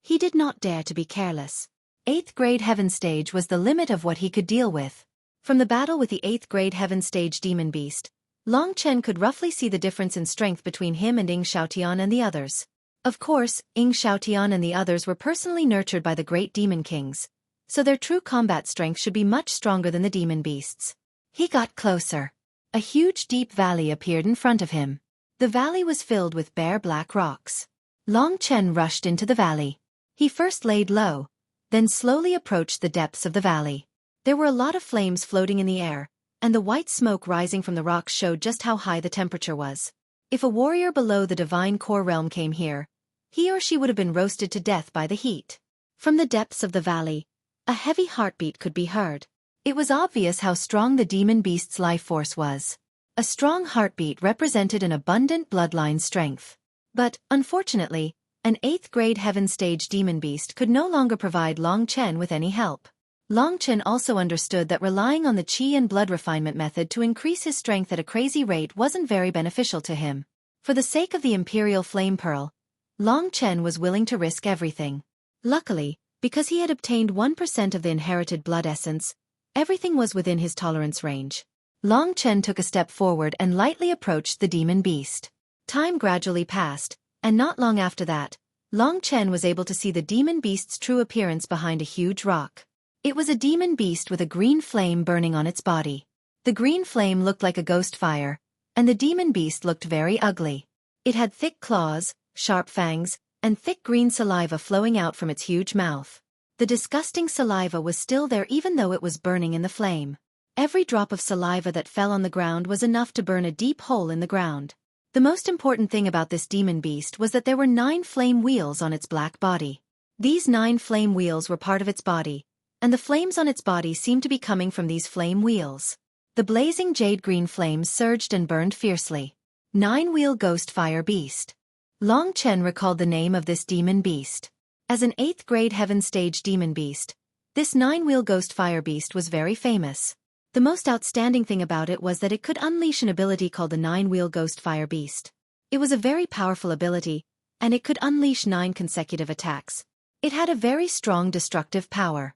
he did not dare to be careless. 8th grade heaven stage was the limit of what he could deal with. From the battle with the 8th grade heaven stage demon beast, Long Chen could roughly see the difference in strength between him and Ying Xiaotian and the others. Of course, Ying Xiaotian and the others were personally nurtured by the great demon kings, so their true combat strength should be much stronger than the demon beasts. He got closer. A huge deep valley appeared in front of him. The valley was filled with bare black rocks. Long Chen rushed into the valley. He first laid low, then slowly approached the depths of the valley. There were a lot of flames floating in the air, and the white smoke rising from the rocks showed just how high the temperature was. If a warrior below the divine core realm came here, he or she would have been roasted to death by the heat. From the depths of the valley, a heavy heartbeat could be heard. It was obvious how strong the demon beast's life force was. A strong heartbeat represented an abundant bloodline strength. But, unfortunately, an 8th grade heaven stage demon beast could no longer provide Long Chen with any help. Long Chen also understood that relying on the qi and blood refinement method to increase his strength at a crazy rate wasn't very beneficial to him. For the sake of the Imperial Flame Pearl, Long Chen was willing to risk everything. Luckily, because he had obtained 1% of the inherited blood essence, everything was within his tolerance range. Long Chen took a step forward and lightly approached the demon beast. Time gradually passed, and not long after that, Long Chen was able to see the demon beast's true appearance behind a huge rock. It was a demon beast with a green flame burning on its body. The green flame looked like a ghost fire, and the demon beast looked very ugly. It had thick claws, sharp fangs, and thick green saliva flowing out from its huge mouth. The disgusting saliva was still there even though it was burning in the flame. Every drop of saliva that fell on the ground was enough to burn a deep hole in the ground. The most important thing about this demon beast was that there were 9 flame wheels on its black body. These 9 flame wheels were part of its body, and the flames on its body seemed to be coming from these flame wheels. The blazing jade-green flames surged and burned fiercely. 9-wheel ghost fire beast. Long Chen recalled the name of this demon beast. As an 8th grade heaven stage demon beast, this 9-wheel ghost fire beast was very famous. The most outstanding thing about it was that it could unleash an ability called the 9-wheel ghost fire beast. It was a very powerful ability, and it could unleash 9 consecutive attacks. It had a very strong destructive power.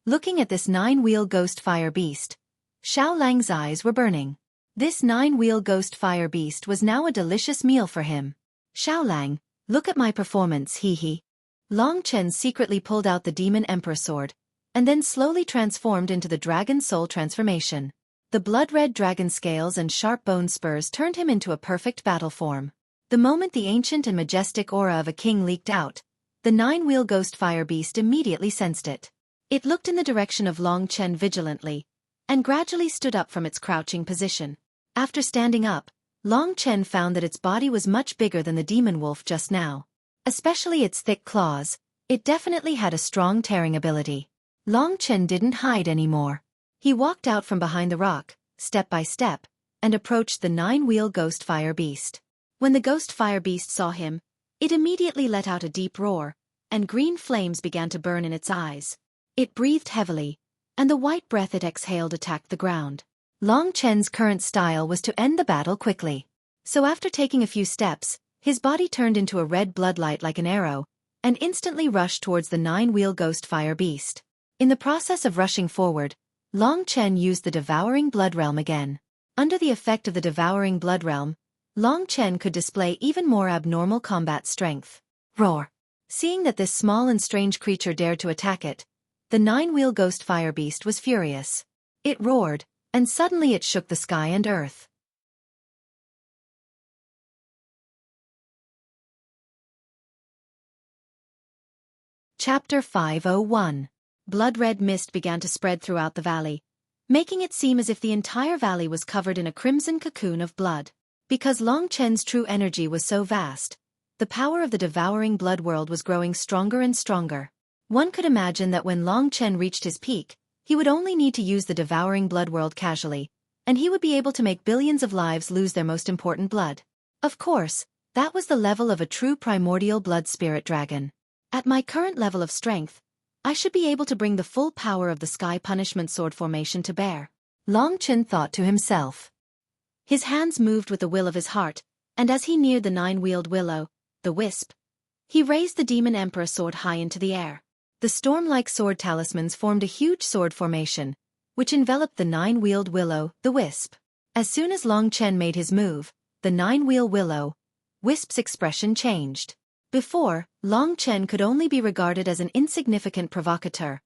Looking at this 9-wheel ghost fire beast, Xiao Lang's eyes were burning. This 9-wheel ghost fire beast was now a delicious meal for him. Xiao Lang, look at my performance, hee. Long Chen secretly pulled out the Demon Emperor sword, and then slowly transformed into the Dragon Soul transformation. The blood-red dragon scales and sharp bone spurs turned him into a perfect battle form. The moment the ancient and majestic aura of a king leaked out, the 9-wheel ghost fire beast immediately sensed it. It looked in the direction of Long Chen vigilantly, and gradually stood up from its crouching position. After standing up, Long Chen found that its body was much bigger than the demon wolf just now. Especially its thick claws, it definitely had a strong tearing ability. Long Chen didn't hide anymore. He walked out from behind the rock, step by step, and approached the 9-wheel ghost fire beast. When the ghost fire beast saw him, it immediately let out a deep roar, and green flames began to burn in its eyes. It breathed heavily, and the white breath it exhaled attacked the ground. Long Chen's current style was to end the battle quickly. So after taking a few steps, his body turned into a red bloodlight like an arrow, and instantly rushed towards the 9-wheel ghost fire beast. In the process of rushing forward, Long Chen used the Devouring Blood Realm again. Under the effect of the Devouring Blood Realm, Long Chen could display even more abnormal combat strength. Roar! Seeing that this small and strange creature dared to attack it, the 9-wheel ghost fire beast was furious. It roared, and suddenly it shook the sky and earth. Chapter 501. Blood-red mist began to spread throughout the valley, making it seem as if the entire valley was covered in a crimson cocoon of blood. Because Long Chen's true energy was so vast, the power of the devouring blood world was growing stronger and stronger. One could imagine that when Long Chen reached his peak, he would only need to use the devouring blood world casually, and he would be able to make billions of lives lose their most important blood. Of course, that was the level of a true primordial blood spirit dragon. At my current level of strength, I should be able to bring the full power of the Sky Punishment Sword formation to bear. Long Chen thought to himself. His hands moved with the will of his heart, and as he neared the 9-wheeled willow, the wisp, he raised the Demon Emperor sword high into the air. The storm-like sword talismans formed a huge sword formation, which enveloped the 9-wheeled willow, the wisp. As soon as Long Chen made his move, the 9-wheel willow, wisp's expression changed. Before, Long Chen could only be regarded as an insignificant provocateur,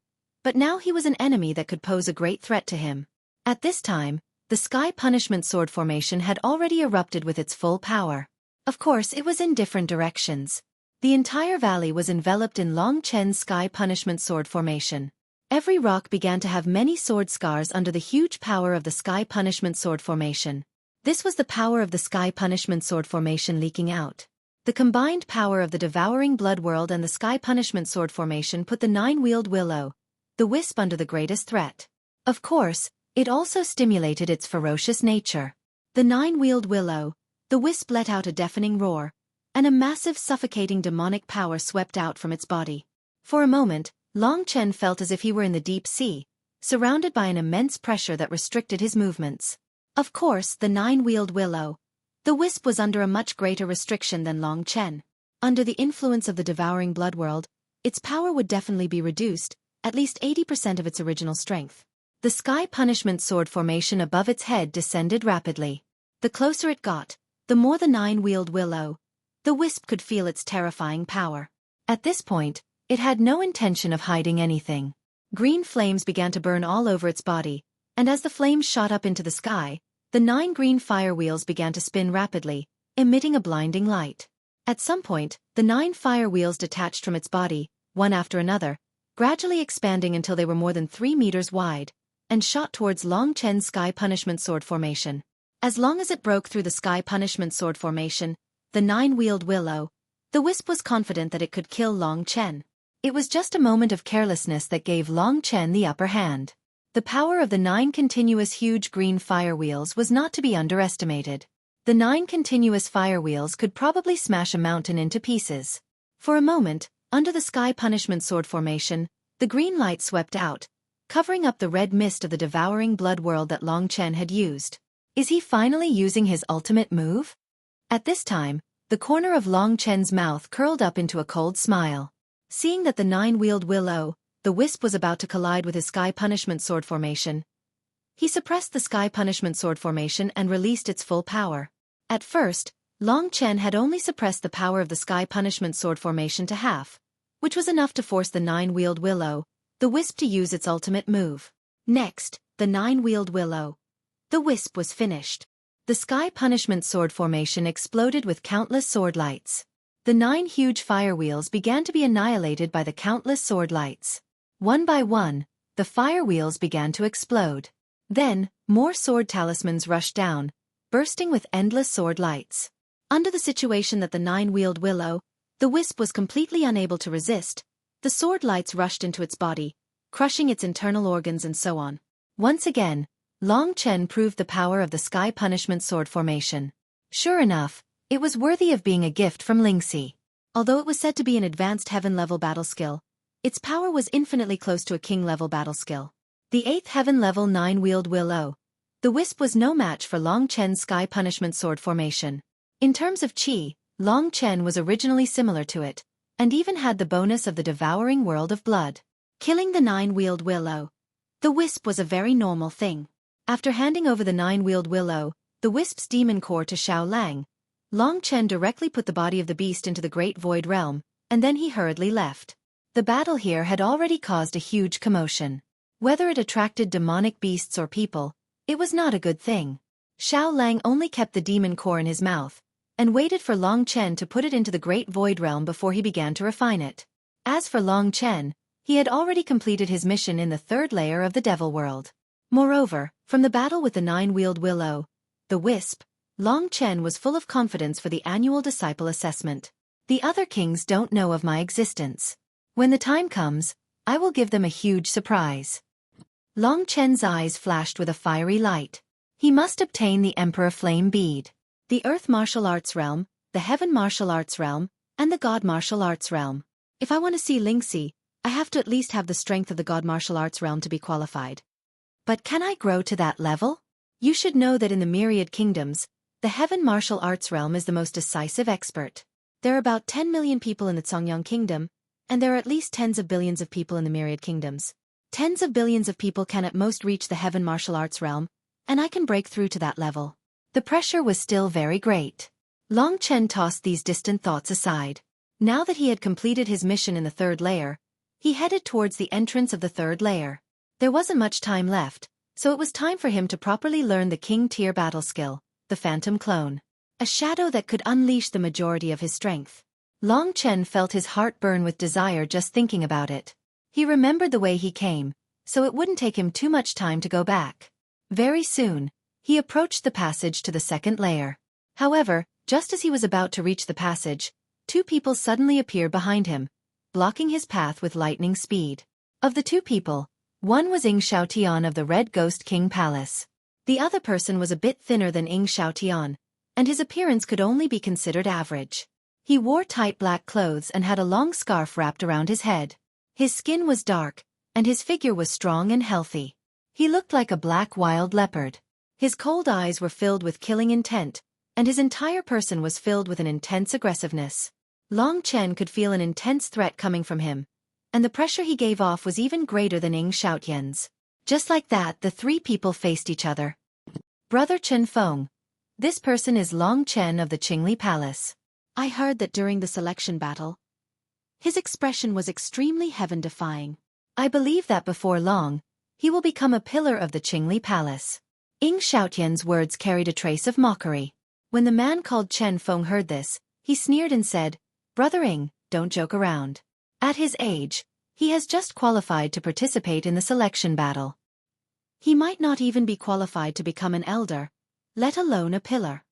but now he was an enemy that could pose a great threat to him. At this time, the Sky Punishment Sword formation had already erupted with its full power. Of course, it was in different directions. The entire valley was enveloped in Long Chen's Sky Punishment Sword formation. Every rock began to have many sword scars under the huge power of the Sky Punishment Sword Formation. This was the power of the Sky Punishment Sword Formation leaking out. The combined power of the Devouring Blood World and the Sky Punishment Sword Formation put the nine-wheeled willow, the wisp, under the greatest threat. Of course, it also stimulated its ferocious nature. The nine-wheeled willow, the wisp, let out a deafening roar, and a massive suffocating demonic power swept out from its body. For a moment, Long Chen felt as if he were in the deep sea, surrounded by an immense pressure that restricted his movements. Of course, the nine-wheeled willow, the wisp, was under a much greater restriction than Long Chen. Under the influence of the Devouring Blood World, its power would definitely be reduced, at least 80% of its original strength. The Sky Punishment Sword Formation above its head descended rapidly. The closer it got, the more the nine-wheeled willow, the wisp, could feel its terrifying power. At this point, it had no intention of hiding anything. Green flames began to burn all over its body, and as the flames shot up into the sky, the 9 green fire wheels began to spin rapidly, emitting a blinding light. At some point, the 9 fire wheels detached from its body, one after another, gradually expanding until they were more than 3 meters wide, and shot towards Long Chen's Sky Punishment Sword Formation. As long as it broke through the Sky Punishment Sword Formation, the 9-wheeled willow, the wisp, was confident that it could kill Long Chen. It was just a moment of carelessness that gave Long Chen the upper hand. The power of the 9 continuous huge green fire wheels was not to be underestimated. The 9 continuous fire wheels could probably smash a mountain into pieces. For a moment, under the Sky Punishment Sword Formation, the green light swept out, covering up the red mist of the Devouring Blood World that Long Chen had used. Is he finally using his ultimate move? At this time, the corner of Long Chen's mouth curled up into a cold smile. Seeing that the 9-wheeled willow, the wisp, was about to collide with his Sky Punishment Sword Formation, he suppressed the Sky Punishment Sword Formation and released its full power. At first, Long Chen had only suppressed the power of the Sky Punishment Sword Formation to half, which was enough to force the 9-wheeled willow, the wisp, to use its ultimate move. Next, the 9-wheeled willow, the wisp, was finished. The Sky Punishment Sword Formation exploded with countless sword lights. The 9 huge fire wheels began to be annihilated by the countless sword lights. One by one, the fire wheels began to explode. Then, more sword talismans rushed down, bursting with endless sword lights. Under the situation that the 9-wheeled willow, the wisp, was completely unable to resist, the sword lights rushed into its body, crushing its internal organs and so on. Once again, Long Chen proved the power of the Sky Punishment Sword Formation. Sure enough, it was worthy of being a gift from Lingxi. Although it was said to be an advanced heaven-level battle skill, its power was infinitely close to a king-level battle skill. The 8th heaven-level 9-wheeled willow, the wisp, was no match for Long Chen's Sky Punishment Sword Formation. In terms of chi, Long Chen was originally similar to it, and even had the bonus of the Devouring World of Blood. Killing the 9-wheeled willow, the wisp, was a very normal thing. After handing over the 9-wheeled willow, the wisp's demon core to Xiao Lang, Long Chen directly put the body of the beast into the Great Void Realm, and then he hurriedly left. The battle here had already caused a huge commotion. Whether it attracted demonic beasts or people, it was not a good thing. Xiao Lang only kept the demon core in his mouth, and waited for Long Chen to put it into the Great Void Realm before he began to refine it. As for Long Chen, he had already completed his mission in the 3rd layer of the Devil World. Moreover, from the battle with the 9-wheeled willow, the wisp, Long Chen was full of confidence for the annual disciple assessment. The other kings don't know of my existence. When the time comes, I will give them a huge surprise. Long Chen's eyes flashed with a fiery light. He must obtain the Emperor Flame Bead. The Earth Martial Arts Realm, the Heaven Martial Arts Realm, and the God Martial Arts Realm. If I want to see Lingxi, I have to at least have the strength of the God Martial Arts Realm to be qualified. But can I grow to that level? You should know that in the myriad kingdoms, the Heaven Martial Arts Realm is the most decisive expert. There are about 10 million people in the Songyang Kingdom, and there are at least tens of billions of people in the myriad kingdoms. Tens of billions of people can at most reach the Heaven Martial Arts Realm, and I can break through to that level. The pressure was still very great. Long Chen tossed these distant thoughts aside. Now that he had completed his mission in the 3rd layer, he headed towards the entrance of the 3rd layer. There wasn't much time left, so it was time for him to properly learn the King Tier battle skill, the Phantom Clone. A shadow that could unleash the majority of his strength. Long Chen felt his heart burn with desire just thinking about it. He remembered the way he came, so it wouldn't take him too much time to go back. Very soon, he approached the passage to the second layer. However, just as he was about to reach the passage, two people suddenly appeared behind him, blocking his path with lightning speed. Of the two people, one was Ing Xiaotian of the Red Ghost King Palace. The other person was a bit thinner than Ing Xiaotian, and his appearance could only be considered average. He wore tight black clothes and had a long scarf wrapped around his head. His skin was dark, and his figure was strong and healthy. He looked like a black wild leopard. His cold eyes were filled with killing intent, and his entire person was filled with an intense aggressiveness. Long Chen could feel an intense threat coming from him, and the pressure he gave off was even greater than Ing Xiaotian's. Just like that, the three people faced each other. Brother Chen Feng. This person is Long Chen of the Qingli Palace. I heard that during the selection battle, his expression was extremely heaven-defying. I believe that before long, he will become a pillar of the Qingli Palace. Ing Xiaotian's words carried a trace of mockery. When the man called Chen Feng heard this, he sneered and said, "Brother Ing, don't joke around. At his age, he has just qualified to participate in the selection battle. He might not even be qualified to become an elder, let alone a pillar."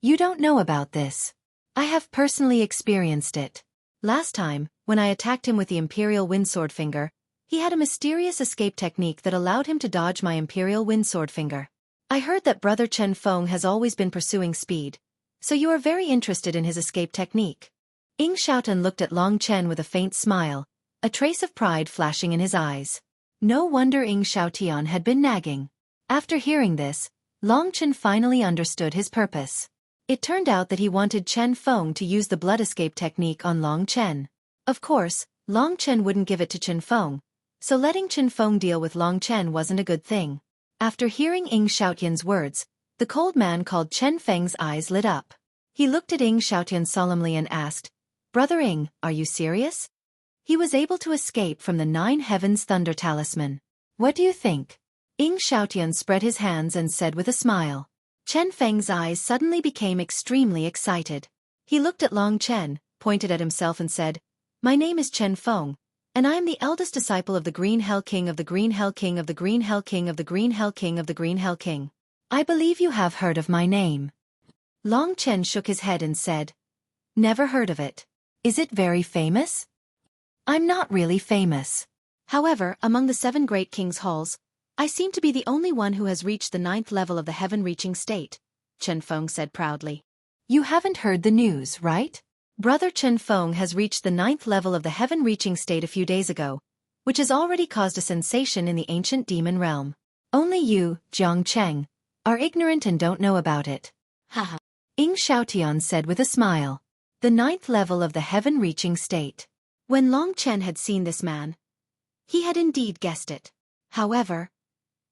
You don't know about this. I have personally experienced it. Last time, when I attacked him with the Imperial Windsword Finger, he had a mysterious escape technique that allowed him to dodge my Imperial Windsword Finger. I heard that Brother Chen Feng has always been pursuing speed, so you are very interested in his escape technique. Ing Xiaotian looked at Long Chen with a faint smile, a trace of pride flashing in his eyes. No wonder Ing Xiaotian had been nagging. After hearing this, Long Chen finally understood his purpose. It turned out that he wanted Chen Feng to use the blood escape technique on Long Chen. Of course, Long Chen wouldn't give it to Chen Feng, so letting Chen Feng deal with Long Chen wasn't a good thing. After hearing Ing Xiaotian's words, the cold man called Chen Feng's eyes lit up. He looked at Ing Xiaotian solemnly and asked, "Brother Ing, are you serious?" He was able to escape from the Nine Heavens Thunder Talisman. What do you think? Ing Xiaotian spread his hands and said with a smile. Chen Feng's eyes suddenly became extremely excited. He looked at Long Chen, pointed at himself and said, "My name is Chen Feng, and I am the eldest disciple of the Green Hell King of the Green Hell King of the Green Hell King of the Green Hell King of the Green Hell King. I believe you have heard of my name." Long Chen shook his head and said, "Never heard of it. Is it very famous?" "I'm not really famous. However, among the 7 great kings' halls, I seem to be the only one who has reached the 9th level of the heaven-reaching state," Chen Feng said proudly. You haven't heard the news, right? Brother Chen Feng has reached the 9th level of the heaven-reaching state a few days ago, which has already caused a sensation in the ancient demon realm. Only you, Jiang Cheng, are ignorant and don't know about it. Haha. Ing Xiaotian said with a smile. The 9th level of the heaven-reaching state. When Long Chen had seen this man, he had indeed guessed it. However,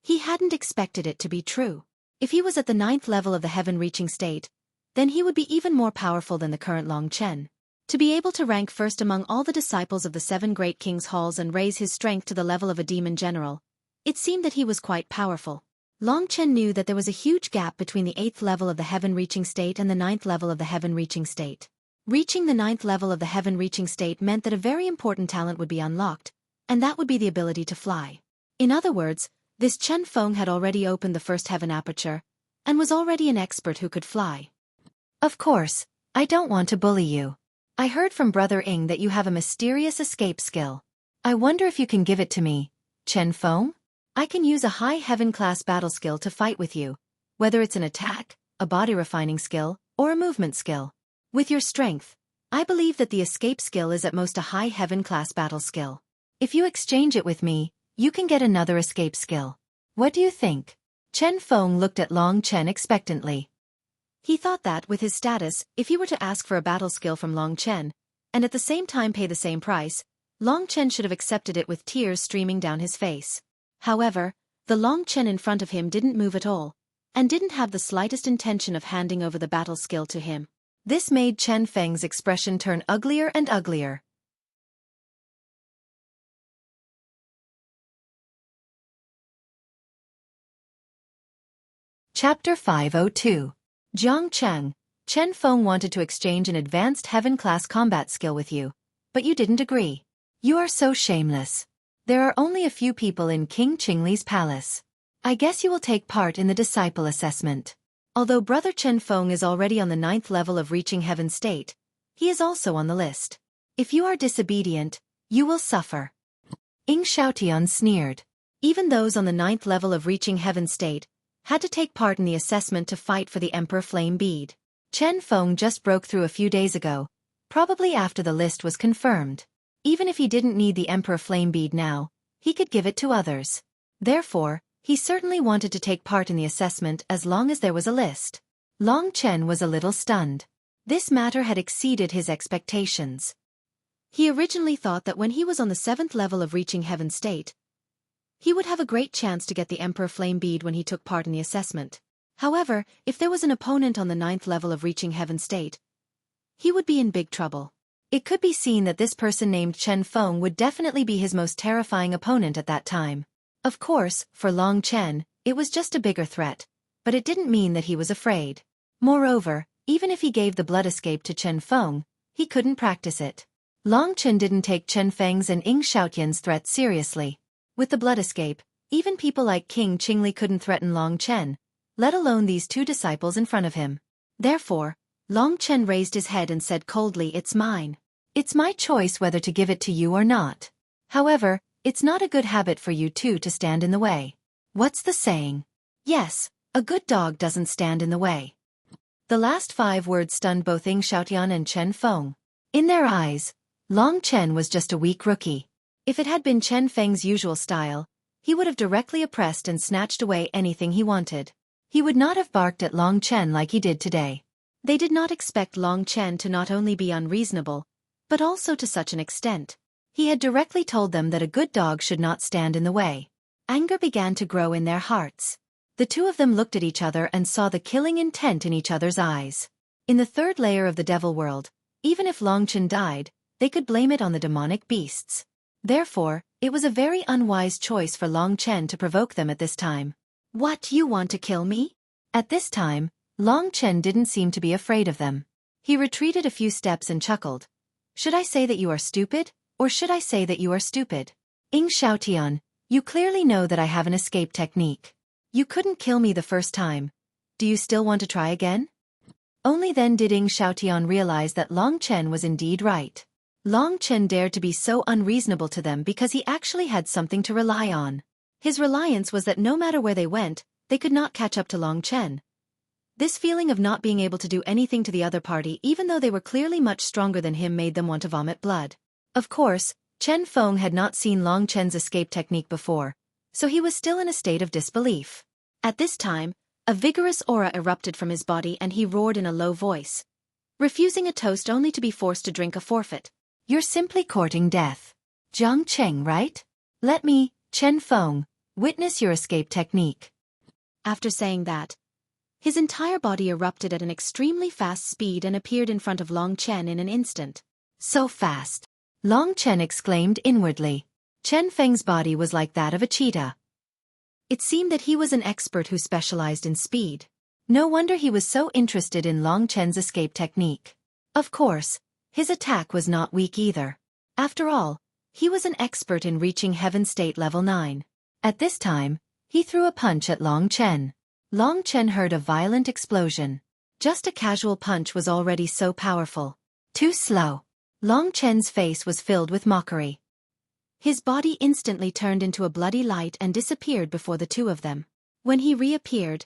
he hadn't expected it to be true. If he was at the 9th level of the heaven-reaching state, then he would be even more powerful than the current Long Chen. To be able to rank first among all the disciples of the 7 great kings' halls and raise his strength to the level of a demon general, it seemed that he was quite powerful. Long Chen knew that there was a huge gap between the 8th level of the heaven-reaching state and the 9th level of the heaven-reaching state. Reaching the 9th level of the heaven-reaching state meant that a very important talent would be unlocked, and that would be the ability to fly. In other words, this Chen Feng had already opened the first heaven aperture, and was already an expert who could fly. Of course, I don't want to bully you. I heard from Brother Ing that you have a mysterious escape skill. I wonder if you can give it to me, Chen Feng? I can use a high heaven-class battle skill to fight with you, whether it's an attack, a body-refining skill, or a movement skill. With your strength, I believe that the escape skill is at most a high heaven-class battle skill. If you exchange it with me, you can get another escape skill. What do you think? Chen Feng looked at Long Chen expectantly. He thought that, with his status, if he were to ask for a battle skill from Long Chen, and at the same time pay the same price, Long Chen should have accepted it with tears streaming down his face. However, the Long Chen in front of him didn't move at all, and didn't have the slightest intention of handing over the battle skill to him. This made Chen Feng's expression turn uglier and uglier. Chapter 502. Jiang Cheng, Chen Feng wanted to exchange an advanced heaven-class combat skill with you, but you didn't agree. You are so shameless. There are only a few people in King Qingli's palace. I guess you will take part in the disciple assessment. Although Brother Chen Feng is already on the 9th level of reaching heaven state, he is also on the list. If you are disobedient, you will suffer. Ying Xiaotian sneered. Even those on the 9th level of reaching heaven state had to take part in the assessment to fight for the Emperor Flame Bead. Chen Feng just broke through a few days ago, probably after the list was confirmed. Even if he didn't need the Emperor Flame Bead now, he could give it to others. Therefore, he certainly wanted to take part in the assessment as long as there was a list. Long Chen was a little stunned. This matter had exceeded his expectations. He originally thought that when he was on the 7th level of reaching heaven state, he would have a great chance to get the Emperor Flame Bead when he took part in the assessment. However, if there was an opponent on the 9th level of reaching heaven state, he would be in big trouble. It could be seen that this person named Chen Feng would definitely be his most terrifying opponent at that time. Of course, for Long Chen, it was just a bigger threat, but it didn't mean that he was afraid. Moreover, even if he gave the blood escape to Chen Feng, he couldn't practice it. Long Chen didn't take Chen Feng's and Ying Xiaotian's threats seriously. With the blood escape, even people like King Qingli couldn't threaten Long Chen, let alone these two disciples in front of him. Therefore, Long Chen raised his head and said coldly, "It's mine. It's my choice whether to give it to you or not. However, it's not a good habit for you two to stand in the way." What's the saying? Yes, a good dog doesn't stand in the way. The last 5 words stunned both Ying Xiaotian and Chen Feng. In their eyes, Long Chen was just a weak rookie. If it had been Chen Feng's usual style, he would have directly oppressed and snatched away anything he wanted. He would not have barked at Long Chen like he did today. They did not expect Long Chen to not only be unreasonable, but also to such an extent. He had directly told them that a good dog should not stand in the way. Anger began to grow in their hearts. The two of them looked at each other and saw the killing intent in each other's eyes. In the 3rd layer of the devil world, even if Long Chen died, they could blame it on the demonic beasts. Therefore, it was a very unwise choice for Long Chen to provoke them at this time. "What, you want to kill me?" At this time, Long Chen didn't seem to be afraid of them. He retreated a few steps and chuckled. "Should I say that you are stupid, or should I say that you are stupid? Ying Xiaotian, you clearly know that I have an escape technique. You couldn't kill me the first time. Do you still want to try again?" Only then did Ying Xiaotian realize that Long Chen was indeed right. Long Chen dared to be so unreasonable to them because he actually had something to rely on. His reliance was that no matter where they went, they could not catch up to Long Chen. This feeling of not being able to do anything to the other party even though they were clearly much stronger than him made them want to vomit blood. Of course, Chen Feng had not seen Long Chen's escape technique before, so he was still in a state of disbelief. At this time, a vigorous aura erupted from his body and he roared in a low voice, refusing a toast only to be forced to drink a forfeit. "You're simply courting death. Jiang Cheng, right? Let me, Chen Feng, witness your escape technique." After saying that, his entire body erupted at an extremely fast speed and appeared in front of Long Chen in an instant. "So fast!" Long Chen exclaimed inwardly. Chen Feng's body was like that of a cheetah. It seemed that he was an expert who specialized in speed. No wonder he was so interested in Long Chen's escape technique. Of course, his attack was not weak either. After all, he was an expert in reaching heaven state level 9. At this time, he threw a punch at Long Chen. Long Chen heard a violent explosion. Just a casual punch was already so powerful. Too slow. Long Chen's face was filled with mockery. His body instantly turned into a bloody light and disappeared before the two of them. When he reappeared,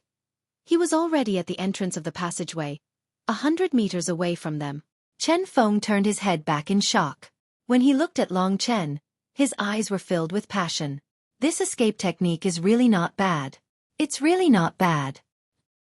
he was already at the entrance of the passageway, 100 meters away from them. Chen Feng turned his head back in shock. When he looked at Long Chen, his eyes were filled with passion. This escape technique is really not bad. It's really not bad.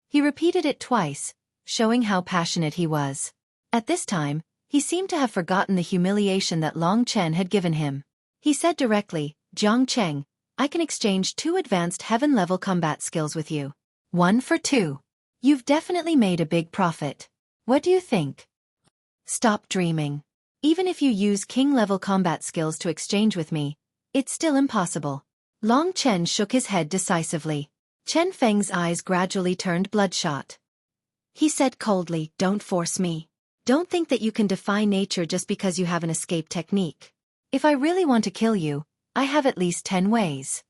He repeated it twice, showing how passionate he was. At this time, he seemed to have forgotten the humiliation that Long Chen had given him. He said directly, "Jiang Cheng, I can exchange 2 advanced heaven-level combat skills with you. 1 for 2. You've definitely made a big profit. What do you think?" "Stop dreaming. Even if you use king-level combat skills to exchange with me, it's still impossible." Long Chen shook his head decisively. Chen Feng's eyes gradually turned bloodshot. He said coldly, "Don't force me. Don't think that you can defy nature just because you have an escape technique. If I really want to kill you, I have at least 10 ways.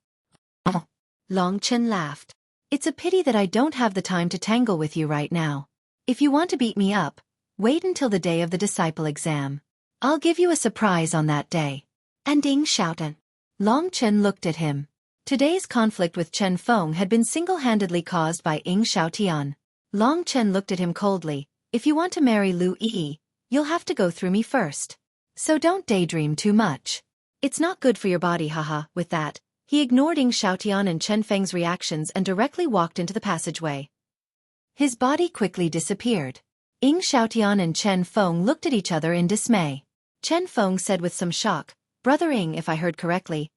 Long Chen laughed. It's a pity that I don't have the time to tangle with you right now. If you want to beat me up, wait until the day of the disciple exam. I'll give you a surprise on that day. And Ying shouted. Long Chen looked at him. Today's conflict with Chen Feng had been single-handedly caused by Ying Xiaotian. Long Chen looked at him coldly. If you want to marry Lu Yi, you'll have to go through me first. So don't daydream too much. It's not good for your body, haha. With that, he ignored Ying Xiaotian and Chen Feng's reactions and directly walked into the passageway. His body quickly disappeared. Ying Xiaotian and Chen Feng looked at each other in dismay. Chen Feng said with some shock, Brother Ying, if I heard correctly,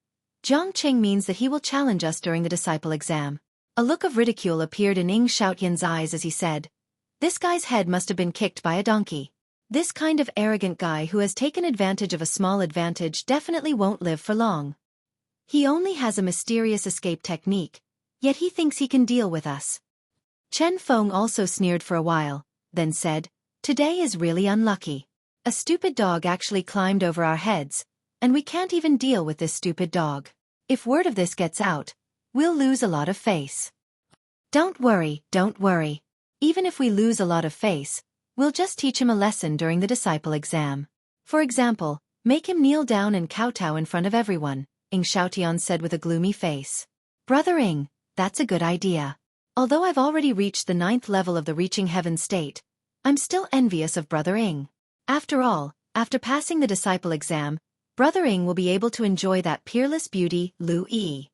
Jiang Qing means that he will challenge us during the disciple exam. A look of ridicule appeared in Ying Xiaotian's eyes as he said, This guy's head must have been kicked by a donkey. This kind of arrogant guy who has taken advantage of a small advantage definitely won't live for long. He only has a mysterious escape technique, yet he thinks he can deal with us. Chen Feng also sneered for a while, then said, Today is really unlucky. A stupid dog actually climbed over our heads, and we can't even deal with this stupid dog. If word of this gets out, we'll lose a lot of face. Don't worry. Even if we lose a lot of face, we'll just teach him a lesson during the disciple exam. For example, make him kneel down and kowtow in front of everyone, Ying Xiaotian said with a gloomy face. Brother Ying, that's a good idea. Although I've already reached the 9th level of the reaching heaven state, I'm still envious of Brother Ying. After all, after passing the disciple exam, Brother Ying will be able to enjoy that peerless beauty, Lu Yi.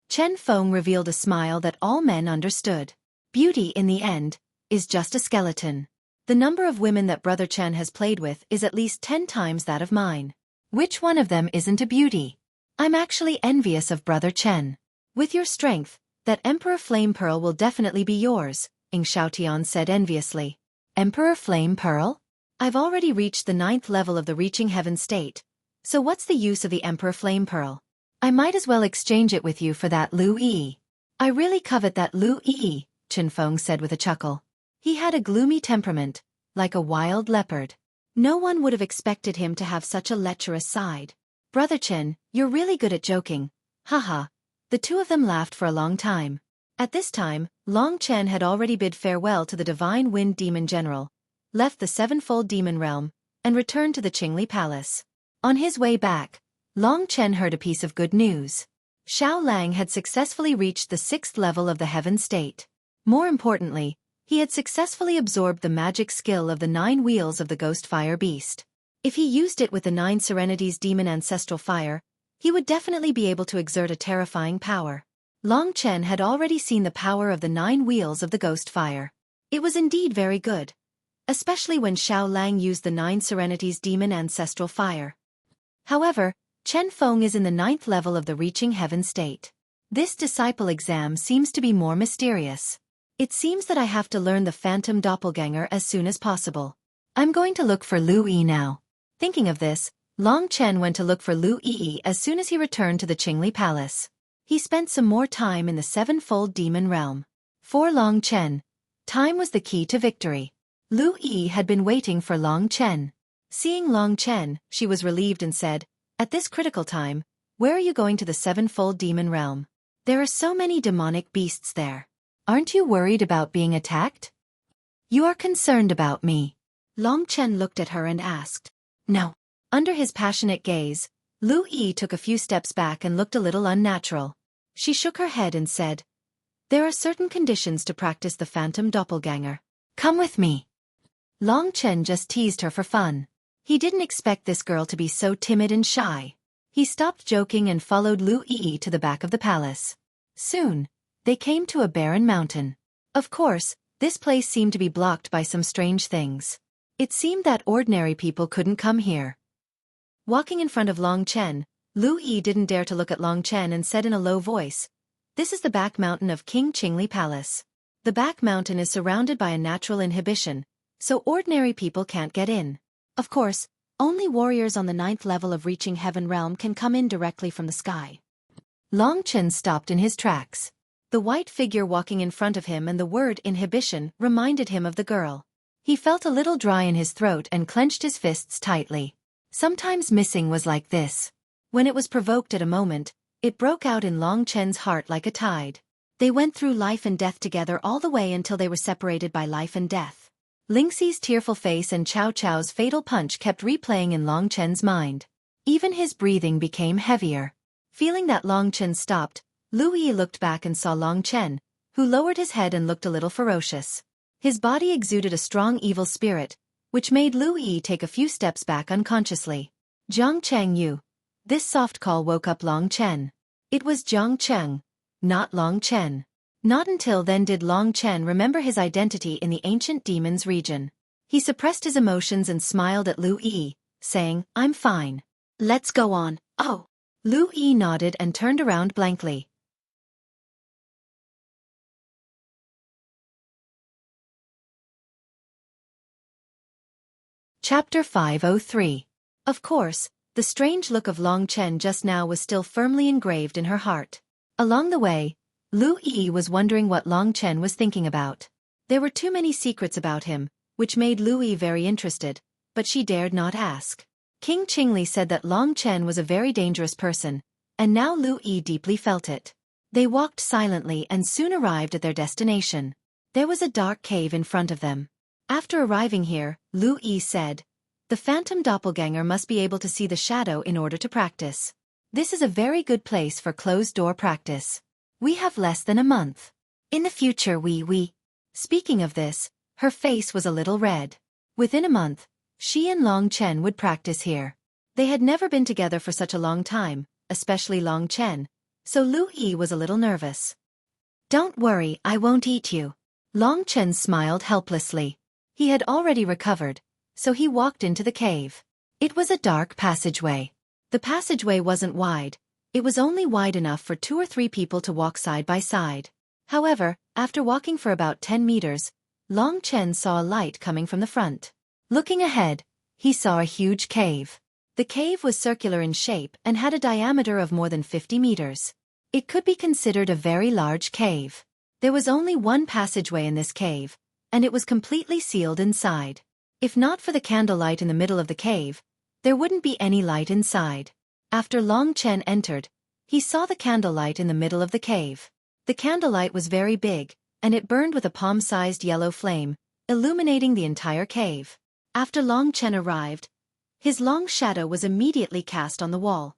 Chen Feng revealed a smile that all men understood. Beauty, in the end, is just a skeleton. The number of women that Brother Chen has played with is at least 10 times that of mine. Which one of them isn't a beauty? I'm actually envious of Brother Chen. With your strength, that Emperor Flame Pearl will definitely be yours, Ying Xiaotian said enviously. Emperor Flame Pearl? I've already reached the 9th level of the reaching heaven state. So what's the use of the Emperor Flame Pearl? I might as well exchange it with you for that Lu Yi. I really covet that Lu Yi, Chen Feng said with a chuckle. He had a gloomy temperament, like a wild leopard. No one would have expected him to have such a lecherous side. Brother Chen, you're really good at joking. Haha. The two of them laughed for a long time. At this time, Long Chen had already bid farewell to the Divine Wind Demon General, left the sevenfold demon realm, and returned to the Qingli Palace. On his way back, Long Chen heard a piece of good news. Xiao Lang had successfully reached the 6th level of the heaven state. More importantly, he had successfully absorbed the magic skill of the 9 wheels of the ghost fire beast. If he used it with the 9 serenities demon ancestral fire, he would definitely be able to exert a terrifying power. Long Chen had already seen the power of the 9 wheels of the ghost fire. It was indeed very good, especially when Xiao Lang used the 9 serenities demon ancestral fire. However, Chen Feng is in the 9th level of the reaching heaven state. This disciple exam seems to be more mysterious. It seems that I have to learn the phantom doppelganger as soon as possible. I'm going to look for Lu Yi now. Thinking of this, Long Chen went to look for Lu Yi as soon as he returned to the Qingli Palace. He spent some more time in the sevenfold demon realm. For Long Chen, time was the key to victory. Lu Yi had been waiting for Long Chen. Seeing Long Chen, she was relieved and said, At this critical time, where are you going to the sevenfold demon realm? There are so many demonic beasts there. Aren't you worried about being attacked? You are concerned about me. Long Chen looked at her and asked. No. Under his passionate gaze, Lu Yi took a few steps back and looked a little unnatural. She shook her head and said, There are certain conditions to practice the phantom doppelganger. Come with me. Long Chen just teased her for fun. He didn't expect this girl to be so timid and shy. He stopped joking and followed Lu Yi to the back of the palace. Soon, they came to a barren mountain. Of course, this place seemed to be blocked by some strange things. It seemed that ordinary people couldn't come here. Walking in front of Long Chen, Lu Yi didn't dare to look at Long Chen and said in a low voice, This is the back mountain of King Qingli Palace. The back mountain is surrounded by a natural inhibition, so ordinary people can't get in. Of course, only warriors on the 9th level of reaching heaven realm can come in directly from the sky. Long Chen stopped in his tracks. The white figure walking in front of him and the word inhibition reminded him of the girl. He felt a little dry in his throat and clenched his fists tightly. Sometimes missing was like this. When it was provoked at a moment, it broke out in Long Chen's heart like a tide. They went through life and death together all the way until they were separated by life and death. Lingxi's tearful face and Chow Chow's fatal punch kept replaying in Long Chen's mind. Even his breathing became heavier. Feeling that Long Chen stopped, Lu Yi looked back and saw Long Chen, who lowered his head and looked a little ferocious. His body exuded a strong evil spirit, which made Lu Yi take a few steps back unconsciously. Jiang Cheng Yu. This soft call woke up Long Chen. It was Jiang Cheng, not Long Chen. Not until then did Long Chen remember his identity in the ancient demons region. He suppressed his emotions and smiled at Lu Yi, saying, "I'm fine. Let's go on." Oh. Lu Yi nodded and turned around blankly. Chapter 503. Of course, the strange look of Long Chen just now was still firmly engraved in her heart. Along the way, Lu Yi was wondering what Long Chen was thinking about. There were too many secrets about him, which made Lu Yi very interested, but she dared not ask. King Qingli said that Long Chen was a very dangerous person, and now Lu Yi deeply felt it. They walked silently and soon arrived at their destination. There was a dark cave in front of them. After arriving here, Lu Yi said, "The phantom doppelganger must be able to see the shadow in order to practice. This is a very good place for closed-door practice. We have less than a month. In the future we." Speaking of this, her face was a little red. Within a month, she and Long Chen would practice here. They had never been together for such a long time, especially Long Chen, so Lu Yi was a little nervous. "Don't worry, I won't eat you." Long Chen smiled helplessly. He had already recovered, so he walked into the cave. It was a dark passageway. The passageway wasn't wide, it was only wide enough for 2 or 3 people to walk side by side. However, after walking for about 10 meters, Long Chen saw a light coming from the front. Looking ahead, he saw a huge cave. The cave was circular in shape and had a diameter of more than 50 meters. It could be considered a very large cave. There was only one passageway in this cave, and it was completely sealed inside. If not for the candlelight in the middle of the cave, there wouldn't be any light inside. After Long Chen entered, he saw the candlelight in the middle of the cave. The candlelight was very big, and it burned with a palm-sized yellow flame, illuminating the entire cave. After Long Chen arrived, his long shadow was immediately cast on the wall.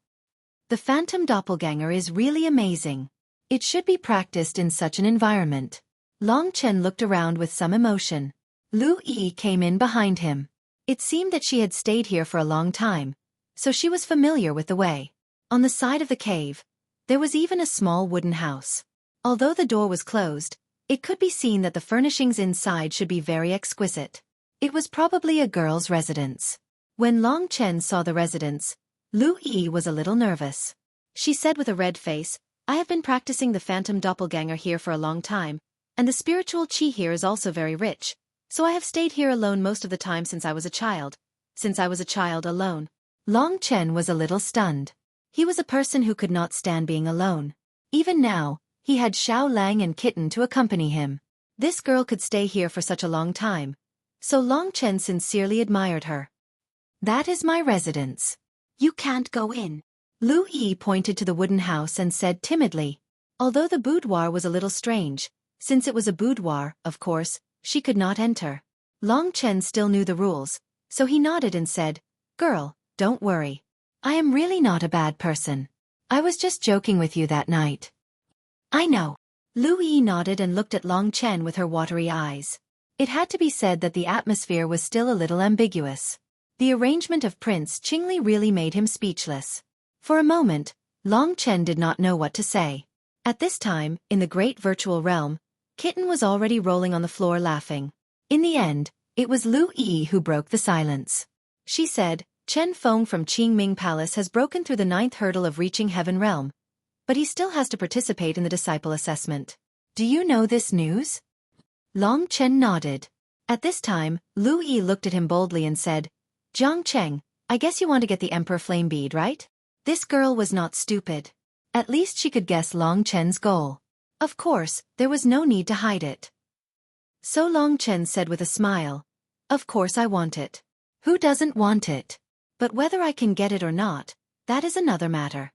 The phantom doppelganger is really amazing. It should be practiced in such an environment. Long Chen looked around with some emotion. Lu Yi came in behind him. It seemed that she had stayed here for a long time, so she was familiar with the way. On the side of the cave, there was even a small wooden house. Although the door was closed, it could be seen that the furnishings inside should be very exquisite. It was probably a girl's residence. When Long Chen saw the residence, Lu Yi was a little nervous. She said with a red face, "I have been practicing the phantom doppelganger here for a long time, and the spiritual qi here is also very rich, so I have stayed here alone most of the time since I was a child. Since I was a child alone." Long Chen was a little stunned. He was a person who could not stand being alone. Even now, he had Xiao Lang and Kitten to accompany him. This girl could stay here for such a long time, so Long Chen sincerely admired her. "That is my residence. You can't go in." Lu Yi pointed to the wooden house and said timidly. Although the boudoir was a little strange, since it was a boudoir, of course, she could not enter. Long Chen still knew the rules, so he nodded and said, "Girl, don't worry. I am really not a bad person. I was just joking with you that night." "I know." Lu Yi nodded and looked at Long Chen with her watery eyes. It had to be said that the atmosphere was still a little ambiguous. The arrangement of Prince Qingli really made him speechless. For a moment, Long Chen did not know what to say. At this time, in the great virtual realm, Kitten was already rolling on the floor laughing. In the end, it was Lu Yi who broke the silence. She said, "Chen Feng from Qingming Palace has broken through the 9th hurdle of reaching Heaven Realm, but he still has to participate in the disciple assessment. Do you know this news?" Long Chen nodded. At this time, Lu Yi looked at him boldly and said, "Jiang Cheng, I guess you want to get the Emperor Flame Bead, right?" This girl was not stupid. At least she could guess Long Chen's goal. Of course, there was no need to hide it. So Long Chen said with a smile, "Of course I want it. Who doesn't want it? But whether I can get it or not, that is another matter.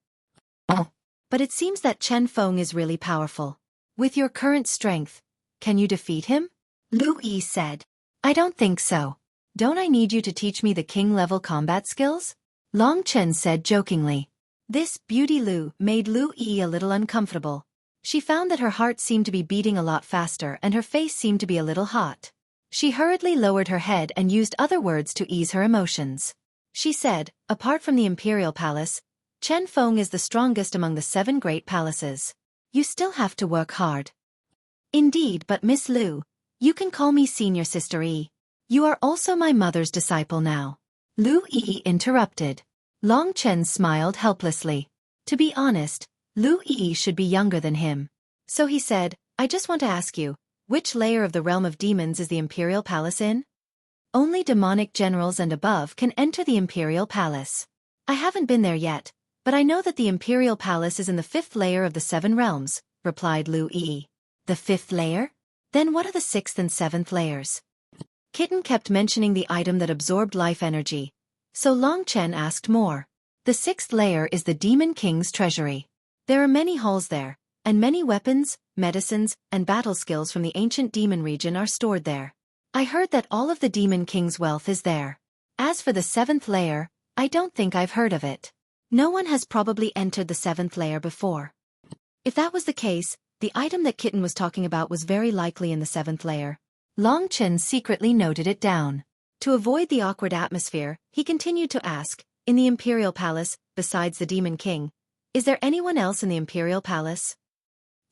Oh. But it seems that Chen Feng is really powerful. With your current strength, can you defeat him? Lu Yi said. I don't think so. Don't I need you to teach me the king-level combat skills? Long Chen said jokingly. This beauty Lu made Lu Yi a little uncomfortable. She found that her heart seemed to be beating a lot faster and her face seemed to be a little hot. She hurriedly lowered her head and used other words to ease her emotions. She said, apart from the imperial palace, Chen Feng is the strongest among the 7 great palaces. You still have to work hard. Indeed, but Miss Lu, you can call me senior sister Yi. You are also my mother's disciple now. Lu Yi interrupted. Long Chen smiled helplessly. To be honest, Lu Yi should be younger than him. So he said, I just want to ask you, which layer of the realm of demons is the imperial palace in? Only demonic generals and above can enter the imperial palace. I haven't been there yet, but I know that the imperial palace is in the 5th layer of the 7 realms, replied Lu Yi. The 5th layer? Then what are the 6th and 7th layers? Kitten kept mentioning the item that absorbed life energy, so Long Chen asked more. The 6th layer is the Demon King's treasury. There are many halls there, and many weapons, medicines, and battle skills from the ancient demon region are stored there. I heard that all of the Demon King's wealth is there. As for the 7th layer, I don't think I've heard of it. No one has probably entered the 7th layer before. If that was the case, the item that Kitten was talking about was very likely in the 7th layer. Long Chen secretly noted it down. To avoid the awkward atmosphere, he continued to ask, in the Imperial Palace, besides the Demon King, is there anyone else in the Imperial Palace?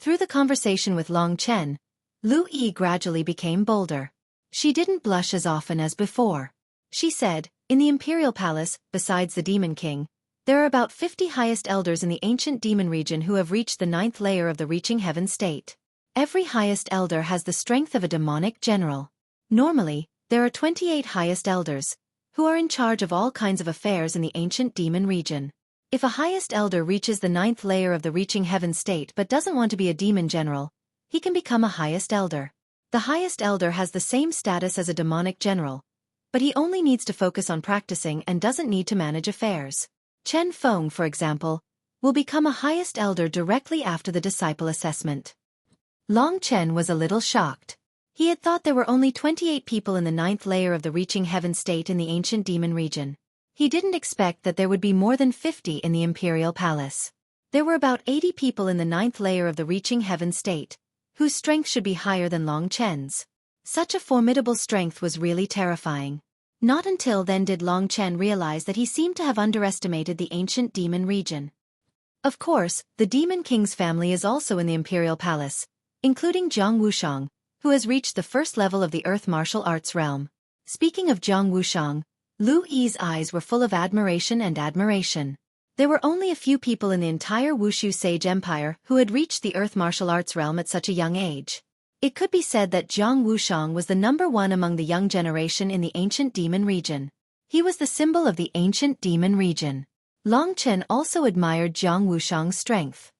Through the conversation with Long Chen, Lu Yi gradually became bolder. She didn't blush as often as before. She said, in the Imperial Palace, besides the Demon King, there are about 50 highest elders in the ancient demon region who have reached the 9th layer of the reaching heaven state. Every highest elder has the strength of a demonic general. Normally, there are 28 highest elders, who are in charge of all kinds of affairs in the ancient demon region. If a highest elder reaches the 9th layer of the reaching heaven state but doesn't want to be a demon general, he can become a highest elder. The highest elder has the same status as a demonic general, but he only needs to focus on practicing and doesn't need to manage affairs. Chen Feng, for example, will become a highest elder directly after the disciple assessment. Long Chen was a little shocked. He had thought there were only 28 people in the 9th layer of the reaching heaven state in the ancient demon region. He didn't expect that there would be more than 50 in the Imperial Palace. There were about 80 people in the 9th layer of the reaching heaven state, whose strength should be higher than Long Chen's. Such a formidable strength was really terrifying. Not until then did Long Chen realize that he seemed to have underestimated the ancient demon region. Of course, the Demon King's family is also in the Imperial Palace, including Jiang Wushang, who has reached the 1st level of the Earth Martial Arts realm. Speaking of Jiang Wushang, Lu Yi's eyes were full of admiration and admiration. There were only a few people in the entire Wushu Sage Empire who had reached the Earth Martial Arts realm at such a young age. It could be said that Jiang Wushang was the #1 among the young generation in the ancient demon region. He was the symbol of the ancient demon region. Long Chen also admired Jiang Wushang's strength.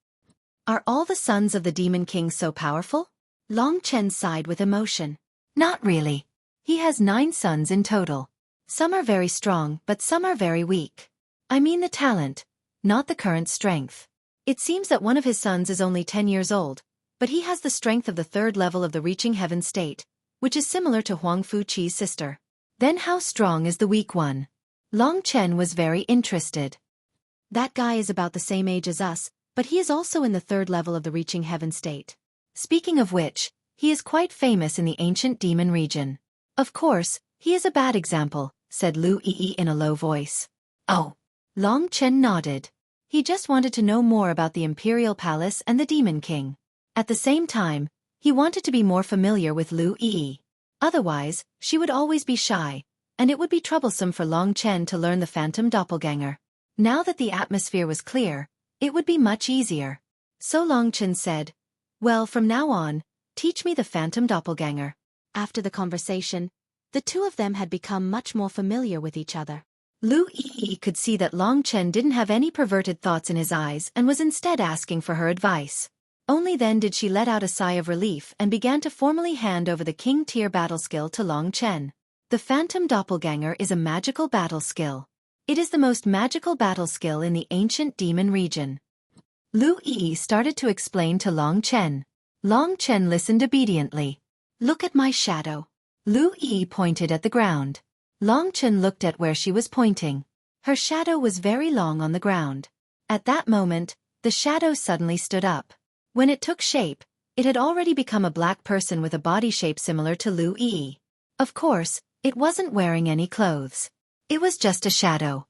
Are all the sons of the Demon King so powerful? Long Chen sighed with emotion. Not really. He has 9 sons in total. Some are very strong, but some are very weak. I mean the talent, not the current strength. It seems that one of his sons is only 10 years old, but he has the strength of the 3rd level of the reaching heaven state, which is similar to Huang Fuqi's sister. Then how strong is the weak one? Long Chen was very interested. That guy is about the same age as us, but he is also in the 3rd level of the reaching heaven state. Speaking of which, he is quite famous in the ancient demon region. Of course, he is a bad example, said Lu Yi in a low voice. Oh. Long Chen nodded. He just wanted to know more about the Imperial Palace and the Demon King. At the same time, he wanted to be more familiar with Lu Yi. Otherwise, she would always be shy, and it would be troublesome for Long Chen to learn the phantom doppelganger. Now that the atmosphere was clear, it would be much easier. So Long Chen said, well, from now on, teach me the phantom doppelganger. After the conversation, the two of them had become much more familiar with each other. Lu Yi could see that Long Chen didn't have any perverted thoughts in his eyes and was instead asking for her advice. Only then did she let out a sigh of relief and began to formally hand over the King Tier battle skill to Long Chen. The Phantom Doppelganger is a magical battle skill. It is the most magical battle skill in the ancient demon region. Lu Yi started to explain to Long Chen. Long Chen listened obediently. Look at my shadow. Lu Yi pointed at the ground. Long Chen looked at where she was pointing. Her shadow was very long on the ground. At that moment, the shadow suddenly stood up. When it took shape, it had already become a black person with a body shape similar to Lu Yi. Of course, it wasn't wearing any clothes. It was just a shadow.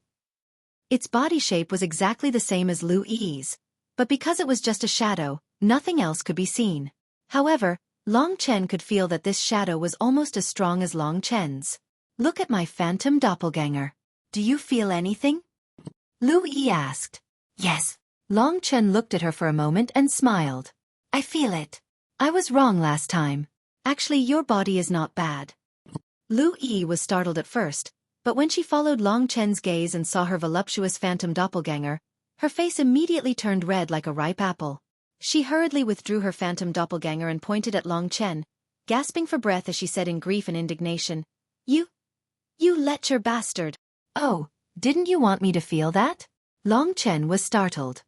Its body shape was exactly the same as Lu Yi's, but because it was just a shadow, nothing else could be seen. However, Long Chen could feel that this shadow was almost as strong as Long Chen's. Look at my phantom doppelganger. Do you feel anything? Lu Yi asked. Yes. Long Chen looked at her for a moment and smiled. I feel it. I was wrong last time. Actually, your body is not bad. Lu Yi was startled at first, but when she followed Long Chen's gaze and saw her voluptuous phantom doppelganger, her face immediately turned red like a ripe apple. She hurriedly withdrew her phantom doppelganger and pointed at Long Chen, gasping for breath as she said in grief and indignation, You lecher bastard. Oh, didn't you want me to feel that? Long Chen was startled.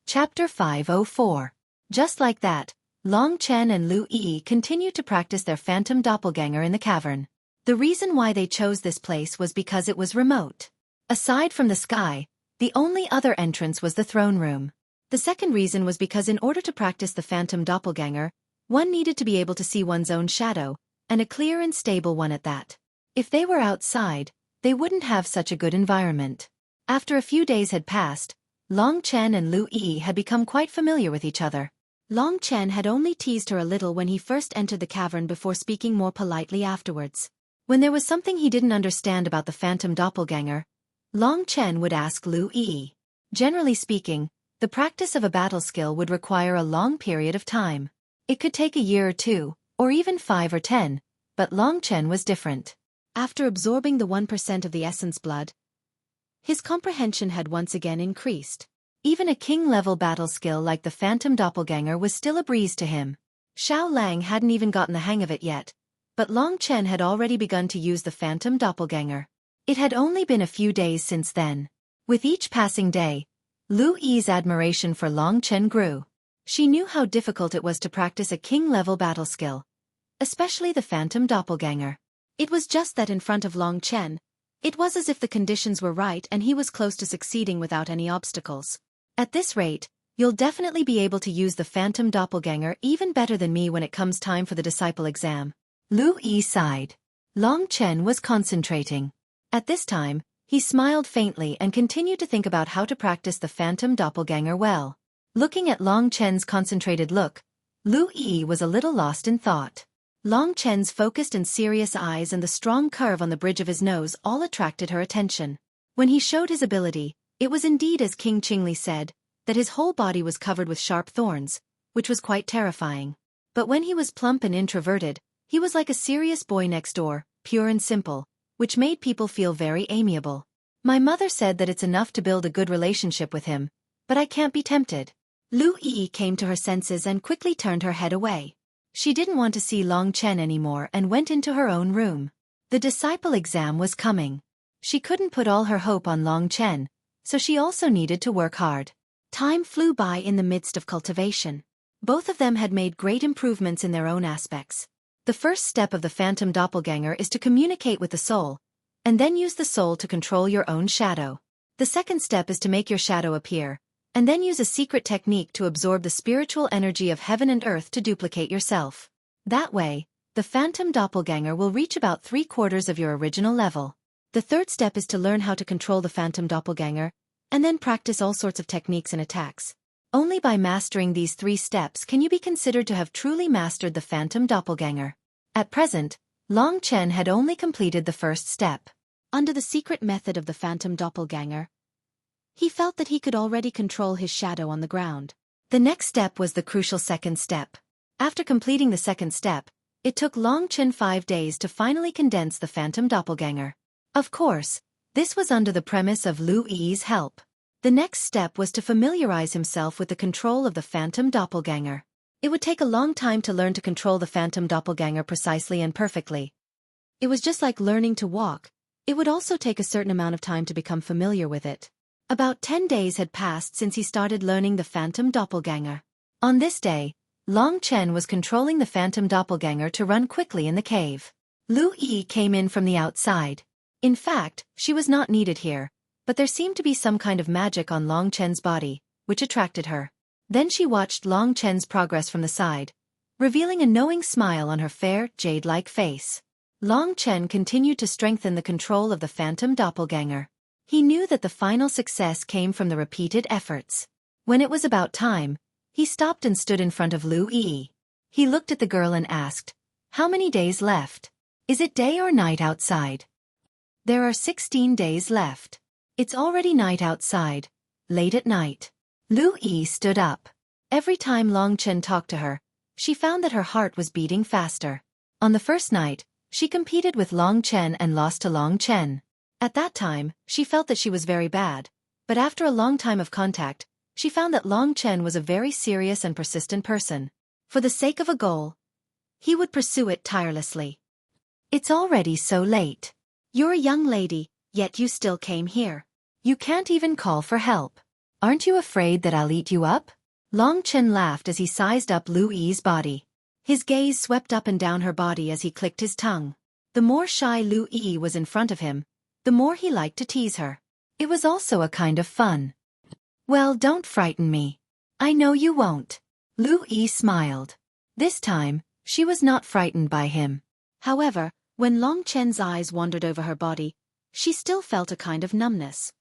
Chapter 504. Just like that, Long Chen and Lu Yi continued to practice their phantom doppelganger in the cavern. The reason why they chose this place was because it was remote. Aside from the sky, the only other entrance was the throne room. The second reason was because in order to practice the phantom doppelganger, one needed to be able to see one's own shadow, and a clear and stable one at that. If they were outside, they wouldn't have such a good environment. After a few days had passed, Long Chen and Lu Yi had become quite familiar with each other. Long Chen had only teased her a little when he first entered the cavern before speaking more politely afterwards. When there was something he didn't understand about the phantom doppelganger, Long Chen would ask Lu Yi. Generally speaking, the practice of a battle skill would require a long period of time. It could take a year or two, or even 5 or 10, but Long Chen was different. After absorbing the 1% of the essence blood, his comprehension had once again increased. Even a king-level battle skill like the phantom doppelganger was still a breeze to him. Xiao Lang hadn't even gotten the hang of it yet, but Long Chen had already begun to use the phantom doppelganger. It had only been a few days since then. With each passing day, Lu Yi's admiration for Long Chen grew. She knew how difficult it was to practice a king-level battle skill, especially the phantom doppelganger. It was just that in front of Long Chen, it was as if the conditions were right and he was close to succeeding without any obstacles. At this rate, you'll definitely be able to use the phantom doppelganger even better than me when it comes time for the disciple exam. Lu Yi sighed. Long Chen was concentrating. At this time, he smiled faintly and continued to think about how to practice the phantom doppelganger well. Looking at Long Chen's concentrated look, Lu Yi was a little lost in thought. Long Chen's focused and serious eyes and the strong curve on the bridge of his nose all attracted her attention. When he showed his ability, it was indeed as King Qingli said, that his whole body was covered with sharp thorns, which was quite terrifying. But when he was plump and introverted, he was like a serious boy next door, pure and simple, which made people feel very amiable. My mother said that it's enough to build a good relationship with him, but I can't be tempted. Lu Yi came to her senses and quickly turned her head away. She didn't want to see Long Chen anymore and went into her own room. The disciple exam was coming. She couldn't put all her hope on Long Chen, so she also needed to work hard. Time flew by in the midst of cultivation. Both of them had made great improvements in their own aspects. The first step of the phantom doppelganger is to communicate with the soul, and then use the soul to control your own shadow. The second step is to make your shadow appear, and then use a secret technique to absorb the spiritual energy of heaven and earth to duplicate yourself. That way, the phantom doppelganger will reach about 3/4 of your original level. The third step is to learn how to control the phantom doppelganger, and then practice all sorts of techniques and attacks. Only by mastering these 3 steps can you be considered to have truly mastered the phantom doppelganger. At present, Long Chen had only completed the first step. Under the secret method of the phantom doppelganger, he felt that he could already control his shadow on the ground. The next step was the crucial second step. After completing the second step, it took Long Chen 5 days to finally condense the phantom doppelganger. Of course, this was under the premise of Lu Yi's help. The next step was to familiarize himself with the control of the phantom doppelganger. It would take a long time to learn to control the phantom doppelganger precisely and perfectly. It was just like learning to walk. It would also take a certain amount of time to become familiar with it. About 10 days had passed since he started learning the phantom doppelganger. On this day, Long Chen was controlling the phantom doppelganger to run quickly in the cave. Lu Yi came in from the outside. In fact, she was not needed here, but there seemed to be some kind of magic on Long Chen's body, which attracted her. Then she watched Long Chen's progress from the side, revealing a knowing smile on her fair, jade-like face. Long Chen continued to strengthen the control of the phantom doppelganger. He knew that the final success came from the repeated efforts. When it was about time, he stopped and stood in front of Lu Yi. He looked at the girl and asked, "How many days left? Is it day or night outside?" "There are 16 days left. It's already night outside, late at night." Lu Yi stood up. Every time Long Chen talked to her, she found that her heart was beating faster. On the first night, she competed with Long Chen and lost to Long Chen. At that time, she felt that she was very bad, but after a long time of contact, she found that Long Chen was a very serious and persistent person. For the sake of a goal, he would pursue it tirelessly. "It's already so late. You're a young lady, yet you still came here. You can't even call for help. Aren't you afraid that I'll eat you up?" Long Chen laughed as he sized up Lu Yi's body. His gaze swept up and down her body as he clicked his tongue. The more shy Lu Yi was in front of him, the more he liked to tease her. It was also a kind of fun. "Well, don't frighten me. I know you won't." Lu Yi smiled. This time, she was not frightened by him. However, when Long Chen's eyes wandered over her body, she still felt a kind of numbness.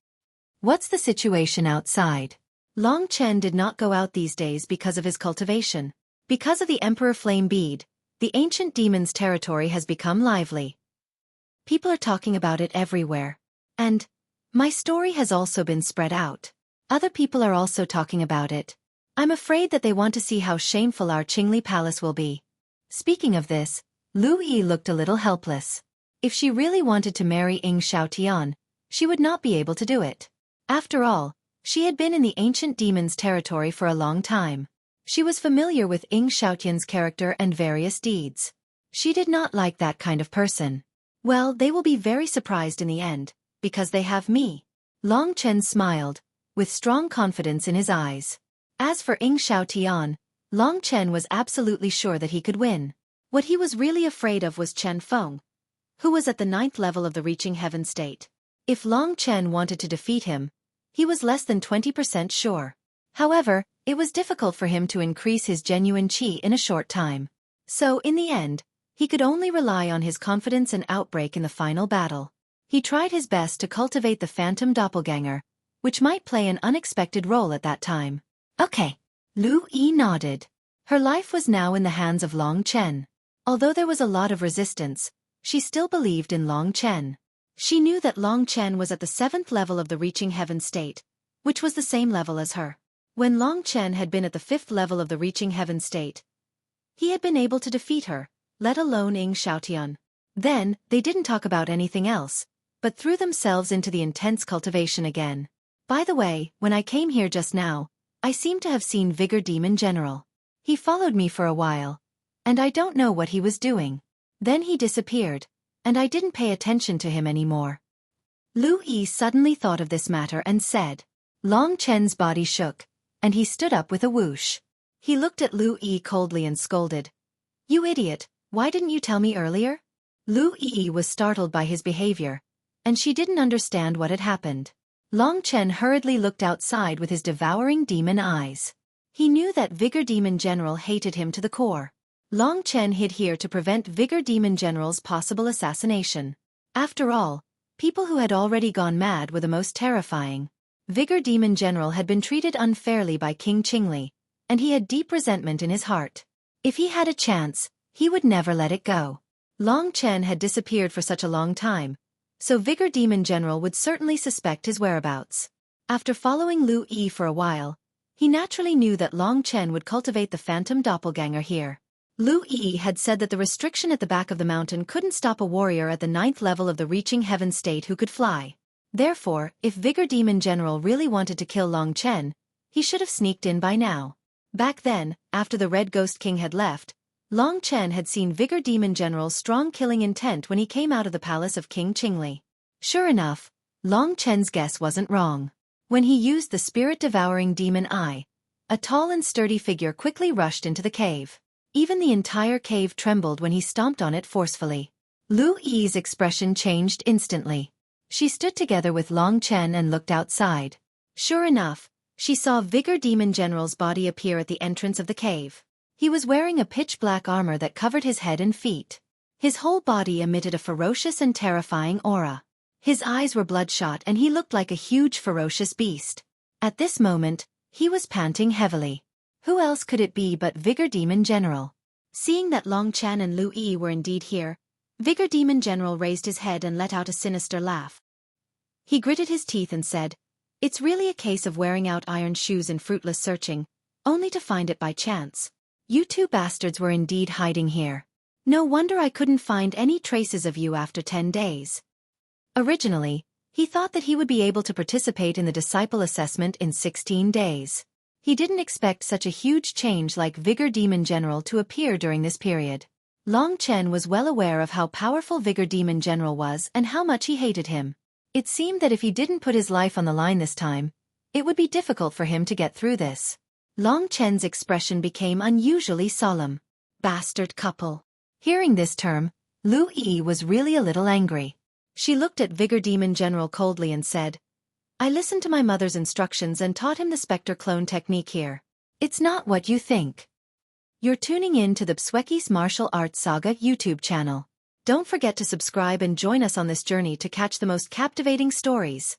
"What's the situation outside?" Long Chen did not go out these days because of his cultivation. Because of the Emperor Flame Bead, the ancient demon's territory has become lively. People are talking about it everywhere. And my story has also been spread out. Other people are also talking about it. I'm afraid that they want to see how shameful our Qingli Palace will be. Speaking of this, Lu Yi looked a little helpless. If she really wanted to marry Ying Xiaotian, she would not be able to do it. After all, she had been in the ancient demon's territory for a long time. She was familiar with Ying Xiaotian's character and various deeds. She did not like that kind of person. Well, they will be very surprised in the end, because they have me. Long Chen smiled, with strong confidence in his eyes. As for Ying Xiaotian, Long Chen was absolutely sure that he could win. What he was really afraid of was Chen Feng, who was at the 9th level of the Reaching Heaven state. If Long Chen wanted to defeat him, he was less than 20% sure. However, it was difficult for him to increase his genuine qi in a short time. So, in the end, he could only rely on his confidence and outbreak in the final battle. He tried his best to cultivate the phantom doppelganger, which might play an unexpected role at that time. "Okay." Lu Yi nodded. Her life was now in the hands of Long Chen. Although there was a lot of resistance, she still believed in Long Chen. She knew that Long Chen was at the 7th level of the Reaching Heaven state, which was the same level as her. When Long Chen had been at the 5th level of the Reaching Heaven state, he had been able to defeat her, let alone Ying Xiaotian. Then, they didn't talk about anything else, but threw themselves into the intense cultivation again. By the way, when I came here just now, I seem to have seen Vigor Demon General. He followed me for a while, and I don't know what he was doing. Then he disappeared, and I didn't pay attention to him anymore. Lu Yi suddenly thought of this matter and said. Long Chen's body shook, and he stood up with a whoosh. He looked at Lu Yi coldly and scolded. "You idiot, why didn't you tell me earlier?" Lu Yi was startled by his behavior, and she didn't understand what had happened. Long Chen hurriedly looked outside with his devouring demon eyes. He knew that Vigor Demon General hated him to the core. Long Chen hid here to prevent Vigor Demon General's possible assassination. After all, people who had already gone mad were the most terrifying. Vigor Demon General had been treated unfairly by King Qingli, and he had deep resentment in his heart. If he had a chance, he would never let it go. Long Chen had disappeared for such a long time, so Vigor Demon General would certainly suspect his whereabouts. After following Lu Yi for a while, he naturally knew that Long Chen would cultivate the phantom doppelganger here. Lu Yi had said that the restriction at the back of the mountain couldn't stop a warrior at the 9th level of the Reaching Heaven state who could fly. Therefore, if Vigor Demon General really wanted to kill Long Chen, he should have sneaked in by now. Back then, after the Red Ghost King had left, Long Chen had seen Vigor Demon General's strong killing intent when he came out of the palace of King Qingli. Sure enough, Long Chen's guess wasn't wrong. When he used the spirit-devouring demon eye, a tall and sturdy figure quickly rushed into the cave. Even the entire cave trembled when he stomped on it forcefully. Lu Yi's expression changed instantly. She stood together with Long Chen and looked outside. Sure enough, she saw Vigor Demon General's body appear at the entrance of the cave. He was wearing a pitch-black armor that covered his head and feet. His whole body emitted a ferocious and terrifying aura. His eyes were bloodshot and he looked like a huge ferocious beast. At this moment, he was panting heavily. Who else could it be but Vigor Demon General? Seeing that Long Chen and Lu Yi were indeed here, Vigor Demon General raised his head and let out a sinister laugh. He gritted his teeth and said, "It's really a case of wearing out iron shoes in fruitless searching, only to find it by chance. You two bastards were indeed hiding here. No wonder I couldn't find any traces of you after 10 days. Originally, he thought that he would be able to participate in the disciple assessment in 16 days. He didn't expect such a huge change like Vigor Demon General to appear during this period. Long Chen was well aware of how powerful Vigor Demon General was and how much he hated him. It seemed that if he didn't put his life on the line this time, it would be difficult for him to get through this. Long Chen's expression became unusually solemn. Bastard couple. Hearing this term, Lu Yi was really a little angry. She looked at Vigor Demon General coldly and said, "I listened to my mother's instructions and taught him the Spectre clone technique here. It's not what you think." You're tuning in to the Xueqi's Martial Arts Saga YouTube channel. Don't forget to subscribe and join us on this journey to catch the most captivating stories.